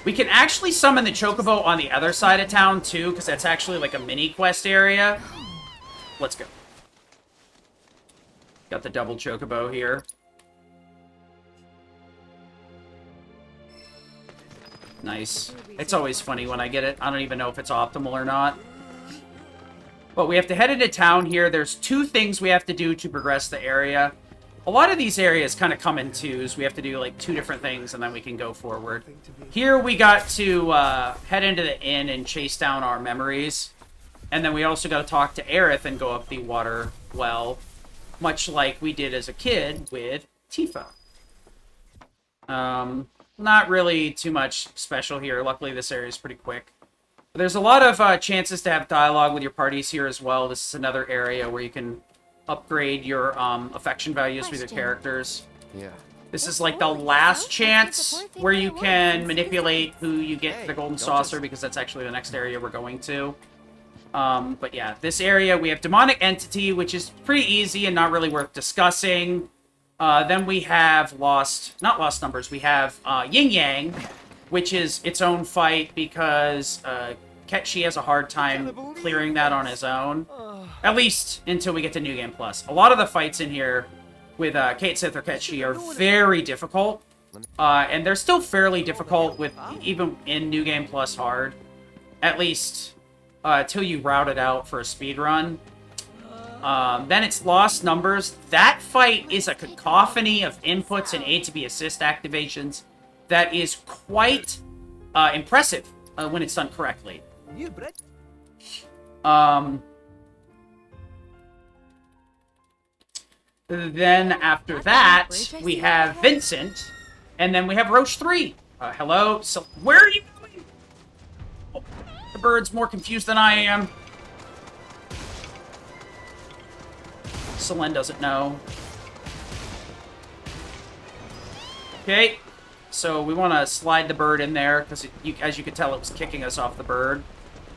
We can actually summon the Chocobo on the other side of town, too, because that's actually like a mini-quest area. Let's go. Got the double Chocobo here. Nice. It's always funny when I get it. I don't even know if it's optimal or not. But we have to head into town here. There's 2 things we have to do to progress the area. A lot of these areas kind of come in 2s. We have to do like 2 different things and then we can go forward. Here we got to head into the inn and chase down our memories. And then we also got to talk to Aerith and go up the water well. Much like we did as a kid with Tifa. Not really too much special here. Luckily this area is pretty quick. But there's a lot of chances to have dialogue with your parties here as well. This is another area where you can upgrade your affection values with your characters. Yeah. This is like the last chance where you can manipulate who you get for the Golden Saucer, because that's actually the next area we're going to. But yeah, this area we have Demonic Entity, which is pretty easy and not really worth discussing. Then we have not Lost Numbers, we have Yin Yang, which is its own fight because Ketchi has a hard time clearing that on his own. At least until we get to New Game Plus. A lot of the fights in here with Kate Sith or Ketchi are very difficult. And they're still fairly difficult with even in New Game Plus Hard. At least till you route it out for a speed run. Then it's Lost Numbers. That fight is a cacophony of inputs and A to B assist activations that is quite impressive when it's done correctly. Then after that, we have Vincent, and then we have Roche 3. Hello? So where are you going? Oh, the bird's more confused than I am. Selene doesn't know. Okay, so we want to slide the bird in there, because as you can tell, it was kicking us off the bird.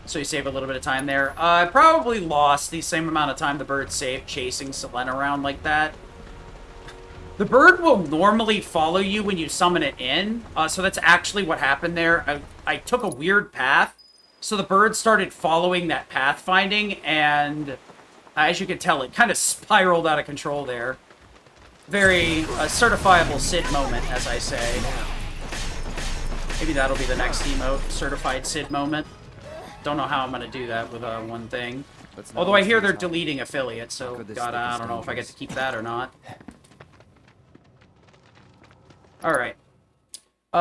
So you save a little bit of time there. I probably lost the same amount of time the bird saved chasing Selene around like that. The bird will normally follow you when you summon it in, so that's actually what happened there. I took a weird path, so the bird started following that pathfinding, and as you can tell, it kind of spiraled out of control there. Very certifiable Sid moment, as I say. Maybe that'll be the next emote, certified Sid moment. Don't know how I'm going to do that with one thing. Although I hear they're deleting affiliates, so God, I don't know if I get to keep that or not. Alright.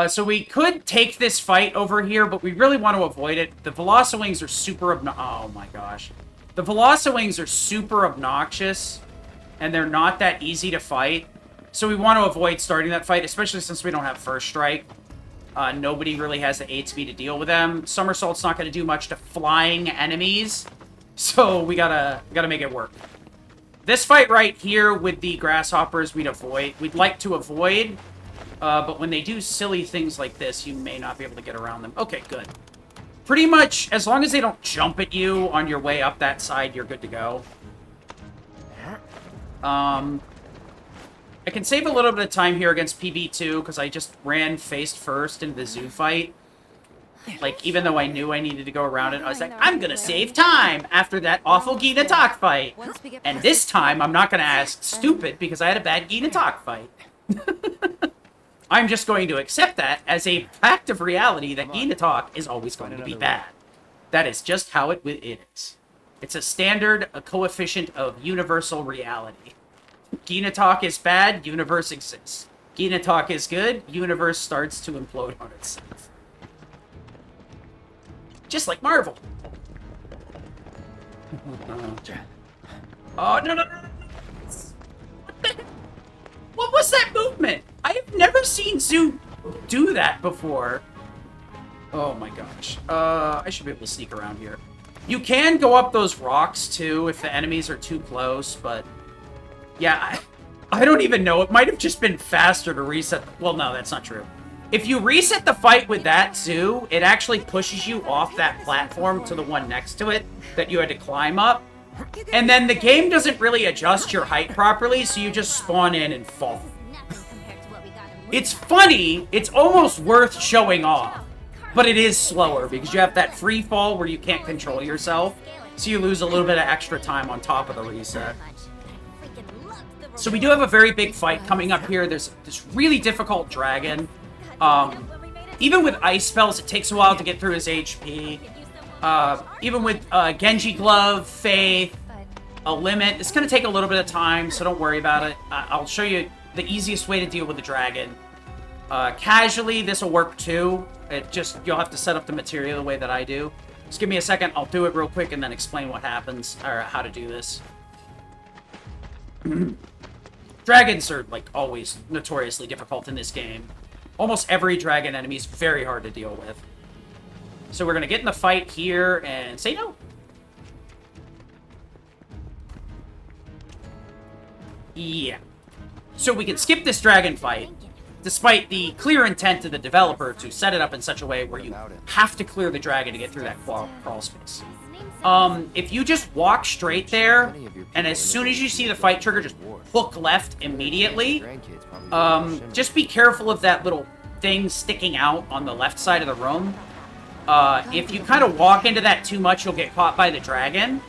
So we could take this fight over here, but we really want to avoid it. The Velociraptors are super oh my gosh. The Velociraptors are super obnoxious, and they're not that easy to fight. So we want to avoid starting that fight, especially since we don't have First Strike. Nobody really has the HP to deal with them. Somersault's not going to do much to flying enemies, so we gotta make it work. This fight right here with the grasshoppers, we'd like to avoid, but when they do silly things like this, you may not be able to get around them. Okay, good. Pretty much, as long as they don't jump at you on your way up that side, you're good to go. I can save a little bit of time here against PB2, because I just ran face first into the zoo fight. Like, even though I knew I needed to go around it, I was like, I'm gonna save time after that awful Gina Talk fight. And this time, I'm not gonna ask stupid, because I had a bad Gina Talk fight. I'm just going to accept that as a fact of reality that Gina Talk is always going to be bad. That is just how it is. It's a standard, a coefficient of universal reality. Gina Talk is bad, universe exists. Gina Talk is good, universe starts to implode on itself. Just like Marvel. Oh, no. What was that movement? I have never seen Zoo do that before. Oh my gosh. I should be able to sneak around here. You can go up those rocks too if the enemies are too close, but yeah, I don't even know. It might have just been faster to reset. Well, no, that's not true. If you reset the fight with that zoo, it actually pushes you off that platform to the one next to it that you had to climb up. And then the game doesn't really adjust your height properly, so you just spawn in and fall. It's funny, it's almost worth showing off, but it is slower because you have that free fall where you can't control yourself, so you lose a little bit of extra time on top of the reset. So we do have a very big fight coming up here. There's this really difficult dragon. Even with ice spells, it takes a while to get through his HP. Even with Genji Glove, Faith, a limit, it's going to take a little bit of time, so don't worry about it. I'll show you the easiest way to deal with the dragon. Casually, this will work too. You'll have to set up the material the way that I do. Just give me a second, I'll do it real quick and then explain what happens, or how to do this. Dragons are, like, always notoriously difficult in this game. Almost every dragon enemy is very hard to deal with. So we're going to get in the fight here and say no. Yeah. So we can skip this dragon fight, despite the clear intent of the developer to set it up in such a way where you have to clear the dragon to get through that crawl space. If you just walk straight there, and as soon as you see the fight trigger, just hook left immediately. Just be careful of that little thing sticking out on the left side of the room. If you kind of walk into that too much, you'll get caught by the dragon.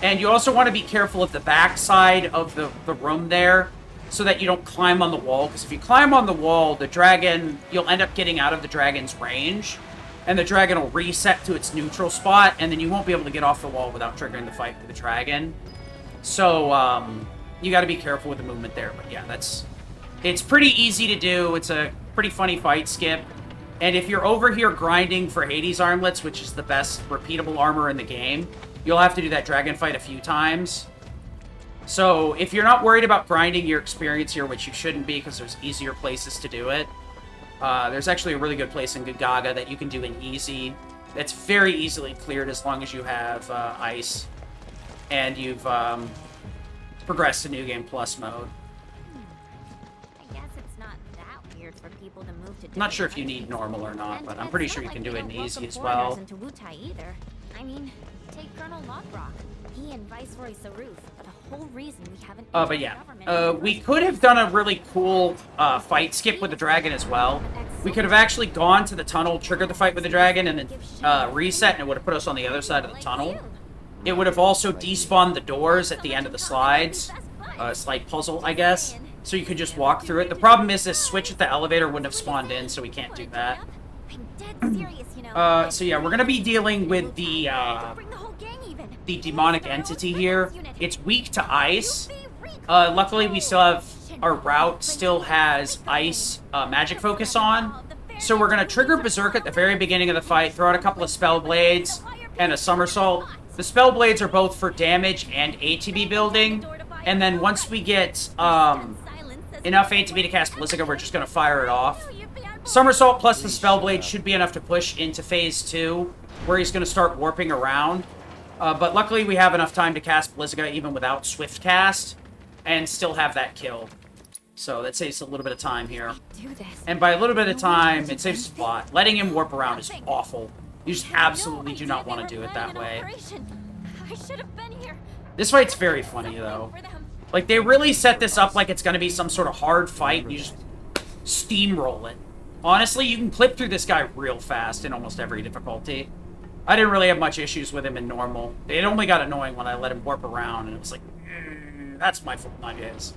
And you also want to be careful of the back side of the room there, so that you don't climb on the wall. Because if you climb on the wall, the dragon, you'll end up getting out of the dragon's range. And the dragon will reset to its neutral spot, and then you won't be able to get off the wall without triggering the fight with the dragon. So, you gotta be careful with the movement there. But yeah, it's pretty easy to do. It's a pretty funny fight skip. And if you're over here grinding for Hades armlets, which is the best repeatable armor in the game, you'll have to do that dragon fight a few times. So, if you're not worried about grinding your experience here, which you shouldn't be because there's easier places to do it, there's actually a really good place in Gagaga that you can do in easy. That's very easily cleared as long as you have ice and you've progressed to New Game Plus mode. I guess it's not that weird for people to move to. I'm not sure if you need normal or not, but I'm pretty sure you can do it in easy as well. Into Wutai either. I mean, take Colonel Lockrock. He and Viceroy Saruf are the whole reason we haven't. But yeah, we could have done a really cool fight skip with the dragon as well. We could have actually gone to the tunnel, triggered the fight with the dragon, and then reset, and it would have put us on the other side of the tunnel. It would have also despawned the doors at the end of the slides. Slight puzzle, I guess. So you could just walk through it. The problem is this switch at the elevator wouldn't have spawned in, so we can't do that. So yeah, we're gonna be dealing with the demonic entity here. It's weak to ice. Luckily, we still have our route still has ice magic focus on. So we're going to trigger Berserk at the very beginning of the fight, throw out a couple of spell blades, and a somersault. The spell blades are both for damage and ATB building. And then once we get enough ATB to cast Blizziga, we're just going to fire it off. Somersault plus the spell blade should be enough to push into phase 2, where he's going to start warping around. But luckily we have enough time to cast Blizziga even without Swift Cast, and still have that kill. So that saves a little bit of time here. And by a little bit of time, it saves a plot. Letting him warp around is awful. You just absolutely do not want to do it that way. This fight's very funny, though. Like, they really set this up like it's going to be some sort of hard fight, and you just steamroll it. Honestly, you can clip through this guy real fast in almost every difficulty. I didn't really have much issues with him in normal. It only got annoying when I let him warp around, and it was like, that's my fault, not his.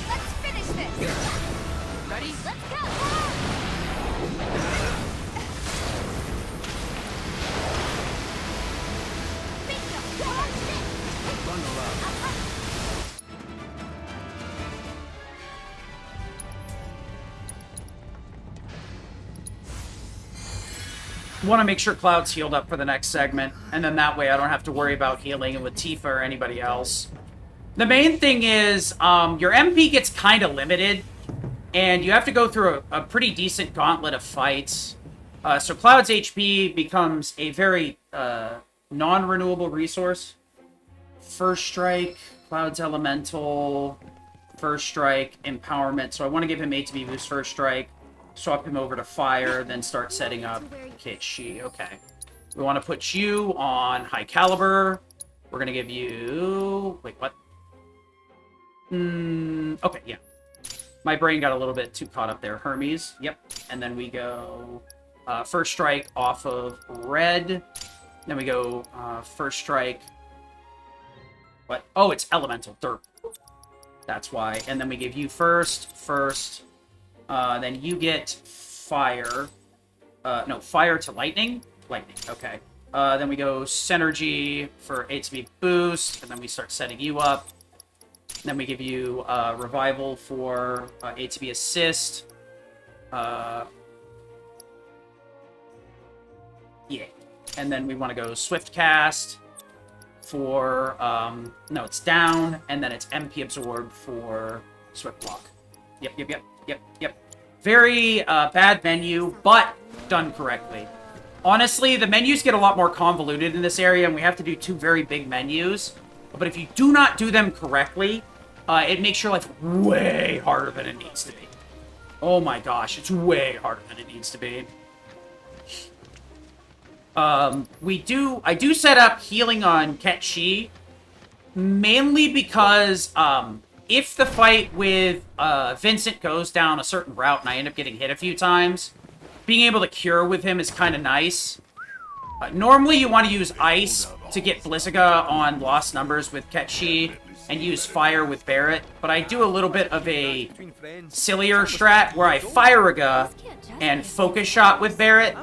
Let's finish this. Ready? Let's go. Want to make sure Cloud's healed up for the next segment, and then that way I don't have to worry about healing with Tifa or anybody else. The main thing is, your MP gets kind of limited, and you have to go through a pretty decent gauntlet of fights. So Cloud's HP becomes a very non-renewable resource. First Strike, Cloud's Elemental, First Strike, Empowerment. So I want to give him ATB boost First Strike, swap him over to Fire, then start setting up Kitshi. Okay. We want to put you on High Caliber. We're going to give you... Wait, what? Okay, yeah. My brain got a little bit too caught up there. Hermes, yep. And then we go First Strike off of Red. Then we go First Strike... What? Oh, it's Elemental. Derp. That's why. And then we give you first. Then you get Fire. No, Fire to Lightning? Lightning, okay. Then we go Synergy for ATB boost, and then we start setting you up. Then we give you Revival for ATB assist. Yeah. And then we want to go Swift Cast for... no, it's down, and then it's MP Absorb for Swift Block. Yep. Very bad menu, but done correctly. Honestly, the menus get a lot more convoluted in this area, and we have to do 2 very big menus. But if you do not do them correctly, it makes your life way harder than it needs to be. Oh my gosh, it's way harder than it needs to be. I do set up healing on Ketchi, mainly because, if the fight with Vincent goes down a certain route and I end up getting hit a few times, being able to cure with him is kind of nice. Normally you want to use Ice to get Blizziga on lost numbers with Ketchi and use Fire with Barret, but I do a little bit of a sillier strat where I Fire-iga and Focus Shot with Barret.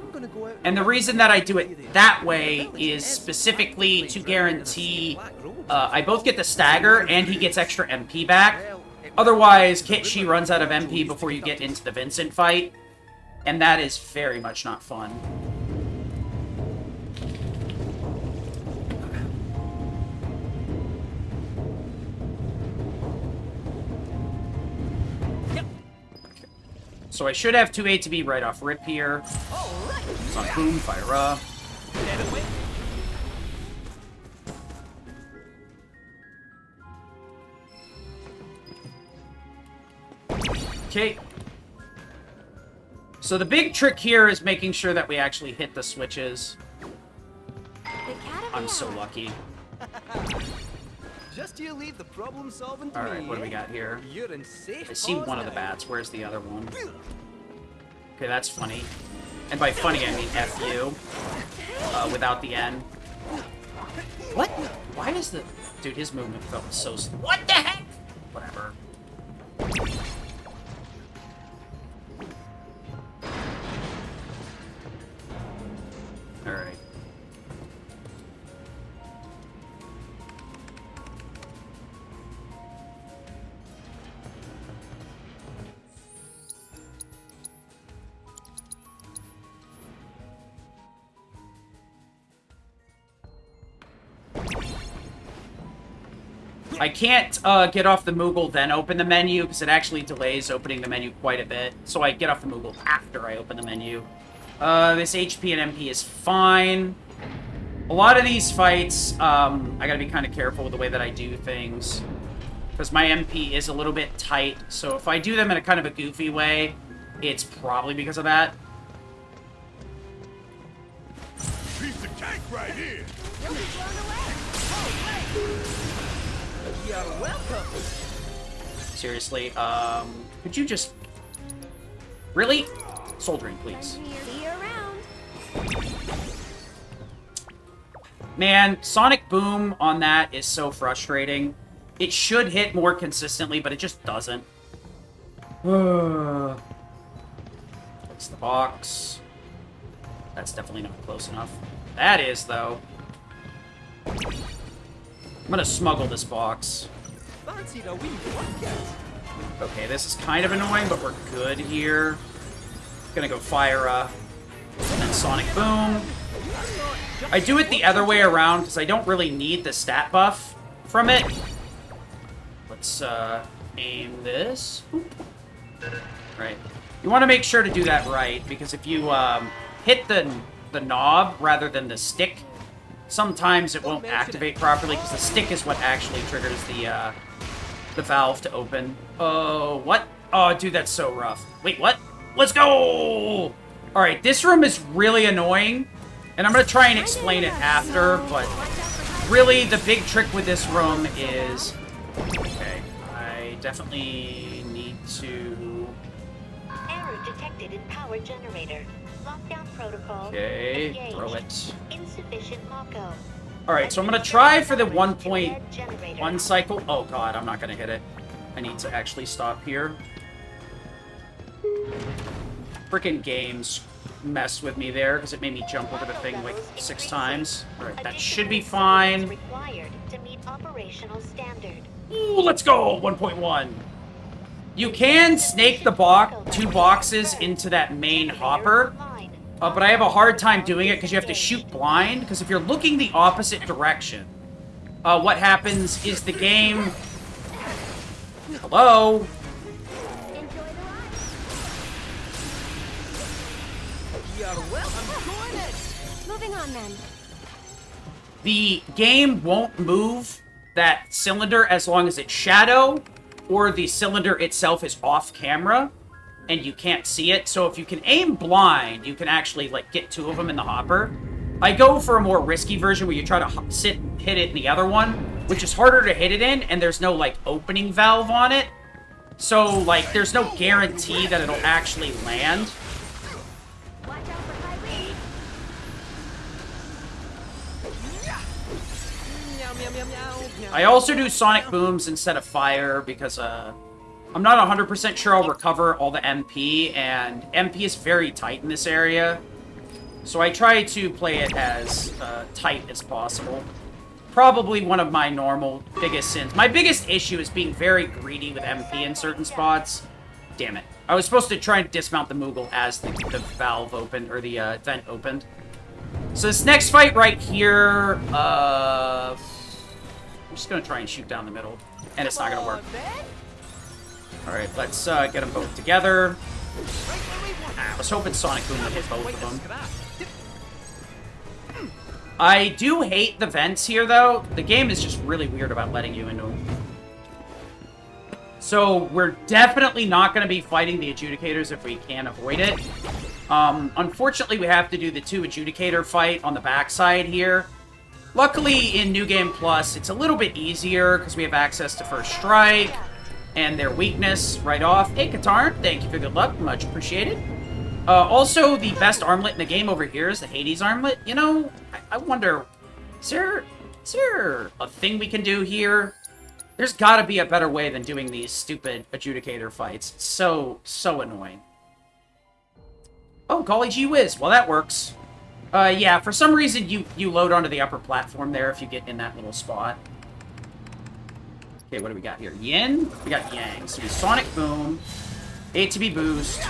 And the reason that I do it that way is specifically to guarantee I both get the stagger and he gets extra MP back. Otherwise, Kitshi runs out of MP before you get into the Vincent fight, and that is very much not fun. So I should have 2 ATB right off rip here. It's on boom, fire up. Okay. So the big trick here is making sure that we actually hit the switches. I'm so lucky. Just you leave the problem solving to Alright, me, what do we got here? You're in safe I see one of the bats. Where's the other one? Okay, that's funny. And by funny, I mean F you. Without the N. What? Why is the... Dude, his movement felt so... What the heck? Whatever. Alright. I can't get off the Moogle, then open the menu, because it actually delays opening the menu quite a bit. So I get off the Moogle after I open the menu. This HP and MP is fine. A lot of these fights, I gotta be kind of careful with the way that I do things. Because my MP is a little bit tight, so if I do them in a kind of a goofy way, it's probably because of that. Piece of cake right here. You'll be blown away. You're welcome. Seriously, could you just... Really? Soldering, please. See you around. Man, Sonic Boom on that is so frustrating. It should hit more consistently, but it just doesn't. That's the box. That's definitely not close enough. That is, though. I'm gonna smuggle this box. Okay, this is kind of annoying, but we're good here. Gonna go fire and then Sonic Boom. I do it the other way around because I don't really need the stat buff from it. Let's aim this. Right. You want to make sure to do that right, because if you hit the knob rather than the stick, sometimes it won't activate properly, because the stick is what actually triggers the valve to open. Oh, what? Oh, dude, that's so rough. Wait, what? Let's go! Alright, this room is really annoying, and I'm going to try and explain it after, but really the big trick with this room is... Okay, I definitely need to... Error detected in power generator. Lockdown protocol. Okay, engaged. throw it. Insufficient Mako. Alright, so I'm going to try for the 1.1 cycle. Oh god, I'm not going to hit it. I need to actually stop here. Frickin' games messed with me there, because it made me jump over the thing like 6 times. Alright, that should be fine. Required to meet operational standard. Ooh, let's go! 1.1. You can snake the 2 boxes into that main hopper, but I have a hard time doing it because you have to shoot blind, because if you're looking the opposite direction, what happens is the game... Hello? Moving on then. The game won't move that cylinder as long as it's shadow, or the cylinder itself is off camera, and you can't see it. So if you can aim blind, you can actually, like, get 2 of them in the hopper. I go for a more risky version where you try to sit and hit it in the other one, which is harder to hit it in, and there's no, like, opening valve on it. So, like, there's no guarantee that it'll actually land. I also do Sonic Booms instead of Fire because I'm not 100% sure I'll recover all the MP, and MP is very tight in this area. So I try to play it as tight as possible. Probably one of my normal biggest sins. My biggest issue is being very greedy with MP in certain spots. Damn it. I was supposed to try and dismount the Moogle as the valve opened, or the vent opened. So this next fight right here, I'm just going to try and shoot down the middle, and it's not going to work. Alright, let's get them both together. I was hoping Sonic Boom would hit both of them. I do hate the vents here, though. The game is just really weird about letting you into them. So we're definitely not going to be fighting the Adjudicators if we can avoid it. Unfortunately, we have to do the 2 Adjudicator fight on the backside here. Luckily, in New Game Plus, it's a little bit easier because we have access to First Strike and their weakness right off. Hey, Katarn, thank you for good luck. Much appreciated. Also, the best armlet in the game over here is the Hades armlet. You know, I wonder, is there a thing we can do here? There's got to be a better way than doing these stupid Adjudicator fights. It's so annoying. Oh, golly gee whiz. Well, that works. Yeah, for some reason, you load onto the upper platform there if you get in that little spot. Okay, what do we got here? Yin? We got Yang. So we Sonic Boom, ATB Boost,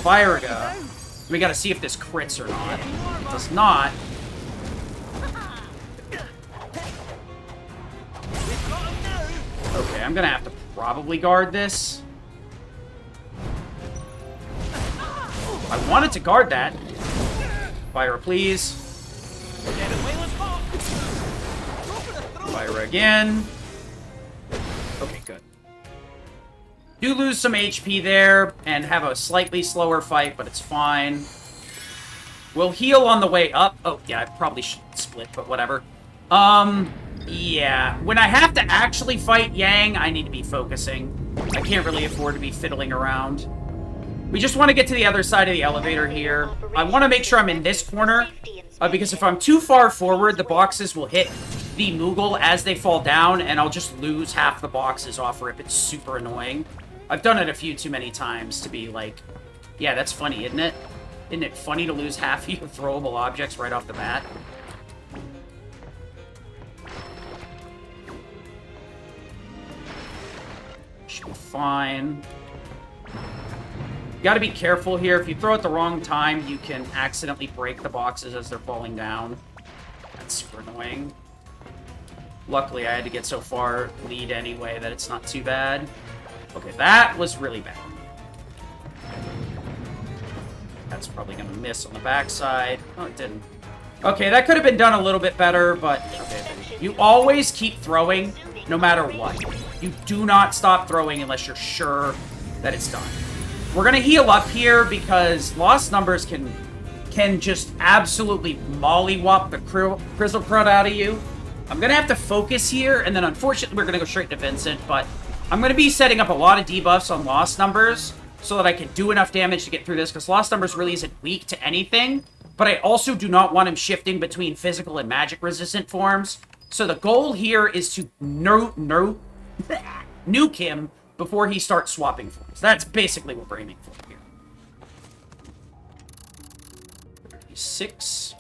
Fire-Ga. We gotta see if this crits or not. If it does not... I'm gonna have to probably guard this. I wanted to guard that. Fire, please. Fire again. Okay, good. Do lose some HP there and have a slightly slower fight, but it's fine. We'll heal on the way up. Oh, yeah, I probably should split, but whatever. Yeah. When I have to actually fight Yang, I need to be focusing. I can't really afford to be fiddling around. We just want to get to the other side of the elevator here. I want to make sure I'm in this corner, because if I'm too far forward, the boxes will hit the Moogle as they fall down, and I'll just lose half the boxes off rip. It's super annoying. I've done it a few too many times to be like, yeah, that's funny, isn't it? Isn't it funny to lose half your throwable objects right off the bat? Should be fine. You gotta be careful here. If you throw it the wrong time, you can accidentally break the boxes as they're falling down. That's super annoying. Luckily, I had to get so far lead anyway that it's not too bad. Okay, that was really bad. That's probably going to miss on the backside. Oh, it didn't. Okay, that could have been done a little bit better, but okay. You always keep throwing, no matter what. You do not stop throwing unless you're sure that it's done. We're going to heal up here because lost numbers can just absolutely mollywop the crystal crud out of you. I'm going to have to focus here, and then unfortunately we're going to go straight to Vincent, but I'm going to be setting up a lot of debuffs on lost numbers so that I can do enough damage to get through this, because lost numbers really isn't weak to anything, but I also do not want him shifting between physical and magic resistant forms. So the goal here is to nuke him before he starts swapping forms. That's basically what we're aiming for here. 36.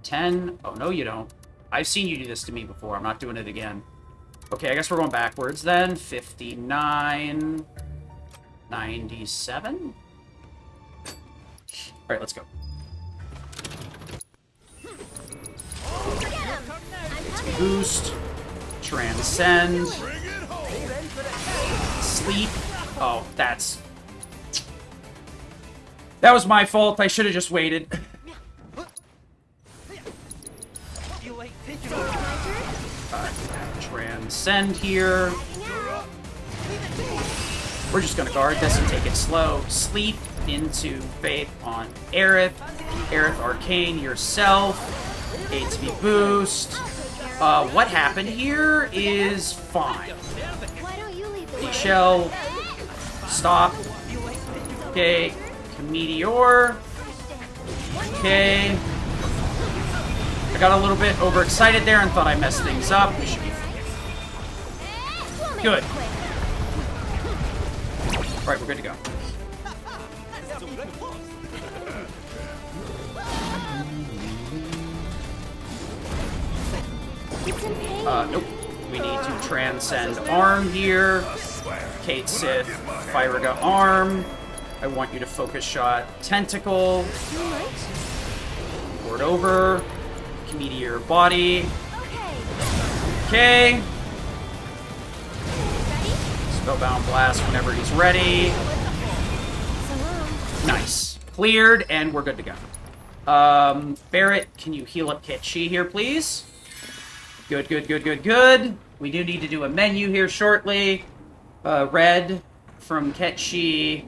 10. Oh, no, you don't. I've seen you do this to me before. I'm not doing it again. Okay, I guess we're going backwards then. 59. 97. Alright, let's go. Boost. Transcend. Sleep. Oh, that's... That was my fault. I should have just waited. Transcend here. We're just gonna guard this and take it slow. Sleep into Faith on Aerith. Aerith Arcane yourself. HP boost. What happened here is fine. Shell. Stop. Okay. Meteor. Okay. I got a little bit overexcited there and thought I messed things up. We should be good. Alright, we're good to go. Nope. We need to transcend arm here. Kate Sith, Fyriga arm. I want you to focus shot tentacle. Board over. Meteor body. Okay. Spellbound blast whenever he's ready. Nice. Cleared, and we're good to go. Barrett, can you heal up Ketchi here, please? Good, good, good, good, good. We do need to do a menu here shortly. Red from Ketchi.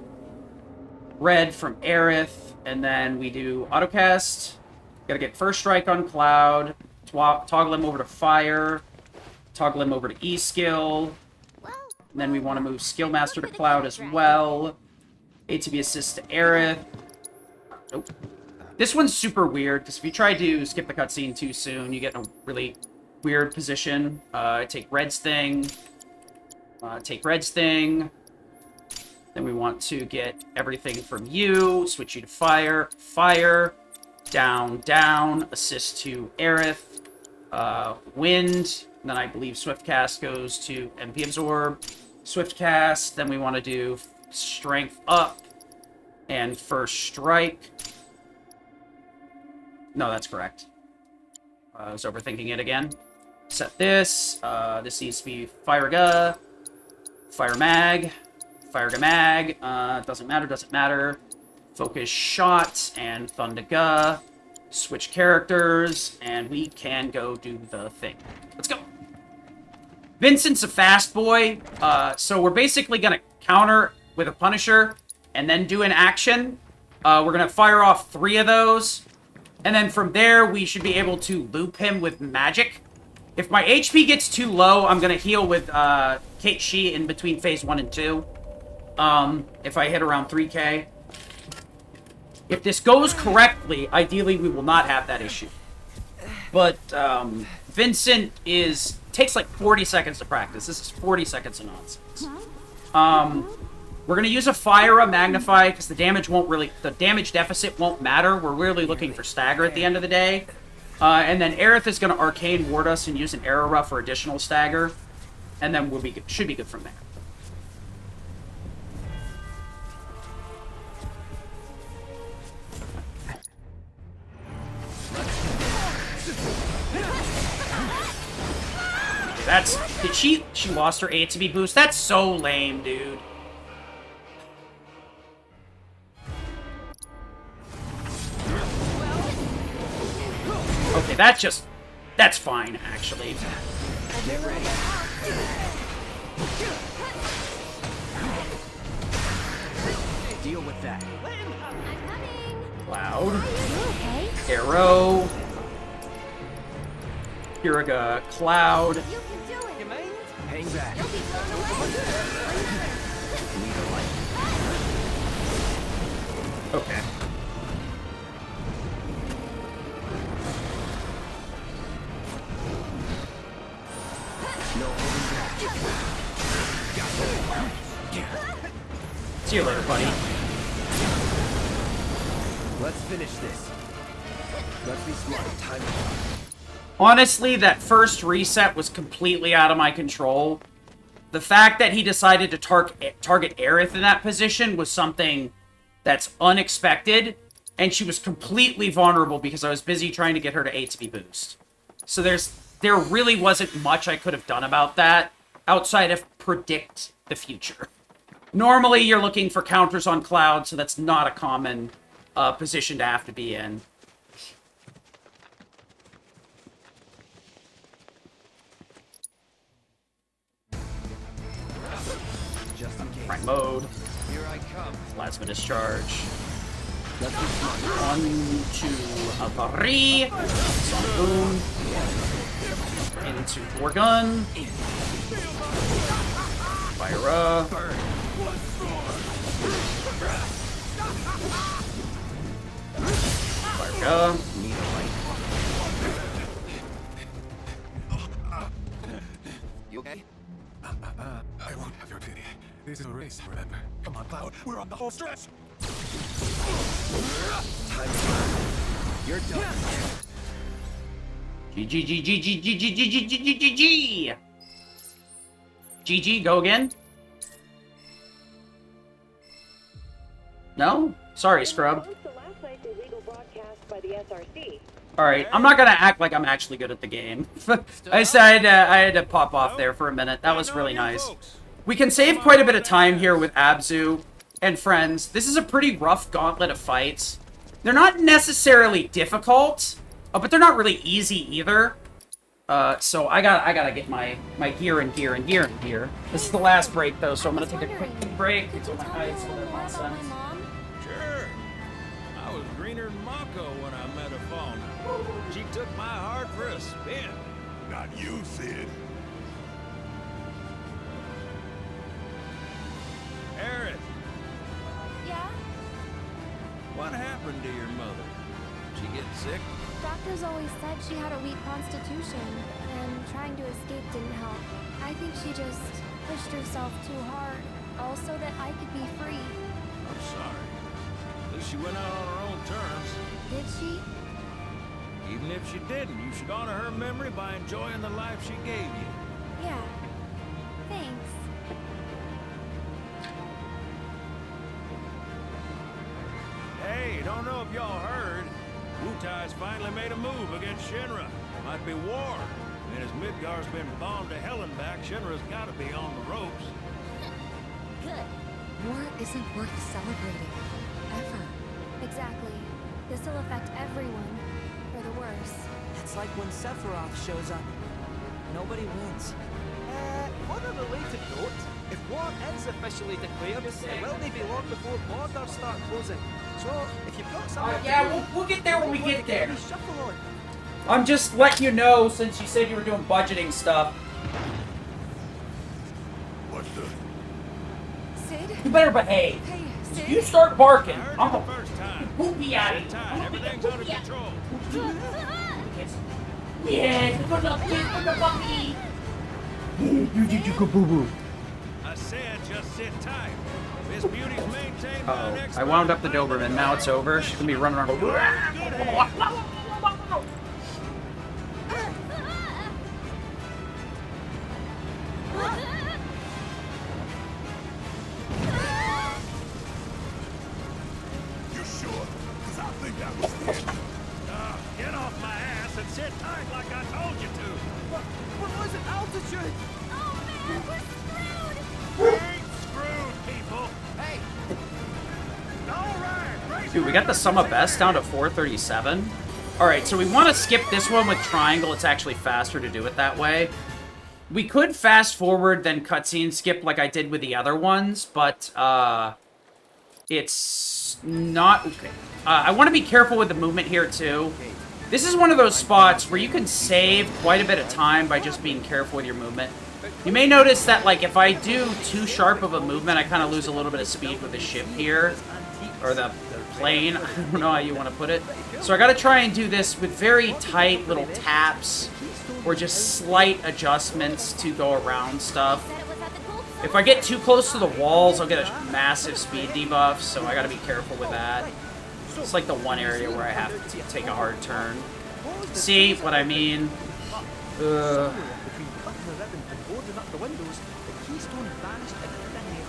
Red from Aerith. And then we do autocast. Gotta get First Strike on Cloud. Toggle him over to Fire. Toggle him over to E-Skill. And then we want to move Skill Master to Cloud as well. ATB Assist to Aerith. Nope. This one's super weird, because if you try to skip the cutscene too soon, you get in a really weird position. Take Red's thing. Take Red's thing. Then we want to get everything from you. Switch you to Fire. Fire. Down, down. Assist to Aerith. Wind. And then I believe Swift Cast goes to MP Absorb. Swift Cast. Then we want to do Strength up. And First Strike. No, that's correct. I was overthinking it again. Set this. This needs to be Fire Ga, Fire Mag, Fire Ga Mag. Doesn't matter. Focus Shot and Thunder Ga. Switch characters, and we can go do the thing. Let's go. Vincent's a fast boy, so we're basically gonna counter with a Punisher and then do an action. We're gonna fire off 3 of those, and then from there we should be able to loop him with magic. If my HP gets too low, I'm gonna heal with Kate Shi in between phase 1 and 2. If I hit around 3k. If this goes correctly, ideally we will not have that issue. But Vincent takes like 40 seconds to practice. This is 40 seconds of nonsense. We're gonna use a Fire, a Magnify, because the damage deficit won't matter. We're really looking for stagger at the end of the day. And then Aerith is gonna Arcane Ward us and use an Aurora for additional stagger. And then should be good from there. She lost her ATB boost? That's so lame, dude. Okay, that's fine, actually. Get ready. Deal with that. Cloud. Arrow. Kiriga, Cloud. Hang back. Okay. No holding back. See you later, buddy. Let's finish this. Let's be smart. Time to talk. Honestly, that first reset was completely out of my control. The fact that he decided to target Aerith in that position was something that's unexpected, and she was completely vulnerable because I was busy trying to get her to ATB boost. So there really wasn't much I could have done about that, outside of predict the future. Normally, you're looking for counters on Cloud, so that's not a common position to have to be in. Right mode. Here I come. Plasma discharge. Let's be smart. 1, 2, 3. Sonic boom. Into Gorgon. Fire up. Fire up. You okay? I won't have your pity. This is a race, remember? Come on, Cloud. We're on the whole stretch. Time's up. You're done. GG. GG, go again. No? Sorry, scrub. Alright, I'm not gonna act like I'm actually good at the game. I had to pop off there for a minute. That was really nice. We can save quite a bit of time here with Abzu and friends. This is a pretty rough gauntlet of fights. They're not necessarily difficult, but they're not really easy either. So I gotta get my gear in gear. This is the last break though, so I'm gonna take a quick break until my eyes are nonsense. Sure. I was greener than Mako when I met her fauna. She took my heart for a spin. Not you, Sid. Aerith, Yeah? what happened to your mother? She get sick? Doctors always said she had a weak constitution, and trying to escape didn't help. I think she just pushed herself too hard, all so that I could be free. I'm sorry. At least she went out on her own terms. Did she? Even if she didn't, you should honor her memory by enjoying the life she gave you. Yeah. Thanks. Hey, don't know if y'all heard. Wutai's finally made a move against Shinra. Might be war. And as Midgar's been bombed to hell and back, Shinra's gotta be on the ropes. Good. War isn't worth celebrating. Ever. Exactly. This'll affect everyone. For the worse. It's like when Sephiroth shows up. Nobody wins. On a related note, if war is officially declared, it will be long before borders start closing. So, if you've got something yeah, we'll get there when we get there. Shuffle on. I'm just letting you know, since you said you were doing budgeting stuff. What the? Sid? You better behave. Hey, Sid? You start barking. I'm The gonna first time. poopy at you. Time, everything's under control. Yes, good luck, kid, for the puppy. You did you go boo boo. I said just sit tight. This beauty's maintained by an expert. I wound up the Doberman. Now it's over. She's gonna be running around. You sure? Because I think that was the end. Get off my ass and sit tight like I told you to. What was it? Altitude? Oh man, we're screwed! We ain't screwed, people. Hey! Alright, Dude, we got the sum of best down to 437. Alright, so we want to skip this one with triangle. It's actually faster to do it that way. We could fast forward, then cutscene skip like I did with the other ones, but, it's not... Okay. I want to be careful with the movement here, too. This is one of those spots where you can save quite a bit of time by just being careful with your movement. You may notice that, like, if I do too sharp of a movement, I kind of lose a little bit of speed with the ship here. Or the plane. I don't know how you want to put it. So I got to try and do this with very tight little taps. Or just slight adjustments to go around stuff. If I get too close to the walls, I'll get a massive speed debuff. So I got to be careful with that. It's like the one area where I have to take a hard turn. See what I mean? Between cutting the ribbon and boarding up the windows, the keystone vanished into thin air.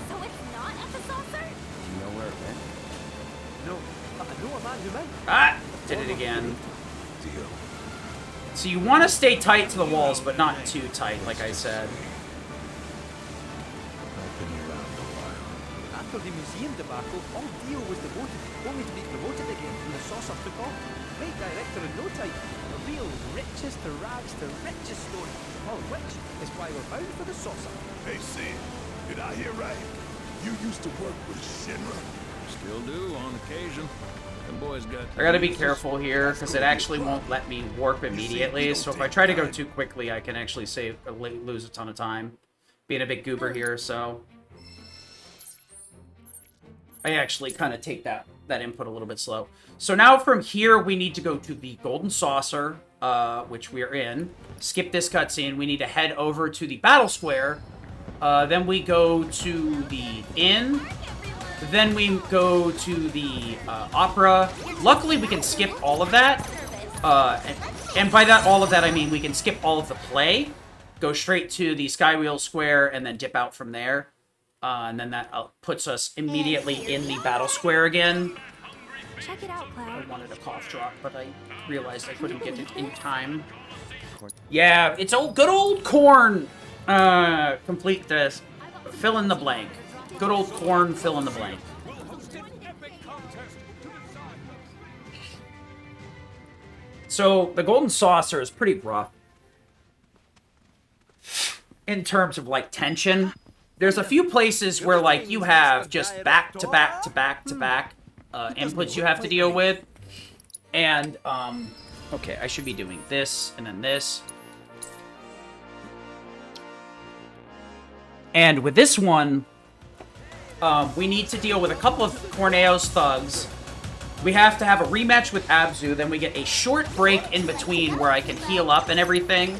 So it's not at the saucer? Do you know where it went? No, but I know a man who might. Ah! Did it again. Deal. So you want to stay tight to the walls, but not too tight, like I said. I've been around a while. After the museum debacle, all Dio was demoted, only to be promoted again when the saucer took off. Great director in no time. A real richest to rags to riches story. All of which is why we're bound for the saucer. Hey, Sid, did I hear right? You used to work with Shinra? Still do on occasion. Them boys got. I gotta be careful here, because it actually won't let me warp immediately, so if I try to go too quickly, I can actually lose a ton of time. Being a big goober here, so... I actually kind of take that input a little bit slow. So now from here, we need to go to the Golden Saucer, which we're in. Skip this cutscene. We need to head over to the Battle Square. Then we go to the Inn. Then we go to the Opera. Luckily, we can skip all of that. And by that, all of that, I mean we can skip all of the play. Go straight to the Skywheel Square and then dip out from there. And then that puts us immediately in the Battle Square again. Check it out, Cloud. I wanted a cough drop, but I realized I couldn't get it in time. Yeah, it's good old corn. Complete this. Fill in the blank. Good old corn, fill in the blank. So, the Golden Saucer is pretty rough. In terms of, like, tension. There's a few places where, like, you have just back-to-back-to-back-to-back inputs you have to deal with. And, okay, I should be doing this, and then this. And with this one, we need to deal with a couple of Corneo's thugs. We have to have a rematch with Abzu, then we get a short break in between where I can heal up and everything.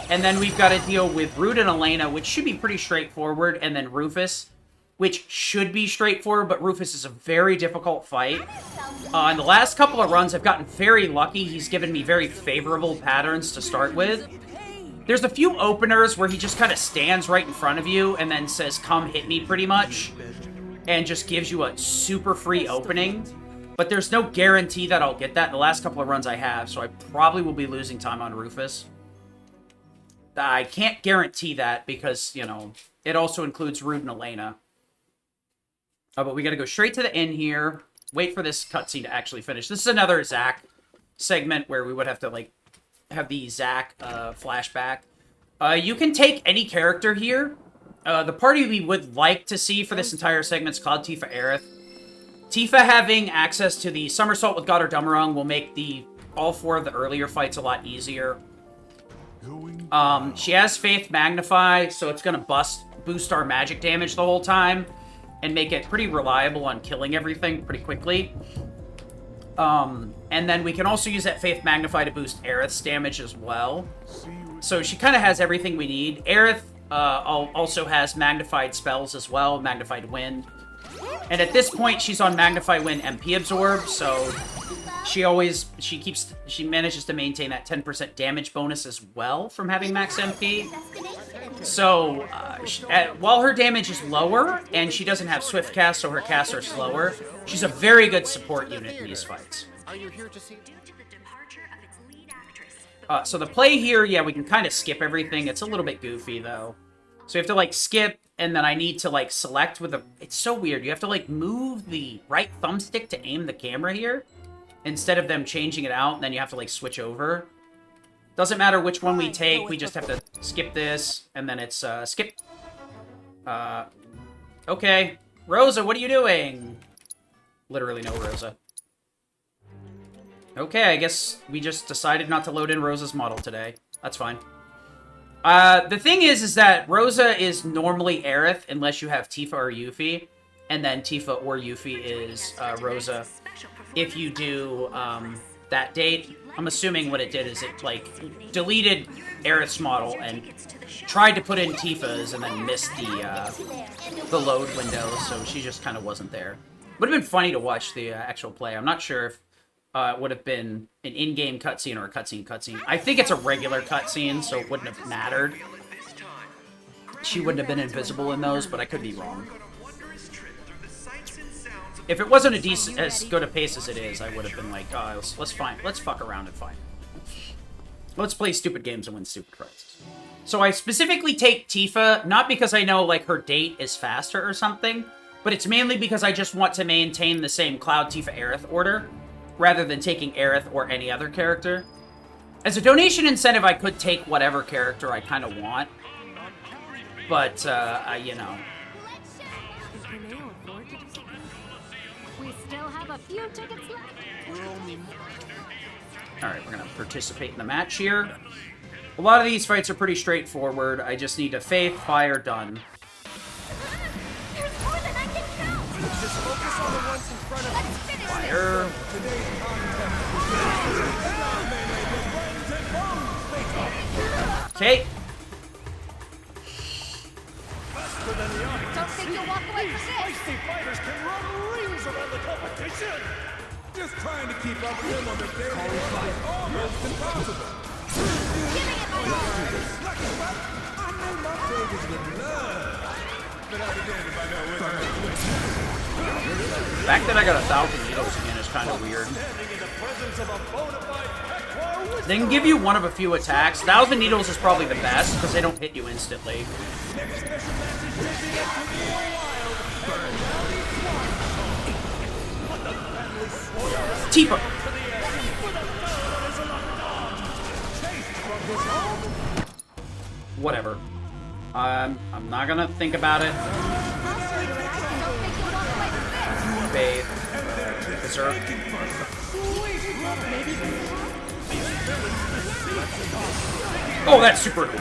And then we've got to deal with Rude and Elena, which should be pretty straightforward, and then Rufus, which should be straightforward, but Rufus is a very difficult fight. In the last couple of runs, I've gotten very lucky. He's given me very favorable patterns to start with. There's a few openers where he just kind of stands right in front of you and then says, "Come hit me," pretty much, and just gives you a super free opening. But there's no guarantee that I'll get that. In the last couple of runs I have, so I probably will be losing time on Rufus. I can't guarantee that because, you know, it also includes Rude and Elena. But we gotta go straight to the inn here. Wait for this cutscene to actually finish. This is another Zack segment where we would have to, like, have the Zack flashback. You can take any character here. The party we would like to see for this entire segment is called Tifa Aerith. Tifa having access to the Somersault with God or Dummerung will make all 4 of the earlier fights a lot easier. She has Faith Magnify, so it's gonna boost our magic damage the whole time and make it pretty reliable on killing everything pretty quickly. And then we can also use that Faith Magnify to boost Aerith's damage as well. So she kind of has everything we need. Aerith also has magnified spells as well, Magnified Wind. And at this point, she's on Magnify Wind MP Absorb, so she manages to maintain that 10% damage bonus as well from having max MP. So, while her damage is lower, and she doesn't have Swift Cast, so her casts are slower, she's a very good support unit in these fights. So the play here, yeah, we can kind of skip everything. It's a little bit goofy, though. So you have to, like, skip, and then I need to, like, select with a... It's so weird. You have to, like, move the right thumbstick to aim the camera here, instead of them changing it out, and then you have to, like, switch over. Doesn't matter which one we take, we just have to skip this, and then it's, skip. Okay. Rosa, what are you doing? Literally no Rosa. Okay, I guess we just decided not to load in Rosa's model today. That's fine. The thing is that Rosa is normally Aerith, unless you have Tifa or Yuffie, and then Tifa or Yuffie is, Rosa. If you do, that date, I'm assuming what it did is it, like, deleted Aerith's model and tried to put in Tifa's and then missed the load window, so she just kind of wasn't there. Would have been funny to watch the actual play. I'm not sure if it would have been an in-game cutscene or a cutscene. I think it's a regular cutscene, so it wouldn't have mattered. She wouldn't have been invisible in those, but I could be wrong. If it wasn't as good a pace as it is, I would have been like, oh, let's fuck around and find. Let's play stupid games and win stupid prizes. So I specifically take Tifa, not because I know, like, her date is faster or something, but it's mainly because I just want to maintain the same Cloud Tifa Aerith order, rather than taking Aerith or any other character. As a donation incentive, I could take whatever character I kind of want, but, you know. We still have a few tickets left. Alright, we're gonna participate in the match here. A lot of these fights are pretty straightforward. I just need a Faith, Fire, done. Just focus on the ones in front of you. Fire. Okay. Don't think you'll walk away from this. Feisty fighters can run rings around the competition. Just trying to keep up with them on the daily is almost impossible. Giving it my all. I made my pages with love. But I'll be damned if I know The fact that I got 1,000 needles again is kind of weird. They can give you one of a few attacks. 1,000 needles is probably the best, because they don't hit you instantly. Tifa! Whatever. I'm not gonna think about it. Bathe. Berserk. Oh, that's super cool.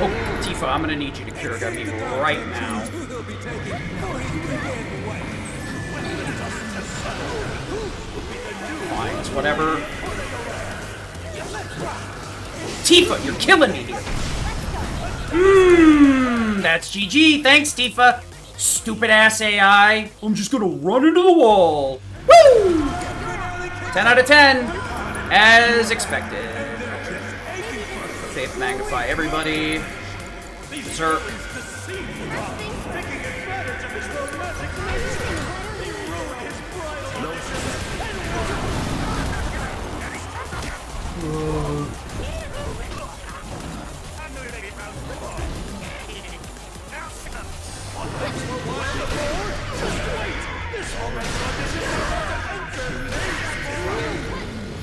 Oh, Tifa, I'm gonna need you to cure me right now. Fine, it's whatever. Tifa, you're killing me here. That's GG. Thanks, Tifa. Stupid ass AI. I'm just gonna run into the wall. Woo! 10 out of 10, as expected. Faith magnify everybody. Berserk.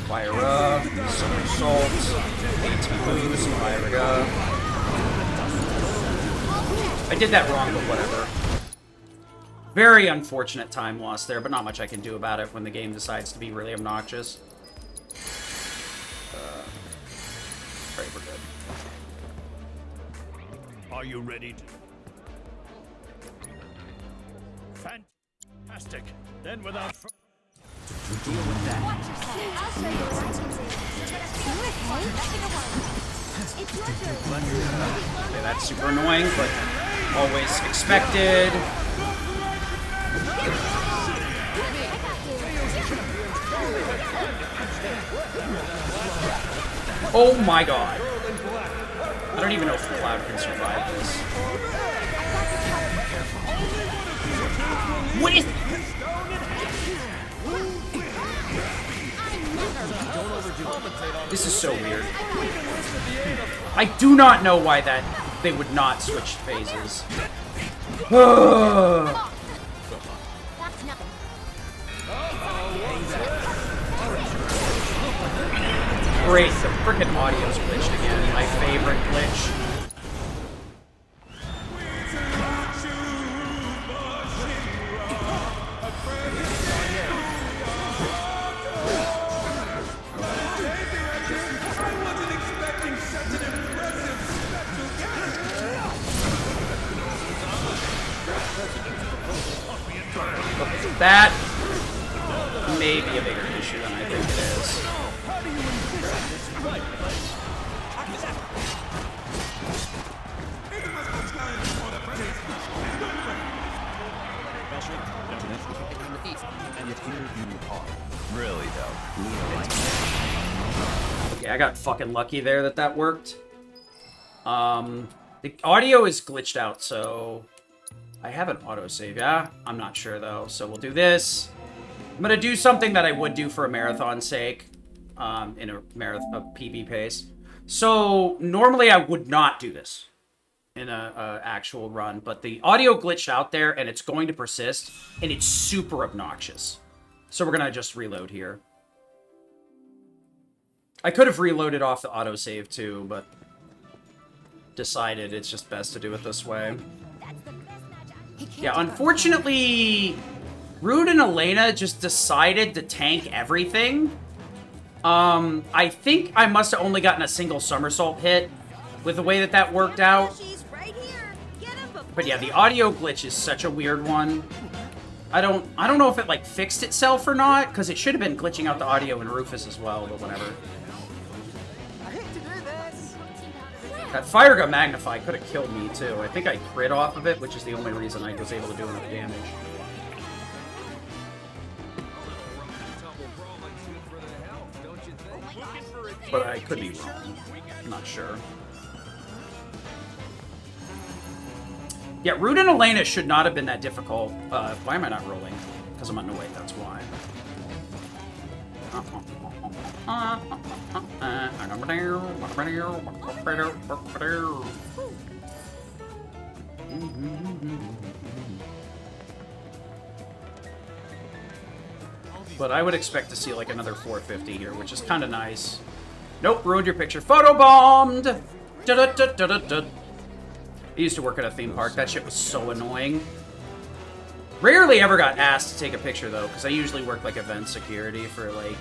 Fire up, somersault, AT boost, fire up. I did that wrong, but whatever. Very unfortunate time loss there, but not much I can do about it when the game decides to be really obnoxious. Right, we're good. Are you ready to... Fantastic. Then without... Deal with that. Watch yourself. I'll show you what I can do. You're gonna feel nothing to worry. It's your turn. Okay, that's super annoying, but always expected. Oh my god. I don't even know if the Cloud can survive this. What is... This is so weird. I do not know why that they would not switch phases. Great, the frickin' audio's glitched again. My favorite glitch. That may be a bigger issue than I think it is. Really, though. Okay, I got fucking lucky there that worked. The audio is glitched out, so I have an autosave, yeah? I'm not sure, though, so we'll do this. I'm gonna do something that I would do for a marathon's sake, in a PB pace. So, normally I would not do this in a actual run, but the audio glitched out there, and it's going to persist, and it's super obnoxious. So we're gonna just reload here. I could have reloaded off the autosave, too, but decided it's just best to do it this way. Yeah, unfortunately, Rude and Elena just decided to tank everything. I think I must have only gotten a single somersault hit with the way that worked out. But yeah, the audio glitch is such a weird one. I don't know if it like fixed itself or not, because it should have been glitching out the audio in Rufus as well, but whatever. That fire gun magnify could have killed me too. I think I crit off of it, which is the only reason I was able to do enough damage. But I could be wrong. I'm not sure. Yeah, Rude and Elena should not have been that difficult. Why am I not rolling? Because I'm underweight, that's why. But I would expect to see like another 450 here, which is kind of nice. Nope, ruined your picture. Photobombed! Da-da-da-da-da-da. I used to work at a theme park. That shit was so annoying. Rarely ever got asked to take a picture, though, because I usually work, like, event security for, like,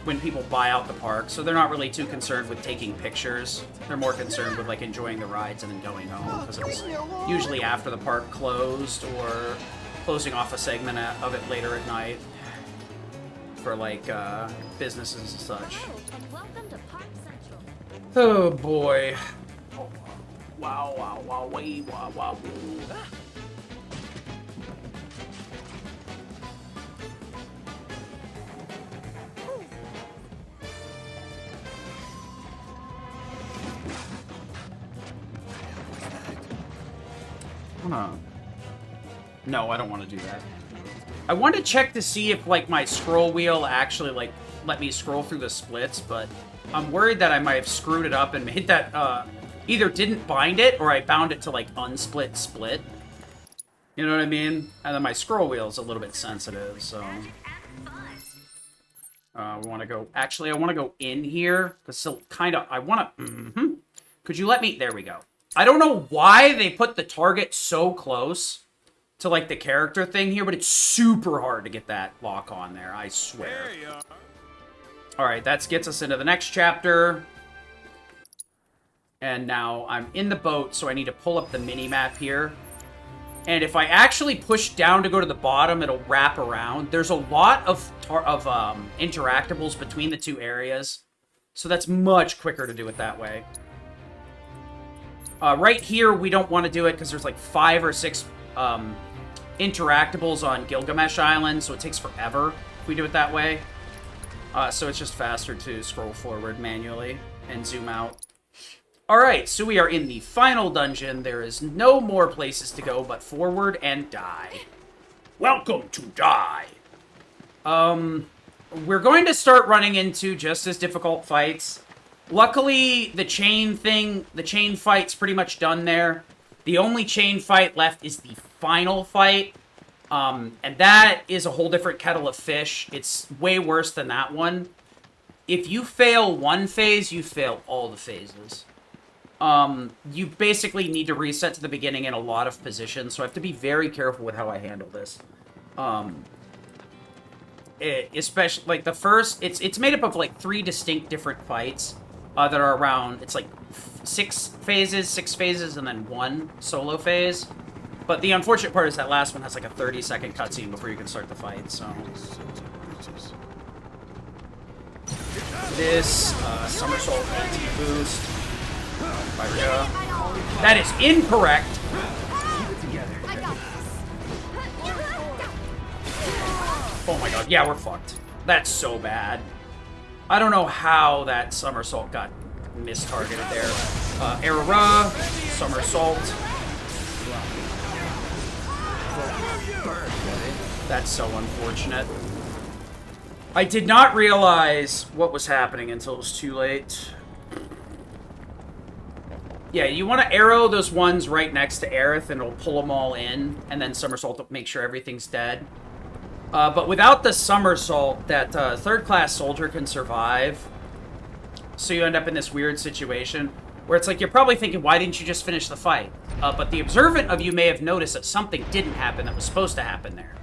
when people buy out the park. So they're not really too concerned with taking pictures. They're more concerned with, like, enjoying the rides and then going home, because it's usually after the park closed or closing off a segment of it later at night for, like, businesses and such. Oh, boy. Wow, wow, wow, wow, wow. No, I don't want to do that. I want to check to see if, like, my scroll wheel actually, like, let me scroll through the splits, but I'm worried that I might have screwed it up and made that, either didn't bind it or I bound it to, like, unsplit split. You know what I mean? And then my scroll wheel is a little bit sensitive, so... we want to go... Actually, I want to go in here, because so kind of... I want to... Could you let me... There we go. I don't know why they put the target so close to, like, the character thing here, but it's super hard to get that lock on there, I swear. Alright, that gets us into the next chapter. And now I'm in the boat, so I need to pull up the mini-map here. And if I actually push down to go to the bottom, it'll wrap around. There's a lot of interactables between the two areas, so that's much quicker to do it that way. Right here, we don't want to do it because there's like 5 or 6 interactables on Gilgamesh Island, so it takes forever if we do it that way. So it's just faster to scroll forward manually and zoom out. Alright, so we are in the final dungeon. There is no more places to go but forward and die. Welcome to die. We're going to start running into just as difficult fights. Luckily, the chain fight's pretty much done there. The only chain fight left is the final fight. And that is a whole different kettle of fish. It's way worse than that one. If you fail one phase, you fail all the phases. You basically need to reset to the beginning in a lot of positions, so I have to be very careful with how I handle this. Especially, like, the first... It's made up of, like, 3 distinct different fights that are around... It's, like, 6 phases, and then 1 solo phase. But the unfortunate part is that last one has, like, a 30-second cutscene before you can start the fight, so... This, somersault anti-boost. Fire. That is incorrect! Oh my god, yeah, we're fucked. That's so bad. I don't know how that somersault got mistargeted there. Era, somersault. That's so unfortunate. I did not realize what was happening until it was too late. Yeah, you want to arrow those ones right next to Aerith, and it'll pull them all in, and then somersault to make sure everything's dead. But without the somersault, that third-class soldier can survive. So you end up in this weird situation where it's like you're probably thinking, why didn't you just finish the fight? But the observant of you may have noticed that something didn't happen that was supposed to happen there.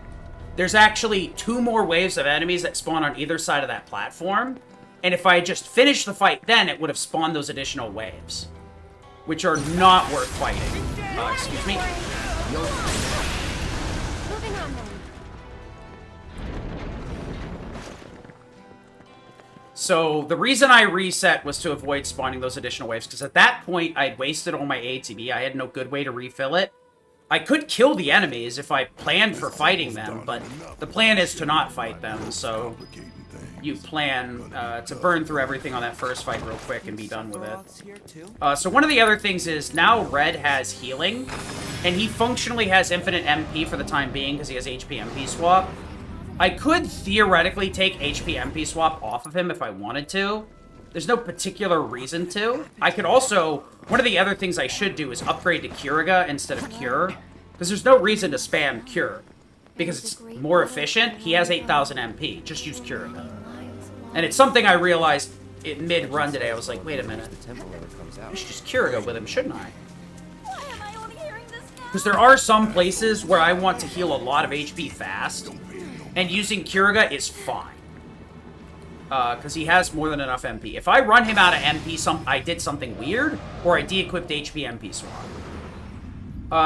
There's actually 2 more waves of enemies that spawn on either side of that platform. And if I had just finished the fight then, it would have spawned those additional waves, which are not worth fighting. Excuse me. Moving on then. So the reason I reset was to avoid spawning those additional waves, because at that point I'd wasted all my ATB. I had no good way to refill it. I could kill the enemies if I planned for fighting them, but the plan is to not fight them, so you plan to burn through everything on that first fight real quick and be done with it. So one of the other things is now Red has healing, and he functionally has infinite MP for the time being because he has HP MP swap. I could theoretically take HP MP swap off of him if I wanted to. There's no particular reason to. I could also... One of the other things I should do is upgrade to Curaga instead of Cure, because there's no reason to spam Cure, because it's more efficient. He has 8,000 MP. Just use Curaga. And it's something I realized in mid-run today. I was like, wait a minute. I should just Curaga with him, shouldn't I? Because there are some places where I want to heal a lot of HP fast, and using Curaga is fine. Because he has more than enough MP. If I run him out of MP, I did something weird, or I de-equipped HP MP swap.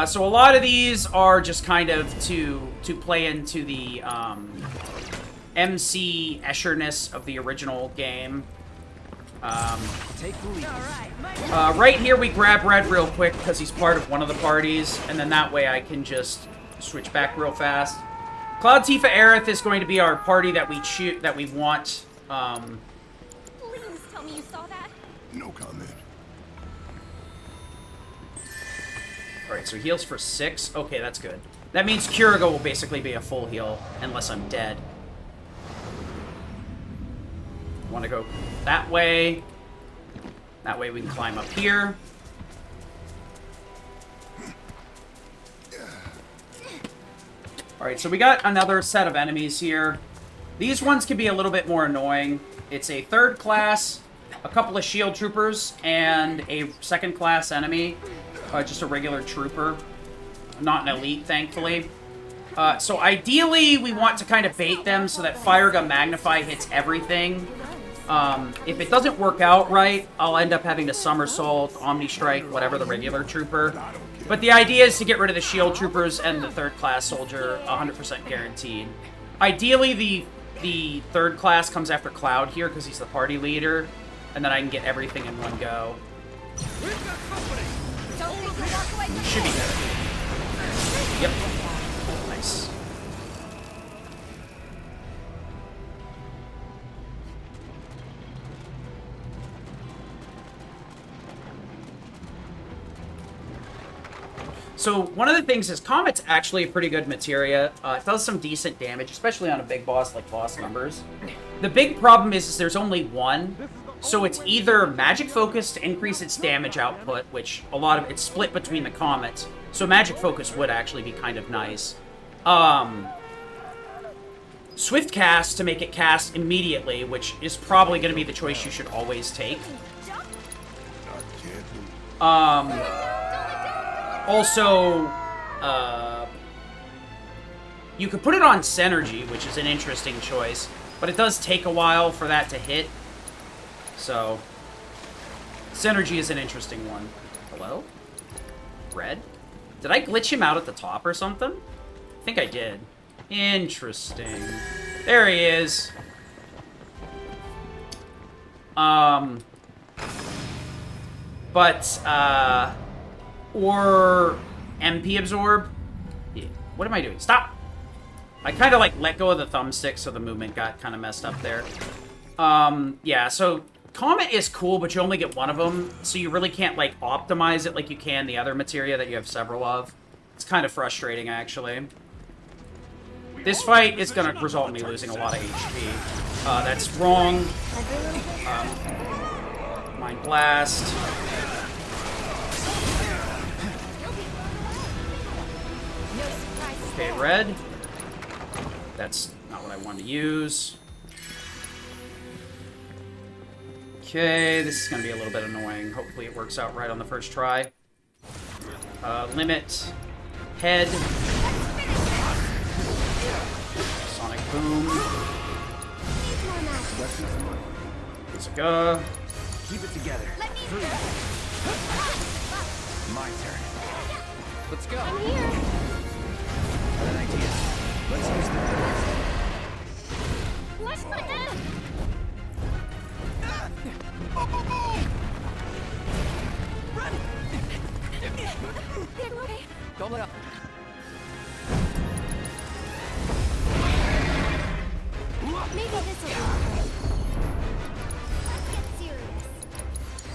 So a lot of these are just kind of to play into the MC Escherness of the original game. Right here we grab Red real quick because he's part of one of the parties, and then that way I can just switch back real fast. Cloud Tifa Aerith is going to be our party that we want. Please tell me you saw that. No comment. Alright, so heals for 6. Okay, that's good. That means Curigo will basically be a full heal, unless I'm dead. Want to go that way. That way we can climb up here. Alright, so we got another set of enemies here. These ones can be a little bit more annoying. It's a 3rd class, a couple of shield troopers, and a 2nd class enemy. Just a regular trooper. Not an elite, thankfully. So ideally, we want to kind of bait them so that Fire Gun Magnify hits everything. If it doesn't work out right, I'll end up having to Somersault, Omni Strike, whatever, the regular trooper. But the idea is to get rid of the shield troopers and the 3rd class soldier, 100% guaranteed. Ideally, the 3rd class comes after Cloud here because he's the party leader, and then I can get everything in one go. Should be good. Yep. Nice. So, one of the things is Comet's actually a pretty good materia. It does some decent damage, especially on a big boss like Boss Numbers. The big problem is there's only one, so it's either Magic Focus to increase its damage output, which a lot of it's split between the Comets, so Magic Focus would actually be kind of nice. Swift Cast to make it cast immediately, which is probably going to be the choice you should always take. Also, you could put it on Synergy, which is an interesting choice, but it does take a while for that to hit. So, Synergy is an interesting one. Hello? Red? Did I glitch him out at the top or something? I think I did. Interesting. There he is. Or MP Absorb. Yeah. What am I doing? Stop! I kind of, like, let go of the thumbstick, so the movement got kind of messed up there. Yeah, so Comet is cool, but you only get one of them, so you really can't, like, optimize it like you can the other materia that you have several of. It's kind of frustrating, actually. This fight is going to result in me losing a lot of HP. That's wrong. Mind Blast. Okay, red. That's not what I wanted to use. Okay, this is going to be a little bit annoying. Hopefully it works out right on the first try. Limit. Head. Sonic Boom. Izuka. Keep it together. My turn. Let's go. I'm here. Got an idea. Let's use the doors. What's my end? Run! Okay. Don't let up. Maybe this will be. Let's get serious.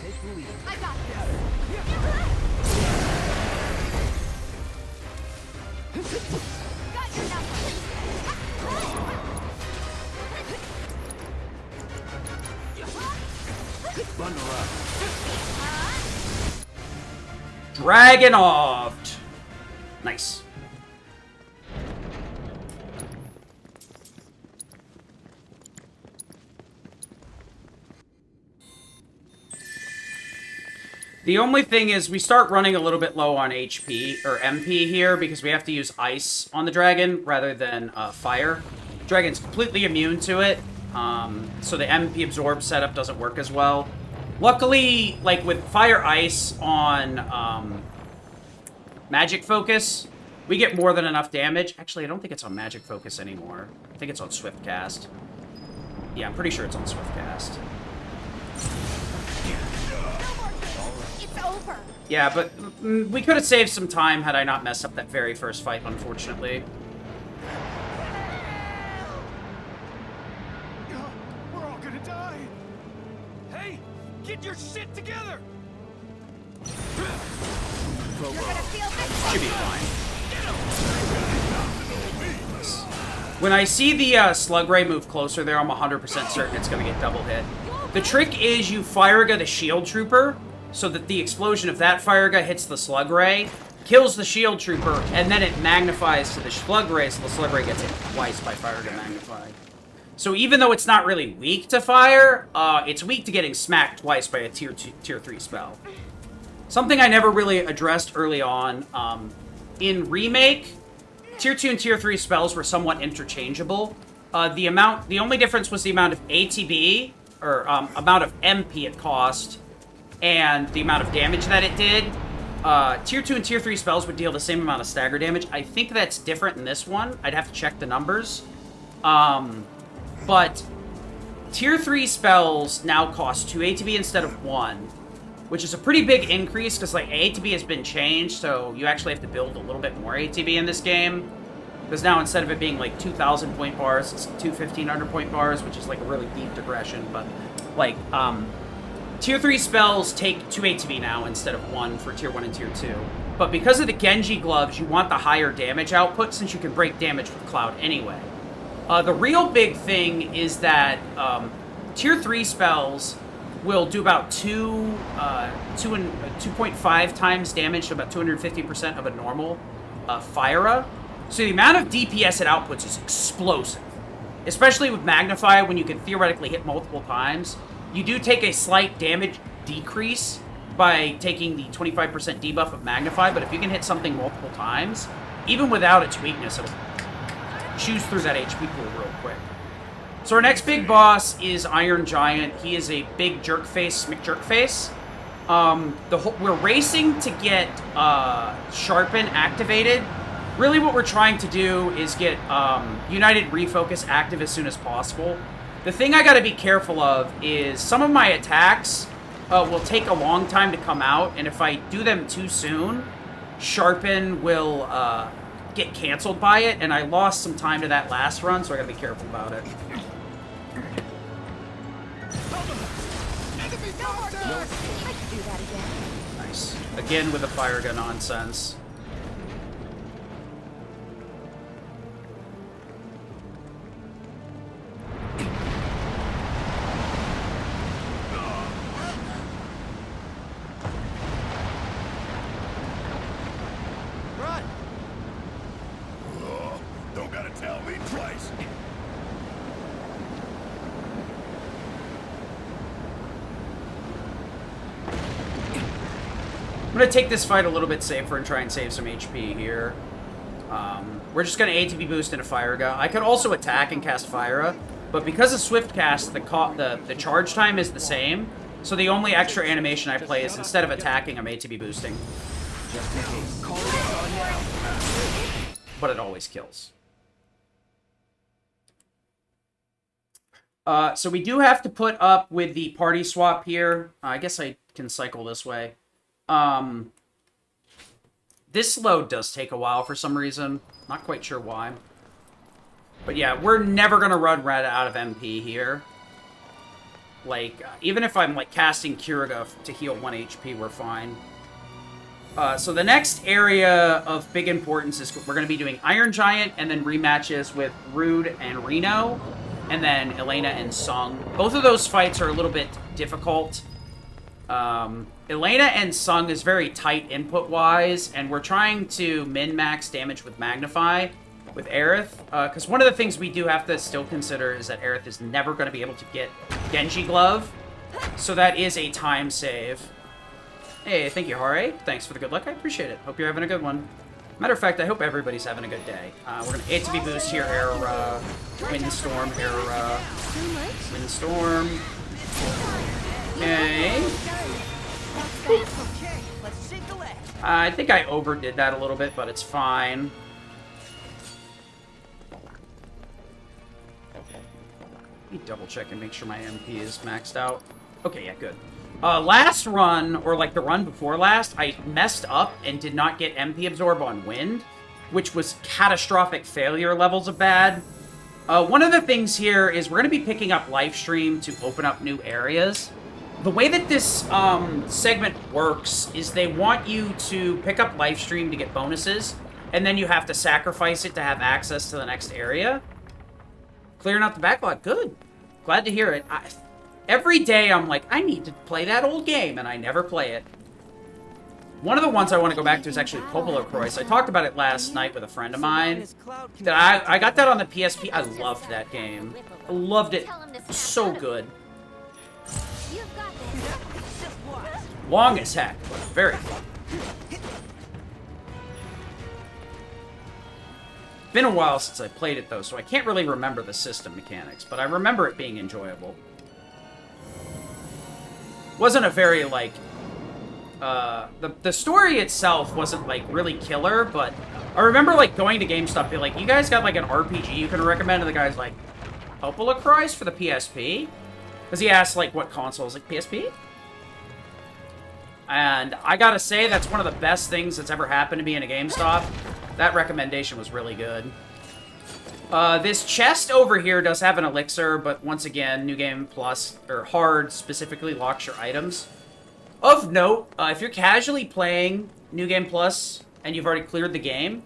Take the lead. I got this. Got your number. Bundle up. Dragonoved. Nice. The only thing is we start running a little bit low on HP, or MP here, because we have to use ice on the dragon rather than fire. Dragon's completely immune to it, so the MP absorb setup doesn't work as well. Luckily, like with fire ice on magic focus, we get more than enough damage. Actually, I don't think it's on magic focus anymore. I think it's on swift cast. Yeah, I'm pretty sure it's on swift cast. It's over. Yeah, but we could have saved some time had I not messed up that very first fight, unfortunately. We're all gonna die. Hey, get your shit together. You're gonna feel this. When I see the slug ray move closer there, I'm 100% certain it's going to get double hit. The trick is you fire-gun the shield trooper so that the explosion of that fire-gun hits the slug ray, kills the shield trooper, and then it magnifies to the slug ray, so the slug ray gets hit twice by fire-gun magnified. So even though it's not really weak to fire, it's weak to getting smacked twice by a tier 3 spell. Something I never really addressed early on. In Remake, tier 2 and tier 3 spells were somewhat interchangeable. The only difference was the amount of ATB, or amount of MP it cost, and the amount of damage that it did. Tier 2 and tier 3 spells would deal the same amount of stagger damage. I think that's different in this one. I'd have to check the numbers. But tier 3 spells now cost 2 ATB instead of 1, which is a pretty big increase because like ATB has been changed, so you actually have to build a little bit more ATB in this game. Because now instead of it being like 2,000 point bars, it's 2 1,500 point bars, which is like a really deep digression. But like tier 3 spells take 2 ATB now instead of 1 for tier 1 and tier 2. But because of the Genji gloves, you want the higher damage output since you can break damage with Cloud anyway. The real big thing is that tier 3 spells will do about 2.5 times damage to about 250% of a normal Fire. So the amount of DPS it outputs is explosive. Especially with Magnify, when you can theoretically hit multiple times. You do take a slight damage decrease by taking the 25% debuff of Magnify, but if you can hit something multiple times, even without its weakness, it'll choose through that HP pool real quick. So our next big boss is Iron Giant. He is a big jerkface, McJerkface. We're racing to get Sharpen activated. Really what we're trying to do is get United Refocus active as soon as possible. The thing I gotta be careful of is some of my attacks will take a long time to come out, and if I do them too soon, Sharpen will get canceled by it, and I lost some time to that last run, so I gotta be careful about it. Nice. Again with the fire gun nonsense. Don't gotta tell me twice. I'm gonna take this fight a little bit safer and try and save some HP here. We're just gonna ATB boost into Fire Gun. I could also attack and cast Fire, but because of Swift Cast, the charge time is the same. So the only extra animation I play is instead of attacking, I'm ATB boosting. But it always kills. So we do have to put up with the party swap here. I guess I can cycle this way. This load does take a while for some reason. Not quite sure why. But yeah, we're never going to run red out of MP here. Like, even if I'm, like, casting Curaga to heal 1 HP, we're fine. So the next area of big importance is we're going to be doing Iron Giant and then rematches with Rude and Reno. And then Elena and Sung. Both of those fights are a little bit difficult. Elena and Sung is very tight input-wise, and we're trying to min-max damage with Magnify with Aerith. Because one of the things we do have to still consider is that Aerith is never going to be able to get Genji Glove. So that is a time save. Hey, thank you, Hare. Thanks for the good luck. I appreciate it. Hope you're having a good one. Matter of fact, I hope everybody's having a good day. We're going to ATB boost here, Era, Windstorm, Era, Windstorm. Okay. I think I overdid that a little bit, but it's fine. Let me double check and make sure my MP is maxed out. Okay, yeah, good. Last run, or like the run before last, I messed up and did not get MP Absorb on Wind, which was catastrophic failure levels of bad. One of the things here is we're going to be picking up Lifestream to open up new areas. The way that this segment works is they want you to pick up Lifestream to get bonuses, and then you have to sacrifice it to have access to the next area. Clearing out the backlog. Good. Glad to hear it. Every day I'm like, I need to play that old game, and I never play it. One of the ones I want to go back to is actually Popolo Croix. I talked about it last night with a friend of mine. I got that on the PSP. I loved that game. I loved it. So good. Long as heck, but very fun. Been a while since I played it, though, so I can't really remember the system mechanics, but I remember it being enjoyable. Wasn't a very, like... the story itself wasn't, like, really killer, but I remember, like, going to GameStop, being like, you guys got, like, an RPG you can recommend? And the guy's like, Popolo Croix for the PSP? Because he asked, like, what console? I was like, PSP? And I gotta say, that's one of the best things that's ever happened to me in a GameStop. That recommendation was really good. This chest over here does have an elixir, but once again, New Game Plus, or Hard specifically, locks your items. Of note, if you're casually playing New Game Plus and you've already cleared the game,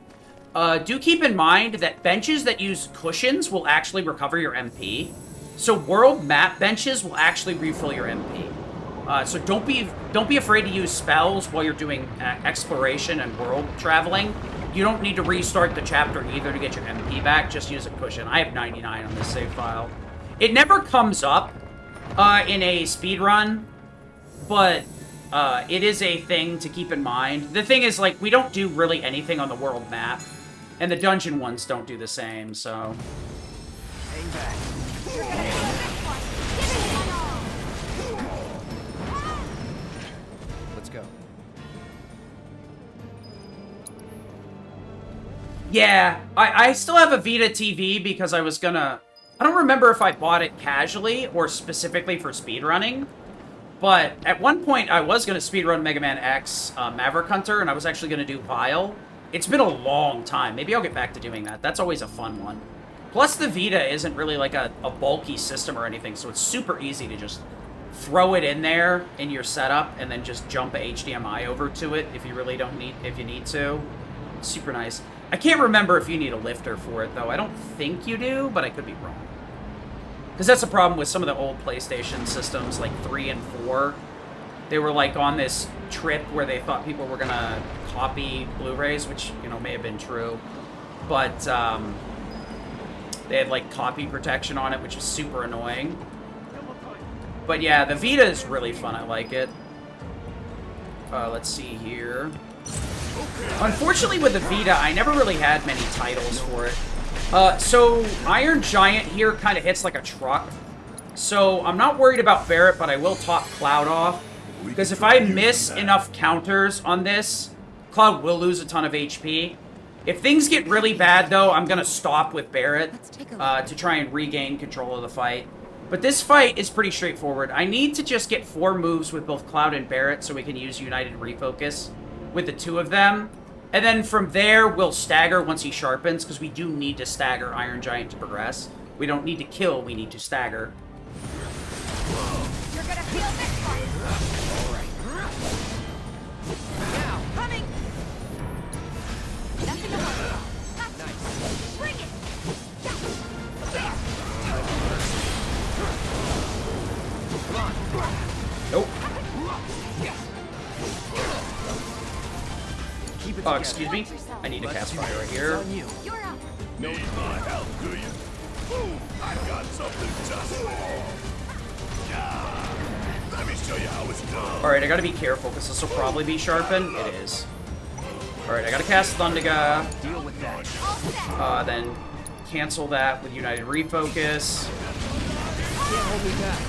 do keep in mind that benches that use cushions will actually recover your MP. So world map benches will actually refill your MP. So don't be afraid to use spells while you're doing exploration and world traveling. You don't need to restart the chapter either to get your MP back. Just use a cushion. I have 99 on this save file. It never comes up in a speedrun, but it is a thing to keep in mind. The thing is, like, we don't do really anything on the world map, and the dungeon ones don't do the same, so... Hang back. Let's go. Yeah, I still have a Vita TV because I was gonna... I don't remember if I bought it casually or specifically for speedrunning, but at one point I was gonna speedrun Mega Man X Maverick Hunter, and I was actually gonna do Vile. It's been a long time. Maybe I'll get back to doing that. That's always a fun one. Plus, the Vita isn't really like a bulky system or anything, so it's super easy to just throw it in there in your setup and then just jump a HDMI over to it if you really don't need, if you need to. It's super nice. I can't remember if you need a lifter for it, though. I don't think you do, but I could be wrong. Because that's the problem with some of the old PlayStation systems, like 3 and 4. They were, like, on this trip where they thought people were going to copy Blu-rays, which, you know, may have been true. But, they had, like, copy protection on it, which was super annoying. But, yeah, the Vita is really fun. I like it. Let's see here. Unfortunately, with the Vita, I never really had many titles for it. So, Iron Giant here kind of hits like a truck. So, I'm not worried about Barret, but I will top Cloud off. Because if I miss enough counters on this, Cloud will lose a ton of HP. If things get really bad, though, I'm going to stop with Barret to try and regain control of the fight. But this fight is pretty straightforward. I need to just get 4 moves with both Cloud and Barret so we can use United Refocus with the 2 of them. And then from there, we'll stagger once he sharpens, because we do need to stagger Iron Giant to progress. We don't need to kill, we need to stagger. You're gonna feel this one. All right. Now, coming. Nothing to worry about. Nice. Bring it. Nope. Oh, excuse me. I need to cast fire right here. Need my help, do you? Ooh, I've got something just wrong. Yeah. Let me show you how it's done. Alright, I gotta be careful because this will probably be sharpened. It is. Alright, I gotta cast Thundaga. Deal with that. Then cancel that with United Refocus. Can't hold me back.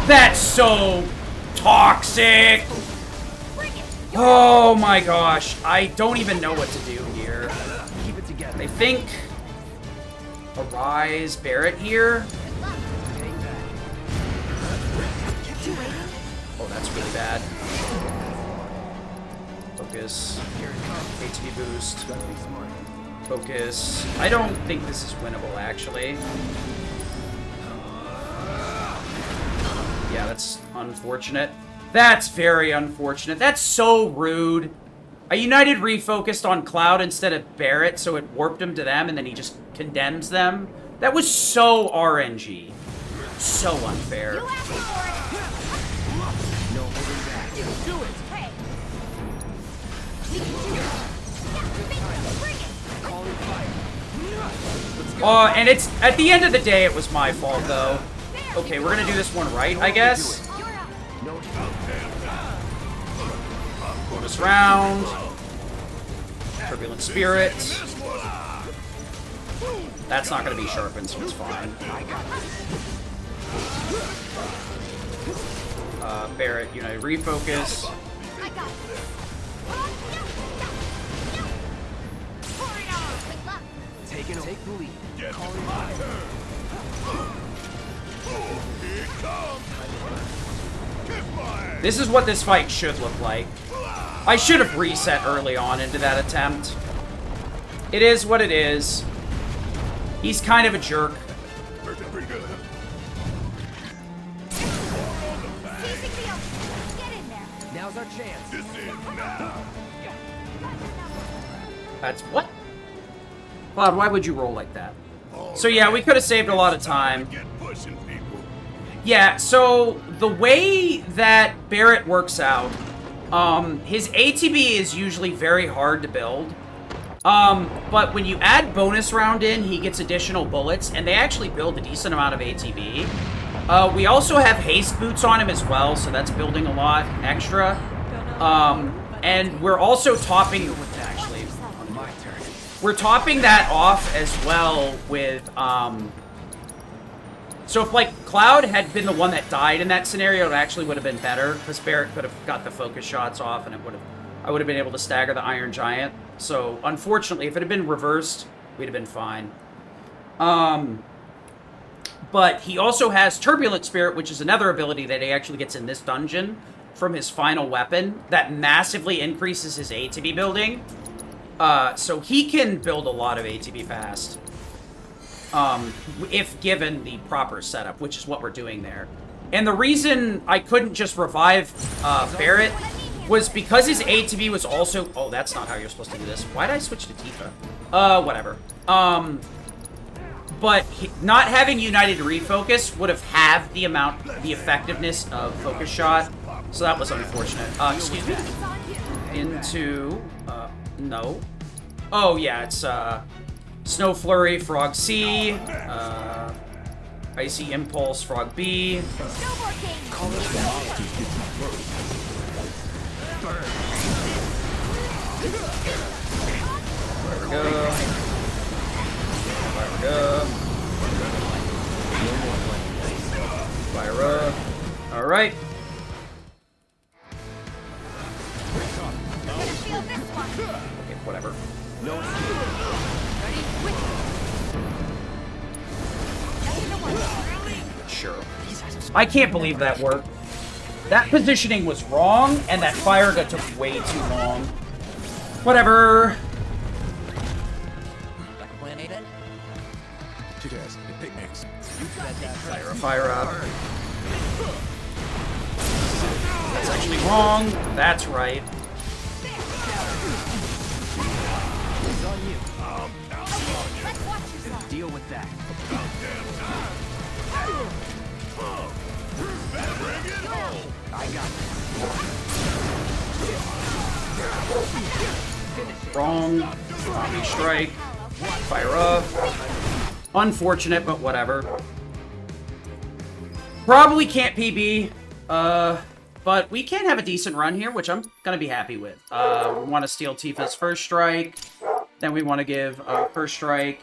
That's so toxic! Oh my gosh, I don't even know what to do here. Keep it together. I think Arise Barret here. Oh, that's really bad. Focus. HP boost. Focus. I don't think this is winnable, actually. Yeah, that's unfortunate. That's very unfortunate. That's so rude. I United refocused on Cloud instead of Barrett, so it warped him to them, and then he just condemns them. That was so RNG. So unfair. No holding back. Do it! Hey. We can do it. Yeah, bring it. Calling fire. And it's at the end of the day, it was my fault though. Okay, we're gonna do this one right, I guess. Bonus round. Turbulent Spirit. That's not gonna be sharpened, so it's fine. Barrett, United refocus. Take the lead. Calling fire. This is what this fight should look like. I should have reset early on into that attempt. It is what it is. He's kind of a jerk. Now's our chance. That's what? Cloud, why would you roll like that? So yeah, we could have saved a lot of time. Yeah, so the way that Barrett works out, his ATB is usually very hard to build. But when you add bonus round in, he gets additional bullets, and they actually build a decent amount of ATB. We also have haste boots on him as well, so that's building a lot extra. And we're also topping, actually, My turn. we're topping that off as well with, so if, like, Cloud had been the one that died in that scenario, it actually would have been better, because Barrett could have got the focus shots off, and I would have been able to stagger the Iron Giant. So, unfortunately, if it had been reversed, we'd have been fine. But he also has Turbulent Spirit, which is another ability that he actually gets in this dungeon from his final weapon that massively increases his ATB building. So he can build a lot of ATB fast. If given the proper setup, which is what we're doing there. And the reason I couldn't just revive Barrett was because his ATB was also... Oh, that's not how you're supposed to do this. Why did I switch to Tifa? Whatever. But not having United Refocus would have halved the effectiveness of Focus Shot. So that was unfortunate. Excuse me. Into... no. Oh, yeah, it's, Snow Flurry, Frog C, Icy Impulse, Frog B. There we go. There we go. Fire up. Alright. Okay, whatever. Sure. I can't believe that worked. That positioning was wrong, and that fire got took way too long. Whatever. Fire up. That's actually wrong. That's right. It's on you. Deal with that. I got it. Wrong. Zombie strike. Fire up. Unfortunate, but whatever. Probably can't PB. But we can have a decent run here, which I'm gonna be happy with. We want to steal Tifa's first strike. Then we want to give first strike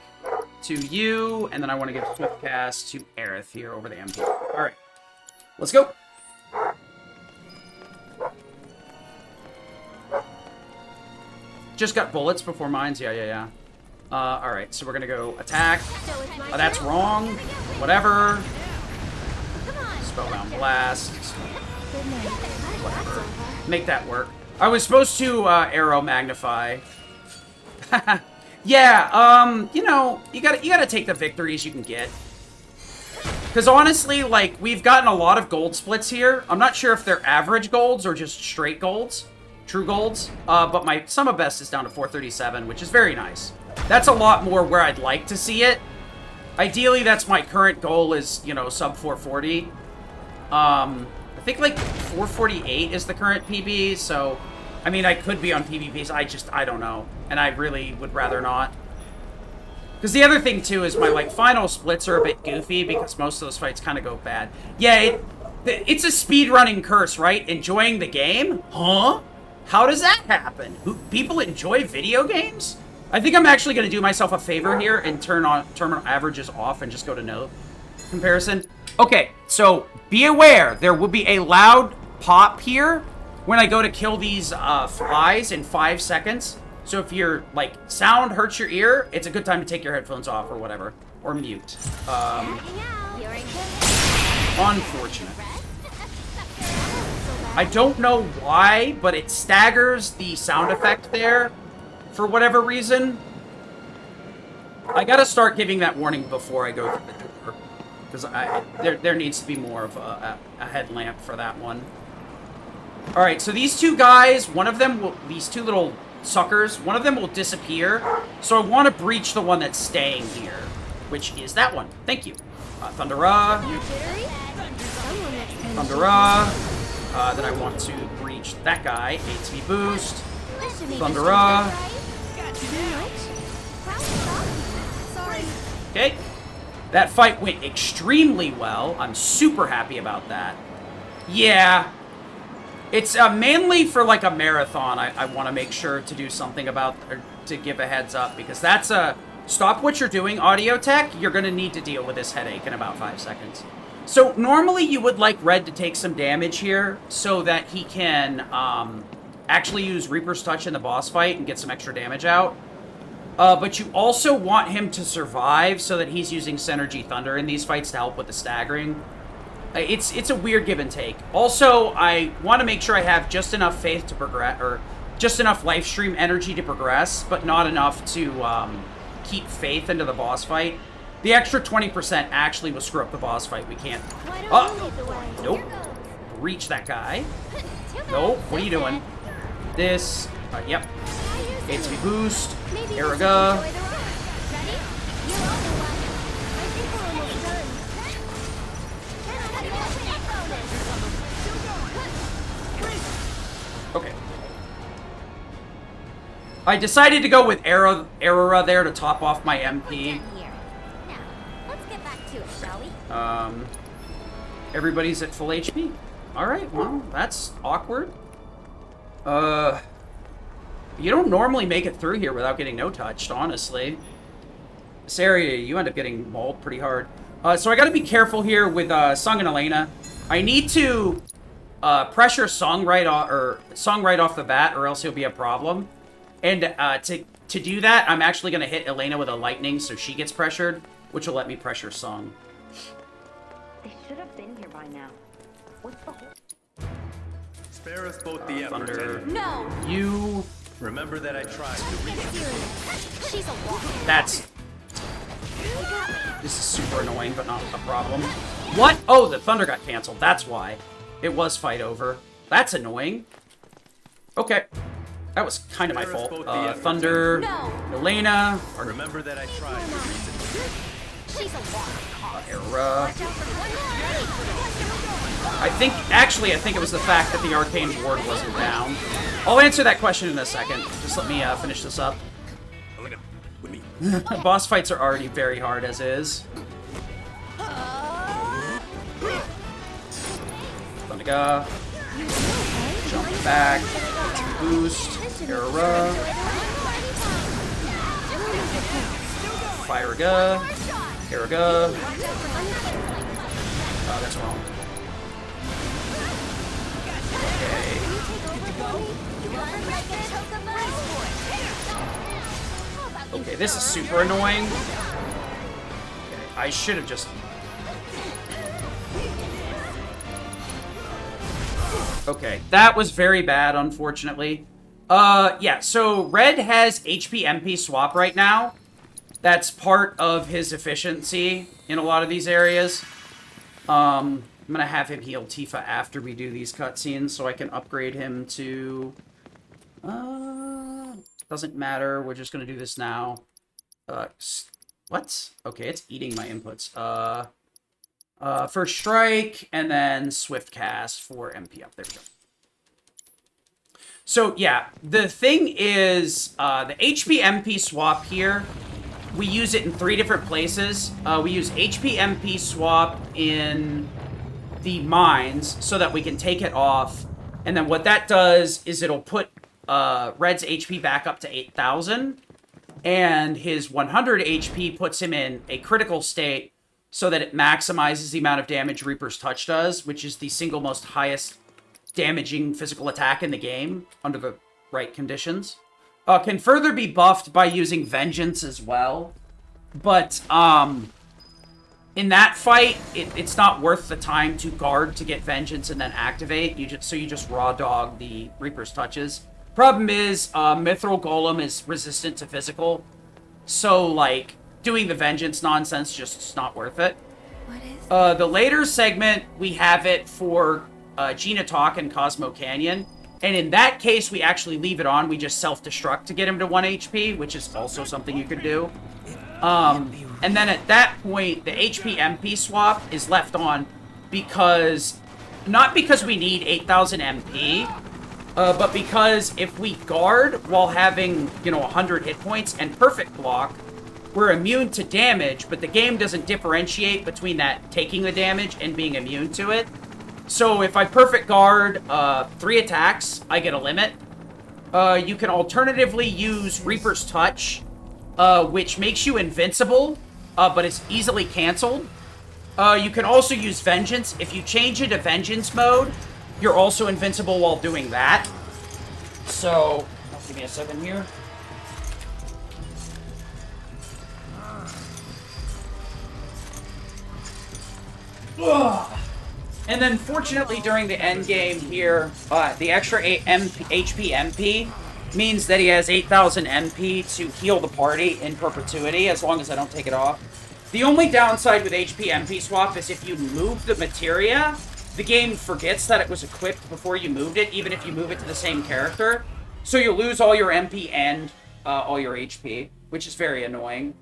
to you, and then I want to give swift cast to Aerith here over the MP. All right, let's go. Just got bullets before mines. Yeah. All right, so we're gonna go attack. That's wrong. Whatever. Spellbound blast. Whatever. Make that work. I was supposed to arrow magnify. Yeah, you know, you gotta take the victories you can get. Because honestly, like, we've gotten a lot of gold splits here. I'm not sure if they're average golds or just straight golds. true golds. But my sum of best is down to 437, which is very nice. That's a lot more where I'd like to see it. Ideally, that's my current goal is, you know, sub 440. I think like 448 is the current PB, so I mean, I could be on PvPs. I don't know, and I really would rather not. Because the other thing too is my like final splits are a bit goofy because most of those fights kind of go bad. Yeah, it's a speedrunning curse, right? Enjoying the game? Huh? How does that happen? People enjoy video games? I think I'm actually going to do myself a favor here and turn averages off and just go to no comparison. Okay, so be aware, there will be a loud pop here when I go to kill these flies in 5 seconds. So if your like sound hurts your ear, it's a good time to take your headphones off or whatever, or mute. Unfortunate. I don't know why, but it staggers the sound effect there for whatever reason. I gotta start giving that warning before I go through the door, because there needs to be more of a headlamp for that one. All right, so these two guys, one of them will, these two little suckers, one of them will disappear. So I want to breach the one that's staying here, which is that one. Thank you. Thundera. Thundera. Then I want to breach that guy. HP boost. Thundera. Okay. That fight went extremely well. I'm super happy about that. Yeah. It's mainly for like a marathon. I want to make sure to do something about, or to give a heads up, because that's a stop what you're doing, audio tech. You're going to need to deal with this headache in about 5 seconds. So normally you would like Red to take some damage here so that he can actually use Reaper's Touch in the boss fight and get some extra damage out. But you also want him to survive so that he's using Synergy Thunder in these fights to help with the staggering. It's a weird give and take. Also, I want to make sure I have just enough faith to progress, or just enough life stream energy to progress, but not enough to keep faith into the boss fight. The extra 20% actually will screw up the boss fight. We can't. Nope. Reach that guy. Nope. What are you doing? This. Yep. HP boost. Araga. Okay. I decided to go with Erora there to top off my MP. Everybody's at full HP. Alright, well, that's awkward. You don't normally make it through here without getting no-touched, honestly. This area, you end up getting mauled pretty hard. So I gotta be careful here with Sung and Elena. I need to pressure Sung right off the bat, or else he'll be a problem. And to do that, I'm actually gonna hit Elena with a lightning so she gets pressured, which will let me pressure Sung. They should have been here by now. What's the whole... Spare us both the effort. Thunder. No. You. Remember that I tried to reach you. She's a walk. That's. This is super annoying, but not a problem. What? Oh, the thunder got canceled. That's why. It was fight over. That's annoying. Okay. That was kind of my fault. Thunder. No. Elena. Remember that I tried to reach you. She's a walk. Era. I think it was the fact that the arcane ward wasn't down. I'll answer that question in a second. Just let me finish this up. Boss fights are already very hard as is. Thundaga. Jump back. Boost. Era. Fire-ga. Araga. Oh, that's wrong. Okay, this is super annoying. Okay, I should have just... Okay, that was very bad, unfortunately. Yeah, so Red has HP MP swap right now. That's part of his efficiency in a lot of these areas. I'm gonna have him heal Tifa after we do these cutscenes so I can upgrade him to Doesn't matter. We're just gonna do this now. What? Okay, it's eating my inputs. First strike, and then swift cast for MP up. There we go. So, yeah, the thing is, the HP MP swap here, we use it in 3 different places. We use HP MP swap in the mines so that we can take it off. And then what that does is it'll put Red's HP back up to 8,000. And his 100 HP puts him in a critical state so that it maximizes the amount of damage Reaper's Touch does, which is the single most highest damaging physical attack in the game under the right conditions. Can further be buffed by using Vengeance as well. But in that fight, it's not worth the time to guard to get Vengeance and then activate. You just raw dog the Reaper's Touches. Problem is, Mithril Golem is resistant to physical. So, like, doing the Vengeance nonsense just not worth it. What is the later segment, we have it for Gina Talk and Cosmo Canyon. And in that case, we actually leave it on. We just self-destruct to get him to 1 HP, which is also something you can do. And then at that point, the HP MP swap is left on because... Not because we need 8,000 MP, but because if we guard while having, 100 hit points and perfect block, we're immune to damage, but the game doesn't differentiate between that taking the damage and being immune to it. So if I perfect guard 3 attacks, I get a limit. You can alternatively use Reaper's Touch, which makes you invincible, but it's easily canceled. You can also use Vengeance. If you change into Vengeance mode, you're also invincible while doing that. So, give me a second here. Ugh. And then, fortunately, during the end game here, the extra HP MP means that he has 8,000 MP to heal the party in perpetuity, as long as I don't take it off. The only downside with HP MP swap is if you move the materia, the game forgets that it was equipped before you moved it, even if you move it to the same character. So you lose all your MP and all your HP, which is very annoying.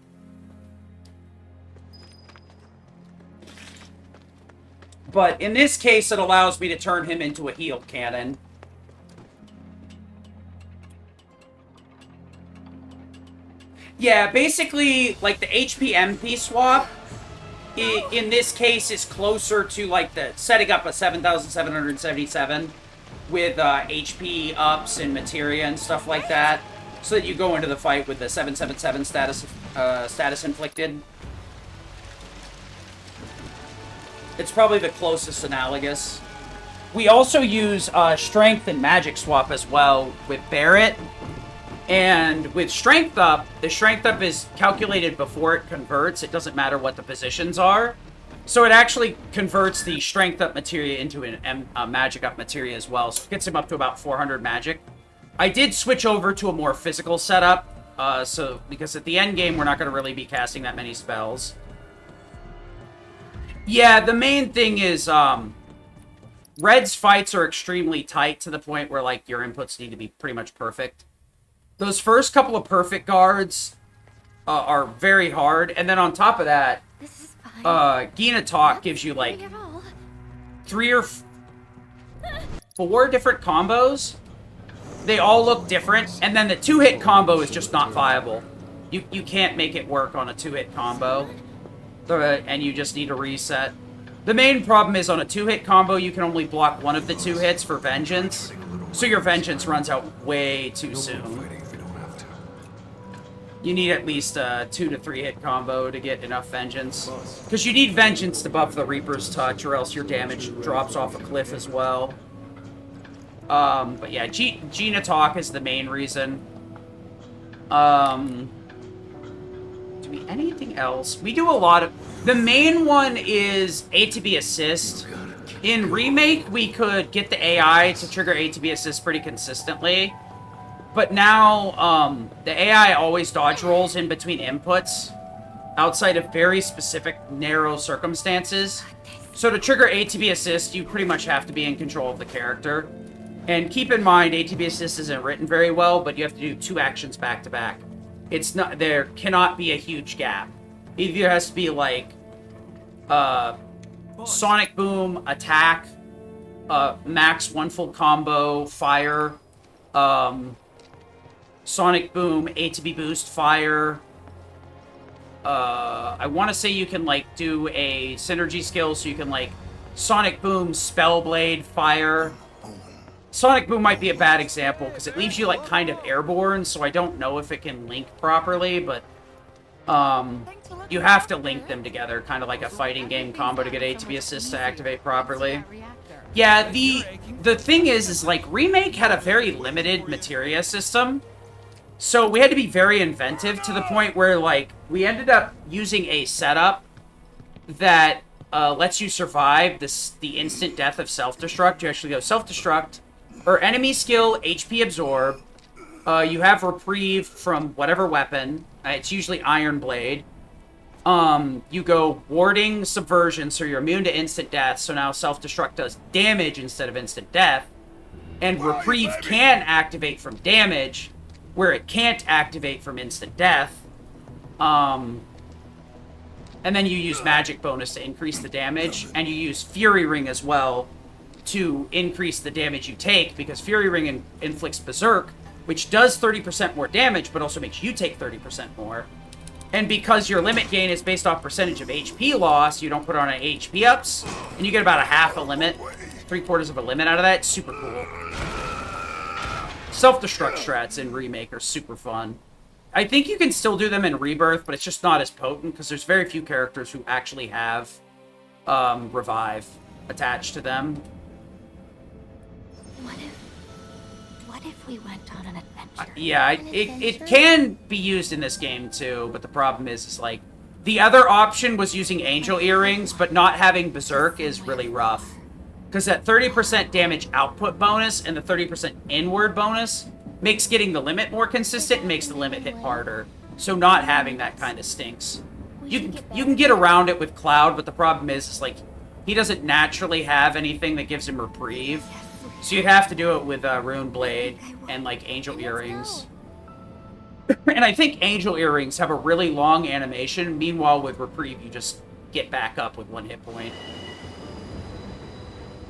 But in this case, it allows me to turn him into a healed cannon. Yeah, basically, like, the HP MP swap, in this case, is closer to, like, the setting up a 7,777 with HP ups and materia and stuff like that, so that you go into the fight with the 777 status inflicted. It's probably the closest analogous. We also use Strength and Magic swap as well with Barret. And with Strength Up, the Strength Up is calculated before it converts. It doesn't matter what the positions are. So it actually converts the Strength Up materia into a Magic Up materia as well. So it gets him up to about 400 Magic. I did switch over to a more physical setup. Because at the end game, we're not going to really be casting that many spells. Yeah, the main thing is, Red's fights are extremely tight to the point where, like, your inputs need to be pretty much perfect. Those first couple of perfect guards are very hard, and then on top of that, Gina Talk gives you, like, 3 or 4 different combos. They all look different, and then the 2-hit combo is just not viable. You can't make it work on a 2-hit combo. And you just need to reset. The main problem is on a 2-hit combo, you can only block 1 of the 2 hits for Vengeance. So your Vengeance runs out way too soon. You need at least a 2 to 3 hit combo to get enough Vengeance. Because you need Vengeance to buff the Reaper's Touch, or else your damage drops off a cliff as well. But yeah, Gina Talk is the main reason. Anything else? We do a lot of... The main one is A to B assist. In Remake, we could get the AI to trigger A to B assist pretty consistently. But now, the AI always dodge rolls in between inputs outside of very specific, narrow circumstances. So to trigger A to B assist, you pretty much have to be in control of the character. And keep in mind, ATB assist isn't written very well, but you have to do 2 actions back to back. It's not, there cannot be a huge gap. Either has to be like, Sonic Boom, attack, max 1 full combo, fire, Sonic Boom, ATB boost, fire. I want to say you can, like, do a synergy skill, so you can, like, Sonic Boom, Spellblade, fire. Sonic Boom might be a bad example, because it leaves you, like, kind of airborne, so I don't know if it can link properly, but, you have to link them together, kind of like a fighting game combo to get ATB assist to activate properly. Yeah, the thing is, like, Remake had a very limited materia system, so we had to be very inventive to the point where, like, we ended up using a setup that lets you survive the instant death of self-destruct. You actually go self-destruct, or enemy skill, HP absorb. You have reprieve from whatever weapon. It's usually Iron Blade. You go warding, subversion, so you're immune to instant death, so now self-destruct does damage instead of instant death. And reprieve can activate from damage, where it can't activate from instant death. And then you use magic bonus to increase the damage, and you use Fury Ring as well to increase the damage you take, because Fury Ring inflicts Berserk, which does 30% more damage, but also makes you take 30% more. And because your limit gain is based off percentage of HP loss, you don't put on an HP ups, and you get about a half a limit, 3/4 of a limit out of that. It's super cool. Self-destruct strats in Remake are super fun. I think you can still do them in Rebirth, but it's just not as potent, because there's very few characters who actually have Revive attached to them. What if we went on an adventure? Yeah, it can be used in this game too, but the problem is like, the other option was using Angel Earrings, but not having Berserk is really rough. Because that 30% damage output bonus and the 30% inward bonus makes getting the limit more consistent and makes the limit hit harder. So not having that kind of stinks. You can get around it with Cloud, but the problem is like, he doesn't naturally have anything that gives him reprieve. So you'd have to do it with Rune Blade and like Angel Earrings. And I think Angel Earrings have a really long animation. Meanwhile, with reprieve, you just get back up with 1 hit point.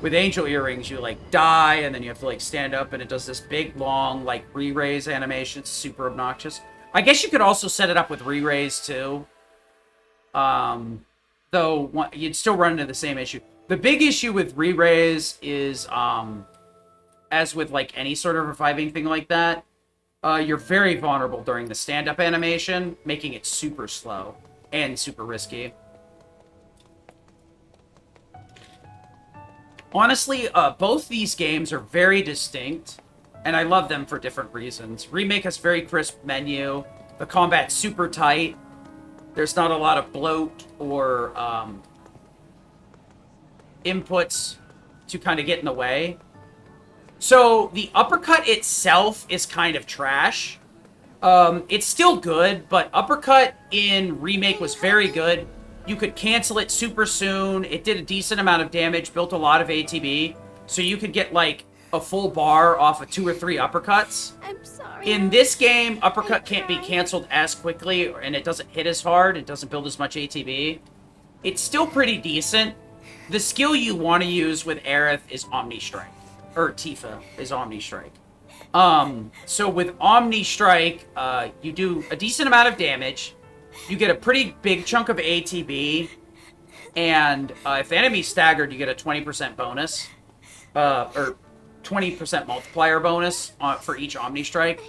With Angel Earrings, you, like, die, and then you have to, like, stand up, and it does this big, long, like, re-raise animation. It's super obnoxious. I guess you could also set it up with re-raise, too. Though, you'd still run into the same issue. The big issue with re-raise is, as with, like, any sort of reviving thing like that, you're very vulnerable during the stand-up animation, making it super slow and super risky. Honestly, both these games are very distinct, and I love them for different reasons. Remake has very crisp menu, the combat's super tight, there's not a lot of bloat or inputs to kind of get in the way. So, the uppercut itself is kind of trash. It's still good, but uppercut in Remake was very good. You could cancel it super soon. It did a decent amount of damage, built a lot of ATB. So you could get, like, a full bar off of 2 or 3 uppercuts. I'm sorry. In this game, uppercut can't be canceled as quickly, and it doesn't hit as hard. It doesn't build as much ATB. It's still pretty decent. The skill you want to use with Aerith is Omni Strike. Or Tifa is Omni Strike. So with Omni Strike, you do a decent amount of damage. You get a pretty big chunk of ATB, and if the enemy's staggered, you get a 20% bonus, or 20% multiplier bonus for each Omni Strike.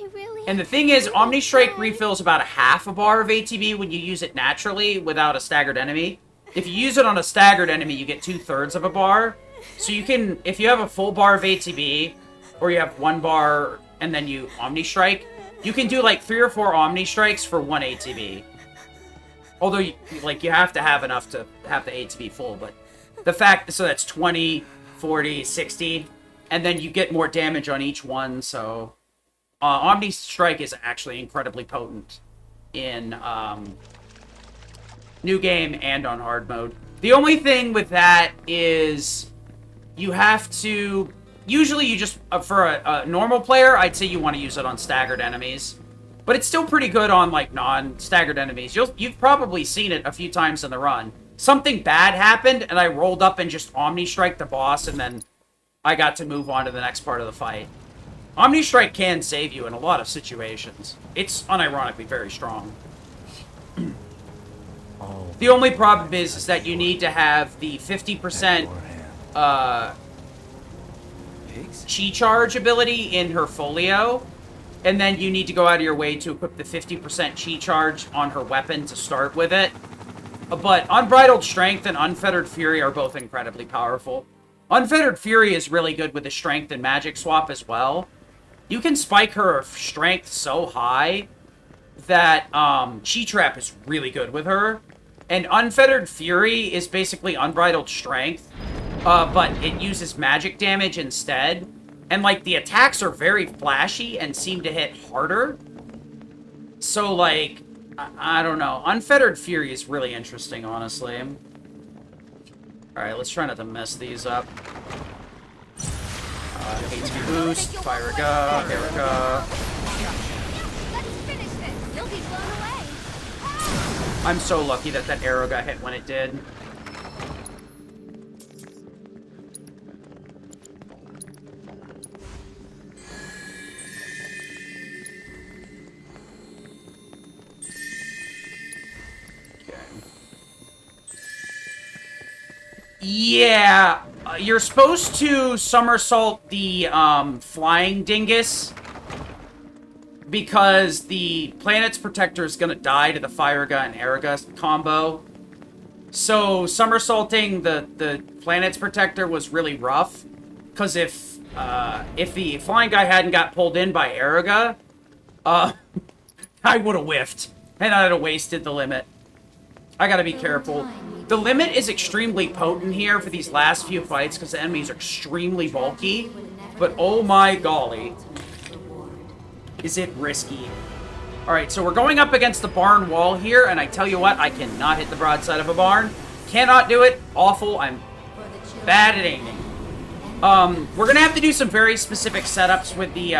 And the thing is, Omni Strike refills about a half a bar of ATB when you use it naturally without a staggered enemy. If you use it on a staggered enemy, you get 2/3 of a bar. So you can, if you have a full bar of ATB, or you have 1 bar and then you Omni Strike, you can do like 3 or 4 Omni Strikes for 1 ATB. Although, you have to have enough to have the ATB full, but the fact, so that's 20, 40, 60, and then you get more damage on each one, so Omni Strike is actually incredibly potent in New Game and on hard mode. The only thing with that is you have to usually you just, for a normal player, I'd say you want to use it on staggered enemies. But it's still pretty good on, like, non-staggered enemies. You've probably seen it a few times in the run. Something bad happened, and I rolled up and just Omni-Strike the boss, and then I got to move on to the next part of the fight. Omni-Strike can save you in a lot of situations. It's unironically very strong. The only problem is that you need to have the 50% chi charge ability in her folio, and then you need to go out of your way to equip the 50% chi charge on her weapon to start with it. But Unbridled Strength and Unfettered Fury are both incredibly powerful. Unfettered Fury is really good with the strength and magic swap as well. You can spike her strength so high that Chi Trap is really good with her. And Unfettered Fury is basically Unbridled Strength, but it uses magic damage instead. And, like, the attacks are very flashy and seem to hit harder. So, like, I don't know. Unfettered Fury is really interesting, honestly. Alright, let's try not to mess these up. HP boost, Fire Ga, Erica. I'm so lucky that that arrow got hit when it did. Yeah, you're supposed to somersault the flying dingus because the Planet's Protector is gonna die to the Fire Ga and Erica combo. So somersaulting the Planet's Protector was really rough because if the flying guy hadn't got pulled in by Erica, I would have whiffed and I'd have wasted the limit. I gotta be careful. The limit is extremely potent here for these last few fights because the enemies are extremely bulky. But oh my golly. Is it risky. Alright, so we're going up against the barn wall here, and I tell you what, I cannot hit the broadside of a barn. Cannot do it. Awful. I'm bad at aiming. We're gonna have to do some very specific setups with the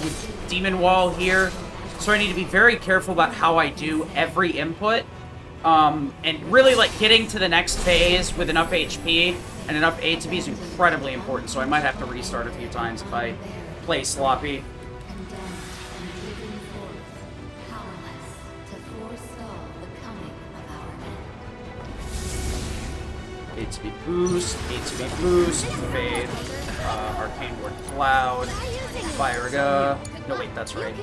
with Demon Wall here. So I need to be very careful about how I do every input. And really, like, getting to the next phase with enough HP and enough A to B is incredibly important, so I might have to restart a few times if I play sloppy. HP boost, HP boost, Fade, Arcane Ward Cloud, Fire Ga. No, wait, that's right.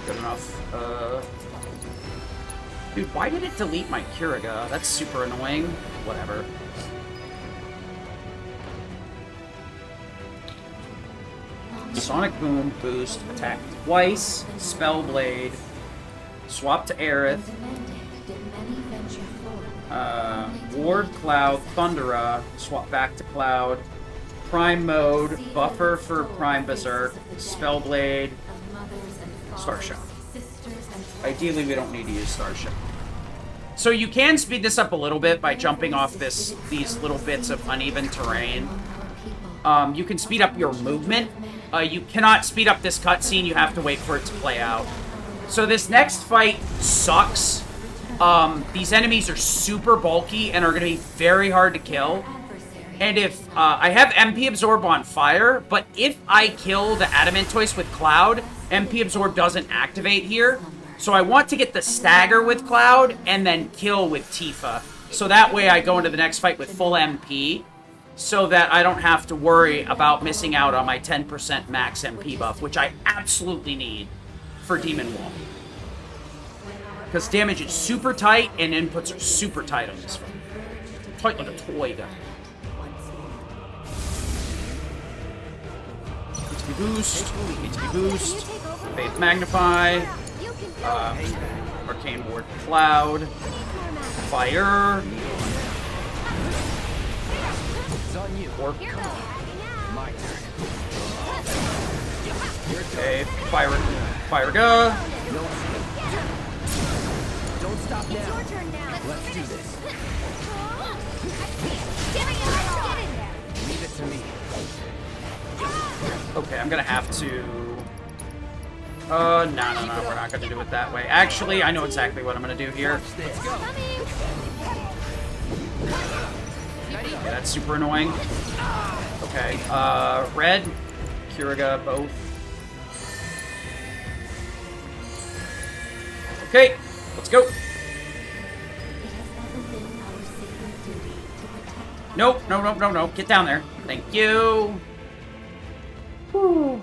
Good enough. Dude, why did it delete my Kiriga? That's super annoying. Whatever. Sonic Boom, boost, attack twice, Spell Blade, swap to Aerith, Ward Cloud, Thundera, swap back to Cloud, Prime Mode, buffer for Prime Berserk, Spell Blade, Starship. Ideally, we don't need to use Starship. So you can speed this up a little bit by jumping off these little bits of uneven terrain. You can speed up your movement. You cannot speed up this cutscene. You have to wait for it to play out. So this next fight sucks. These enemies are super bulky and are going to be very hard to kill. And if I have MP Absorb on fire, but if I kill the Adamantoise with Cloud, MP Absorb doesn't activate here. So I want to get the stagger with Cloud and then kill with Tifa. So that way I go into the next fight with full MP. So that I don't have to worry about missing out on my 10% max MP buff, which I absolutely need for Demon Wall. Because damage is super tight and inputs are super tight on this one. Tight like a toy gun. HP boost, HP boost, Faith Magnify, Arcane Ward Cloud, Fire. Orc. Okay, Fire Ga. stop It's now. your turn now. Let's do this. Damn it, get in there. Leave it to me. Okay, I'm gonna have to... no, we're not gonna do it that way. Actually, I know exactly what I'm gonna do here. Let's go. Okay, that's super annoying. Okay, red, Kiriga, both. Okay, let's go. Nope, no. Get down there. Thank you. Whew.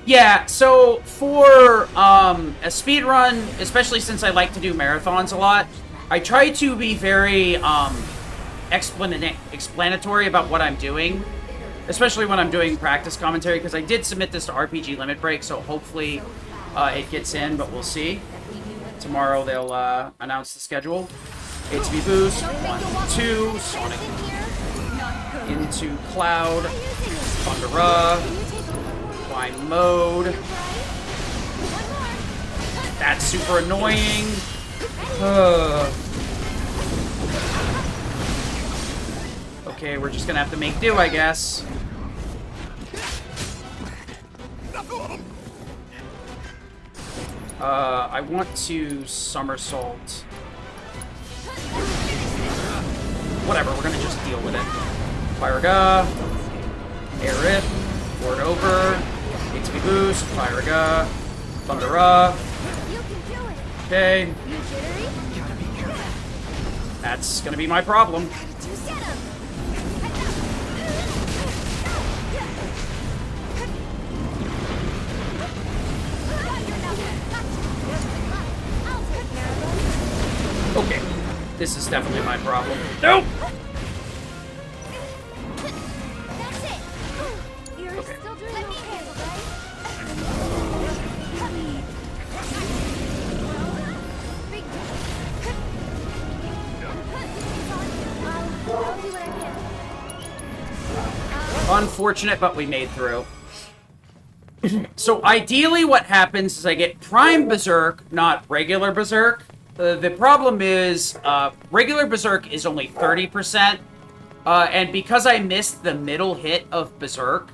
Yeah, so for a speed run, especially since I like to do marathons a lot, I try to be very explanatory about what I'm doing, especially when I'm doing practice commentary, because I did submit this to RPG Limit Break, so hopefully it gets in, but we'll see. Tomorrow they'll announce the schedule. HP boost, 1, 2, Sonic into Cloud, Thundera, Climb mode. That's super annoying. Okay, we're just gonna have to make do, I guess. I want to somersault. Whatever, we're gonna just deal with it. Fire-Ga, Air Rip, Forward Over, HP Boost, Fire-Ga, Thundera. Okay. That's gonna be my problem. Okay, this is definitely my problem. Nope! Okay. Unfortunate, but we made through. So ideally what happens is I get Prime Berserk, not regular Berserk. The problem is regular Berserk is only 30%, and because I missed the middle hit of Berserk,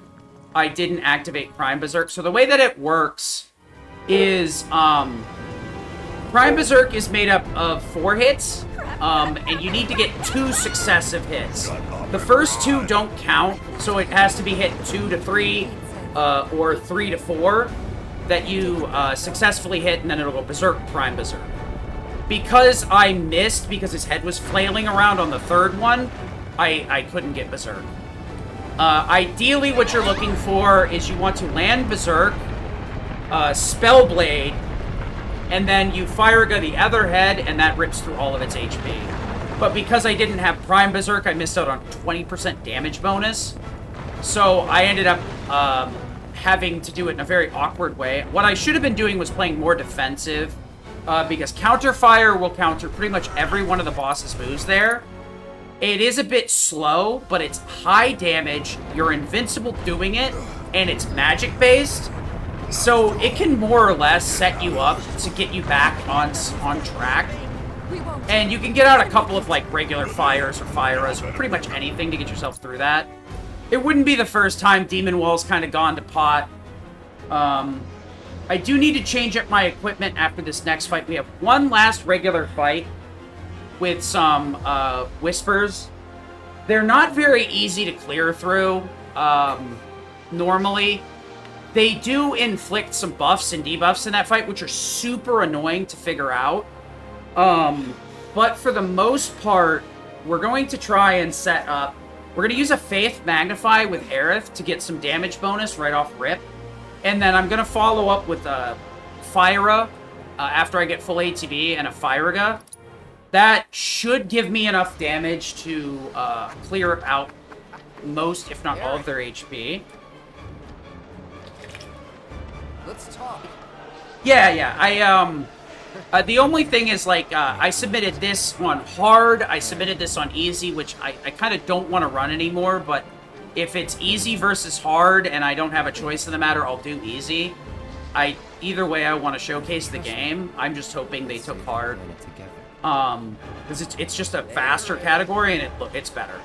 I didn't activate Prime Berserk. So the way that it works is Prime Berserk is made up of 4 hits, and you need to get 2 successive hits. The first 2 don't count, so it has to be hit 2 to 3 or 3 to 4 that you successfully hit, and then it'll go Berserk, Prime Berserk. Because I missed, because his head was flailing around on the 3rd one, I couldn't get Berserk. Ideally, what you're looking for is you want to land Berserk, Spellblade, and then you Fire-Ga the other head, and that rips through all of its HP. But because I didn't have Prime Berserk, I missed out on 20% damage bonus. So I ended up having to do it in a very awkward way. What I should have been doing was playing more defensive, because Counter Fire will counter pretty much every one of the boss's moves there. It is a bit slow, but it's high damage, you're invincible doing it, and it's magic-based. So it can more or less set you up to get you back on track. And you can get out a couple of like regular fires or Fire-As or pretty much anything to get yourself through that. It wouldn't be the first time Demon Wall's kind of gone to pot. I do need to change up my equipment after this next fight. We have one last regular fight with some Whispers. They're not very easy to clear through, normally. They do inflict some buffs and debuffs in that fight, which are super annoying to figure out. But for the most part, we're going to try and set up... We're going to use a Faith Magnify with Aerith to get some damage bonus right off rip. And then I'm going to follow up with a Fire-Ga after I get full ATB and a Fire-Ga. That should give me enough damage to clear out most, if not all, of their HP. Let's talk. Yeah. The only thing is, like, I submitted this on hard, I submitted this on easy, which I kind of don't want to run anymore, but if it's easy versus hard and I don't have a choice in the matter, I'll do easy. either way I want to showcase the game. I'm just hoping they took hard. Because it's just a faster category and it's better.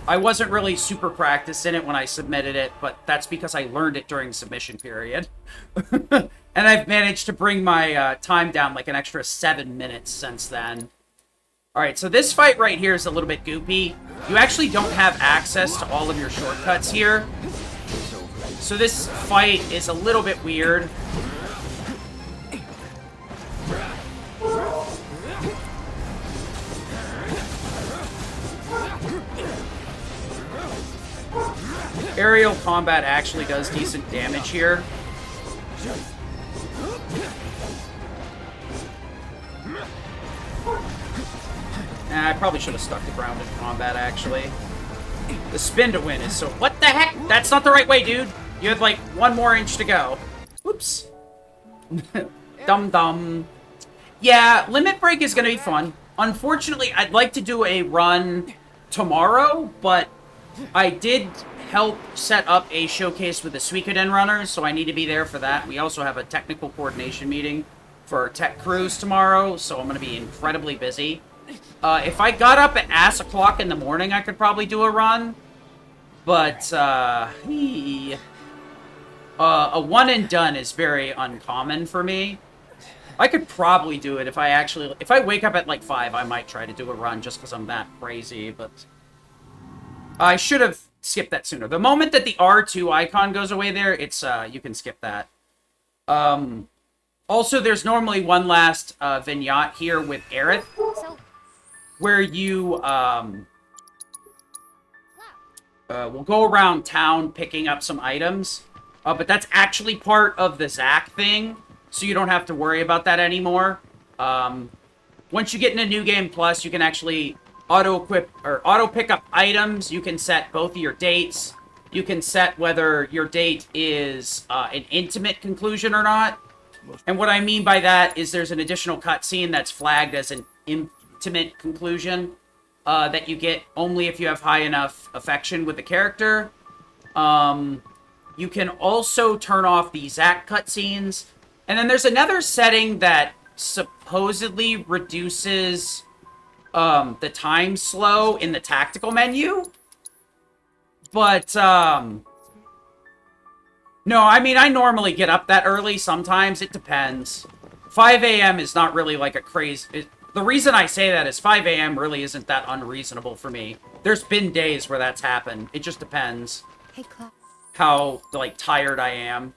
I wasn't really super practiced in it when I submitted it, but that's because I learned it during submission period. And I've managed to bring my time down like an extra 7 minutes since then. Alright, so this fight right here is a little bit goopy. You actually don't have access to all of your shortcuts here. So this fight is a little bit weird. Aerial combat actually does decent damage here. I probably should have stuck to grounded combat, actually. The spin to win is so... What the heck? That's not the right way, dude. You had, like, 1 more inch to go. Oops. Dum-dum. Yeah, Limit Break is going to be fun. Unfortunately, I'd like to do a run tomorrow, but I did help set up a showcase with the Suikoden runners, so I need to be there for that. We also have a technical coordination meeting for our tech crews tomorrow, so I'm going to be incredibly busy. If I got up at ass o'clock in the morning, I could probably do a run. But, a one and done is very uncommon for me. I could probably do it if I wake up at like 5, I might try to do a run just because I'm that crazy, but I should have skipped that sooner. The moment that the R2 icon goes away there, it's, you can skip that. Also, there's normally one last, vignette here with Aerith, where you, will go around town picking up some items. But that's actually part of the Zack thing, so you don't have to worry about that anymore. Once you get into New Game Plus, you can actually auto-equip, or auto-pick up items. You can set both of your dates. You can set whether your date is an intimate conclusion or not. And what I mean by that is there's an additional cutscene that's flagged as an intimate conclusion that you get only if you have high enough affection with the character. You can also turn off the Zack cutscenes. And then there's another setting that supposedly reduces the time slow in the tactical menu. But, no, I mean, I normally get up that early. Sometimes it depends. 5 a.m. is not really like a crazy... The reason I say that is 5 a.m. really isn't that unreasonable for me. There's been days where that's happened. It just depends. Hey, Clark. How, like, tired I am.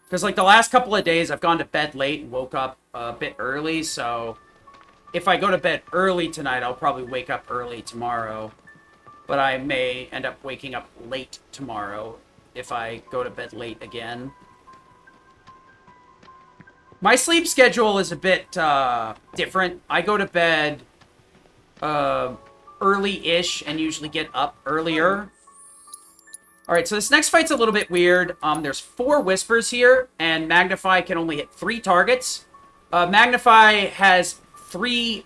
Because, like, the last couple of days, I've gone to bed late and woke up a bit early, so... If I go to bed early tonight, I'll probably wake up early tomorrow. But I may end up waking up late tomorrow if I go to bed late again. My sleep schedule is a bit different. I go to bed early-ish and usually get up earlier. Alright, so this next fight's a little bit weird. There's 4 Whispers here, and Magnify can only hit 3 targets. Magnify has 3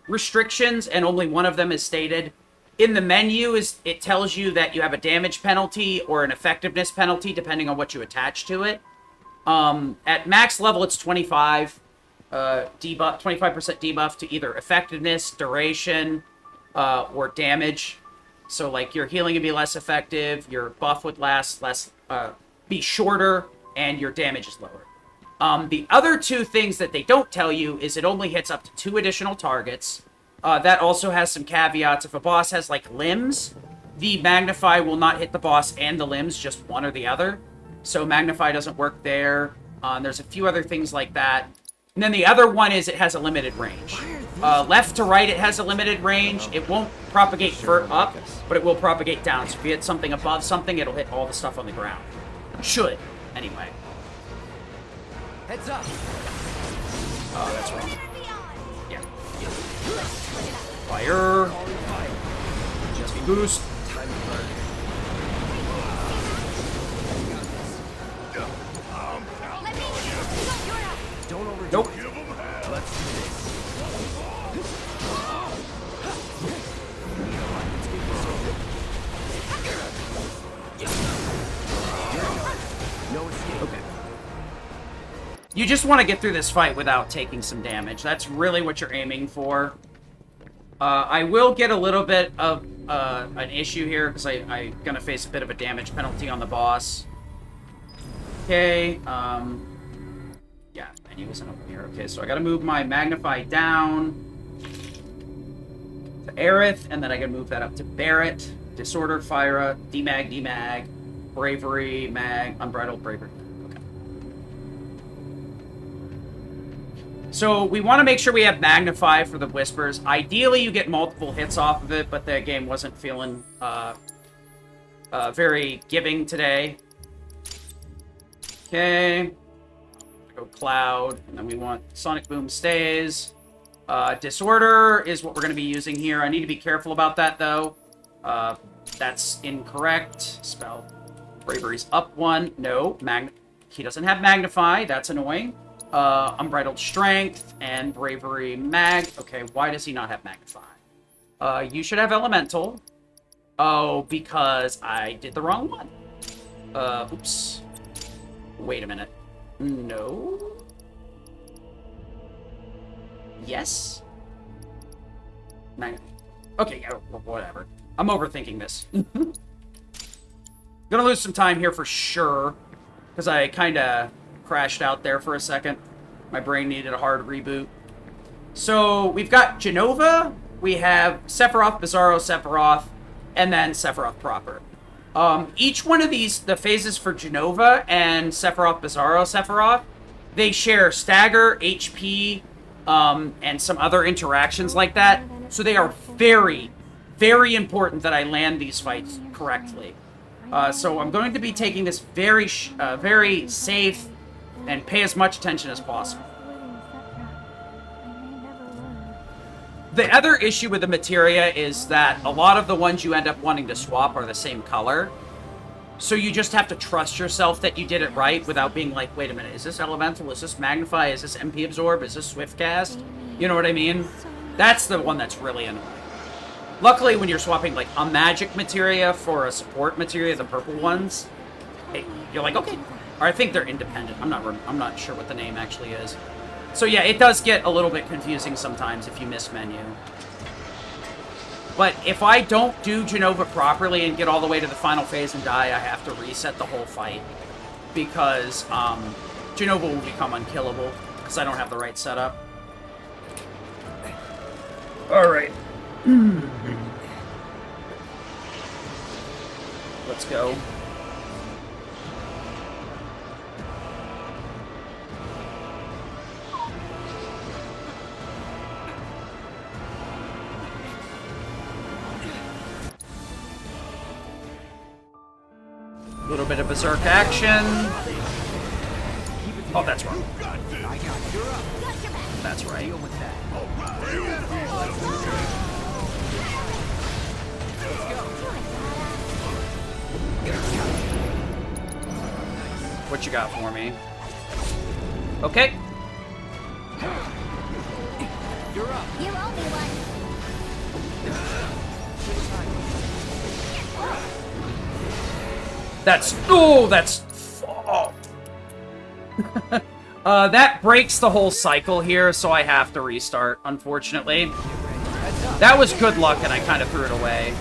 restrictions, and only one of them is stated. In the menu, it tells you that you have a damage penalty or an effectiveness penalty, depending on what you attach to it. At max level, it's 25 debuff, 25% debuff to either effectiveness, duration, or damage. So, like, your healing would be less effective, your buff would be shorter, and your damage is lower. The other 2 things that they don't tell you is it only hits up to 2 additional targets. That also has some caveats. If a boss has, like, limbs, the Magnify will not hit the boss and the limbs, just one or the other. So Magnify doesn't work there. There's a few other things like that. And then the other one is it has a limited range. Left to right, it has a limited range. It won't propagate up, but it will propagate down. So if you hit something above something, it'll hit all the stuff on the ground. Should, anyway. Heads up. Oh, that's wrong. Yeah. Fire. Just boost. Don't overdo Nope. it. Let's do this. No escape. Okay. You just want to get through this fight without taking some damage. That's really what you're aiming for. I will get a little bit of an issue here because I'm going to face a bit of a damage penalty on the boss. Okay, yeah, menu isn't over here. Okay, so I got to move my Magnify down to Aerith, and then I got to move that up to Barret, Disorder, Fyra, Demag, Bravery, Mag, Unbridled Bravery. So we want to make sure we have Magnify for the Whispers. Ideally, you get multiple hits off of it, but the game wasn't feeling very giving today. Okay. Go Cloud, and then we want Sonic Boom stays. Disorder is what we're going to be using here. I need to be careful about that, though. That's incorrect. Spell. Bravery's up 1. No. He doesn't have Magnify. That's annoying. Unbridled Strength and Bravery Mag. Okay, why does he not have Magnify? You should have Elemental. Oh, because I did the wrong one. Oops. Wait a minute. No. Yes? Okay, yeah, whatever. I'm overthinking this. Gonna lose some time here for sure, because I kind of crashed out there for a second. My brain needed a hard reboot. So we've got Jenova, we have Sephiroth, Bizarro, Sephiroth, and then Sephiroth proper. Each one of these, the phases for Jenova and Sephiroth, Bizarro, Sephiroth, they share stagger, HP, and some other interactions like that. So they are very, very important that I land these fights correctly. So I'm going to be taking this very safe and pay as much attention as possible. The other issue with the materia is that a lot of the ones you end up wanting to swap are the same color. So you just have to trust yourself that you did it right without being like, wait a minute, is this Elemental? Is this Magnify? Is this MP Absorb? Is this Swift Cast? You know what I mean? That's the one that's really annoying. Luckily, when you're swapping like a magic materia for a support materia, the purple ones, you're like, okay. Or I think they're independent. I'm not sure what the name actually is. So yeah, it does get a little bit confusing sometimes if you miss menu. But if I don't do Jenova properly and get all the way to the final phase and die, I have to reset the whole fight. Because Jenova will become unkillable because I don't have the right setup. Alright. Let's go. A little bit of berserk action. Oh, that's wrong. That's right. What you got for me? Okay. You're up. You owe me one. That's... Oh, that's... Oh. That breaks the whole cycle here, so I have to restart, unfortunately. That was good luck, and I kind of threw it away.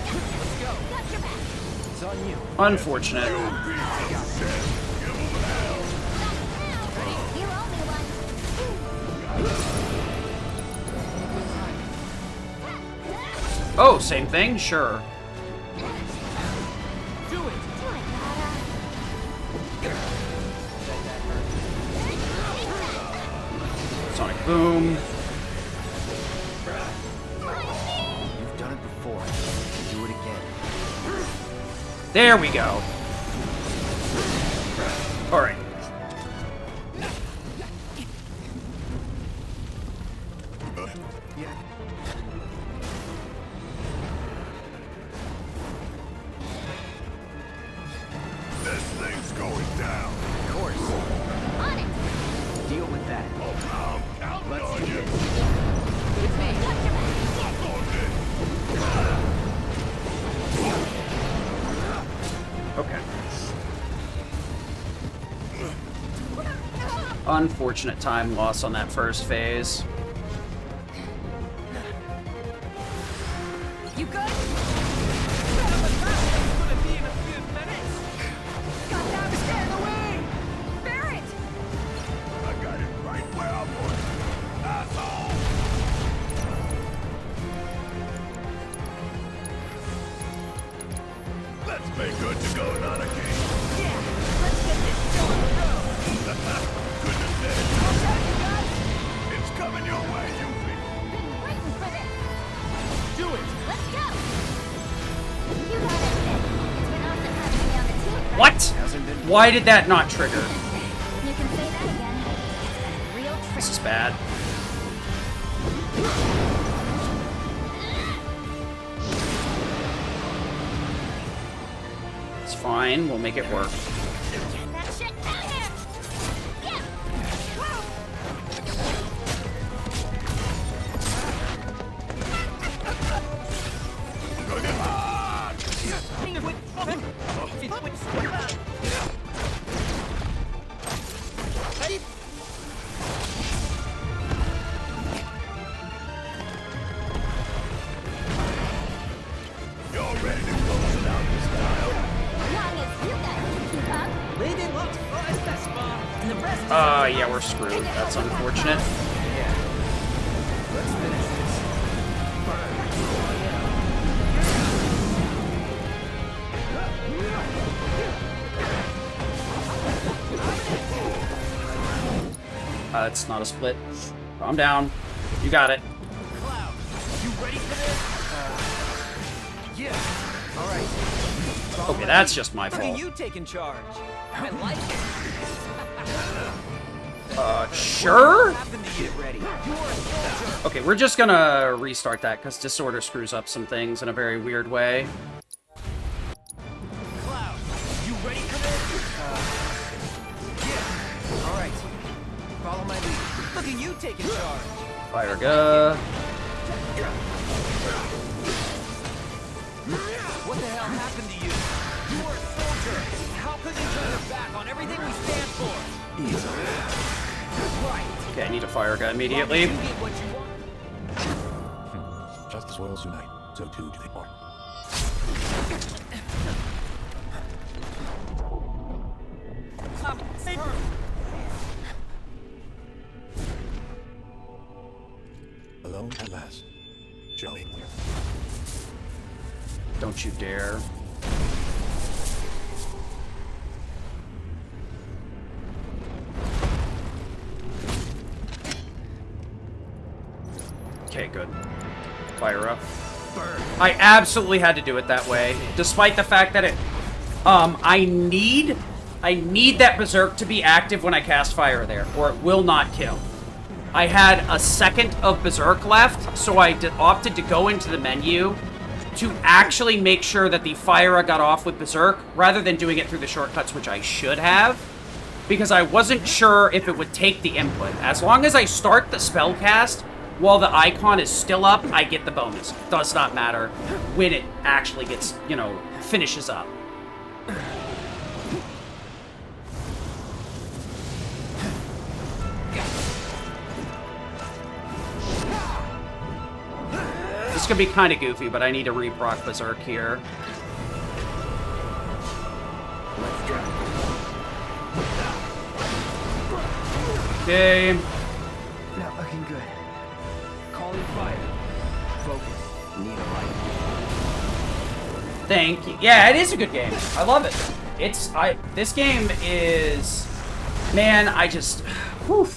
Unfortunate. Oh, same thing? Sure. Sonic Boom. You've done it before. Do it again. There we go. All right. This thing's going down. Of course. On it. Deal with that. Let's on you. It's me. Okay. Unfortunate time loss on that first phase. You good? Let's make good to go, not a game. Yeah, let's get this show on the road. Goodness sake. Watch out, you guys! It's coming your way, Yuffie. Been waiting for this. Do it! Let's go! You got it, Finn. It's been awesome having me on the team, right? What? Why did that not trigger? You can say that again. It's been a real trick. This is bad. It's fine. We'll make it work. Get that shit out of here! Yeah! You're ready to close it out this time. As long as you guys can keep up. Lady looks first this far, and the rest is Yeah, we're screwed. That's unfortunate. Let's finish this. It's not a split. Calm down. You got it. Cloud, you ready for this? Yeah. All right. Okay, that's just my Look at fault. you taking charge. I like it. Sure? What happened to you? Get ready. You are a soldier. Okay, we're just gonna restart that because Disorder screws up some things in a very weird way. Cloud, you ready for this? Yeah. All right. Follow my lead. Look at you taking charge. Fire Ga. What the hell happened to you? You are a soldier. How could you turn your back on everything we stand for? Easily. Right. Okay, I need a Fire Ga immediately. You get what you want. Just as worlds unite, so too do they part. Save her. Alone at last. Joey. Don't you dare. Okay, good. Fire up. I absolutely had to do it that way, despite the fact that it... I need that Berserk to be active when I cast fire there, or it will not kill. I had a second of Berserk left, so I opted to go into the menu to actually make sure that the fire got off with Berserk, rather than doing it through the shortcuts, which I should have, because I wasn't sure if it would take the input. As long as I start the spell cast while the icon is still up, I get the bonus. It does not matter when it actually gets, you know, finishes up. This is gonna be kind of goofy, but I need to reproc Berserk here. Okay. Not looking good. Calling fire. Focus. Need a light. Thank you. Yeah, it is a good game. I love it. This game is, man, whew.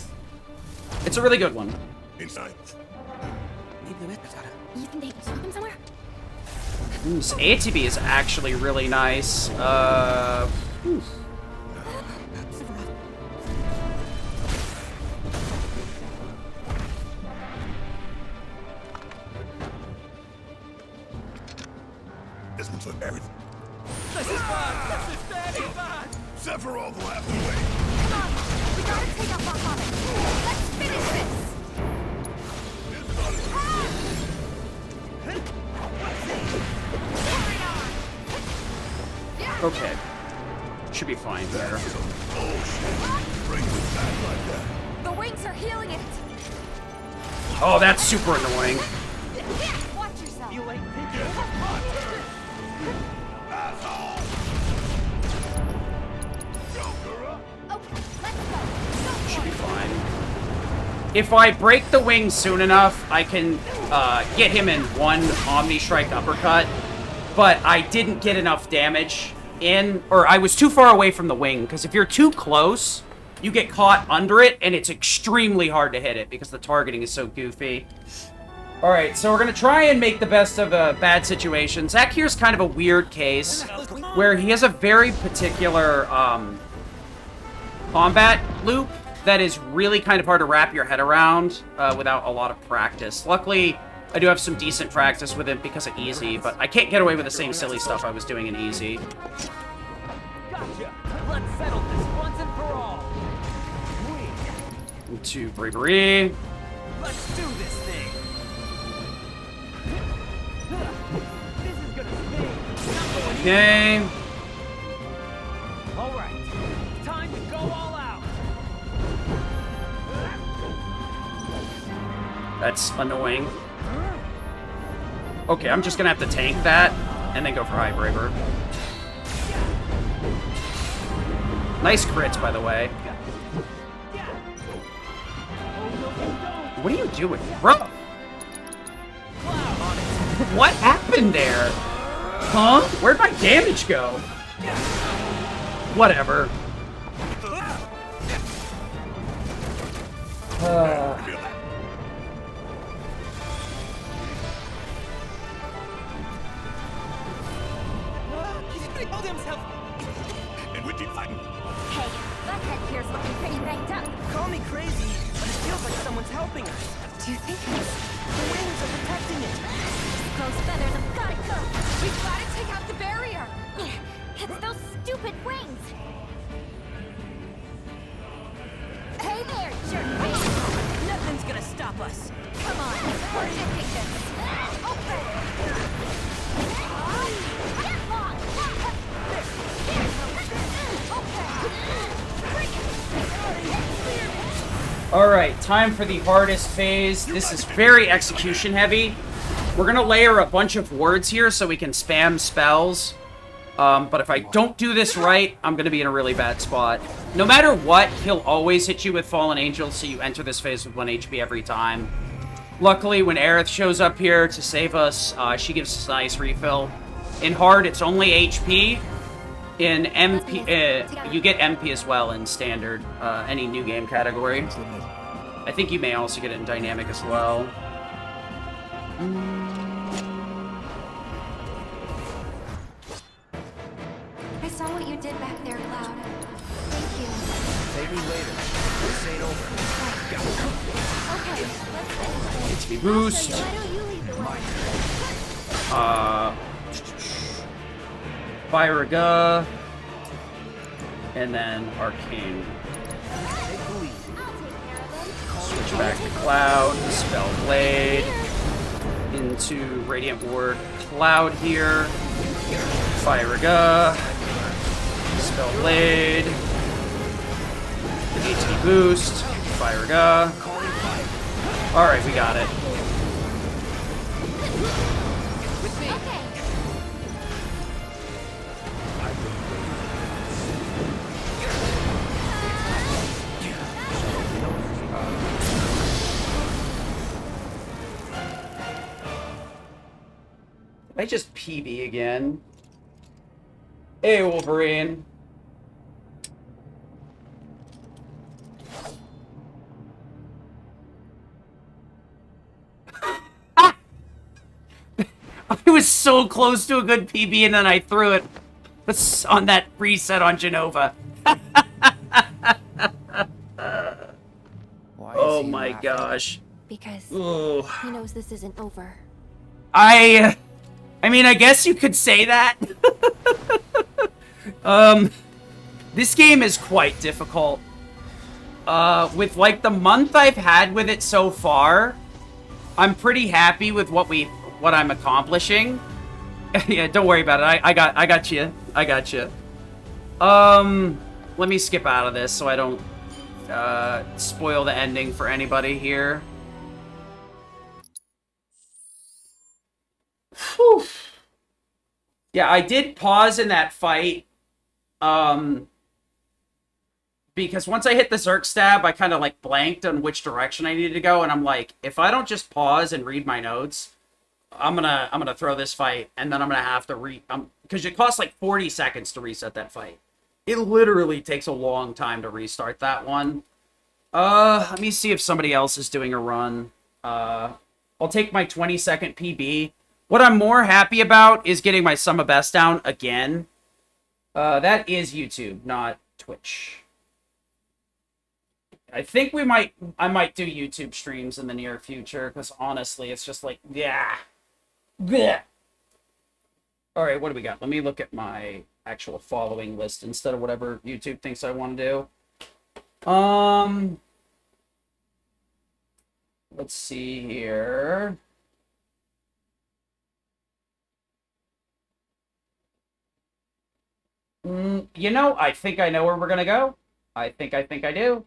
It's a really good one. Inside. You think they took him somewhere? This ATB is actually really nice. Whew. This one's for everything. This is bad. This is very bad. Sephiroth will have to wait. Come on! We gotta take up our Hobbit! Let's finish this! Okay. Should be fine here. The wings are healing it. Oh, that's super annoying. Watch yourself. You like Should be fine. If I break the wings soon enough, I can get him in one Omni Strike uppercut. But I didn't get enough damage in, or I was too far away from the wing, because if you're too close, you get caught under it, and it's extremely hard to hit it, because the targeting is so goofy. Alright, so we're going to try and make the best of a bad situation. Zack here's kind of a weird case, where he has a very particular combat loop that is really kind of hard to wrap your head around without a lot of practice. Luckily, I do have some decent practice with it because of Easy, but I can't get away with the same silly stuff I was doing in Easy. Gotcha. Let's settle this once and for all. Into Bravery. Let's do this thing. This is gonna sting. Okay. All right. Time to go all out. That's annoying. Okay, I'm just gonna have to tank that and then go for High Braver. Nice crits, by the way. What are you doing, bro? What happened there? Huh? Where'd my damage go? Whatever. Hey, that head here's looking pretty banged up. Call me crazy, but it feels like someone's helping us. Do you think it's... The wings are protecting it. Those feathers have got to go. We've got to take out the barrier. It's those stupid wings. Hey there, jerk. Nothing's gonna stop us. Come on, we're shifting this. Okay. Alright, time for the hardest phase. This is very execution heavy. We're gonna layer a bunch of words here so we can spam spells. But if I don't do this right, I'm gonna be in a really bad spot. No matter what, he'll always hit you with Fallen Angel, so you enter this phase with 1 HP every time. Luckily, when Aerith shows up here to save us, she gives us a nice refill. In Hard, it's only HP. In MP, you get MP as well in Standard, any new game category. I think you may also get it in Dynamic as well. I saw what you did back there, Cloud. Thank you. Take me later. This ain't over. Okay, let's finish this. HP boost. Why don't you lead the way? Firaga. And then Arcane. Switch back to Cloud. Spell Blade. Into Radiant Ward Cloud here. Firaga. Spell Blade. HP boost. Firaga. Alright, we got it. I just PB again. Hey, Wolverine. I was so close to a good PB and then I threw it on that reset on Genova. Oh my gosh. Because Ooh. he knows this isn't over. I mean, I guess you could say that. This game is quite difficult. With like the month I've had with it so far, I'm pretty happy with what I'm accomplishing. Yeah, don't worry about it. I got you. I got you. Let me skip out of this so I don't spoil the ending for anybody here. Whew. Yeah, I did pause in that fight. Because once I hit the Zerk stab, I kind of like blanked on which direction I needed to go, and I'm like, if I don't just pause and read my notes, I'm gonna throw this fight, and then I'm gonna have to because it costs like 40 seconds to reset that fight. It literally takes a long time to restart that one. Let me see if somebody else is doing a run. I'll take my 20-second PB. What I'm more happy about is getting my sum of best down again. That is YouTube, not Twitch. I think I might do YouTube streams in the near future, because honestly, it's just like, yeah. Blech. All right, what do we got? Let me look at my actual following list instead of whatever YouTube thinks I want to do. Let's see here. You know, I think I know where we're gonna go. I think I do.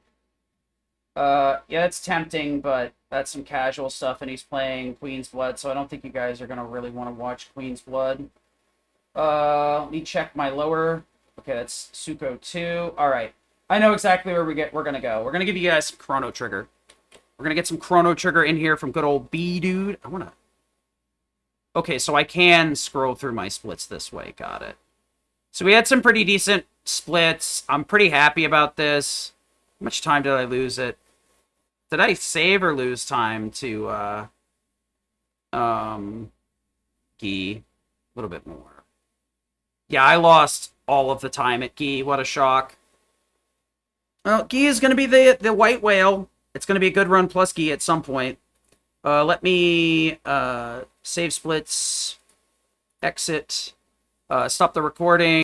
Yeah, it's tempting, but that's some casual stuff, and he's playing Queen's Blood, so I don't think you guys are gonna really want to watch Queen's Blood. Let me check my lower. Okay, that's Suko 2. Alright. I know exactly where we're gonna go. We're gonna give you guys some Chrono Trigger. We're gonna get some Chrono Trigger in here from good old B-Dude. Okay, so I can scroll through my splits this way. Got it. So we had some pretty decent splits. I'm pretty happy about this. How much time did I lose it? Did I save or lose time to, Gi? A little bit more. Yeah, I lost all of the time at Gi. What a shock. Well, Gi is going to be the white whale. It's going to be a good run plus Gi at some point. Let me, save splits, exit, stop the recording.